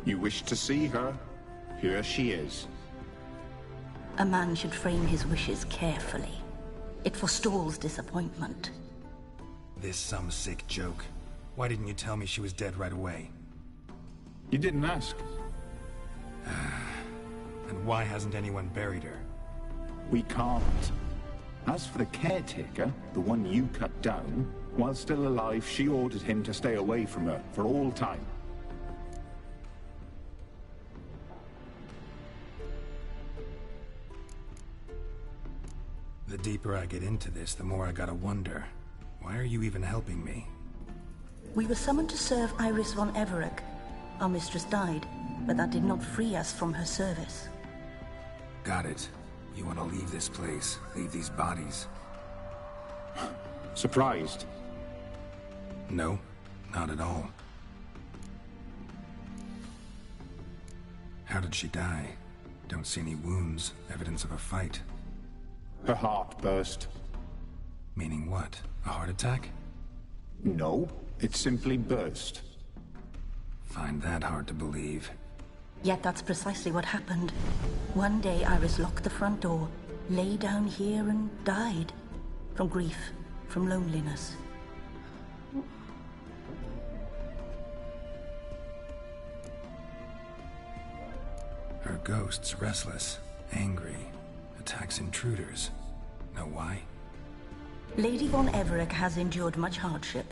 S: You wish to see her? Here she is.
Q: A man should frame his wishes carefully. It forestalls disappointment.
D: This some sick joke. Why didn't you tell me she was dead right away?
S: You didn't ask.
D: And why hasn't anyone buried her?
S: We can't. As for the caretaker, the one you cut down, while still alive, she ordered him to stay away from her for all time.
D: The deeper I get into this, the more I gotta wonder. Why are you even helping me?
Q: We were summoned to serve Iris von Everec. Our mistress died, but that did not free us from her service.
D: Got it. You want to leave this place, leave these bodies.
S: Surprised?
D: No, not at all. How did she die? Don't see any wounds, evidence of a fight.
S: Her heart burst.
D: Meaning what? A heart attack?
S: No, it simply burst.
D: Find that hard to believe.
Q: Yet that's precisely what happened. One day Iris locked the front door, lay down here and died. From grief, from loneliness.
D: Her ghost's restless, angry, attacks intruders. Know why?
Q: Lady von Everec has endured much hardship.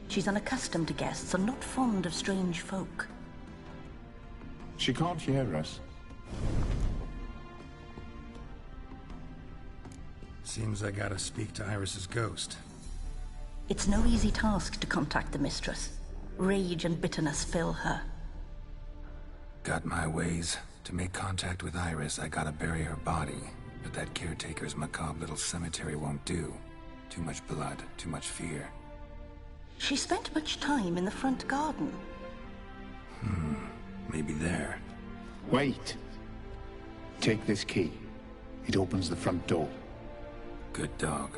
Q: She's unaccustomed to guests and not fond of strange folk.
S: She can't hear us.
D: Seems I gotta speak to Iris's ghost.
Q: It's no easy task to contact the mistress. Rage and bitterness fill her.
D: Got my ways. To make contact with Iris, I gotta bury her body. But that caretaker's macabre little cemetery won't do. Too much blood, too much fear.
Q: She spent much time in the front garden.
D: Maybe there.
S: Wait. Take this key. It opens the front door.
D: Good dog.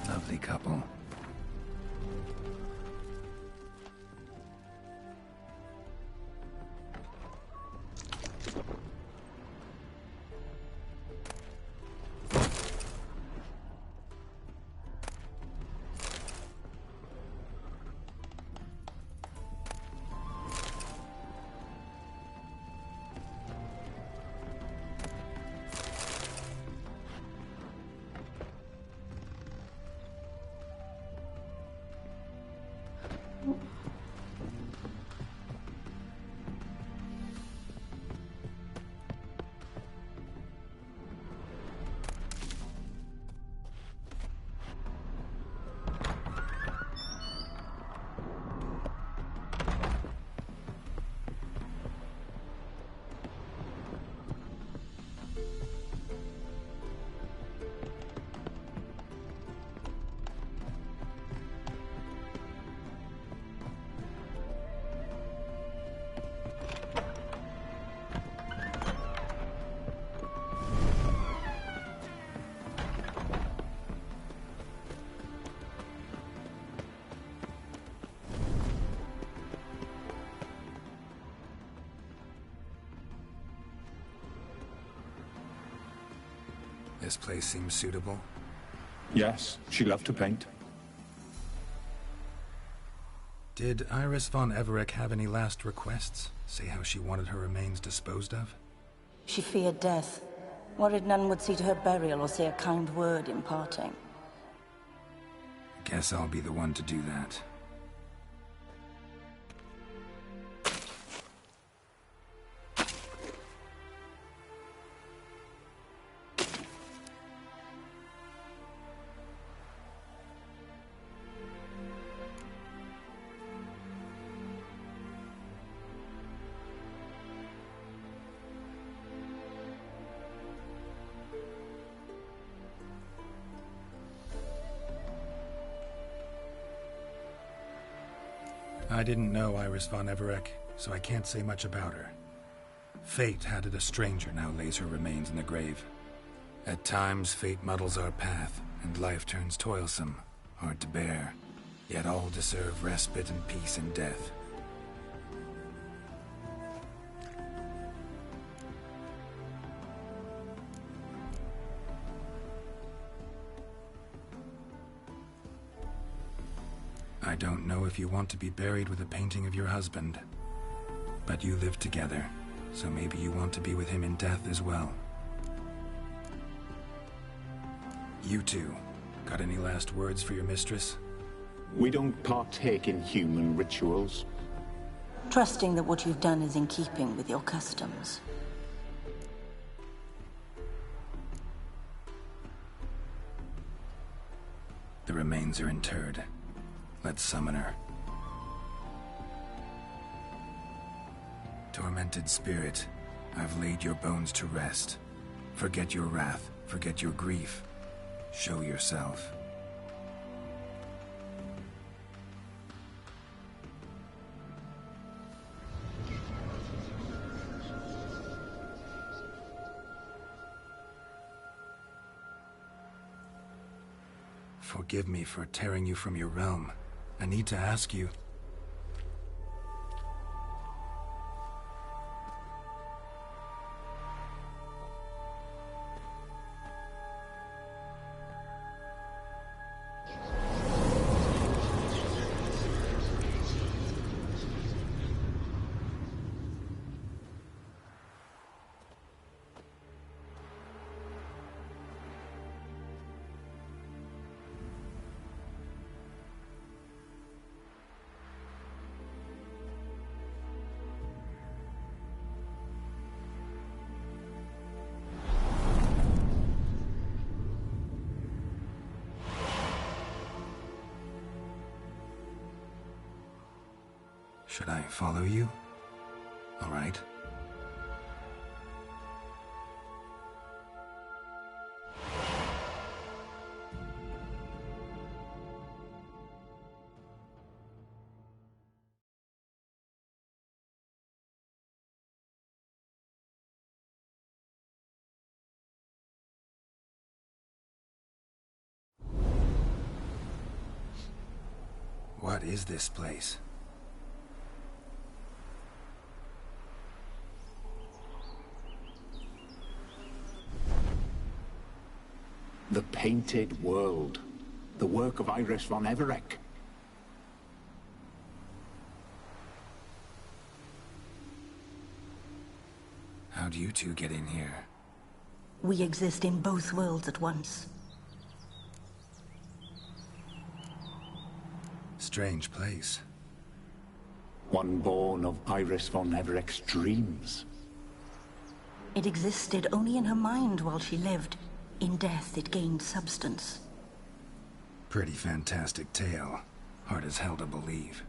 D: Lovely couple. This place seems suitable.
S: Yes, she loved to paint.
D: Did Iris von Everec have any last requests? Say how she wanted her remains disposed of?
Q: She feared death. Worried none would see to her burial or say a kind word in parting.
D: Guess I'll be the one to do that. I didn't know Iris von Everec, so I can't say much about her. Fate, hatted a stranger, now lays her remains in the grave. At times, fate muddles our path, and life turns toilsome, hard to bear. Yet all deserve respite and peace in death. I don't know if you want to be buried with a painting of your husband, but you live together, so maybe you want to be with him in death as well. You two, got any last words for your mistress?
S: We don't partake in human rituals.
Q: Trusting that what you've done is in keeping with your customs.
D: The remains are interred. Let's summon her. Tormented spirit, I've laid your bones to rest. Forget your wrath, forget your grief. Show yourself. Forgive me for tearing you from your realm. I need to ask you. Should I follow you? All right. What is this place?
S: The Painted World. The work of Iris von Everec.
D: How do you two get in here?
Q: We exist in both worlds at once.
D: Strange place.
S: One born of Iris von Everec's dreams.
Q: It existed only in her mind while she lived. In death, it gained substance.
D: Pretty fantastic tale. Hard as hell to believe.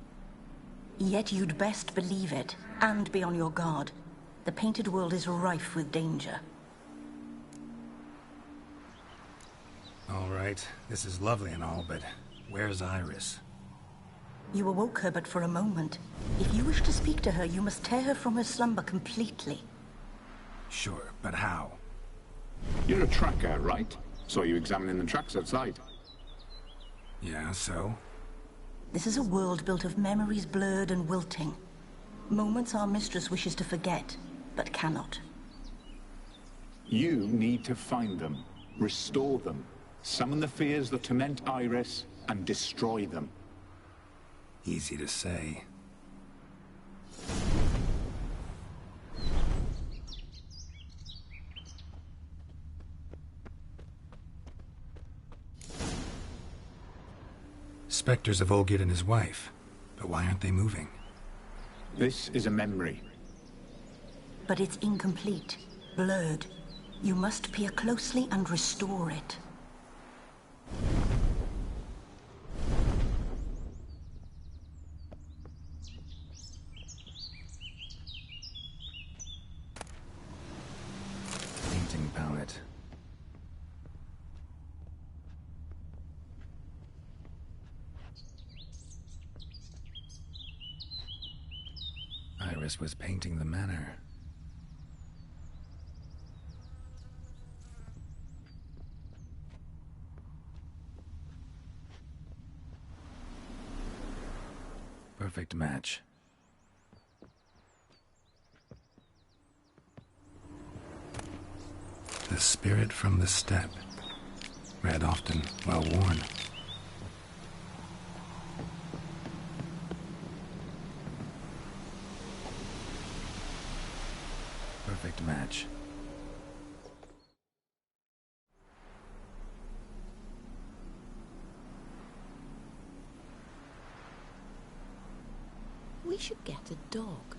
Q: Yet you'd best believe it, and be on your guard. The Painted World is rife with danger.
D: All right, this is lovely and all, but where's Iris?
Q: You awoke her but for a moment. If you wish to speak to her, you must tear her from her slumber completely.
D: Sure, but how?
S: You're a tracker, right? Saw you examining the tracks outside.
D: Yeah, so?
Q: This is a world built of memories blurred and wilting. Moments our mistress wishes to forget, but cannot.
S: You need to find them. Restore them. Summon the fears that torment Iris, and destroy them.
D: Easy to say. Spectres of Olgid and his wife. But why aren't they moving?
S: This is a memory.
Q: But it's incomplete, blurred. You must peer closely and restore it.
D: Painting palette. Iris was painting the manor. Perfect match. The spirit from the steppe. Read often, well worn. Perfect match.
M: We should get a dog.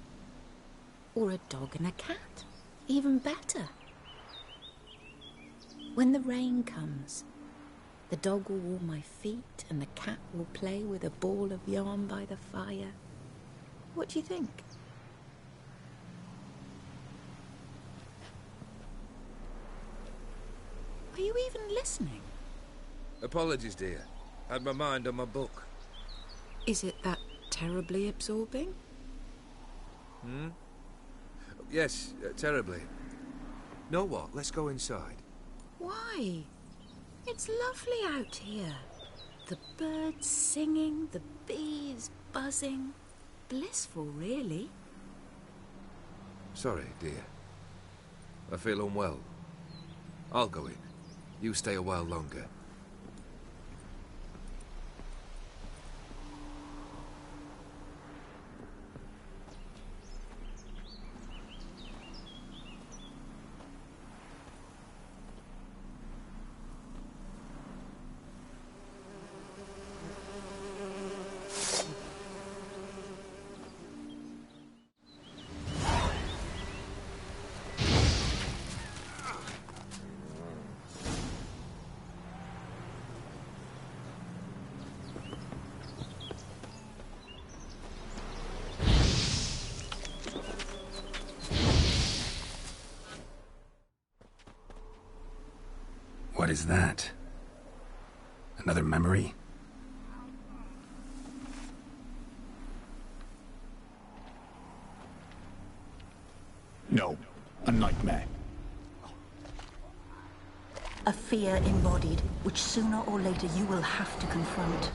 M: Or a dog and a cat. Even better. When the rain comes, the dog will warm my feet and the cat will play with a ball of yarn by the fire. What do you think? Are you even listening?
L: Apologies, dear. Had my mind on my book.
M: Is it that terribly absorbing?
L: Hmm? Yes, terribly. Know what? Let's go inside.
M: Why? It's lovely out here. The birds singing, the bees buzzing. Blissful, really.
L: Sorry, dear. I feel unwell. I'll go in. You stay a while longer.
D: What is that? Another memory?
S: No, a nightmare.
Q: A fear embodied, which sooner or later you will have to confront.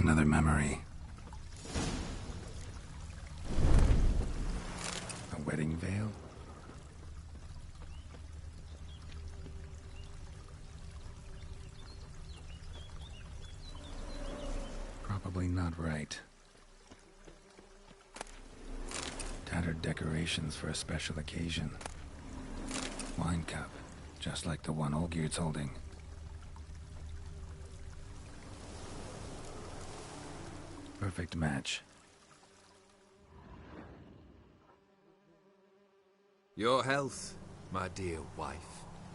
D: Another memory. A wedding veil? Probably not right. Tattered decorations for a special occasion. Wine cup, just like the one Olgierd's holding. Perfect match.
L: Your health, my dear wife.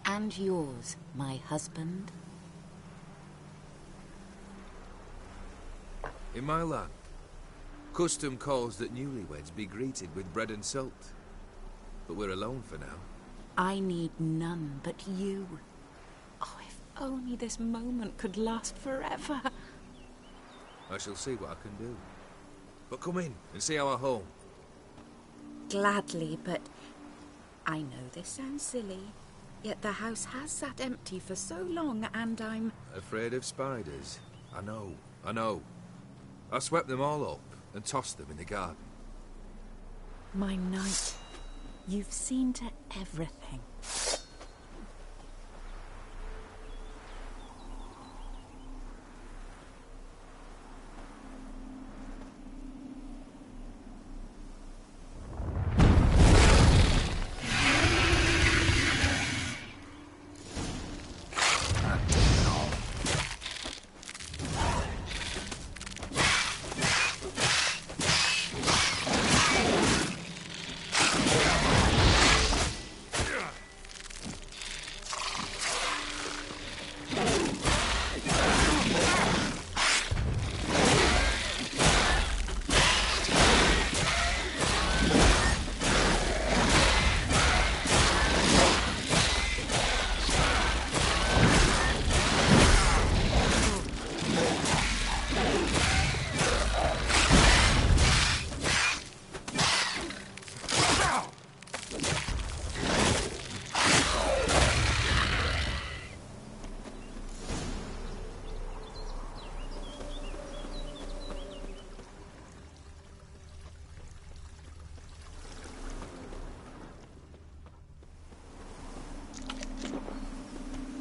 M: And yours, my husband.
L: In my land, custom calls that newlyweds be greeted with bread and salt. But we're alone for now.
M: I need none but you. Oh, if only this moment could last forever.
L: I shall see what I can do. But come in and see our home.
M: Gladly, but I know this sounds silly, yet the house has sat empty for so long, and I'm...
L: Afraid of spiders? I know. I swept them all up and tossed them in the garden.
M: My knight, you've seen to everything.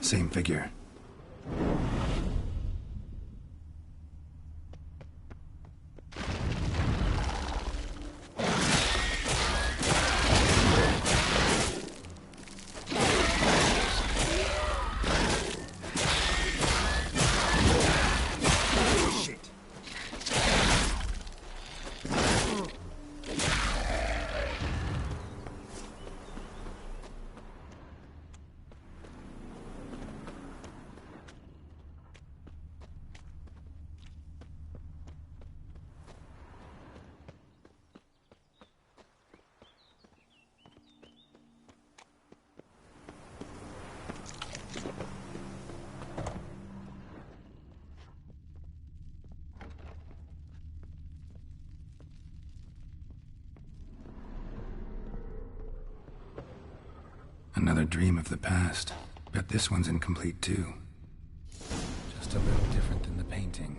D: Same figure. Another dream of the past. Bet this one's incomplete too. Just a little different than the painting.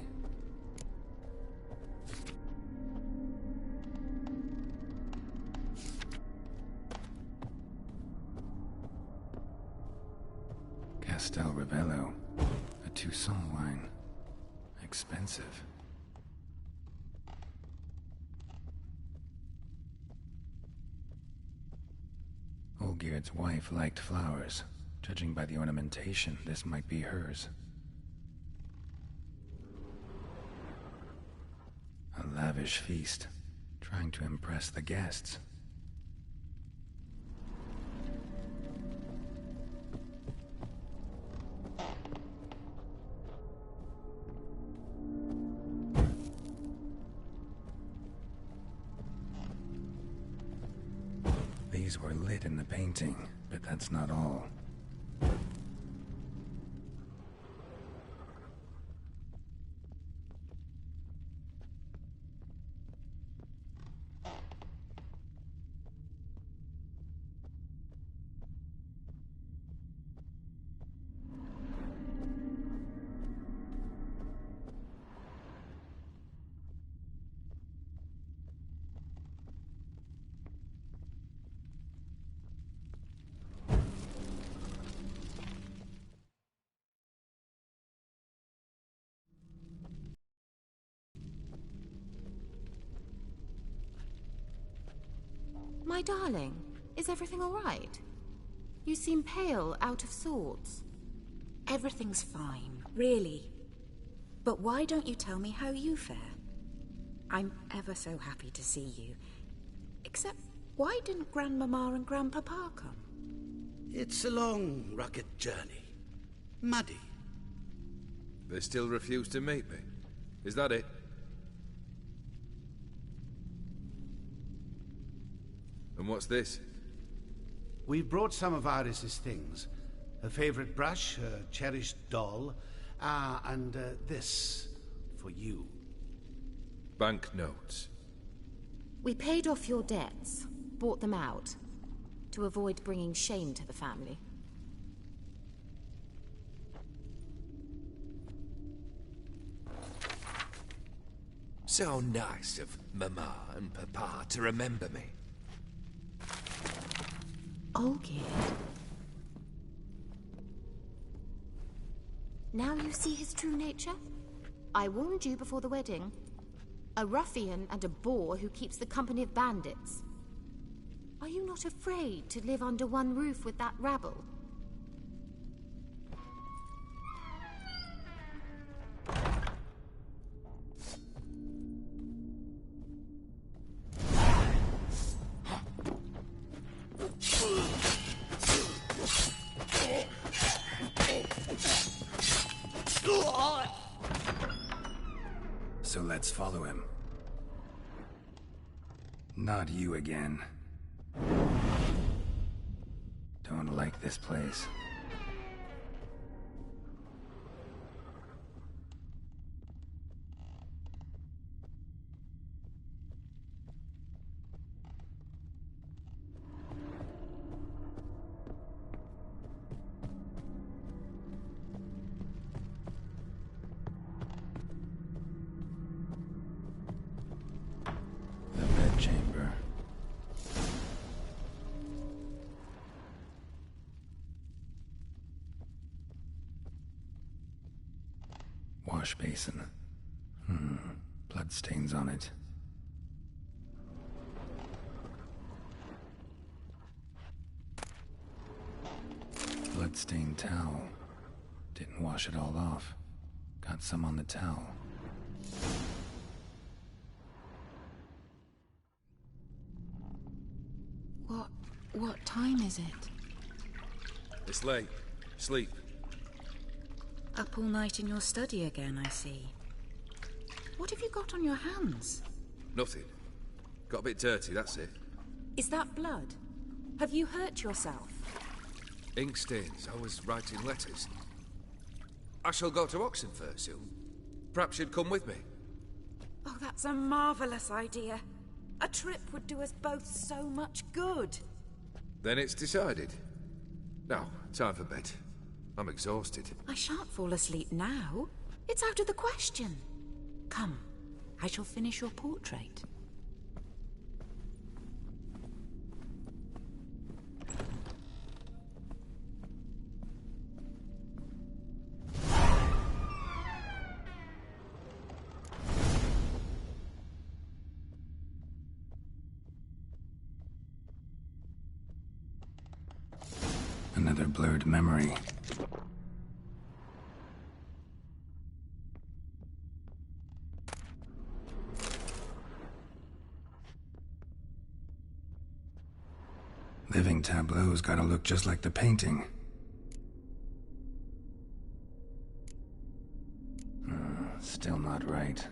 D: Castel Ravello. A Toussaint wine. Expensive. Olgierd's wife liked flowers. Judging by the ornamentation, this might be hers. A lavish feast, trying to impress the guests. These were lit in the painting, but that's not all.
M: My darling, is everything all right? You seem pale, out of sorts. Everything's fine, really. But why don't you tell me how you fare? I'm ever so happy to see you. Except, why didn't Grandmama and Grandpapa come?
E: It's a long, rugged journey. Muddy.
L: They still refuse to meet me. Is that it? And what's this?
E: We brought some of Iris's things. Her favorite brush, her cherished doll, and this for you.
L: Banknotes.
M: We paid off your debts, bought them out, to avoid bringing shame to the family.
L: So nice of Mama and Papa to remember me.
M: Olgierd. Now you see his true nature? I warned you before the wedding. A ruffian and a boor who keeps the company of bandits. Are you not afraid to live under one roof with that rabble?
D: So let's follow him. Not you again. Don't like this place. Chamber. Wash basin. Bloodstains on it. Bloodstained towel. Didn't wash it all off. Got some on the towel.
M: What time is it?
L: It's late. Sleep.
M: Up all night in your study again, I see. What have you got on your hands?
L: Nothing. Got a bit dirty, that's it.
M: Is that blood? Have you hurt yourself?
L: Ink stains. I was writing letters. I shall go to Oxenfurt soon. Perhaps you'd come with me.
M: Oh, that's a marvelous idea. A trip would do us both so much good.
L: Then it's decided. Now, time for bed. I'm exhausted.
M: I shan't fall asleep now. It's out of the question. Come, I shall finish your portrait.
D: Another blurred memory. Living tableau's gotta look just like the painting. Still not right.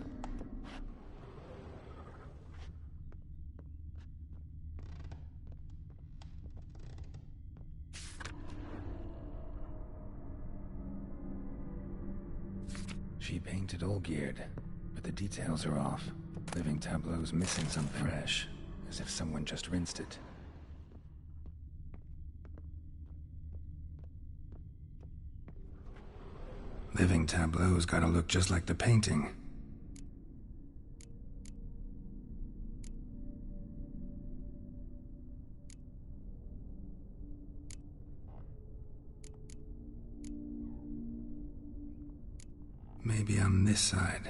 D: She painted Olgierd, but the details are off. Living tableau's missing something fresh, as if someone just rinsed it. Living tableau's gotta look just like the painting. Maybe on this side.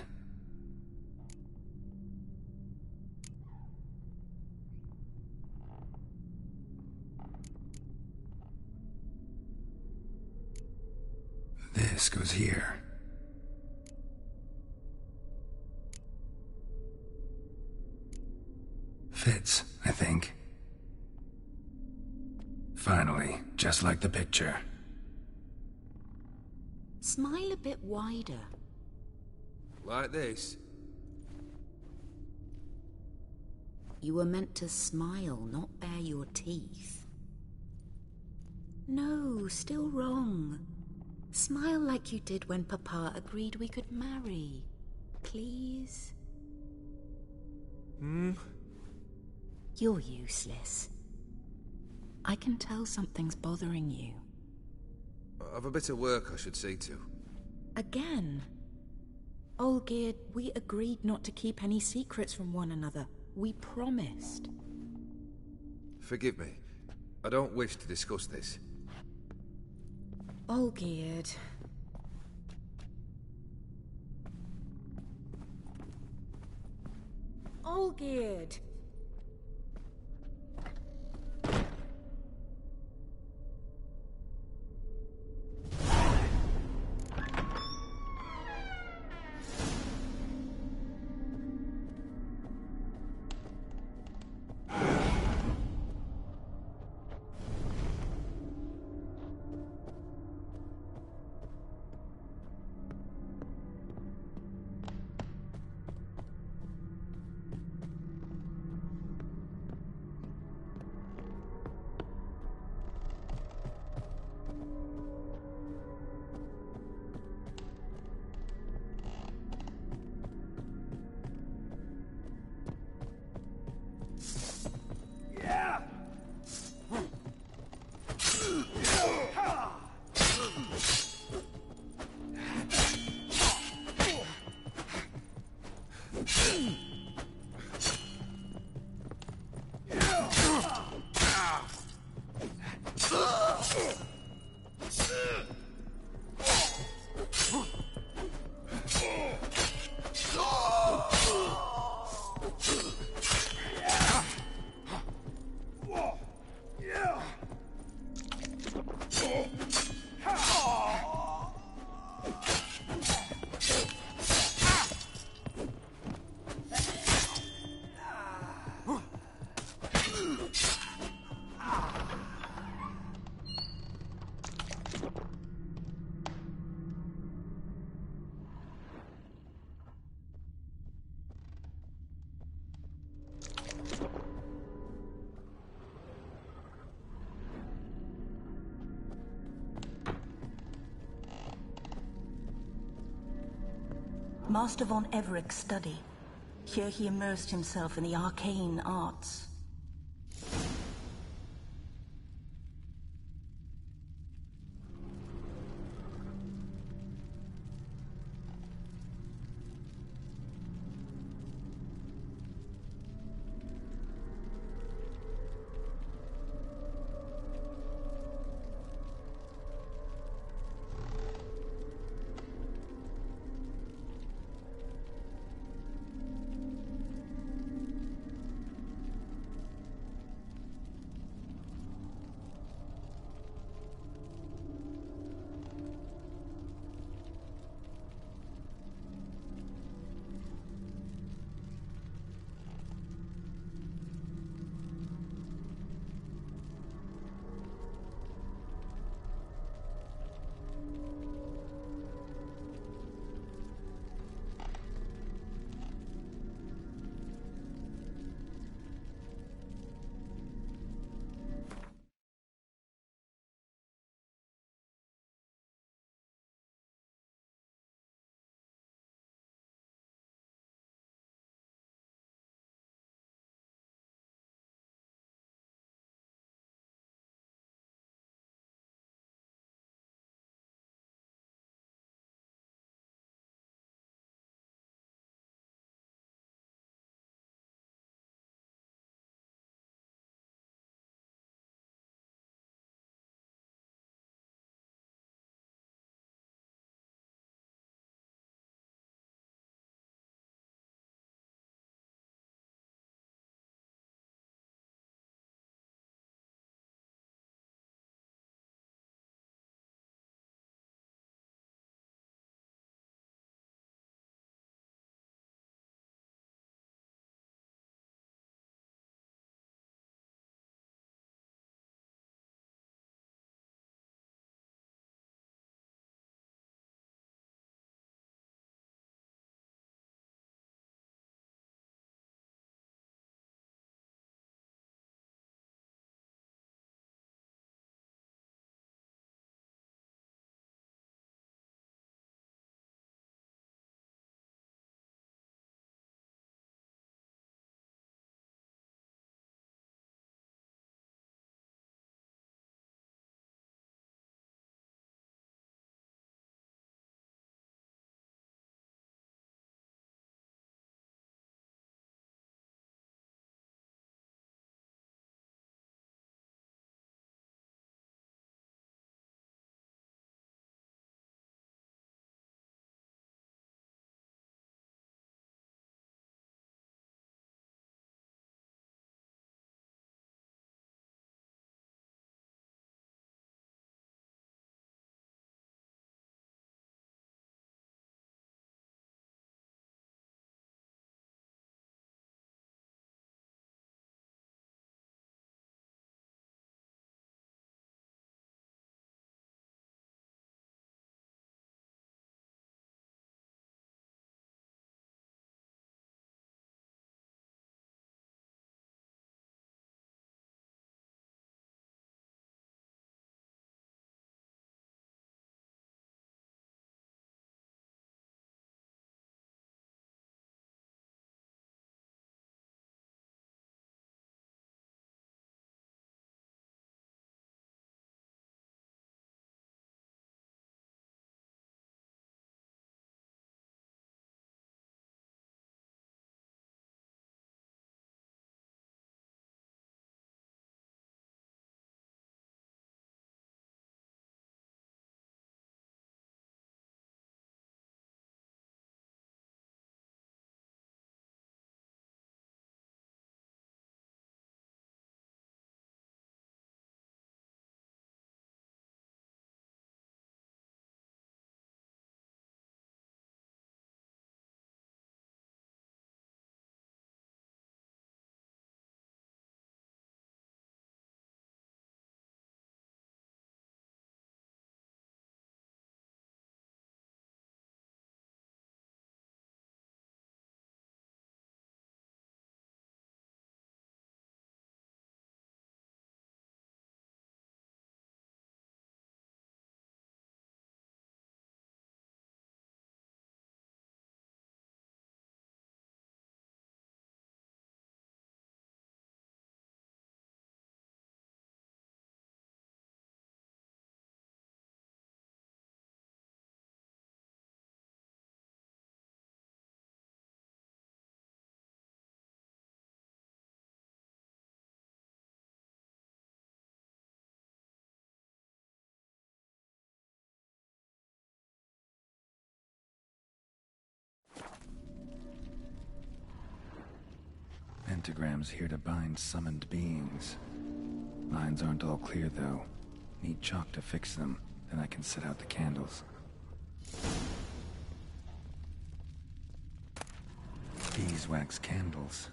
D: This goes here. Fits, I think. Finally, just like the picture.
M: Smile a bit wider.
L: Like this?
M: You were meant to smile, not bare your teeth. No, still wrong. Smile like you did when Papa agreed we could marry. Please? You're useless. I can tell something's bothering you.
L: I've a bit of work I should see to.
M: Again? Olgierd, we agreed not to keep any secrets from one another. We promised.
L: Forgive me. I don't wish to discuss this.
M: Olgierd. Olgierd!
Q: Master von Everett's study. Here he immersed himself in the arcane arts.
D: pictograms here to bind summoned beings. Lines aren't all clear, though. Need chalk to fix them, then I can set out the candles. Beeswax candles.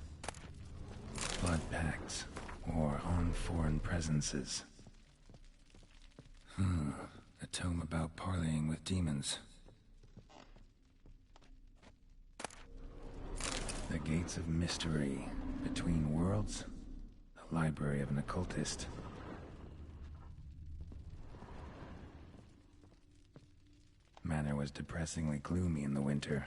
D: Blood pacts, or on foreign presences. A tome about parleying with demons. The Gates of Mystery. Between Worlds. The Library of an Occultist. Manor was depressingly gloomy in the winter.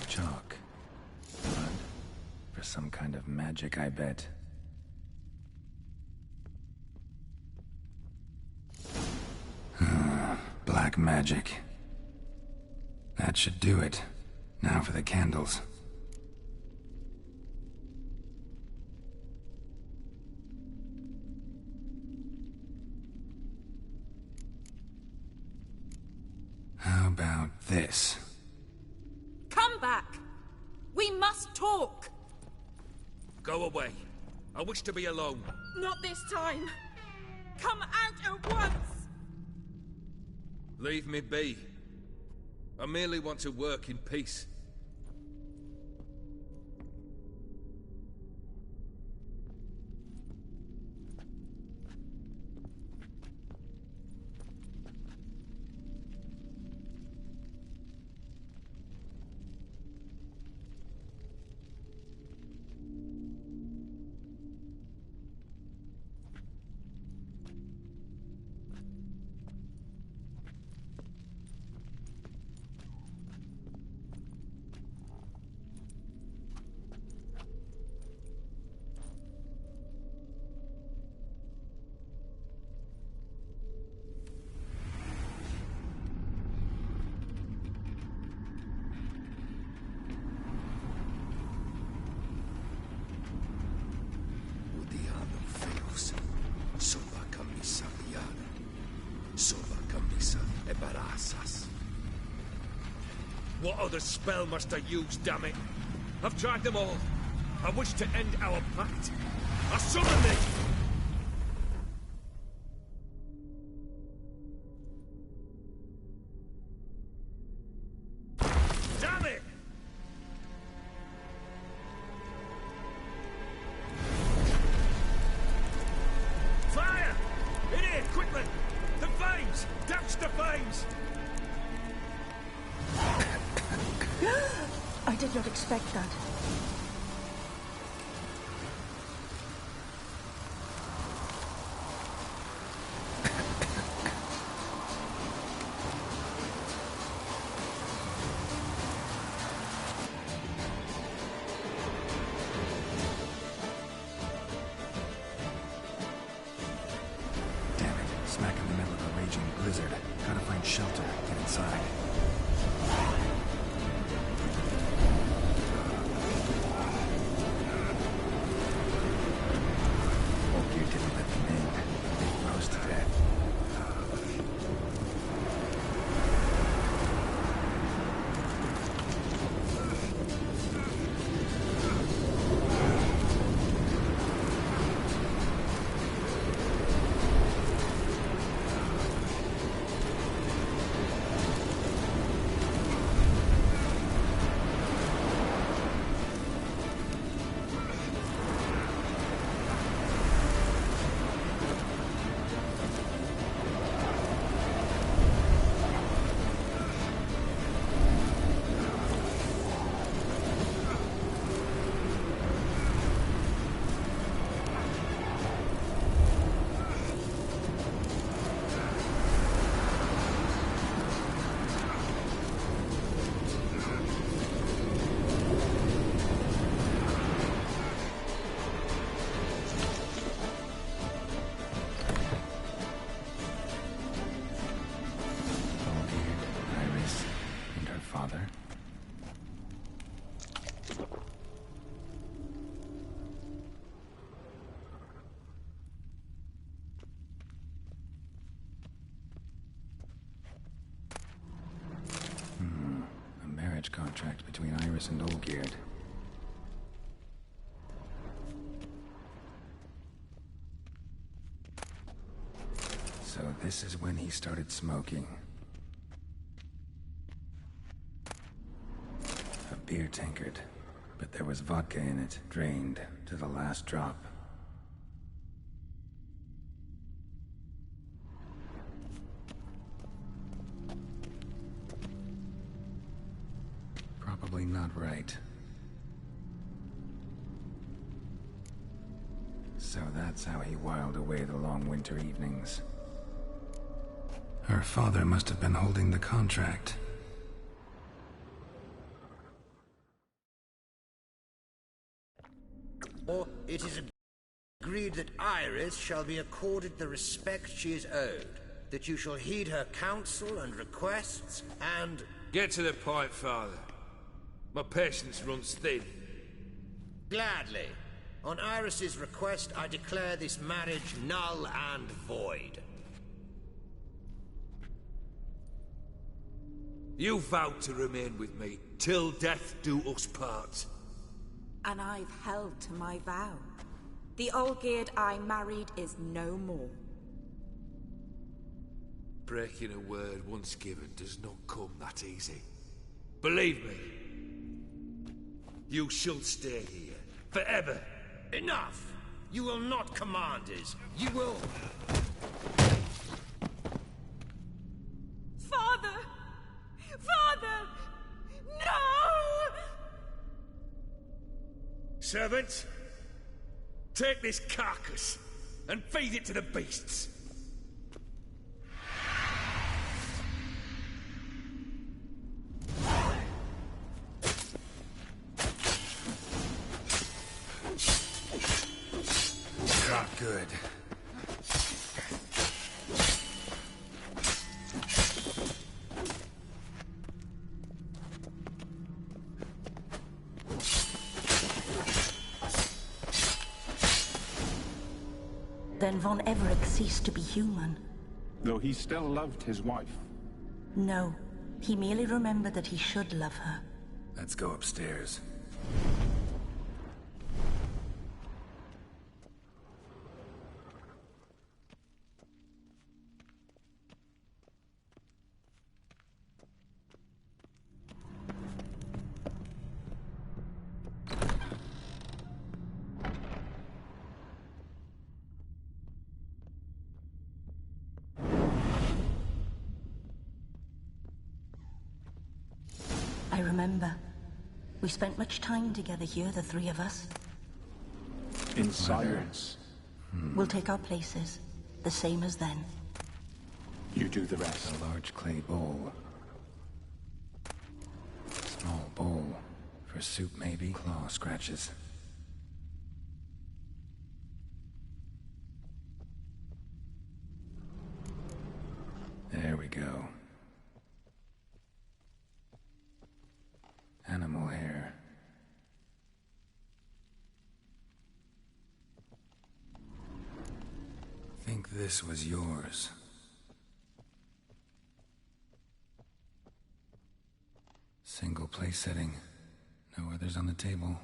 D: Chalk. Blood. For some kind of magic, I bet. Black magic. That should do it. Now for the candles. How about this?
M: Come back! We must talk!
F: Go away. I wish to be alone.
M: Not this time! Come out at once!
L: Leave me be. I merely want to work in peace.
F: What other spell must I use, damn it? I've tried them all. I wish to end our pact. I summon thee! Damn it! Fire! In here, quickly! The flames! Douse the flames!
Q: I did not expect that.
D: Damn it. Smack in the middle of a raging blizzard. Gotta find shelter. Get inside. contract between Iris and Olgierd. So this is when he started smoking. A beer tankard, but there was vodka in it, drained to the last drop. Probably not right. So that's how he whiled away the long winter evenings. Her father must have been holding the contract.
O: It is agreed that Iris shall be accorded the respect she is owed, that you shall heed her counsel and requests, and...
L: Get to the point, Father. My patience runs thin.
O: Gladly. On Iris's request, I declare this marriage null and void.
L: You vowed to remain with me till death do us part.
M: And I've held to my vow. The Olgierd I married is no more.
L: Breaking a word once given does not come that easy. Believe me. You shall stay here, forever.
O: Enough! You will not command us. You will...
M: Father! Father! No!
L: Servant, take this carcass and feed it to the beasts.
D: Not good.
Q: Then Von Everett ceased to be human.
S: Though he still loved his wife.
Q: No, he merely remembered that he should love her.
D: Let's go upstairs.
Q: I remember. We spent much time together here, the three of us.
S: In silence.
Q: We'll take our places, the same as then.
S: You do the rest.
D: A large clay bowl. Small bowl. For soup, maybe? Claw scratches. There we go. Animal hair. Think this was yours. Single place setting. No others on the table.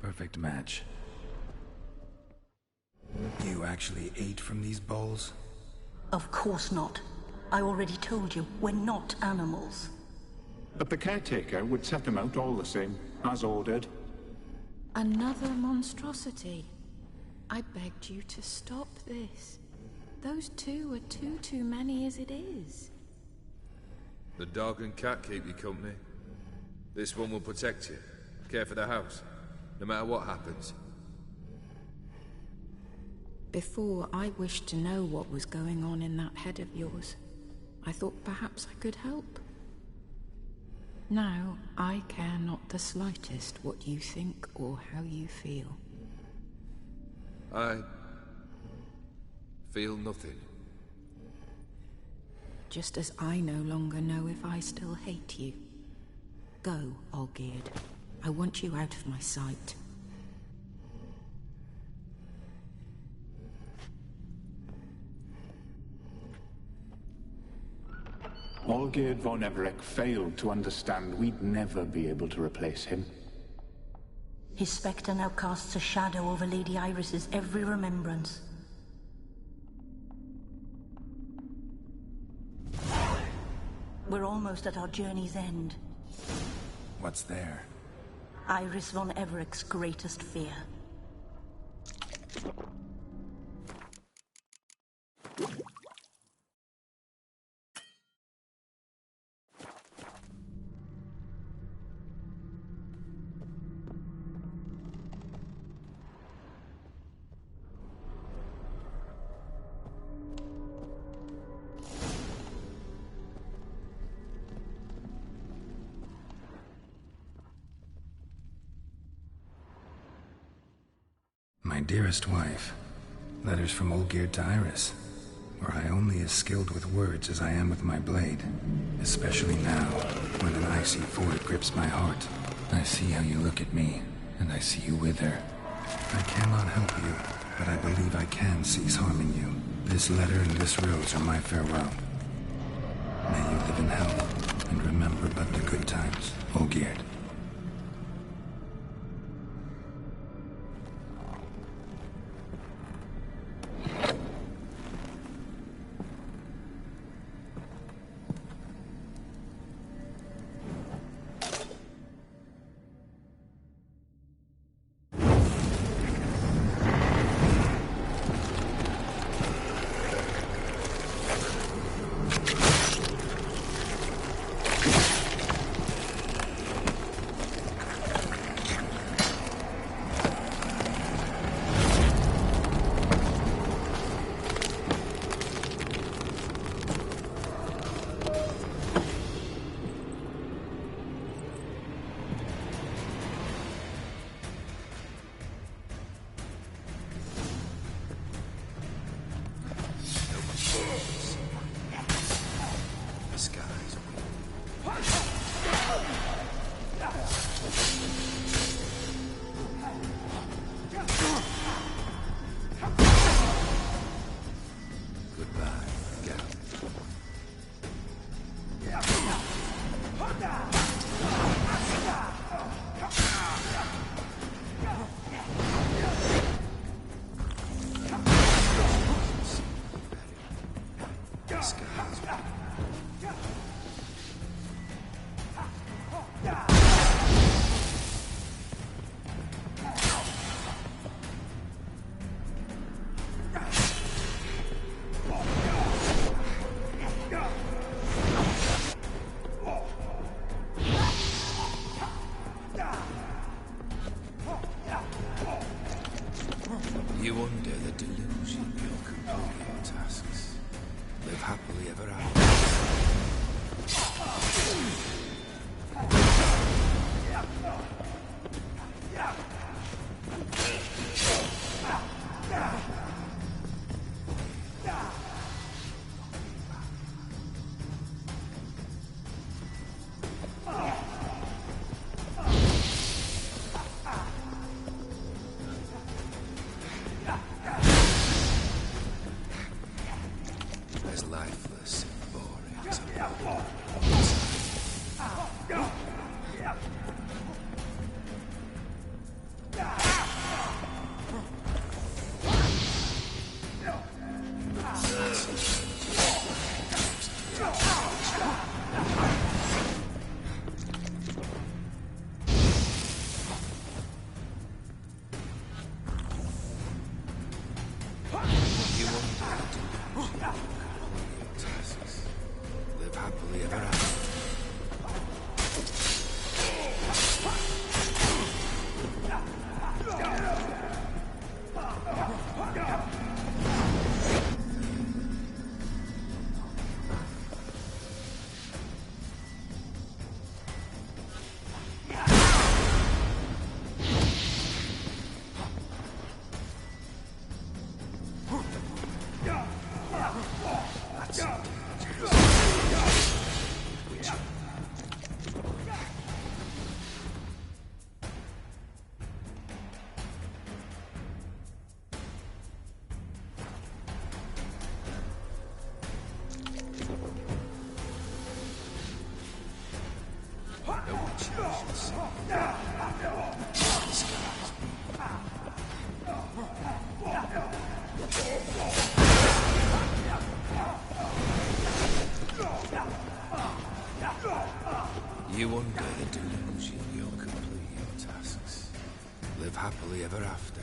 D: Perfect match. You actually ate from these bowls?
Q: Of course not. I already told you, we're not animals.
S: But the caretaker would set them out all the same, as ordered.
M: Another monstrosity. I begged you to stop this. Those two are too many as it is.
L: The dog and cat keep you company. This one will protect you, care for the house, no matter what happens.
M: Before, I wished to know what was going on in that head of yours. I thought perhaps I could help. Now, I care not the slightest what you think or how you feel.
L: I feel nothing.
M: Just as I no longer know if I still hate you. Go, Olgierd. I want you out of my sight.
S: Olgierd von Everec failed to understand we'd never be able to replace him.
Q: His spectre now casts a shadow over Lady Iris's every remembrance. We're almost at our journey's end.
D: What's there?
Q: Iris von Everec's greatest fear.
D: My dearest wife, letters from Olgierd to Iris. Were I only as skilled with words as I am with my blade, especially now, when an icy void grips my heart. I see how you look at me, and I see you wither. I cannot help you, but I believe I can cease harming you. This letter and this rose are my farewell. May you live in health, and remember but the good times, Olgierd.
L: You under the delusion you'll complete your tasks. Live happily ever after. As lifeless and boring as a body. You wonder your tasks. Live happily ever after.
D: should say. Disguise me. You undead delusion, you'll complete your tasks. Live happily ever after.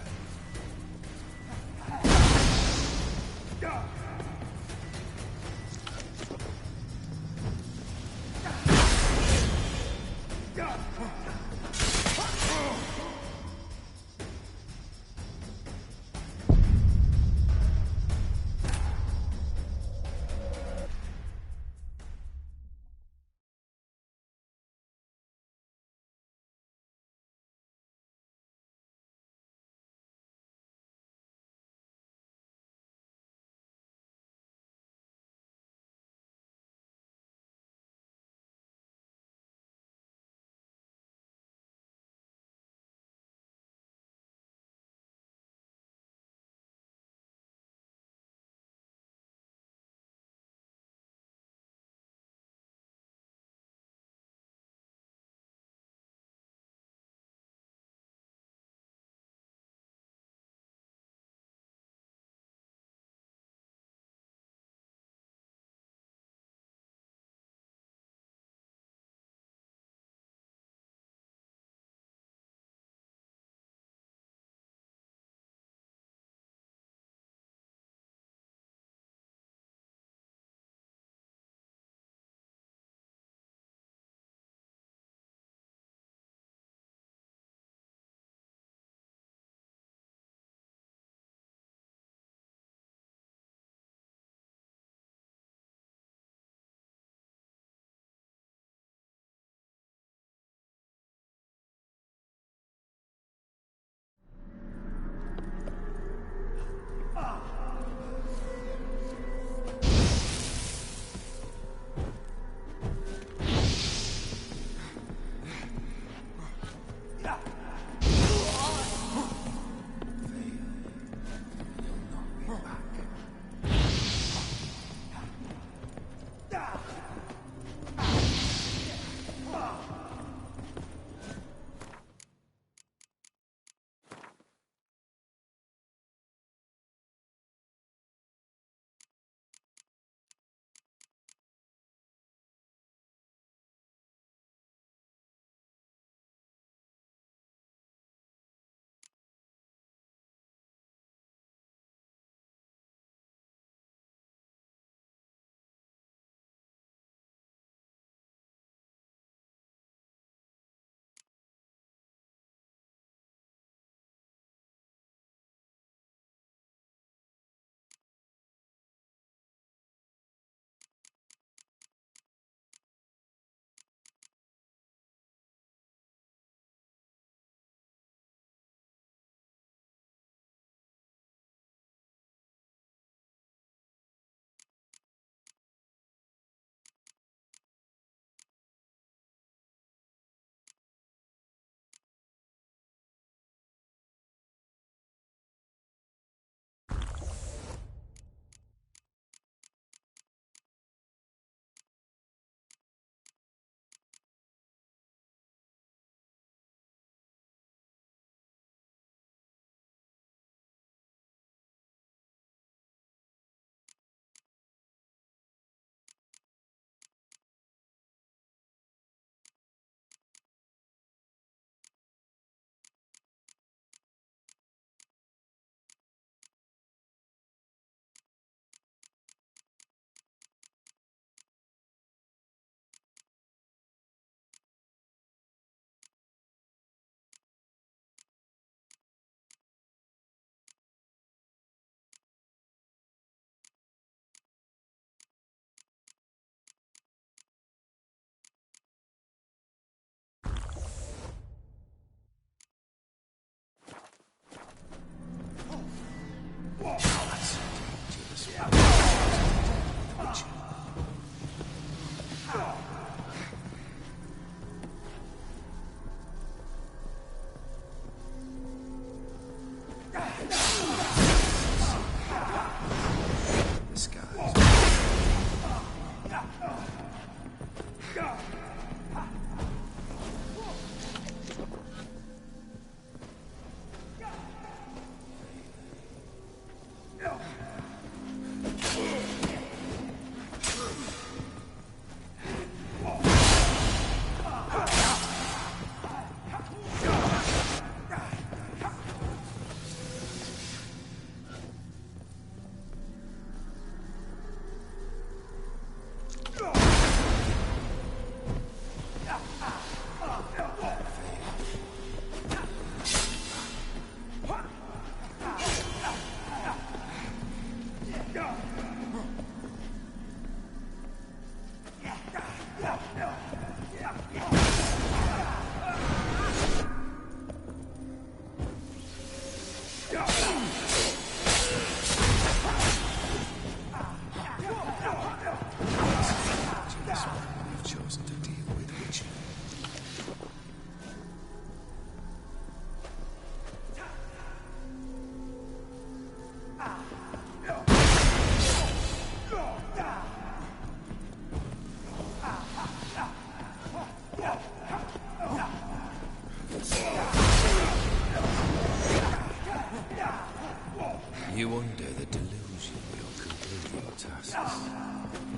D: You under the delusion you'll complete your tasks.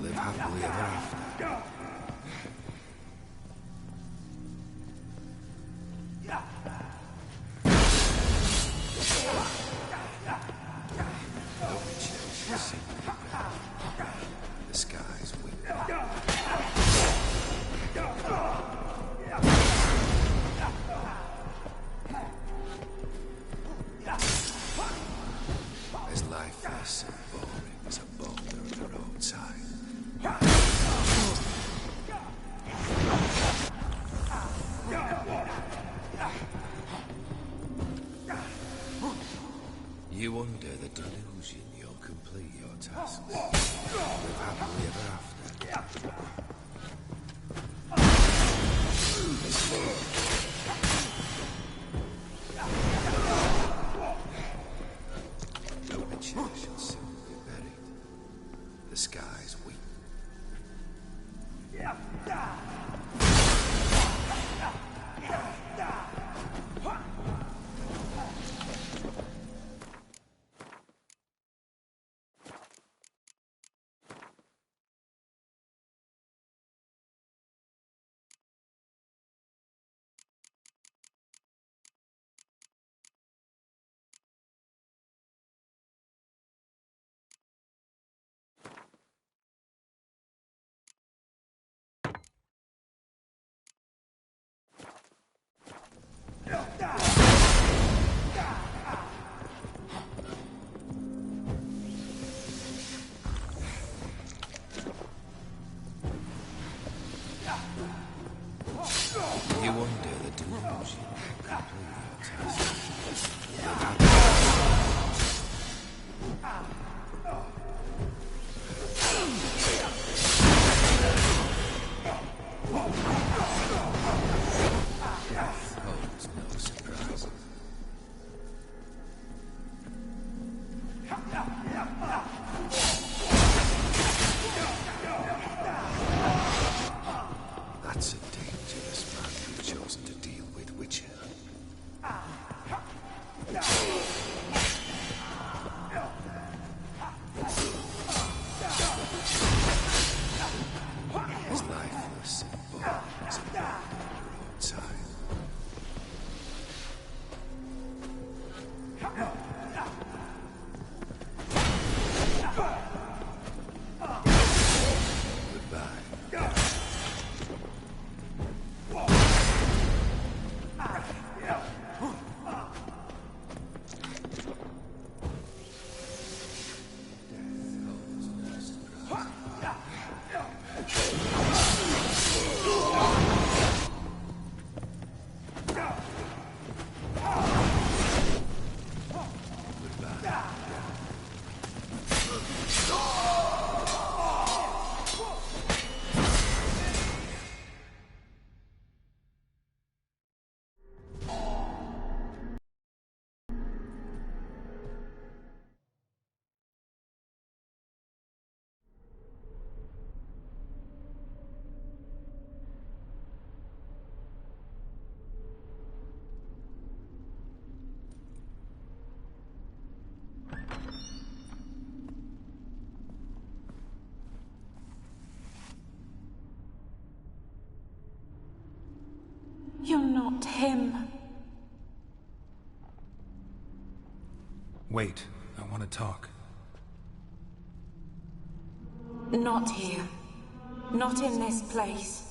D: Live happily ever after. No chance you'll see me better. The skies weep. Is lifeless and boring as a boulder at the roadside. You under the delusion you'll complete your tasks. Live happily ever after. No witcher shall soon be buried. The skies weep. You under the delusion complete your tasks. Live happily. Holds no surprises. That's a dangerous man you've chosen to deal with, Witcher. As lifeless and boring as a boulder at the roadside. Goodbye.
M: You're not him.
D: Wait, I want to talk.
M: Not here. Not in this place.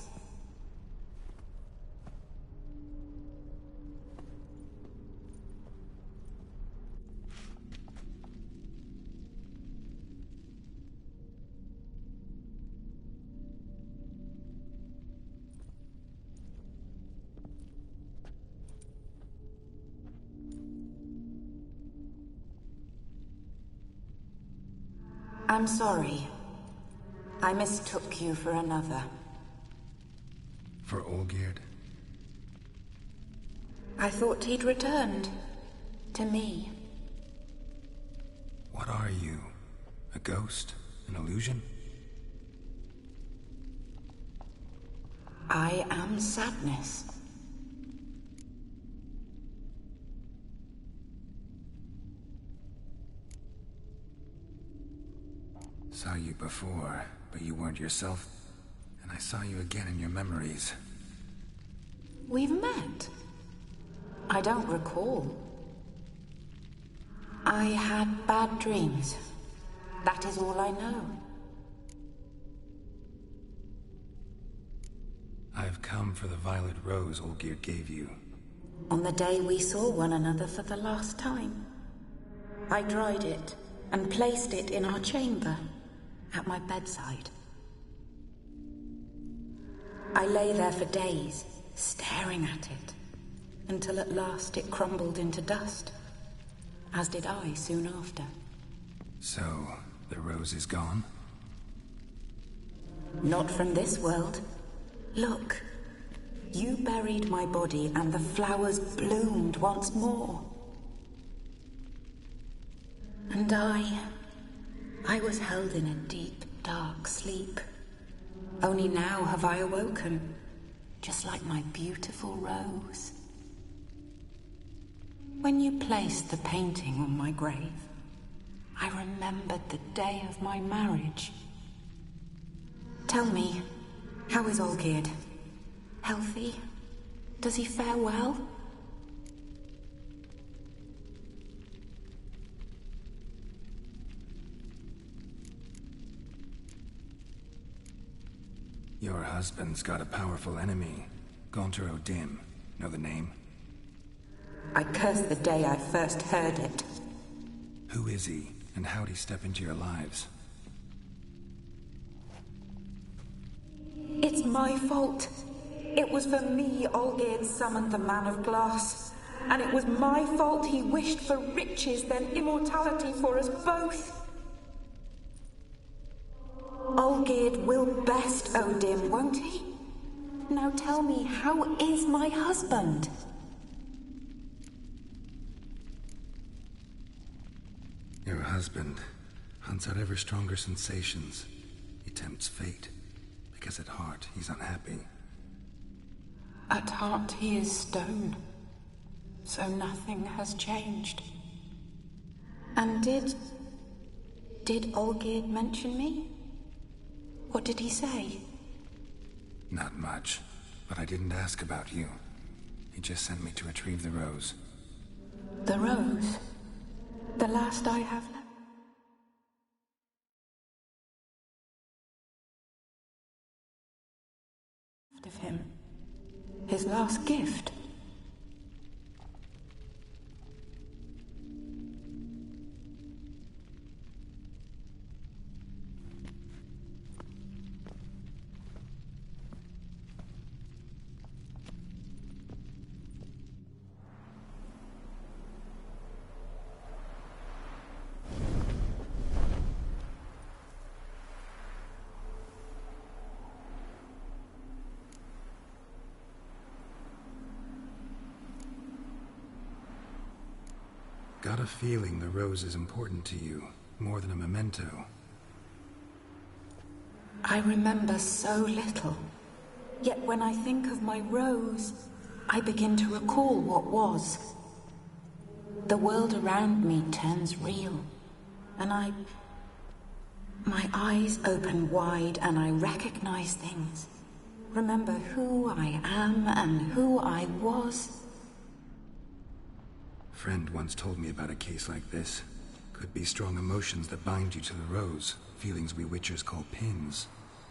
M: I'm sorry. I mistook you for another.
D: For Olgierd?
M: I thought he'd returned. To me.
D: What are you? A ghost? An illusion?
M: I am sadness.
D: Saw you before, but you weren't yourself. And I saw you again in your memories.
M: We've met? I don't recall. I had bad dreams. That is all I know.
D: I've come for the violet rose Olgierd gave you.
M: On the day we saw one another for the last time, I dried it and placed it in our chamber, at my bedside. I lay there for days, staring at it, until at last it crumbled into dust, as did I soon after.
D: So, the rose is gone?
M: Not from this world. Look, you buried my body and the flowers bloomed once more. And I was held in a deep, dark sleep. Only now have I awoken, just like my beautiful rose. When you placed the painting on my grave, I remembered the day of my marriage. Tell me, how is Olgierd? Healthy? Does he fare well?
D: Your husband's got a powerful enemy. Gaunter O'Dim. Know the name?
M: I curse the day I first heard it.
D: Who is he, and how'd he step into your lives?
M: It's my fault. It was for me Olgierd summoned the Man of Glass. And it was my fault he wished for riches, then immortality for us both. Olgierd will best O'Dim, won't he? Now tell me, how is my husband?
D: Your husband hunts out ever stronger sensations. He tempts fate, because at heart he's unhappy.
M: At heart he is stone, so nothing has changed. And did Olgierd mention me? What did he say?
D: Not much, but I didn't ask about you. He just sent me to retrieve the rose.
M: The rose? The last I have left of him. His last gift.
D: Got a feeling the rose is important to you, more than a memento.
M: I remember so little. Yet when I think of my rose, I begin to recall what was. The world around me turns real, and my eyes open wide and I recognize things. Remember who I am and who I was.
D: A friend once told me about a case like this. Could be strong emotions that bind you to the rose, feelings we witchers call pins.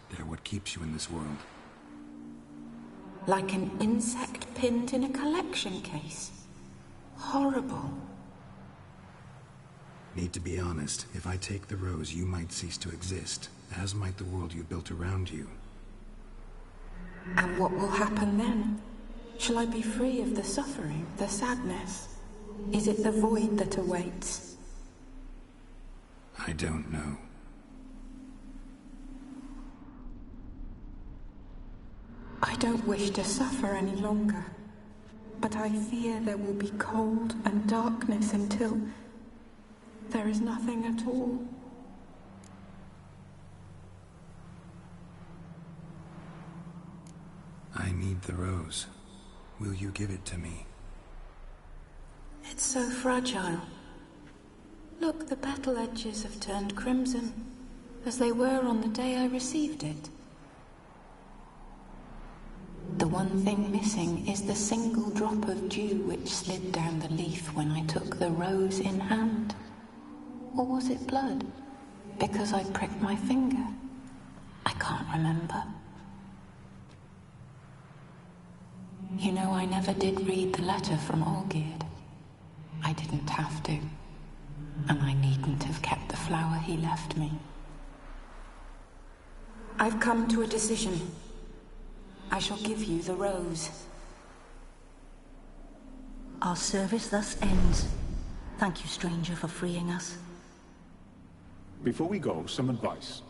D: They're what keeps you in this world.
M: Like an insect pinned in a collection case. Horrible.
D: Need to be honest, if I take the rose, you might cease to exist, as might the world you built around you.
M: And what will happen then? Shall I be free of the suffering, the sadness? Is it the void that awaits?
D: I don't know.
C: I don't wish to suffer any longer, but I fear there will be cold and darkness until there is nothing at all.
D: I need the rose. Will you give it to me?
C: It's so fragile. Look, the petal edges have turned crimson, as they were on the day I received it. The one thing missing is the single drop of dew which slid down the leaf when I took the rose in hand. Or was it blood? Because I pricked my finger. I can't remember. You know, I never did read the letter from Olgierd. I didn't have to. And I needn't have kept the flower he left me. I've come to a decision. I shall give you the rose.
Q: Our service thus ends. Thank you, stranger, for freeing us.
S: Before we go, some advice.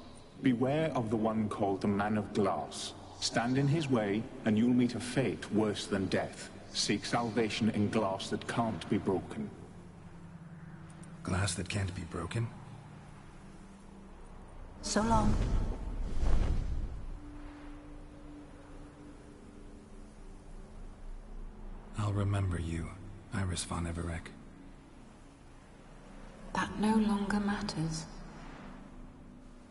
S: Beware of the one called the Man of Glass. Stand in his way, and you'll meet a fate worse than death. Seek salvation in glass that can't be broken.
D: Glass that can't be broken?
Q: So long.
D: I'll remember you, Iris von Everec.
C: That no longer matters.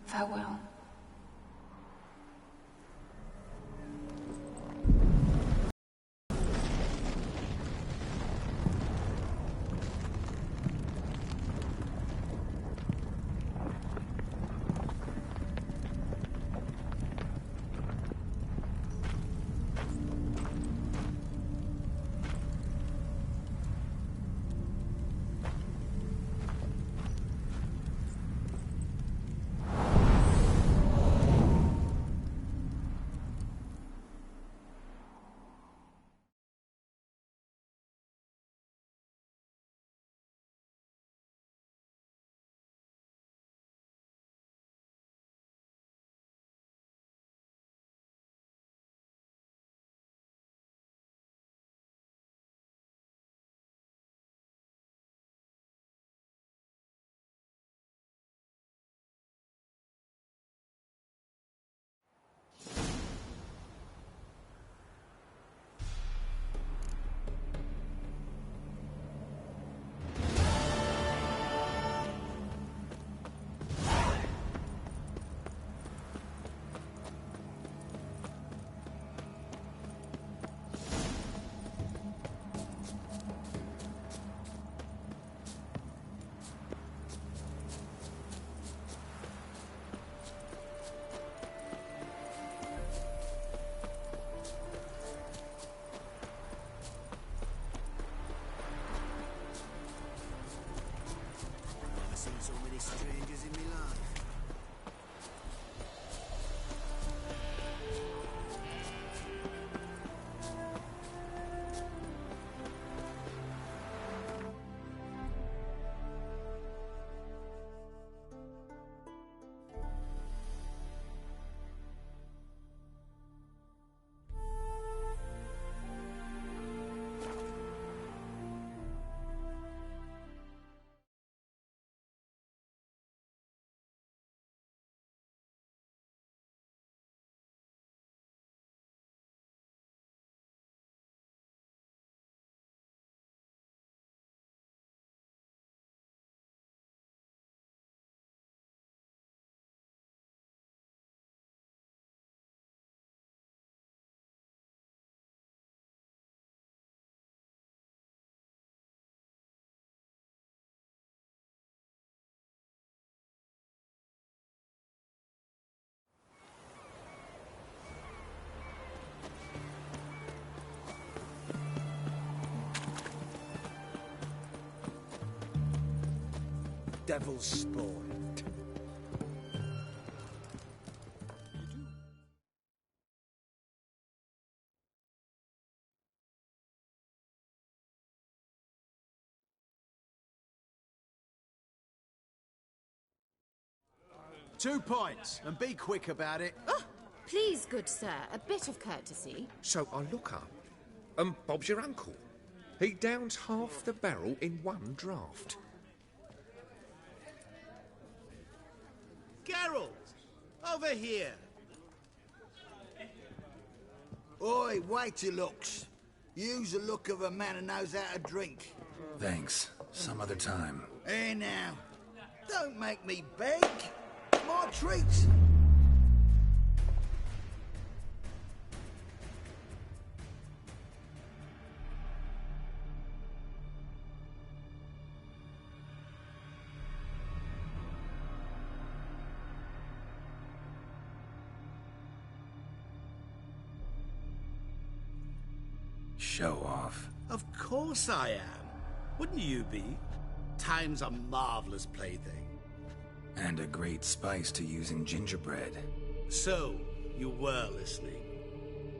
C: Farewell.
O: So many strangers in my life. Devil's spawn. 2 pints, and be quick about it.
B: Oh,
M: Please, good sir, a bit of courtesy.
U: So I look up, and Bob's your uncle. He downs half the barrel in one draught.
E: Geralt! Over here!
O: Oi, wait your looks. Use the look of a man who knows how to drink.
D: Thanks. Some other time.
O: Here now. Don't make me beg. My treat.
D: Show off.
E: Of course I am. Wouldn't you be? Time's a marvelous plaything.
D: And a great spice to use in gingerbread.
E: So, you were listening.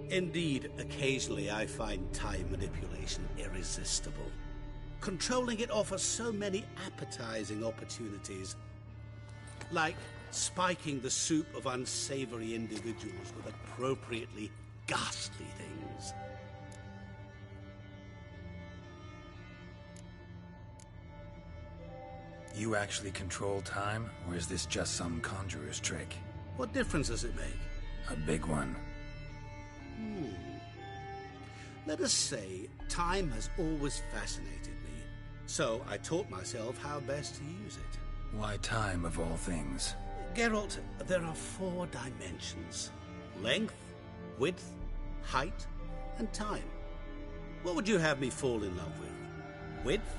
E: Indeed, occasionally I find time manipulation irresistible. Controlling it offers so many appetizing opportunities. Like spiking the soup of unsavory individuals with appropriately ghastly things.
D: You actually control time, or is this just some conjurer's trick?
E: What difference does it make?
D: A big one.
E: Let us say, time has always fascinated me. So I taught myself how best to use it.
D: Why time, of all things?
E: Geralt, there are 4 dimensions. Length, width, height, and time. What would you have me fall in love with? Width?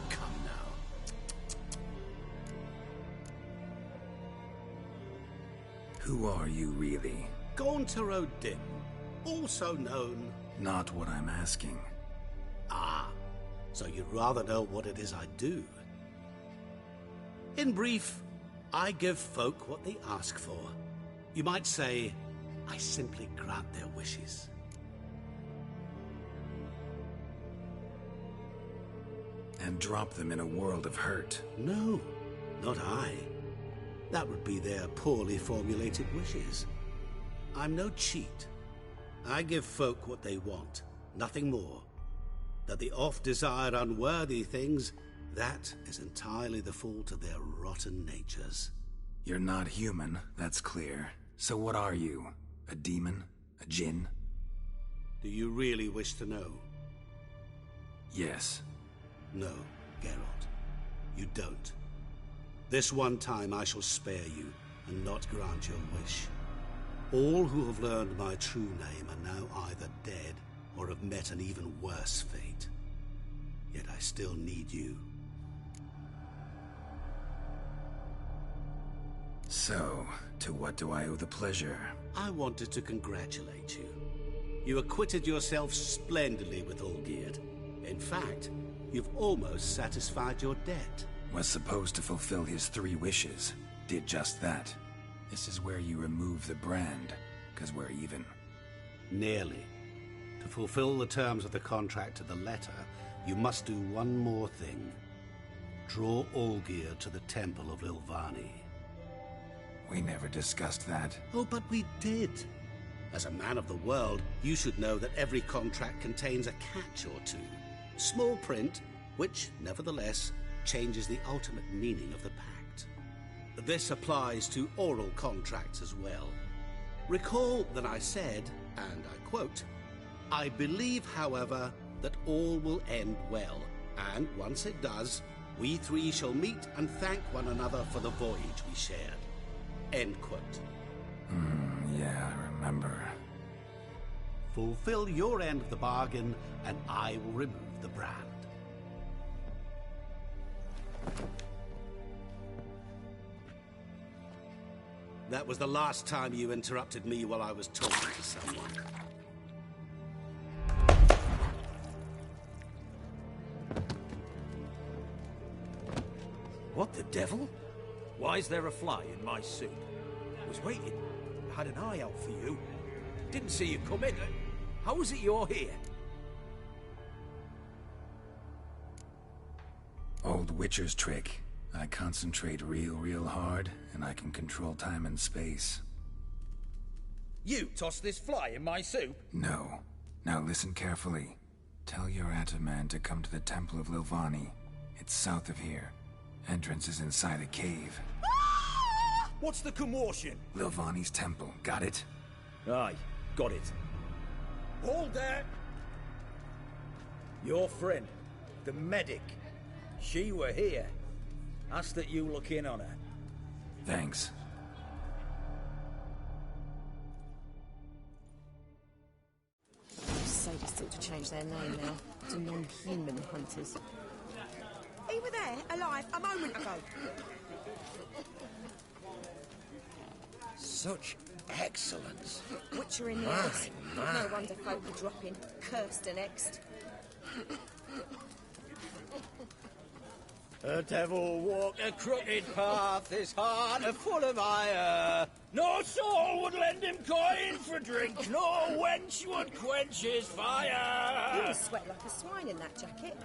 E: Come now.
D: Who are you, really?
E: Gaunter O'Dim, also known...
D: Not what I'm asking.
E: Ah, so you'd rather know what it is I do. In brief, I give folk what they ask for. You might say, I simply grant their wishes.
D: And drop them in a world of hurt.
E: No, not I. That would be their poorly formulated wishes. I'm no cheat. I give folk what they want, nothing more. That they oft desire unworthy things, that is entirely the fault of their rotten natures.
D: You're not human, that's clear. So what are you? A demon? A djinn?
E: Do you really wish to know?
D: Yes.
E: No, Geralt. You don't. This one time I shall spare you, and not grant your wish. All who have learned my true name are now either dead or have met an even worse fate. Yet I still need you.
D: So, to what do I owe the pleasure?
E: I wanted to congratulate you. You acquitted yourself splendidly with Olgierd. In fact, you've almost satisfied your debt.
D: Was supposed to fulfill his 3 wishes. Did just that. This is where you remove the brand, because we're even.
E: Nearly. To fulfill the terms of the contract to the letter, you must do one more thing. Draw Olgierd to the Temple of Lilvani.
D: We never discussed that.
E: Oh, but we did. As a man of the world, you should know that every contract contains a catch or two. Small print, which, nevertheless, changes the ultimate meaning of the pact. This applies to oral contracts as well. Recall that I said, and I quote, I believe, however, that all will end well, and once it does, we 3 shall meet and thank one another for the voyage we shared. End quote.
D: Yeah, I remember.
E: Fulfill your end of the bargain, and I will remove the brand. That was the last time you interrupted me while I was talking to someone.
T: What the devil? Why is there a fly in my soup? I was waiting. I had an eye out for you. Didn't see you come in. How is it you're here?
D: Old Witcher's trick. I concentrate real hard, and I can control time and space.
N: You tossed this fly in my soup?
D: No. Now listen carefully. Tell your Ataman to come to the Temple of Lilvani. It's south of here. Entrance is inside a cave.
N: What's the commotion?
D: Lilvani's temple, got it?
N: Aye, got it. Hold there! Your friend, the medic. She were here. Ask that you look in on her.
D: Thanks.
V: Sadists ought to change their name now to non-human hunters.
B: He were there, alive, a moment ago.
I: Such excellence.
B: Witcher in the
I: My,
B: house.
I: my.
B: No wonder folk are dropping. Cursed and next.
N: A devil walk a crooked path, his heart a full of ire. No soul would lend him coin for drink, no wench would quench his
B: You
N: fire.
B: would sweat like a swine in that jacket.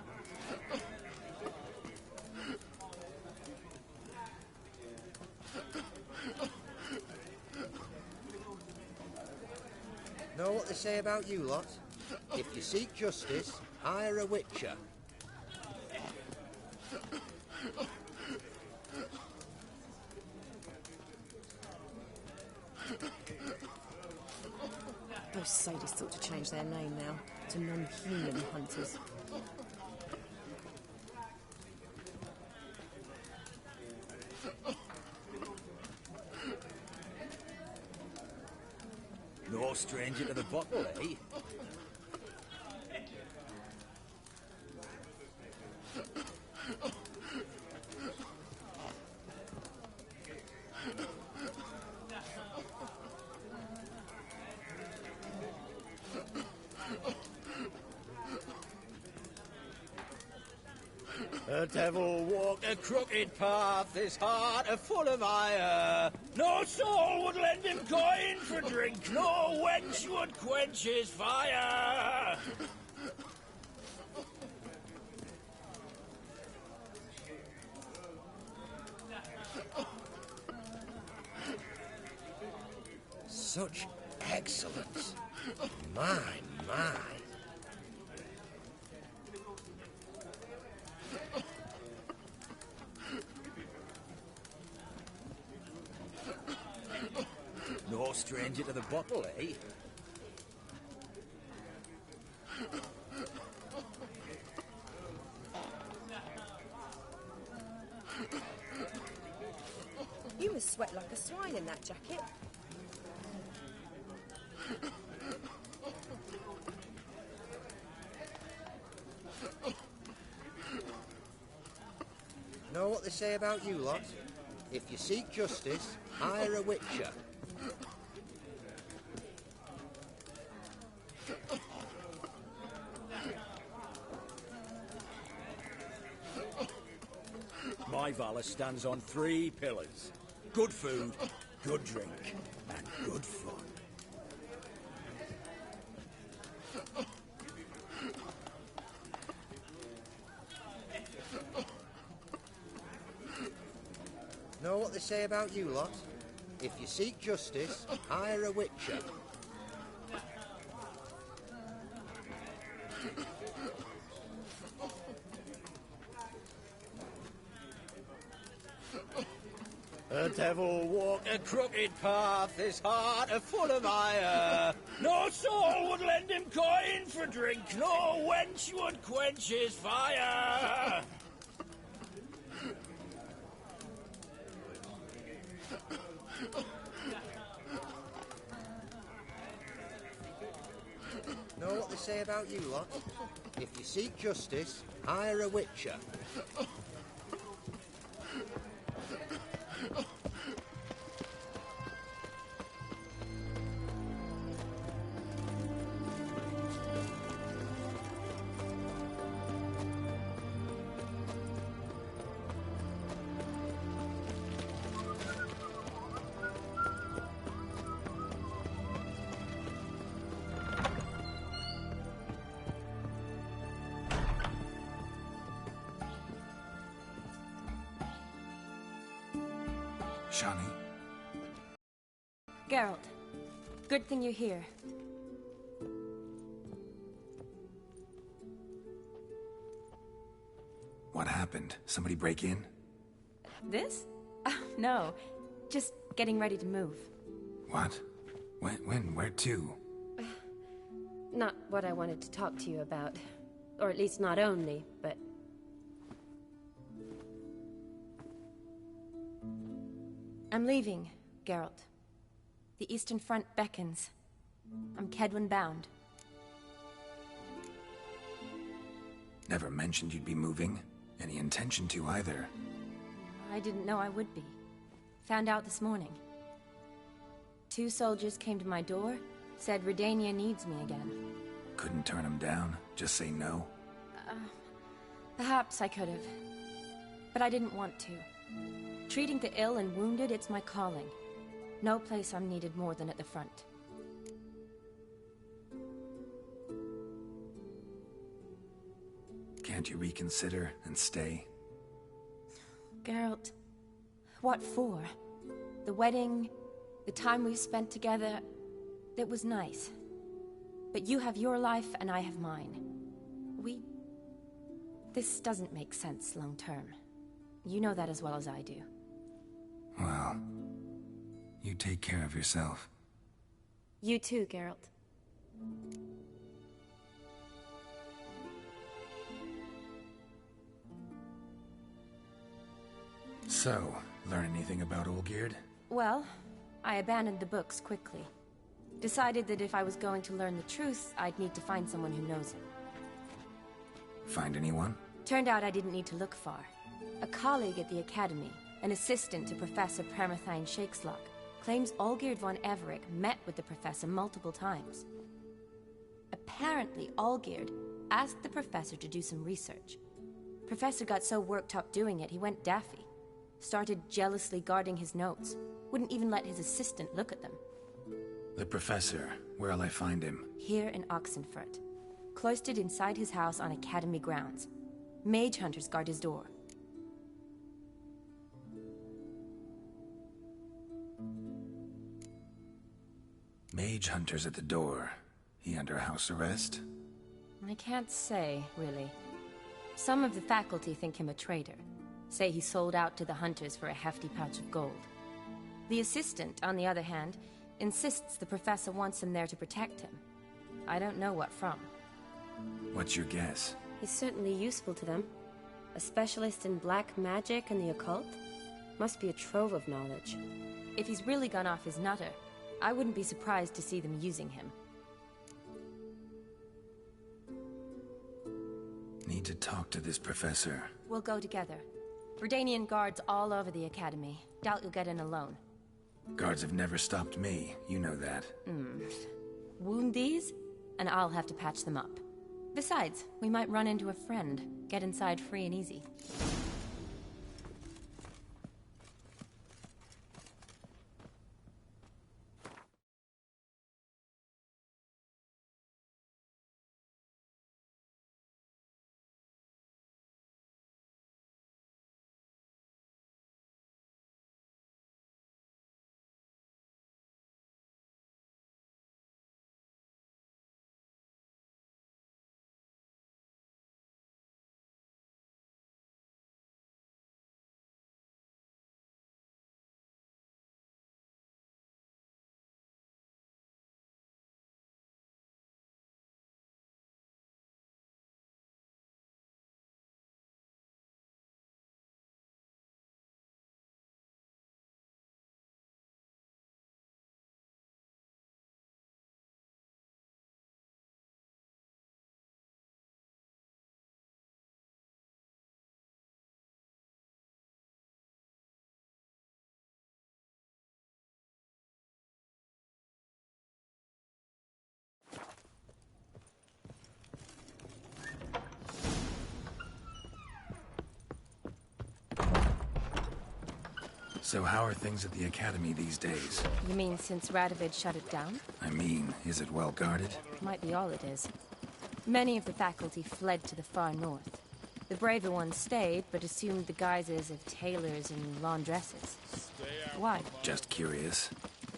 I: Know what they say about you lot? If you seek justice, hire a witcher.
V: Those sadists ought to change their name now to non-human hunters.
N: No stranger to the bottle, eh? The devil walk a crooked path, his heart a full of ire. No soul would lend him coin for drink, no wench would quench his fire.
I: Such excellence. My, my.
N: No stranger to the bottle, eh?
B: You must sweat like a swine in that jacket.
I: Know what they say about you lot? If you seek justice, hire a witcher.
N: My valor stands on 3 pillars. Good food, good drink, and good fun.
I: Know what they say about you lot? If you seek justice, hire a witcher.
N: The devil walk a crooked path, his heart a full of ire. No soul would lend him coin for drink, no wench would quench his fire.
I: Know what they say about you lot? If you seek justice, hire a witcher.
D: Shani?
W: Geralt,
A: Good thing you're here.
D: What happened? Somebody break in?
A: This? No. Just getting ready to move.
D: What? When? Where to?
A: Not what I wanted to talk to you about. Or at least not only, but... I'm leaving, Geralt. The Eastern Front beckons. I'm Kedwin bound.
D: Never mentioned you'd be moving. Any intention to either.
A: I didn't know I would be. Found out this morning. 2 soldiers came to my door, said Redania needs me again.
D: Couldn't turn him down? Just say no?
A: Perhaps I could have. But I didn't want to. Treating the ill and wounded, it's my calling. No place I'm needed more than at the front.
D: Can't you reconsider and stay?
A: Geralt, what for? The wedding, the time we've spent together, it was nice. But you have your life and I have mine. This doesn't make sense long term. You know that as well as I do.
D: Well, you take care of yourself.
A: You too, Geralt.
D: So, learn anything about Olgierd?
A: Well, I abandoned the books quickly. Decided that if I was going to learn the truth, I'd need to find someone who knows it.
D: Find anyone?
A: Turned out I didn't need to look far. A colleague at the Academy, an assistant to Professor Permathine Shakeslock, claims Olgierd von Everick met with the professor multiple times. Apparently, Olgierd asked the professor to do some research. Professor got so worked up doing it, he went daffy. Started jealously guarding his notes. Wouldn't even let his assistant look at them.
D: The professor. Where'll I find him?
A: Here in Oxenfurt. Cloistered inside his house on Academy grounds. Mage hunters guard his door.
D: Mage hunters at the door. He under house arrest?
A: I can't say, really. Some of the faculty think him a traitor. Say he sold out to the hunters for a hefty pouch of gold. The assistant, on the other hand, insists the professor wants him there to protect him. I don't know what from.
D: What's your guess?
A: He's certainly useful to them. A specialist in black magic and the occult? Must be a trove of knowledge. If he's really gone off his nutter, I wouldn't be surprised to see them using him.
D: Need to talk to this professor.
A: We'll go together. Redanian guards all over the Academy. Doubt you'll get in alone.
D: Guards have never stopped me. You know that.
A: Wound these, and I'll have to patch them up. Besides, we might run into a friend. Get inside free and easy.
D: So how are things at the Academy these days?
A: You mean since Radovid shut it down?
D: I mean, is it well guarded?
A: Might be all it is. Many of the faculty fled to the far north. The braver ones stayed, but assumed the guises of tailors and laundresses. Why?
D: Just curious.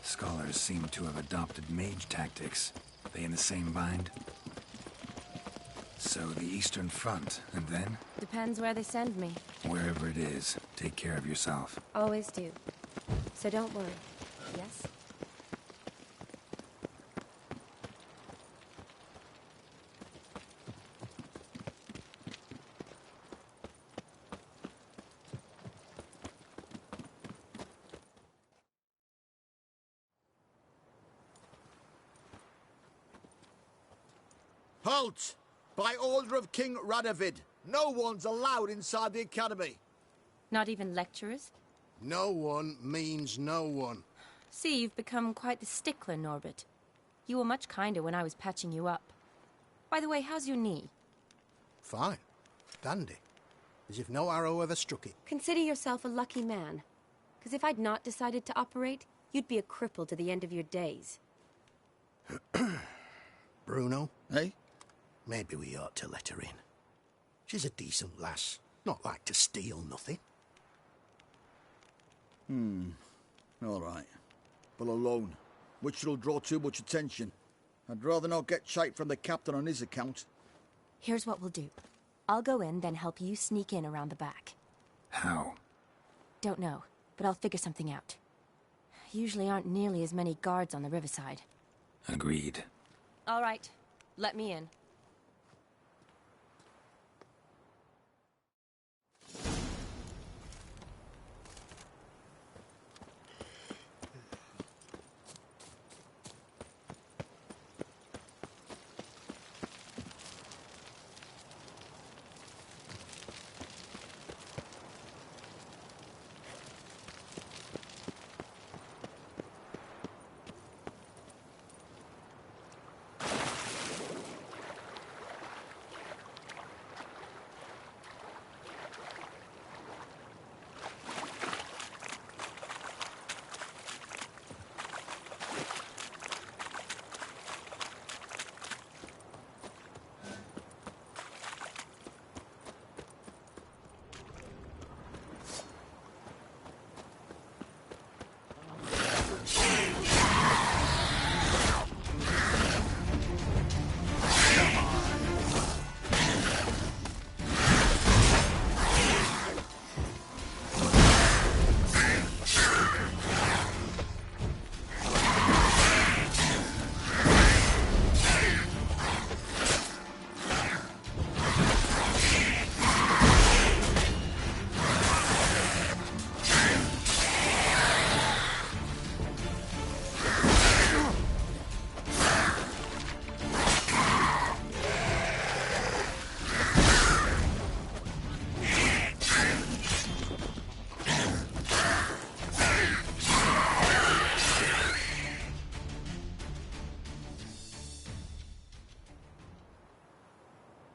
D: Scholars seem to have adopted mage tactics. They in the same bind? So the Eastern Front, and then?
A: Depends where they send me.
D: Wherever it is, take care of yourself.
A: Always do. So don't worry. Yes?
O: Halt! By order of King Radovid, no one's allowed inside the academy.
A: Not even lecturers?
O: No one means no one.
A: See, you've become quite the stickler, Norbert. You were much kinder when I was patching you up. By the way, how's your knee?
O: Fine. Dandy. As if no arrow ever struck it.
A: Consider yourself a lucky man. Because if I'd not decided to operate, you'd be a cripple to the end of your days.
O: Bruno?
N: Eh?
O: Maybe we ought to let her in. She's a decent lass. Not like to steal nothing.
N: All right. But alone, which will draw too much attention. I'd rather not get shite from the captain on his account.
A: Here's what we'll do. I'll go in, then help you sneak in around the back.
D: How?
A: Don't know, but I'll figure something out. Usually aren't nearly as many guards on the riverside.
D: Agreed.
A: All right. Let me in.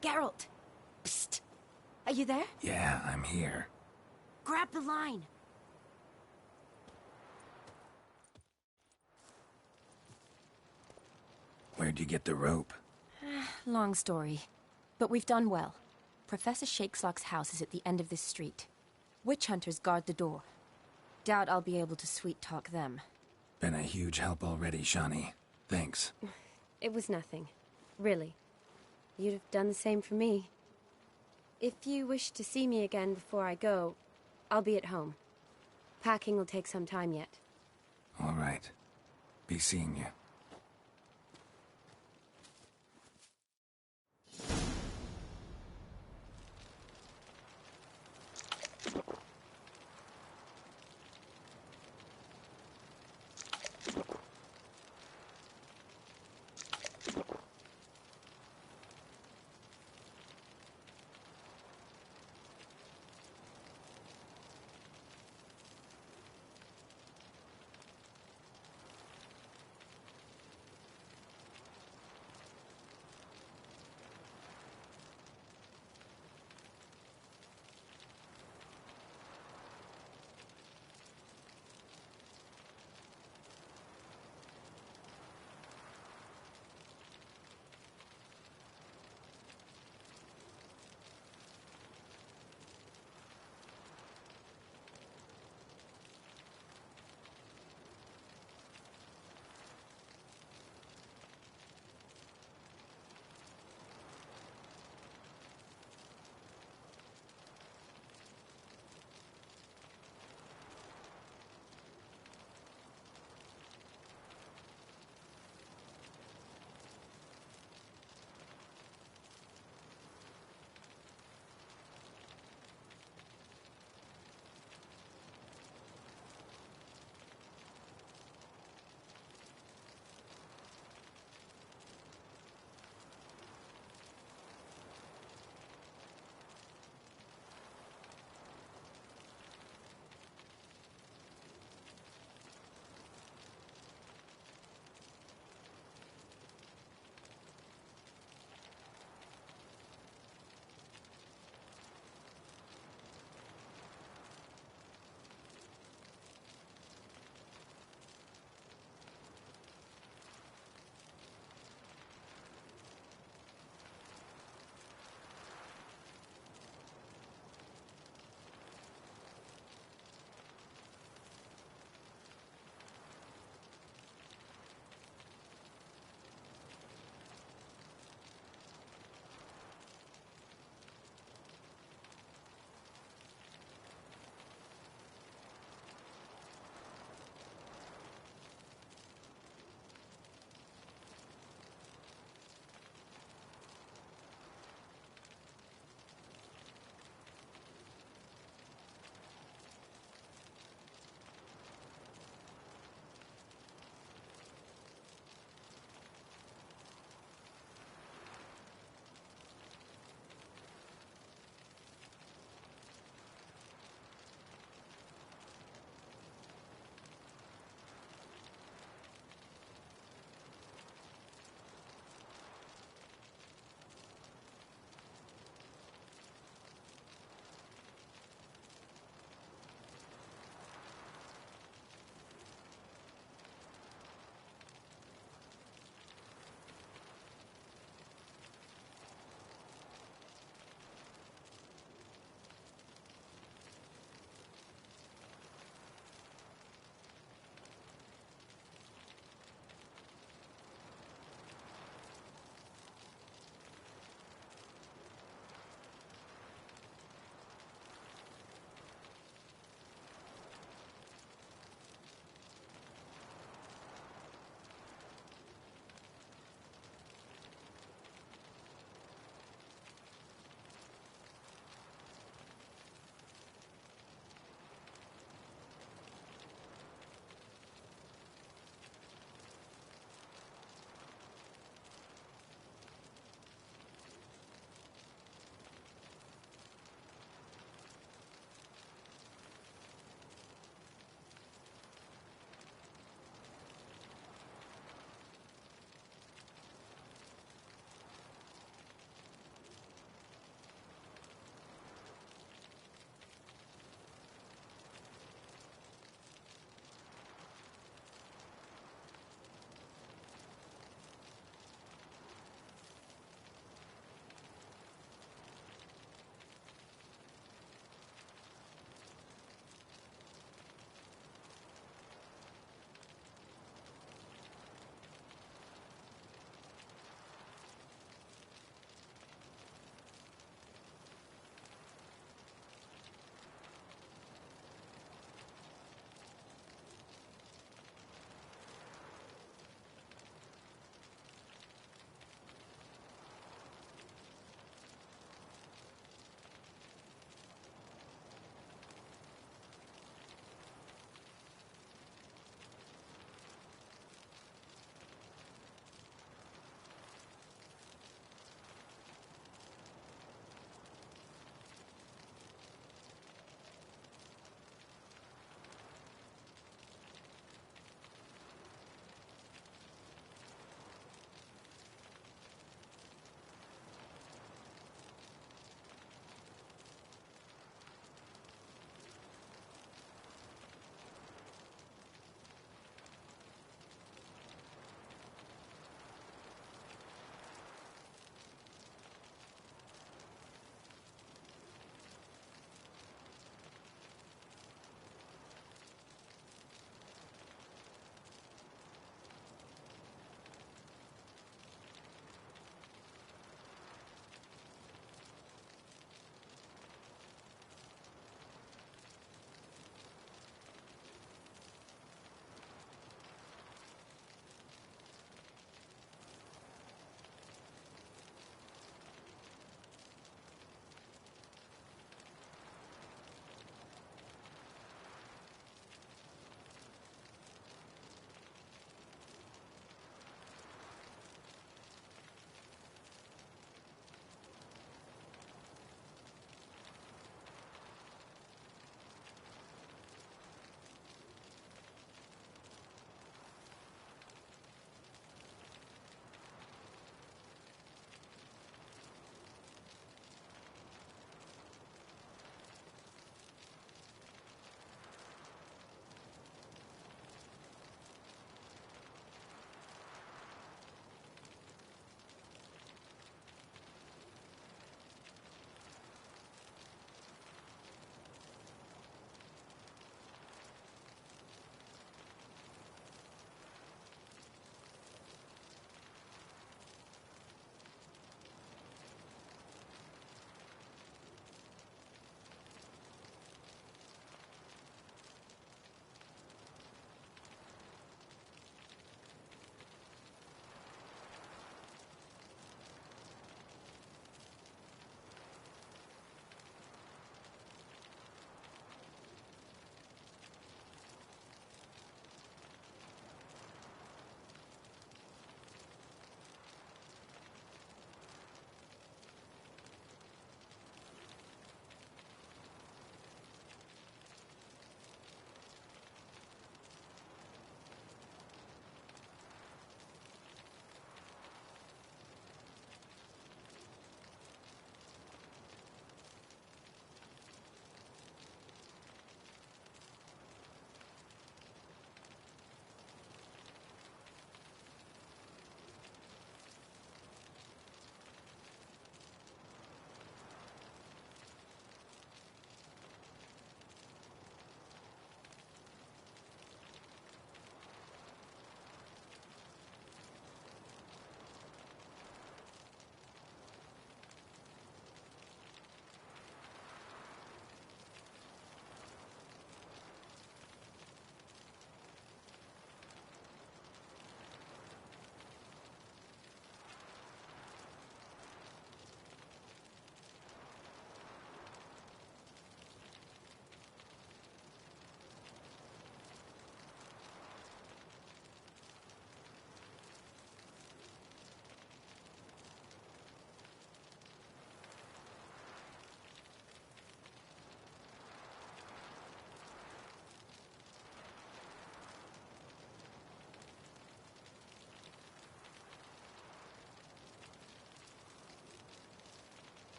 A: Geralt! Psst! Are you there?
D: Yeah, I'm here.
A: Grab the line!
D: Where'd you get the rope?
A: Long story. But we've done well. Professor Shakeslock's house is at the end of this street. Witch hunters guard the door. Doubt I'll be able to sweet-talk them.
D: Been a huge help already, Shani. Thanks.
A: It was nothing. Really. You'd have done the same for me. If you wish to see me again before I go, I'll be at home. Packing will take some time yet.
D: All right. Be seeing you.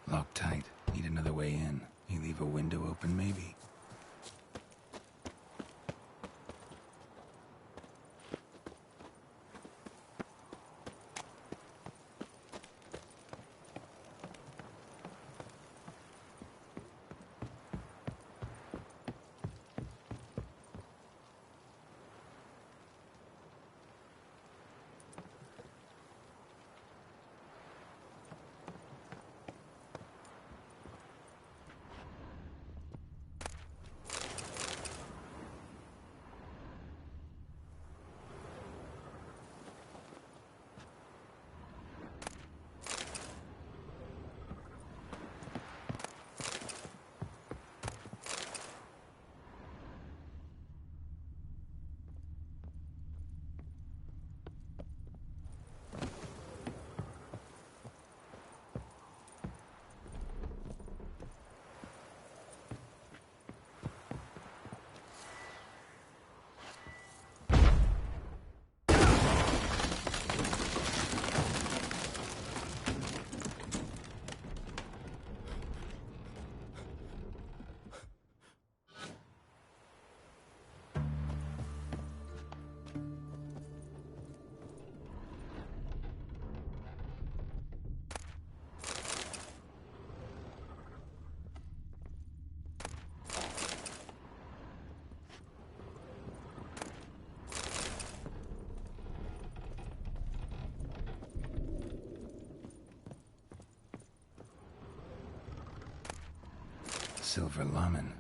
D: Locked tight. Need another way in. You leave a window open, maybe? Silver Laman.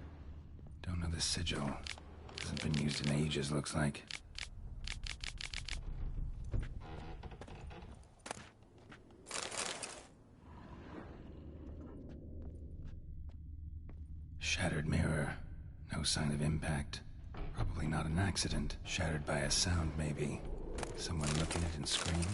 D: Don't know the sigil. Hasn't been used in ages, looks like. Shattered mirror. No sign of impact. Probably not an accident. Shattered by a sound, maybe. Someone look at it and scream?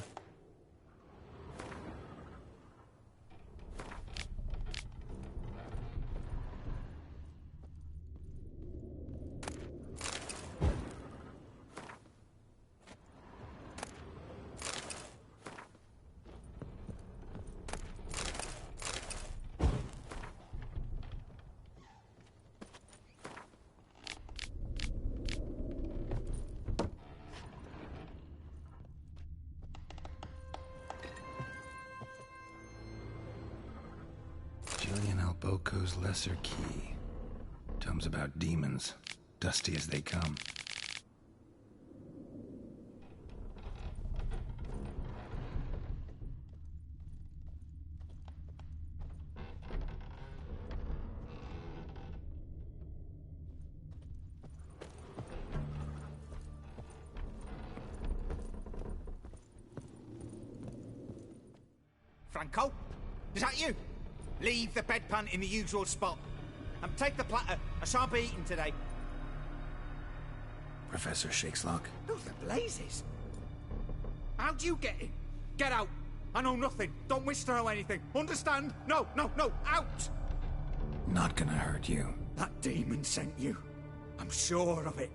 D: Boko's Lesser Key. Tomes about demons, dusty as they come.
J: Franco? Is that you? Leave the bedpan in the usual spot. And take the platter. I shan't be eating today.
D: Professor Shakeslock?
J: Oh, the blazes. How'd you get in? Get out. I know nothing. Don't wish to know anything. Understand? No, no, no. Out!
D: Not gonna hurt you.
J: That demon sent you. I'm sure of it.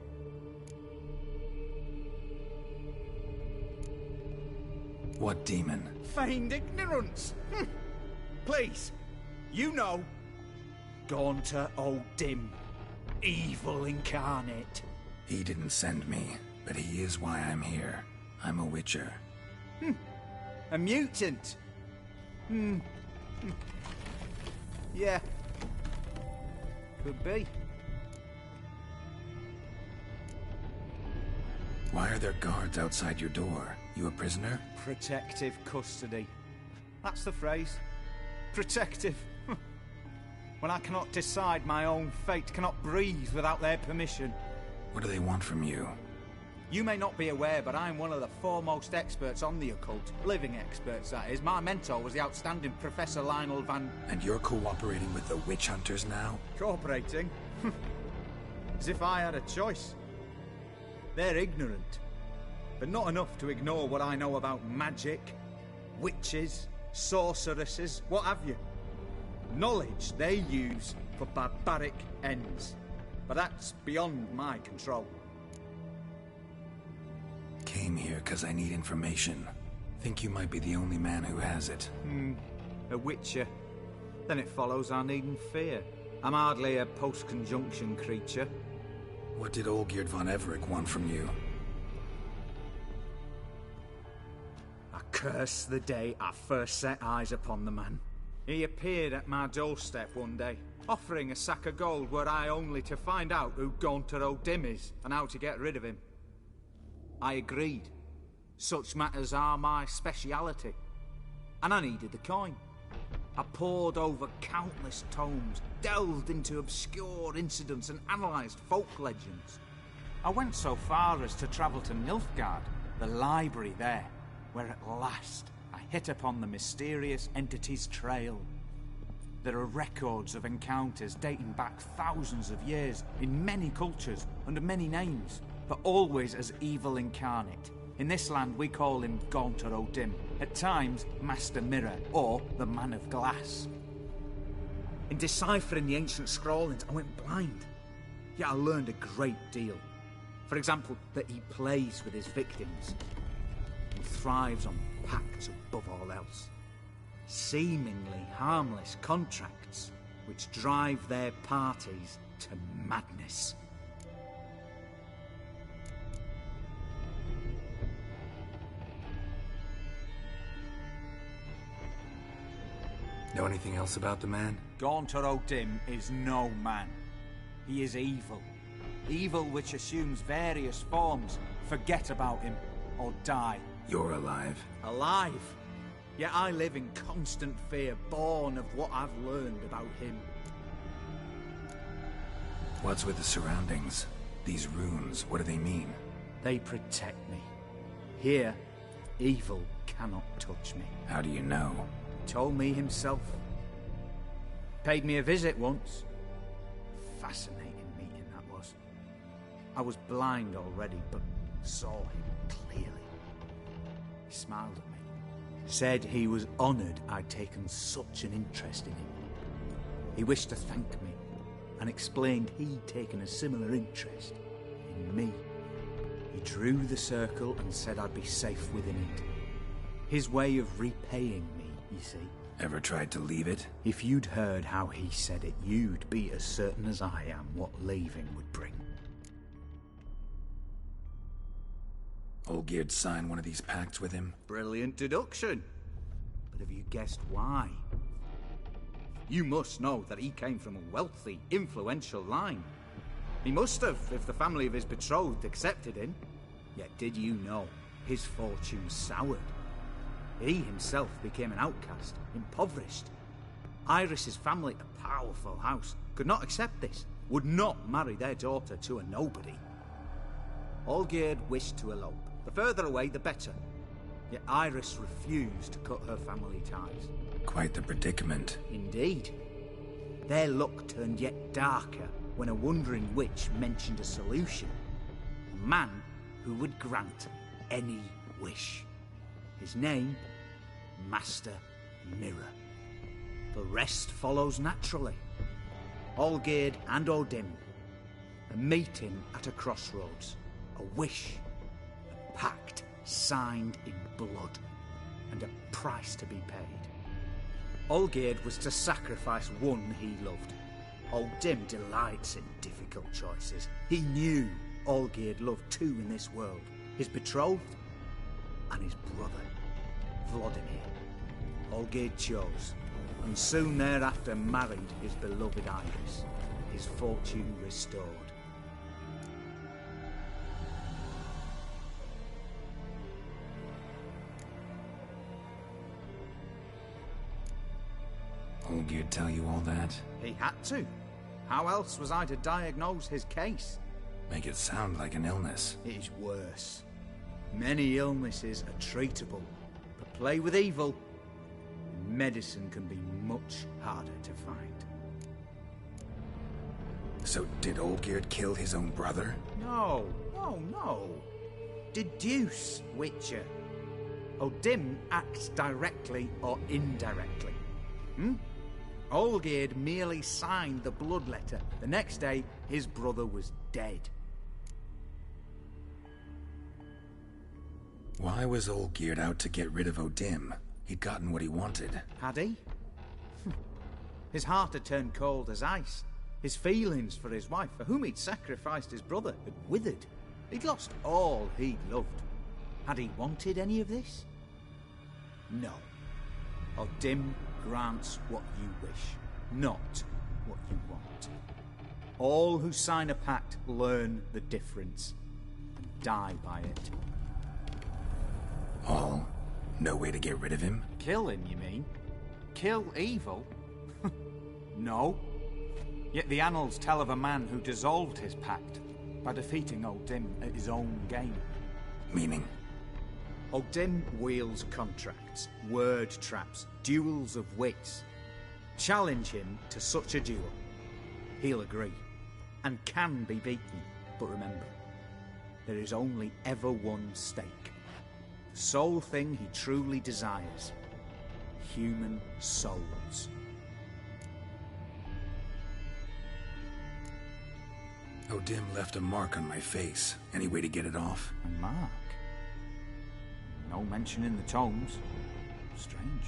D: What demon?
J: Feigned ignorance. Please. You know, Gaunter O'Dim, evil incarnate.
D: He didn't send me, but he is why I'm here. I'm a witcher.
J: A mutant? Yeah. Could be.
D: Why are there guards outside your door? You a prisoner?
J: Protective custody. That's the phrase. Protective. When I cannot decide my own fate, cannot breathe without their permission.
D: What do they want from you?
J: You may not be aware, but I'm one of the foremost experts on the occult. Living experts, that is. My mentor was the outstanding Professor Lionel Van...
D: And you're cooperating with the witch hunters now?
J: Cooperating? As if I had a choice. They're ignorant, but not enough to ignore what I know about magic, witches, sorceresses, what have you. Knowledge they use for barbaric ends. But that's beyond my control.
D: Came here because I need information. Think you might be the only man who has it.
J: A witcher. Then it follows I needn't fear. I'm hardly a post-conjunction creature.
D: What did Olgierd von Everec want from you?
J: I curse the day I first set eyes upon the man. He appeared at my doorstep one day, offering a sack of gold were I only to find out who Gaunter O'Dim is and how to get rid of him. I agreed. Such matters are my speciality. And I needed the coin. I pored over countless tomes, delved into obscure incidents and analysed folk legends. I went so far as to travel to Nilfgaard, the library there, where at last I hit upon the mysterious entity's trail. There are records of encounters dating back thousands of years in many cultures under many names, but always as evil incarnate. In this land we call him Gaunter O'Dim, at times Master Mirror or the Man of Glass. In deciphering the ancient scrawlings I went blind, yet I learned a great deal. For example, that he plays with his victims and thrives on pacts above all else. Seemingly harmless contracts which drive their parties to madness.
D: Know anything else about the man?
J: Gaunter O'Dim is no man. He is evil. Evil which assumes various forms. Forget about him, or die.
D: You're alive.
J: Alive? Yet I live in constant fear, born of what I've learned about him.
D: What's with the surroundings? These runes, what do they mean?
J: They protect me. Here, evil cannot touch me.
D: How do you know?
J: He told me himself. Paid me a visit once. Fascinating meeting that was. I was blind already, but saw him clearly. He smiled at me. Said he was honoured I'd taken such an interest in him. He wished to thank me, and explained he'd taken a similar interest in me. He drew the circle and said I'd be safe within it. His way of repaying me, you see.
D: Ever tried to leave it?
J: If you'd heard how he said it, you'd be as certain as I am what leaving would bring.
D: Olgierd signed one of these pacts with him?
J: Brilliant deduction. But have you guessed why? You must know that he came from a wealthy, influential line. He must have, if the family of his betrothed accepted him. Yet did you know his fortune soured? He himself became an outcast, impoverished. Iris's family, a powerful house, could not accept this, would not marry their daughter to a nobody. Olgierd wished to elope. The further away, the better. Yet Iris refused to cut her family ties.
D: Quite the predicament.
J: Indeed. Their luck turned yet darker when a wandering witch mentioned a solution. A man who would grant any wish. His name, Master Mirror. The rest follows naturally. Olgierd and O'Dim. A meeting at a crossroads. A wish. A pact signed in blood. And a price to be paid. Olgierd was to sacrifice one he loved. O'Dim delights in difficult choices. He knew Olgierd loved two in this world. His betrothed and his brother, Vladimir. Olgierd chose, and soon thereafter married his beloved Iris, his fortune restored.
D: Olgierd tell you all that?
J: He had to. How else was I to diagnose his case?
D: Make it sound like an illness.
J: It is worse. Many illnesses are treatable, but play with evil, and medicine can be much harder to find.
D: So did Olgierd kill his own brother?
J: No. Deduce, Witcher. O'Dim acts directly or indirectly. Olgierd merely signed the blood letter. The next day, his brother was dead.
D: Why was Olgierd out to get rid of O'Dim? He'd gotten what he wanted.
J: Had he? His heart had turned cold as ice. His feelings for his wife, for whom he'd sacrificed his brother, had withered. He'd lost all he'd loved. Had he wanted any of this? No. O'Dim grants what you wish, not what you want. All who sign a pact learn the difference and die by it.
D: All? No way to get rid of him?
J: Kill him, you mean? Kill evil? No. Yet the annals tell of a man who dissolved his pact by defeating O'Dim at his own game.
D: Meaning?
J: O'Dim wields contracts, word traps, duels of wits. Challenge him to such a duel. He'll agree, and can be beaten. But remember, there is only ever one stake. The sole thing he truly desires. Human souls.
D: O'Dim left a mark on my face. Any way to get it off?
J: A mark? No mention in the tomes. Strange.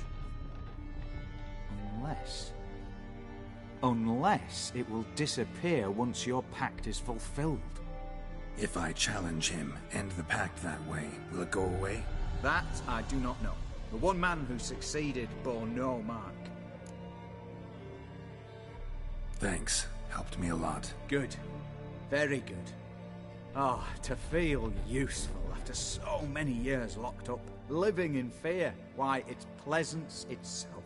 J: Unless it will disappear once your pact is fulfilled.
D: If I challenge him, end the pact that way, will it go away?
J: That I do not know. The one man who succeeded bore no mark.
D: Thanks. Helped me a lot.
J: Good. Very good. Ah, to feel useful after so many years locked up, living in fear. Why, it's pleasance itself.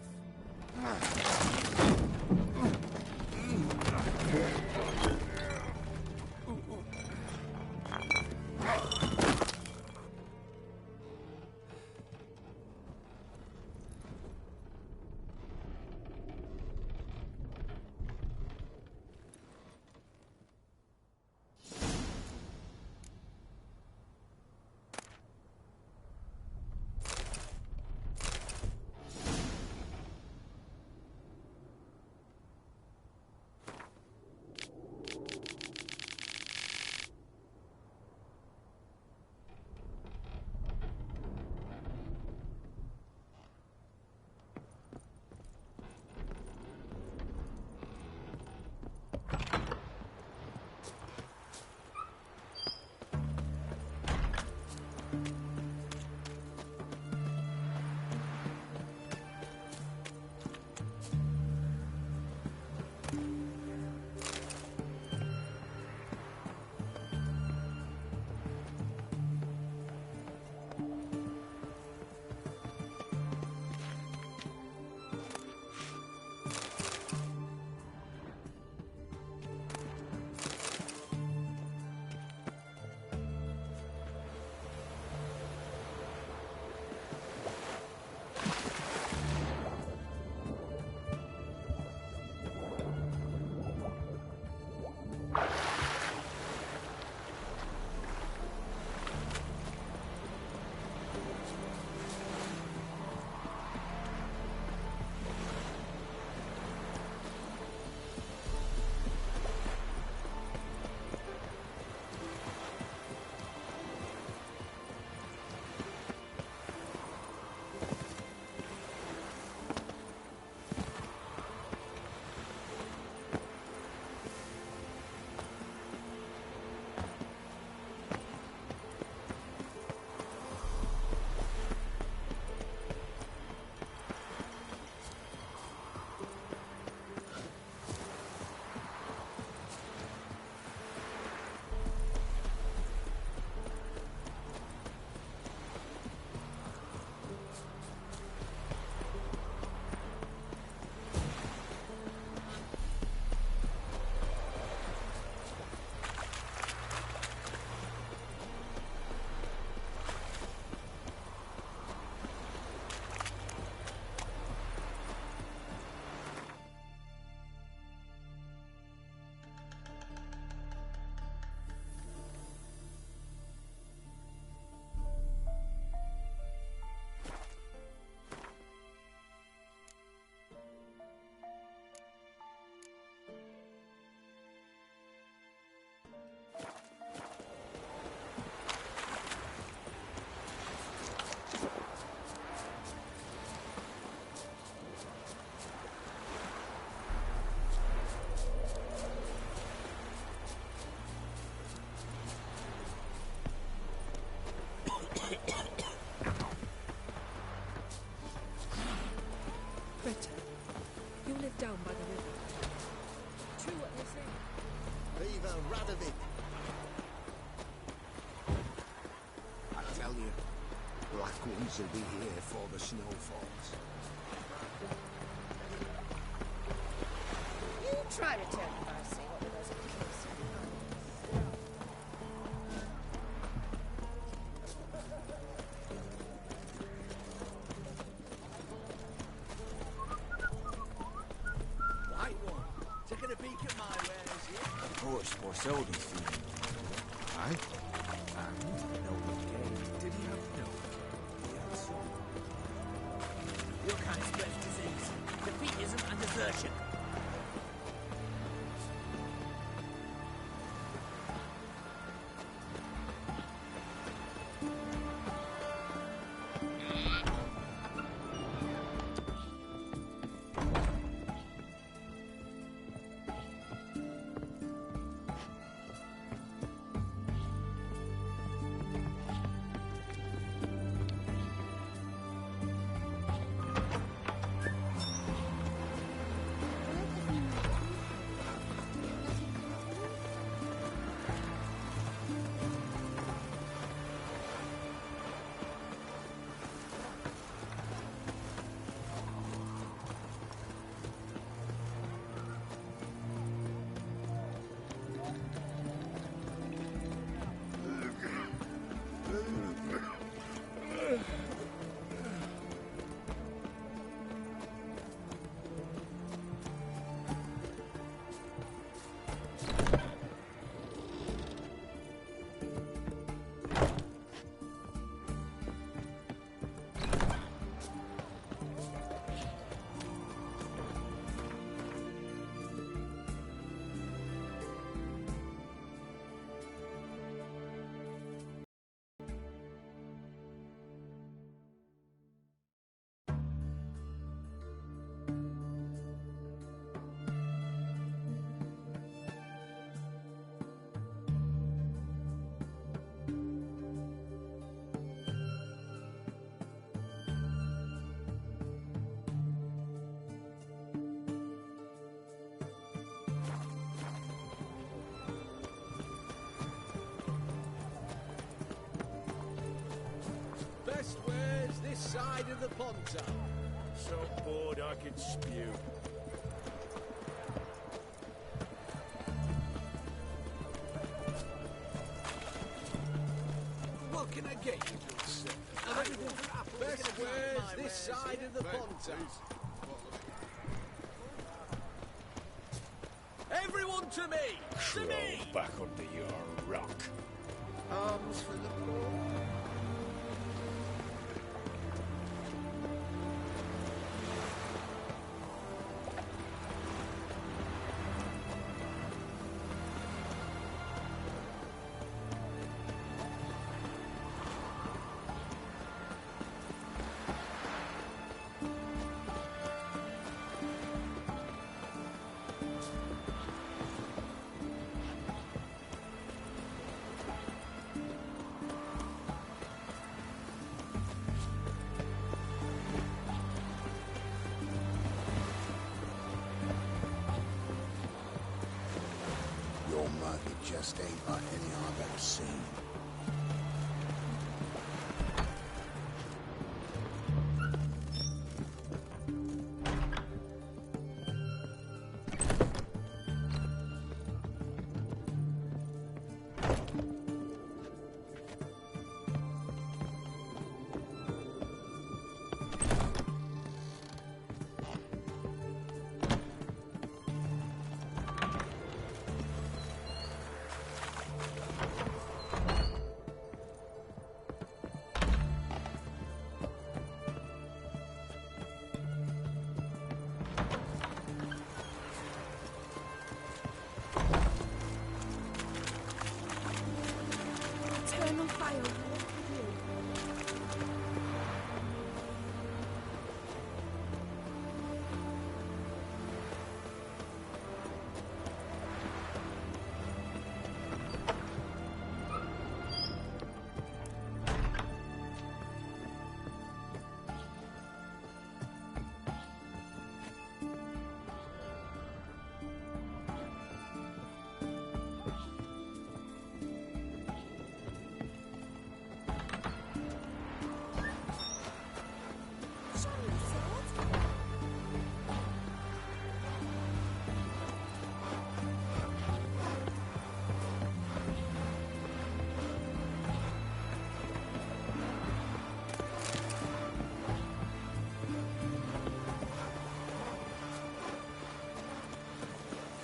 V: better. You live down by the river. True what they say.
O: Viva Radovid! I tell you, black ones will be here before the snow falls.
B: You try to turn the mercy, what with those kills.
N: White one, taking a peek at my wares, yeah?
T: Of course, foresold his feeling.
U: Aye?
T: And no one came.
U: Did he have no?
T: He had some.
P: Your kind spreads disease, defeatism and desertion.
N: Best wares this side of the Ponta. So bored I could spew. What can I get you, good sir? Best wares this side of the Ponta. Everyone to me! To me!
G: Back under your rock.
O: Arms for the poor. Your market just ain't like any I've ever seen.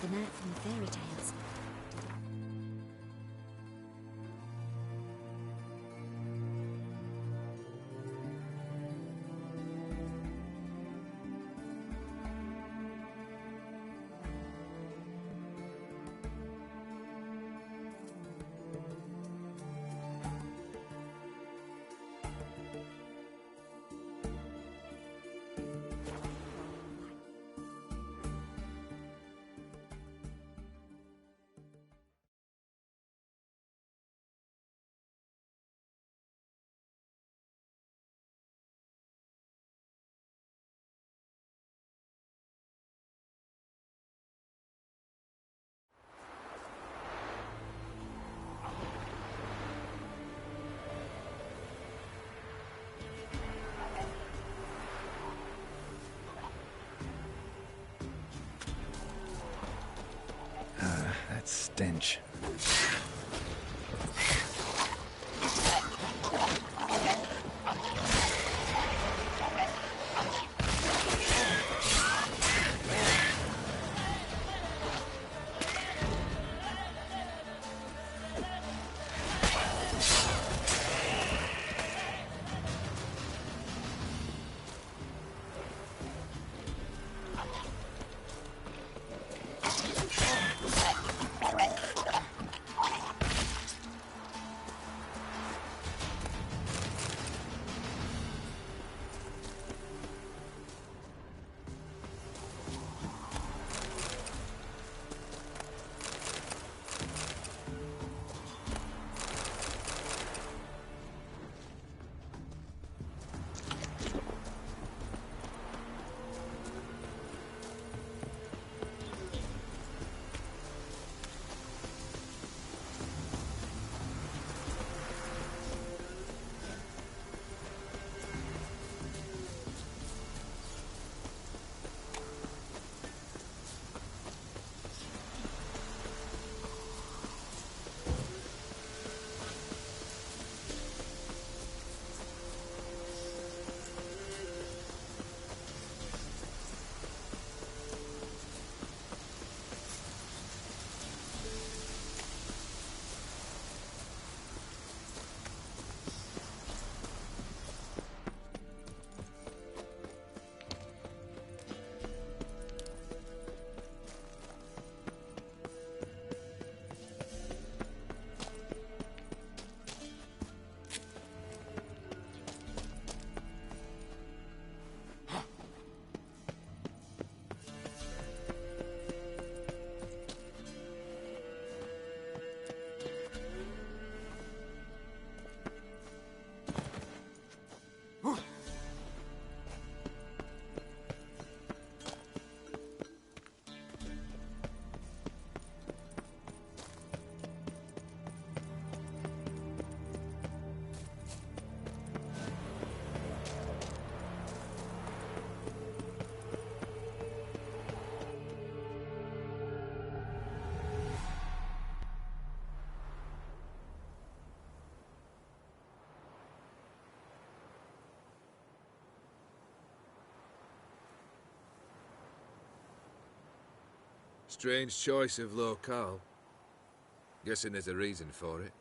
K: The knight from the fairy tales.
D: That stench.
L: Strange choice of locale. Guessing there's a reason for it.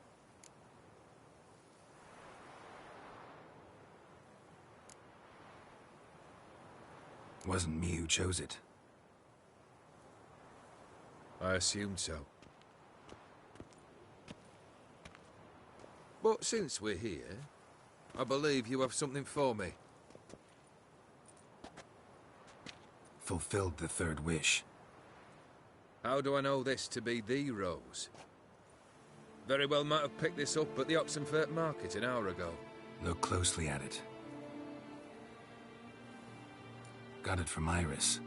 D: Wasn't me who chose it.
L: I assumed so. But since we're here, I believe you have something for me.
D: Fulfilled the third wish.
L: How do I know this to be the rose? Very well might have picked this up at the Oxenfurt market an hour ago.
D: Look closely at it. Got it from Iris.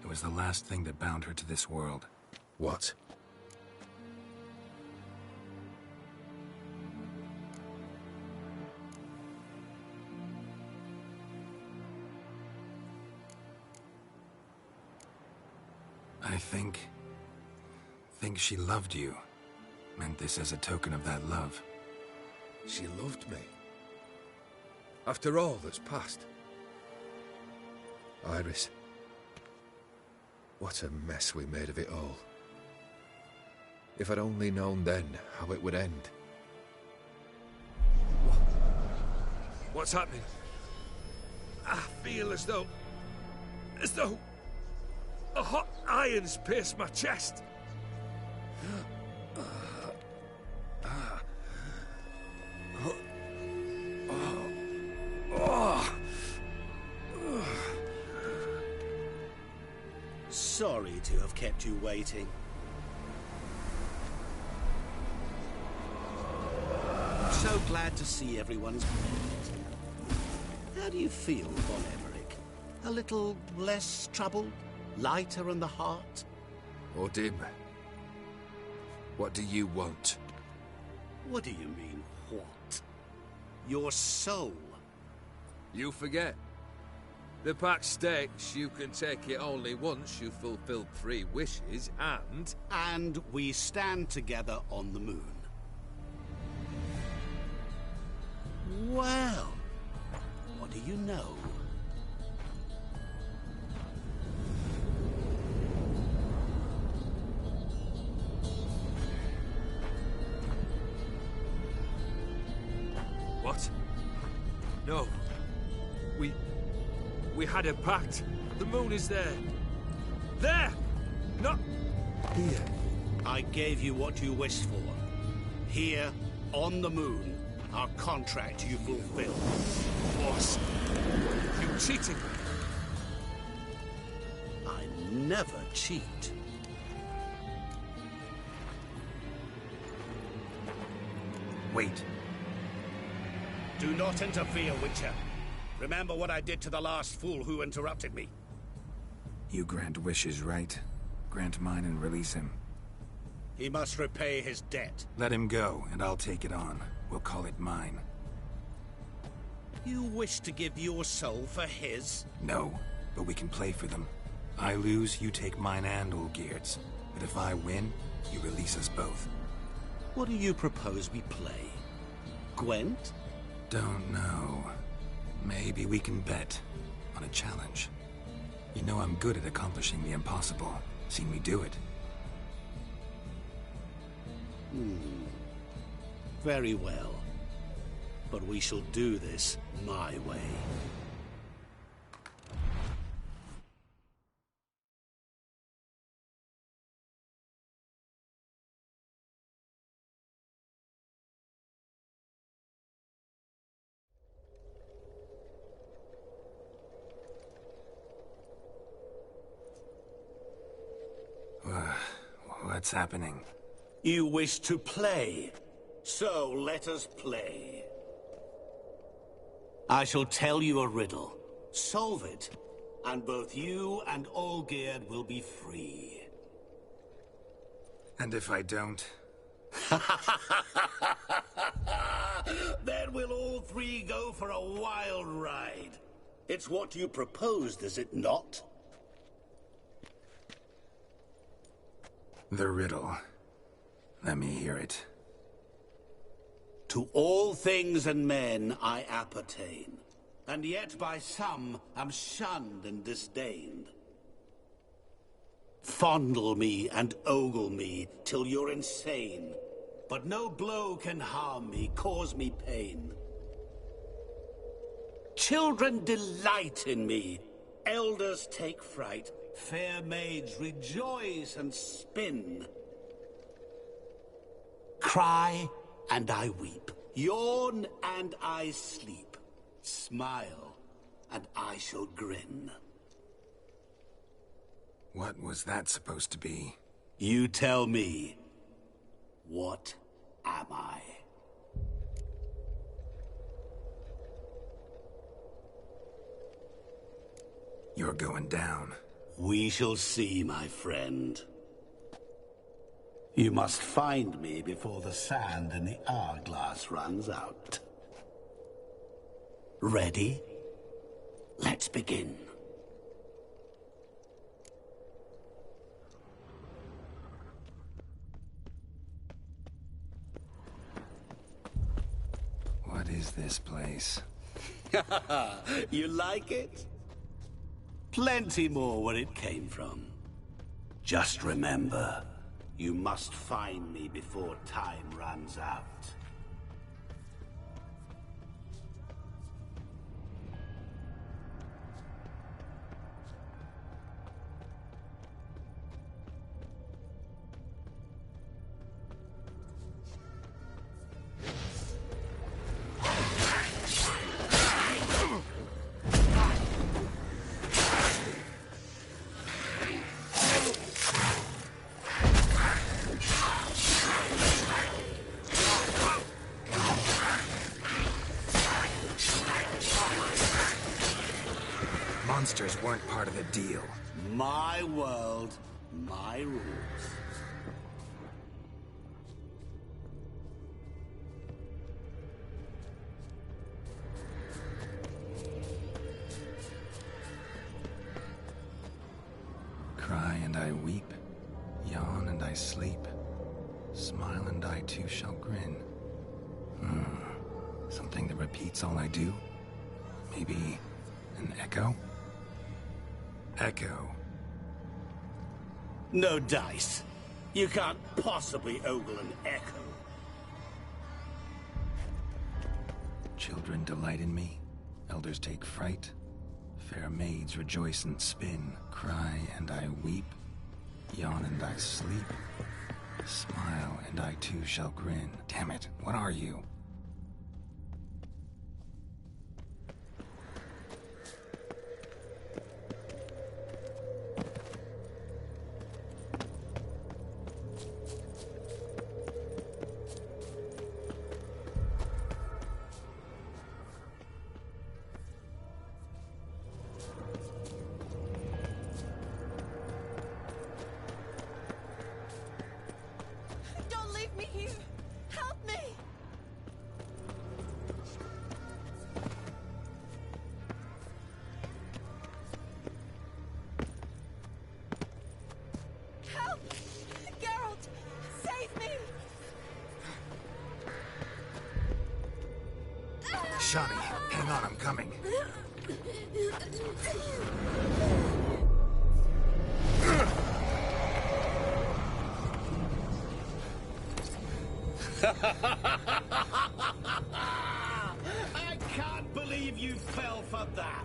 D: It was the last thing that bound her to this world.
L: What?
D: I think she loved you. Meant this as a token of that love.
L: She loved me. After all that's passed. Iris. What a mess we made of it all. If I'd only known then how it would end. What's happening? I feel as though a hot iron's pierced my chest.
E: Sorry to have kept you waiting. So glad to see everyone's made. How do you feel, Von Emmerich? A little less troubled? Lighter in the heart?
L: Dim. What do you want?
E: What do you mean, what? Your soul.
L: You forget. The pact states you can take it only once you've fulfilled 3 wishes, and...
E: And we stand together on the moon. Well, what do you know?
L: What? No. We had a pact. The moon is there. There! Not here.
E: I gave you what you wished for. Here, on the moon, our contract you fulfilled.
L: Boss, you cheated me.
E: I never cheat.
D: Wait.
E: Do not interfere, Witcher. Remember what I did to the last fool who interrupted me.
D: You grant wishes, right? Grant mine and release him.
E: He must repay his debt.
D: Let him go, and I'll take it on. We'll call it mine.
E: You wish to give your soul for his?
D: No, but we can play for them. I lose, you take mine and Olgierd's. But if I win, you release us both.
E: What do you propose we play? Gwent?
D: Don't know. Maybe we can bet on a challenge. You know I'm good at accomplishing the impossible. Seen me do it.
E: Very well. But we shall do this my way.
D: What's happening?
E: You wish to play, so let us play. I shall tell you a riddle. Solve it, and both you and Olgierd will be free.
D: And if I don't?
E: Then we'll all 3 go for a wild ride. It's what you proposed, is it not?
D: The riddle. Let me hear it.
E: To all things and men I appertain, and yet by some am shunned and disdained. Fondle me and ogle me till you're insane, but no blow can harm me, cause me pain. Children delight in me, elders take fright, fair maids rejoice and spin. Cry and I weep, yawn and I sleep, smile and I shall grin.
D: What was that supposed to be?
E: You tell me, what am I?
D: You're going down.
E: We shall see, my friend. You must find me before the sand in the hourglass runs out. Ready? Let's begin.
D: What is this place?
E: You like it? Plenty more where it came from. Just remember, You must find me before time runs out.
D: Monsters weren't part of the deal.
E: My world, my rules.
D: Cry and I weep, yawn and I sleep, smile and I too shall grin. Something that repeats all I do? Maybe an echo? Echo.
E: No dice. You can't possibly ogle an echo.
D: Children delight in me, elders take fright, fair maids rejoice and spin, cry and I weep, yawn and I sleep, smile and I too shall grin. Damn it, what are you?
B: Don't leave me here! Help me! Help! Geralt! Save me!
D: Shani, hang on, I'm coming.
E: I can't believe you fell for that.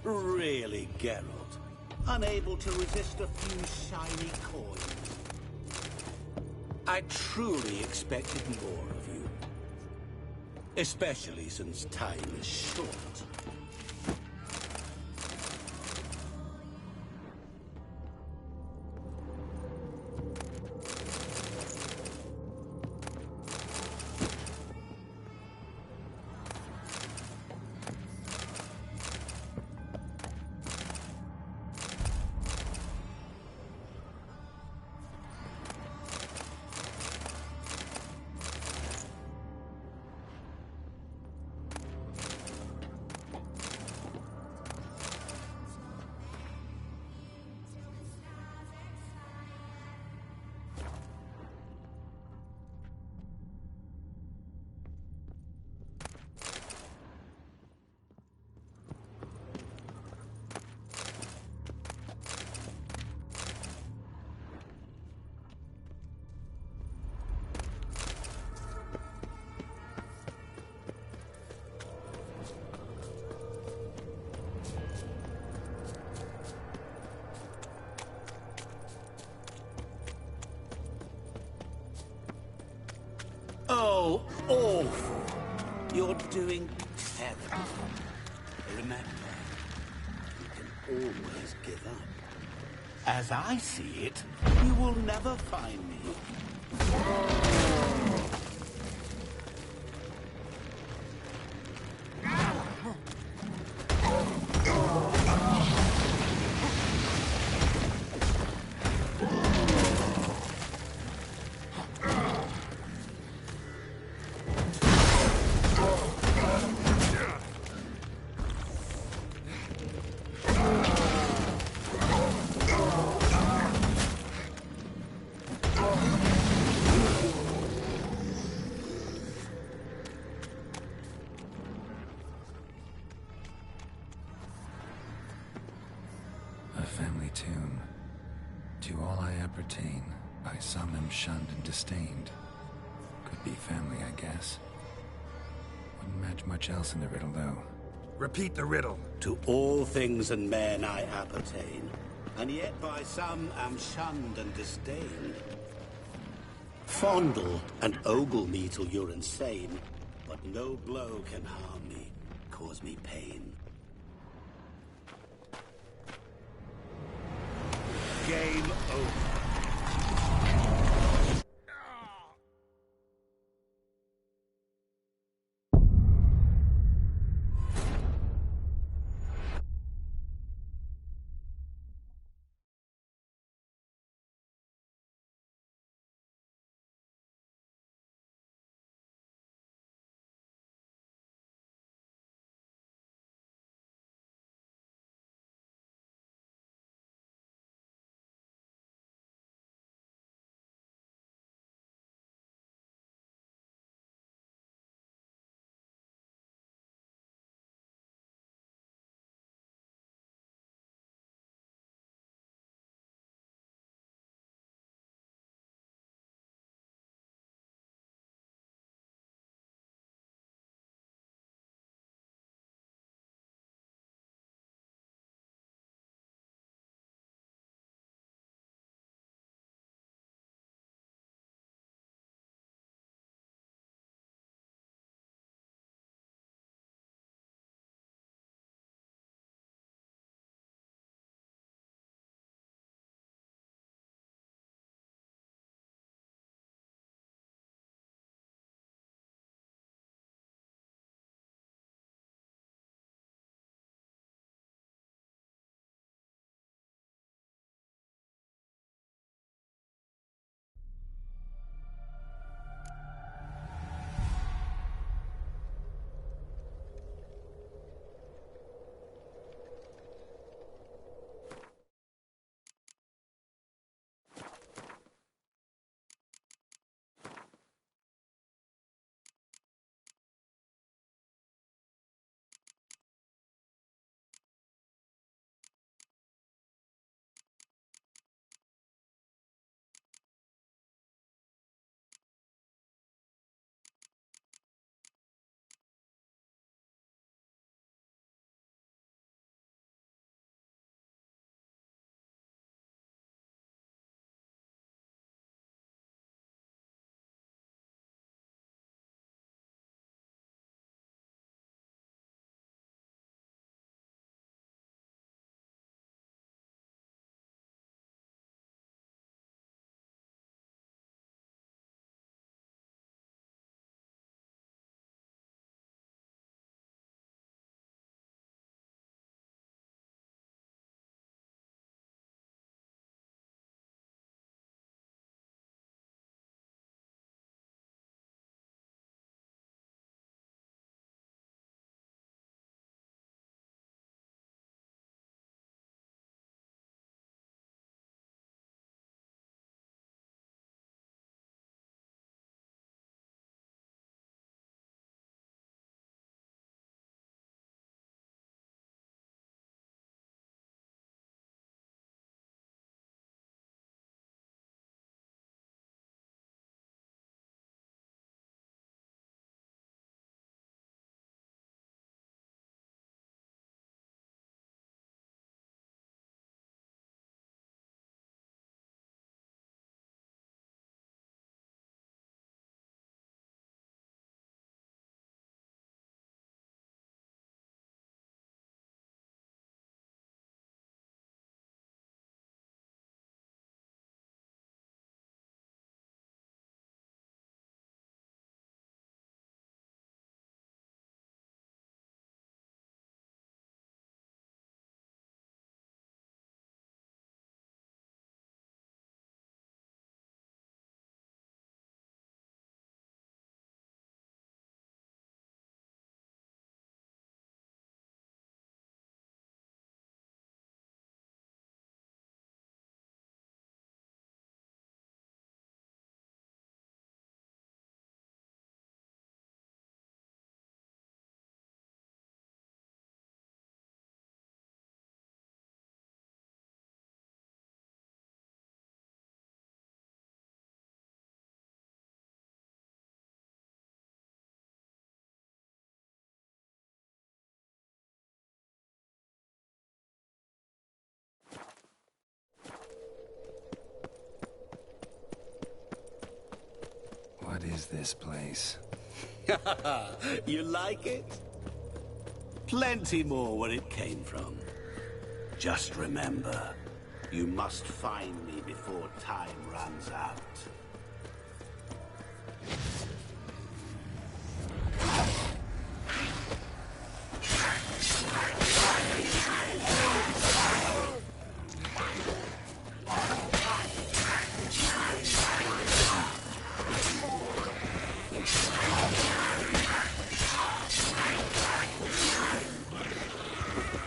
E: Really, Geralt? Unable to resist a few shiny coins? I truly expected more of you. Especially since time is short.
K: Oh, awful. You're doing terrible. Remember, you can always give up. As I see it, you will never find me.
D: Tomb. To all I appertain, by some am shunned and disdained. Could be family, I guess. Wouldn't match much else in the riddle, though.
E: Repeat the riddle.
K: To all things and men I appertain, and yet by some am shunned and disdained. Fondle and ogle me till you're insane, but no blow can harm me, cause me pain. Game over.
D: is this place?
K: You like it? Plenty more where it came from. Just remember, you must find me before time runs out.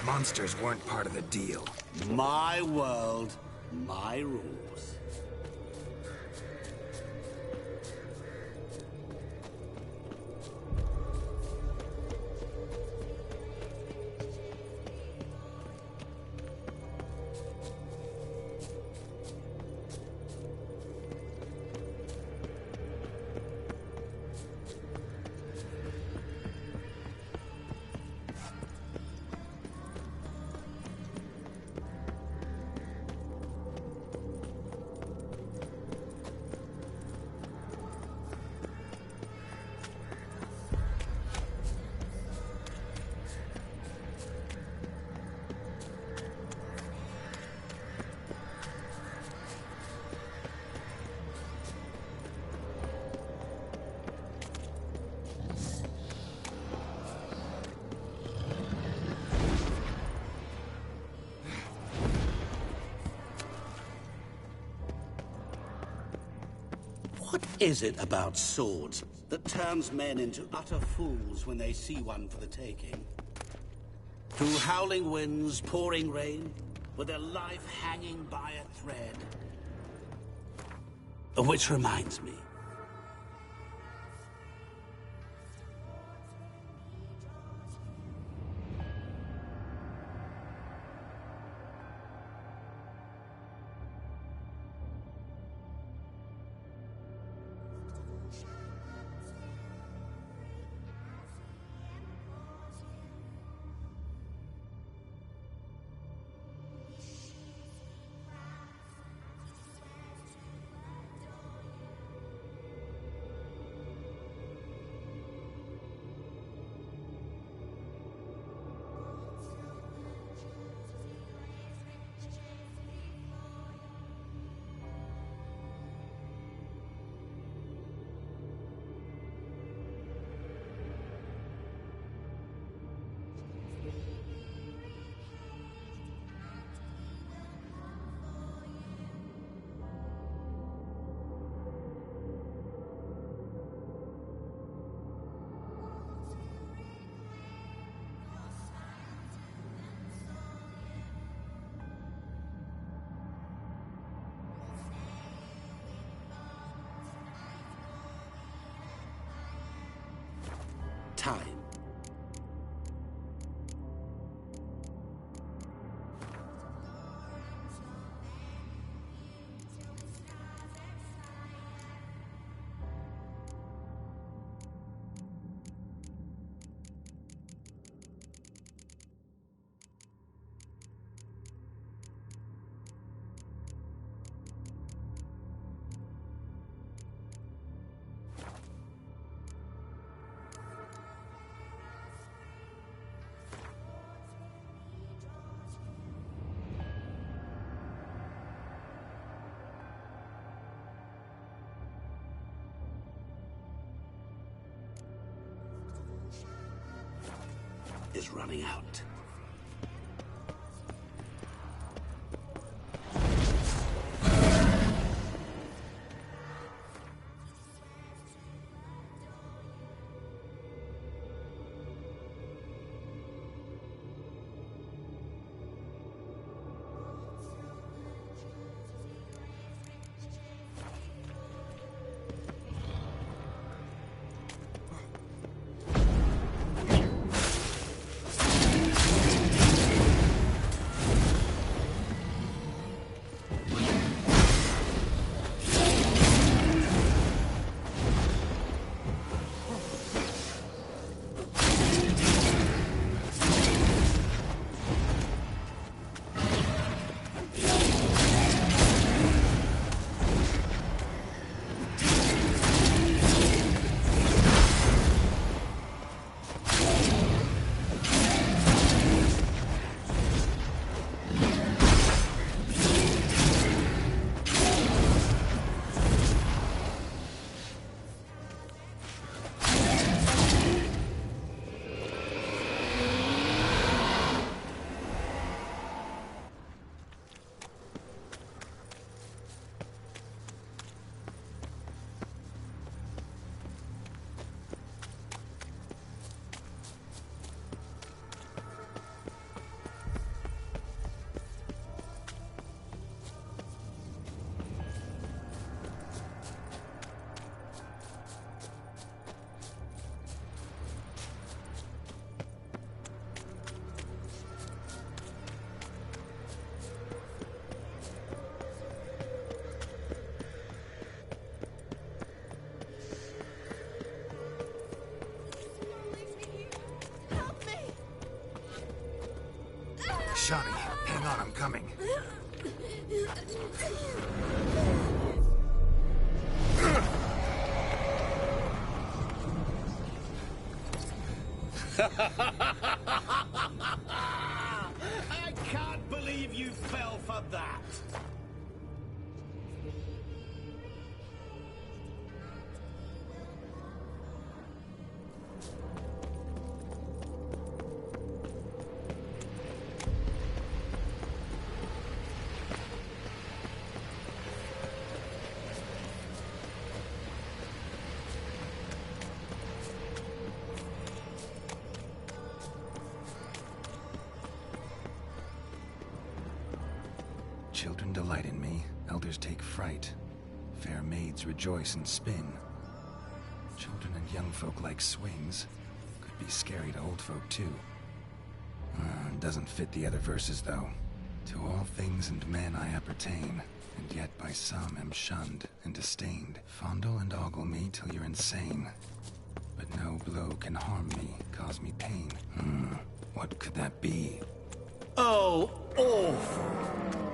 D: Monsters weren't part of the deal.
K: My world, my rules. What is it about swords that turns men into utter fools when they see one for the taking? Through howling winds, pouring rain, with their life hanging by a thread. Which reminds me. Time. Is running out.
D: Shawnee, hang on, I'm coming.
K: I can't believe you fell for that.
D: Children delight in me, elders take fright. Fair maids rejoice and spin. Children and young folk like swings. Could be scary to old folk too. Doesn't fit the other verses though. To all things and men I appertain, and yet by some am shunned and disdained. Fondle and ogle me till you're insane. But no blow can harm me, cause me pain. What could that be?
K: Oh, awful.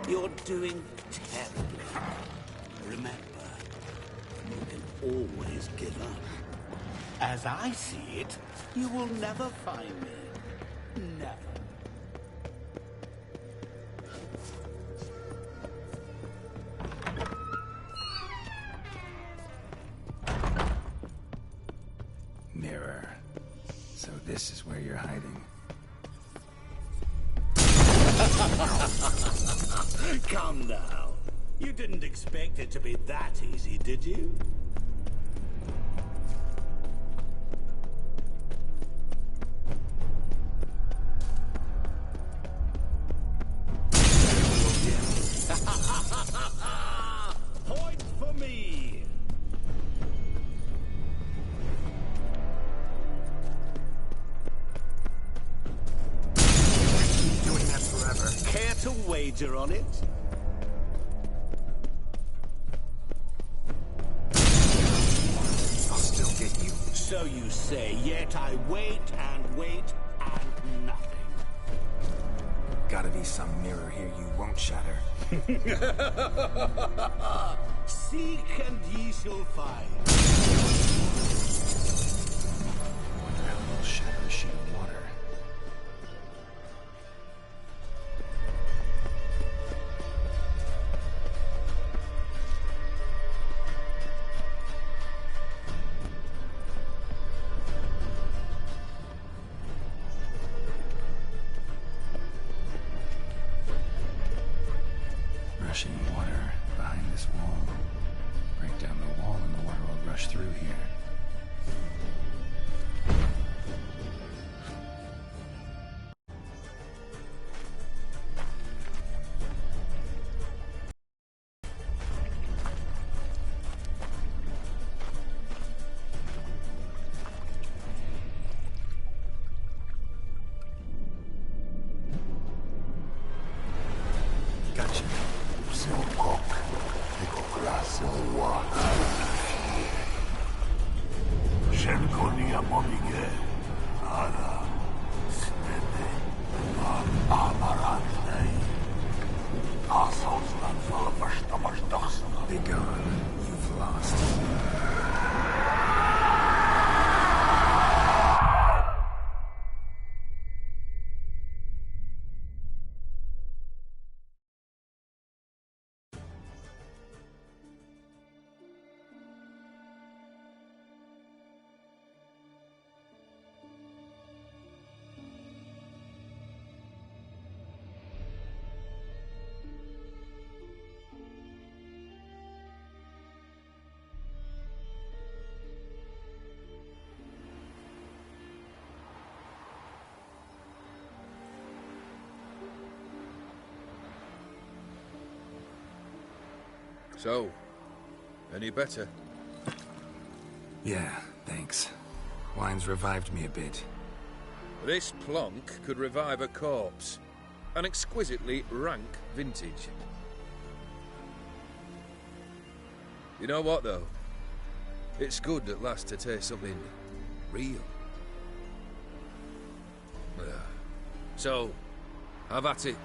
K: You're doing terribly. Remember, you can always give up. As I see it, you will never find me. Never.
D: Mirror. So this is where you're hiding.
K: Come now. You didn't expect it to be that easy, did you? Point for me.
D: Doing that forever.
K: Care to wager on it?
D: I'll still get you.
K: So you say, yet I wait and wait and nothing.
D: Gotta be some mirror here you won't shatter.
K: Seek and ye shall find.
D: Wonder how you'll shatter a sheet of water. Rushing water behind this wall. Break down the wall and the water will rush through here. Gotcha. Be gone. You've lost.
L: So, any better?
D: Yeah, thanks. Wine's revived me a bit.
L: This plonk could revive a corpse. An exquisitely rank vintage. You know what, though? It's good at last to taste something real. So, Have at it.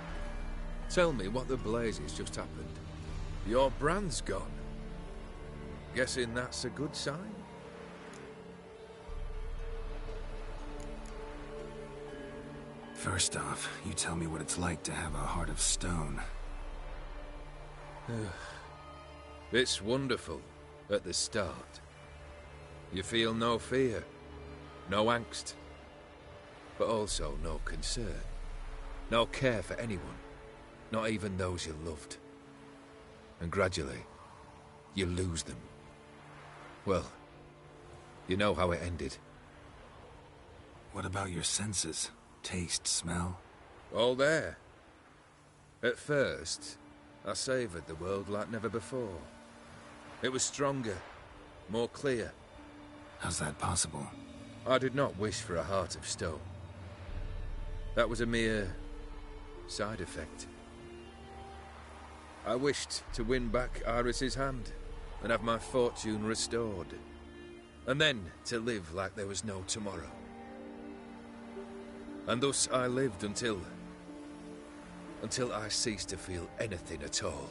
L: Tell me what the blazes just happened. Your brand's gone. Guessing that's a good sign?
D: First off, you tell me what it's like to have a heart of stone.
L: It's wonderful at the start. You feel no fear, no angst, but also no concern, no care for anyone, not even those you loved. And gradually, you lose them. Well, you know how it ended.
D: What about your senses? Taste, smell?
L: All there. At first, I savoured the world like never before. It was stronger, more clear.
D: How's that possible?
L: I did not wish for a heart of stone. That was a mere side effect. I wished to win back Iris's hand and have my fortune restored. And then to live like there was no tomorrow. And thus I lived until I ceased to feel anything at all.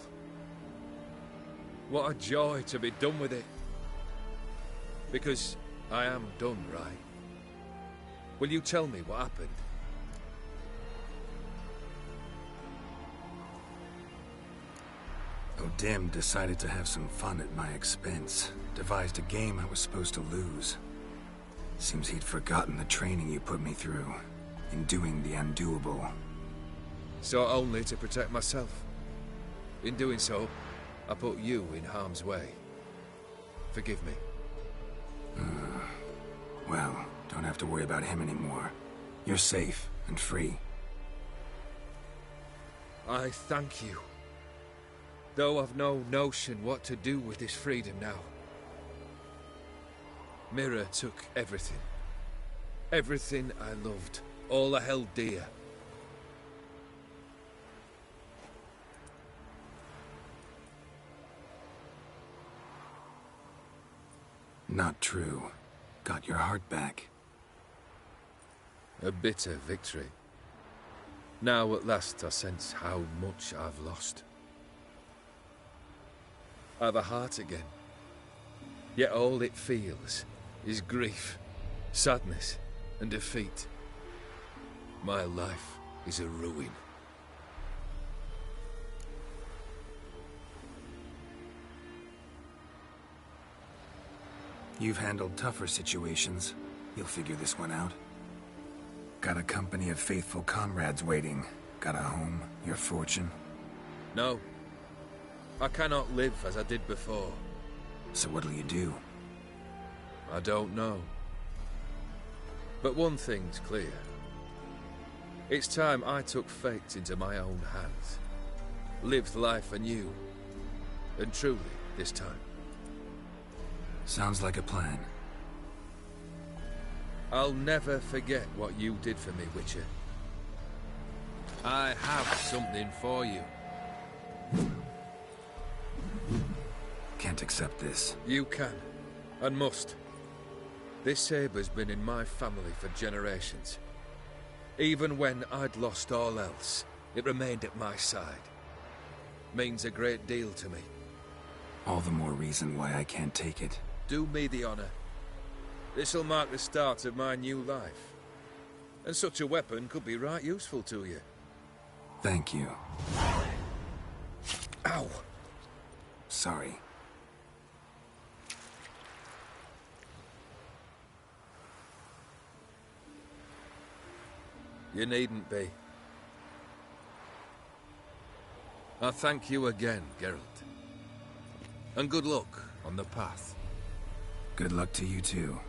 L: What a joy to be done with it. Because I am done, right? Will you tell me what happened?
D: O'Dim decided to have some fun at my expense. Devised a game I was supposed to lose. Seems he'd forgotten the training you put me through. In doing the undoable.
L: Sought only to protect myself. In doing so, I put you in harm's way. Forgive me.
D: Well, don't have to worry about him anymore. You're safe and free.
L: I thank you. Though I've no notion what to do with this freedom now. Mira took everything. Everything I loved. All I held dear.
D: Not true. Got your heart back.
L: A bitter victory. Now at last I sense how much I've lost. I've a heart again. Yet all it feels is grief, sadness, and defeat. My life is a ruin.
D: You've handled tougher situations. You'll figure this one out. Got a company of faithful comrades waiting. Got a home, your fortune.
L: No. I cannot live as I did before.
D: So what'll you do?
L: I don't know. But one thing's clear. It's time I took fate into my own hands. Lived life anew. And truly, this time.
D: Sounds like a plan.
L: I'll never forget what you did for me, Witcher. I have something for you.
D: Can't accept this.
L: You can, and must. This sabre's been in my family for generations. Even when I'd lost all else, it remained at my side. Means a great deal to me.
D: All the more reason why I can't take it.
L: Do me the honor. This'll mark the start of my new life. And such a weapon could be right useful to you.
D: Thank you.
L: Ow!
D: Sorry.
L: You needn't be. I thank you again, Geralt. And good luck on the path.
D: Good luck to you too.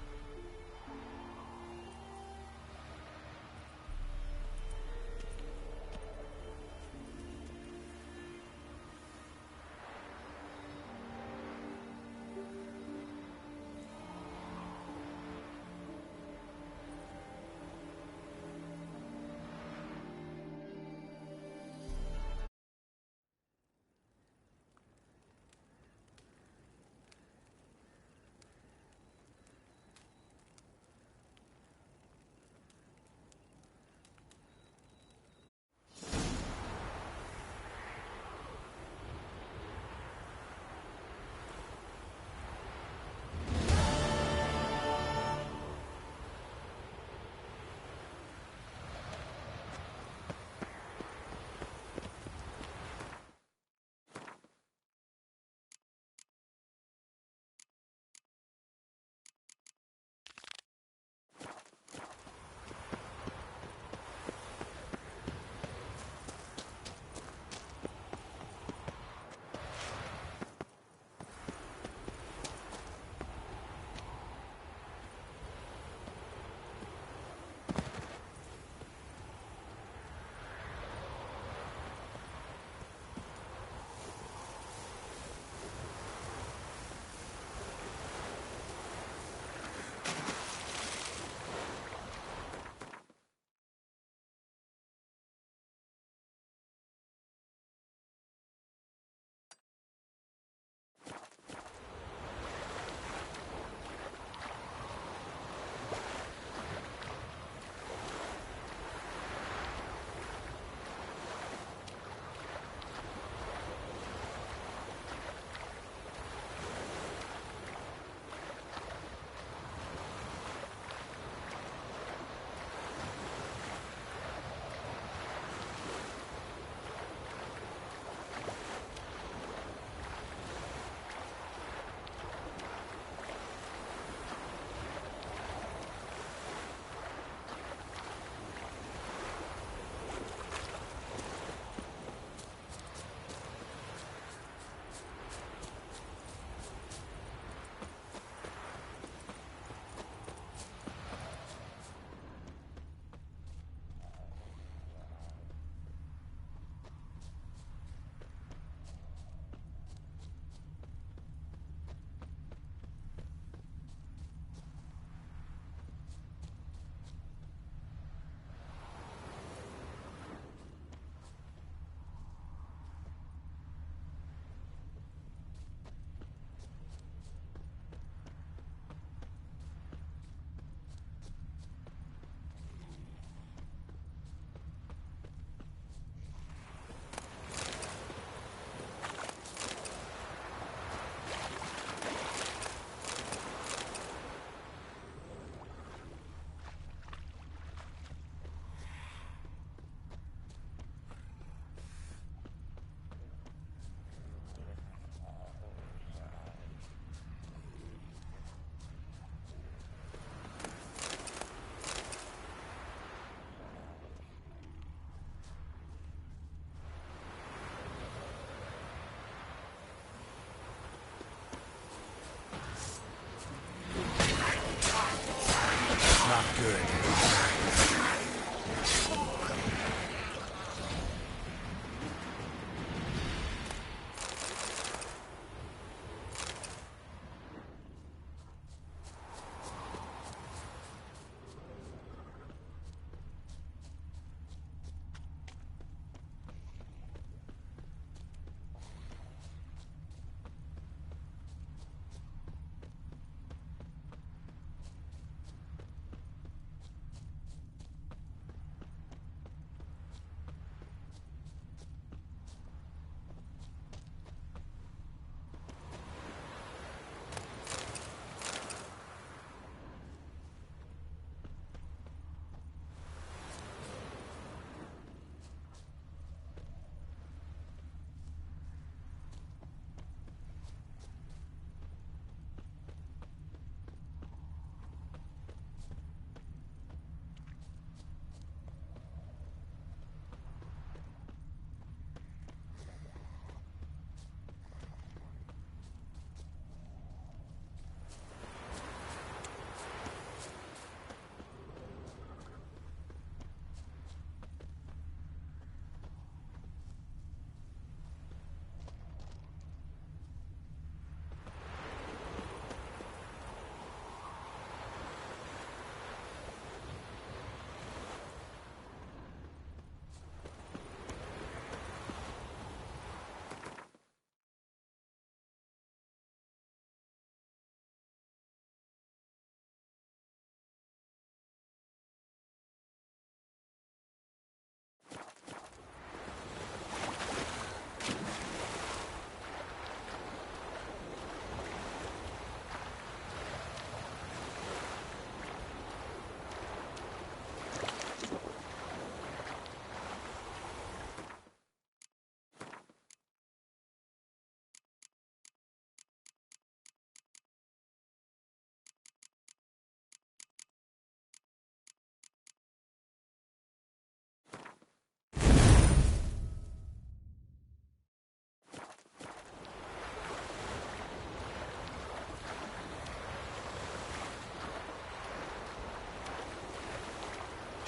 D: not good.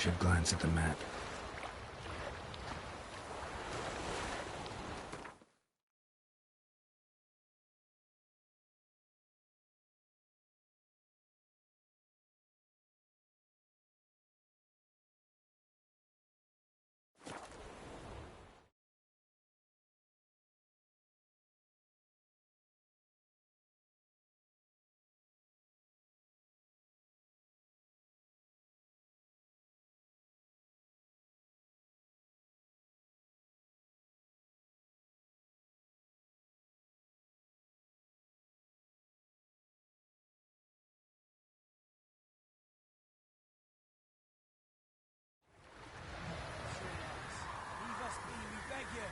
D: Should glance at the map.
P: Leave us be, we beg you.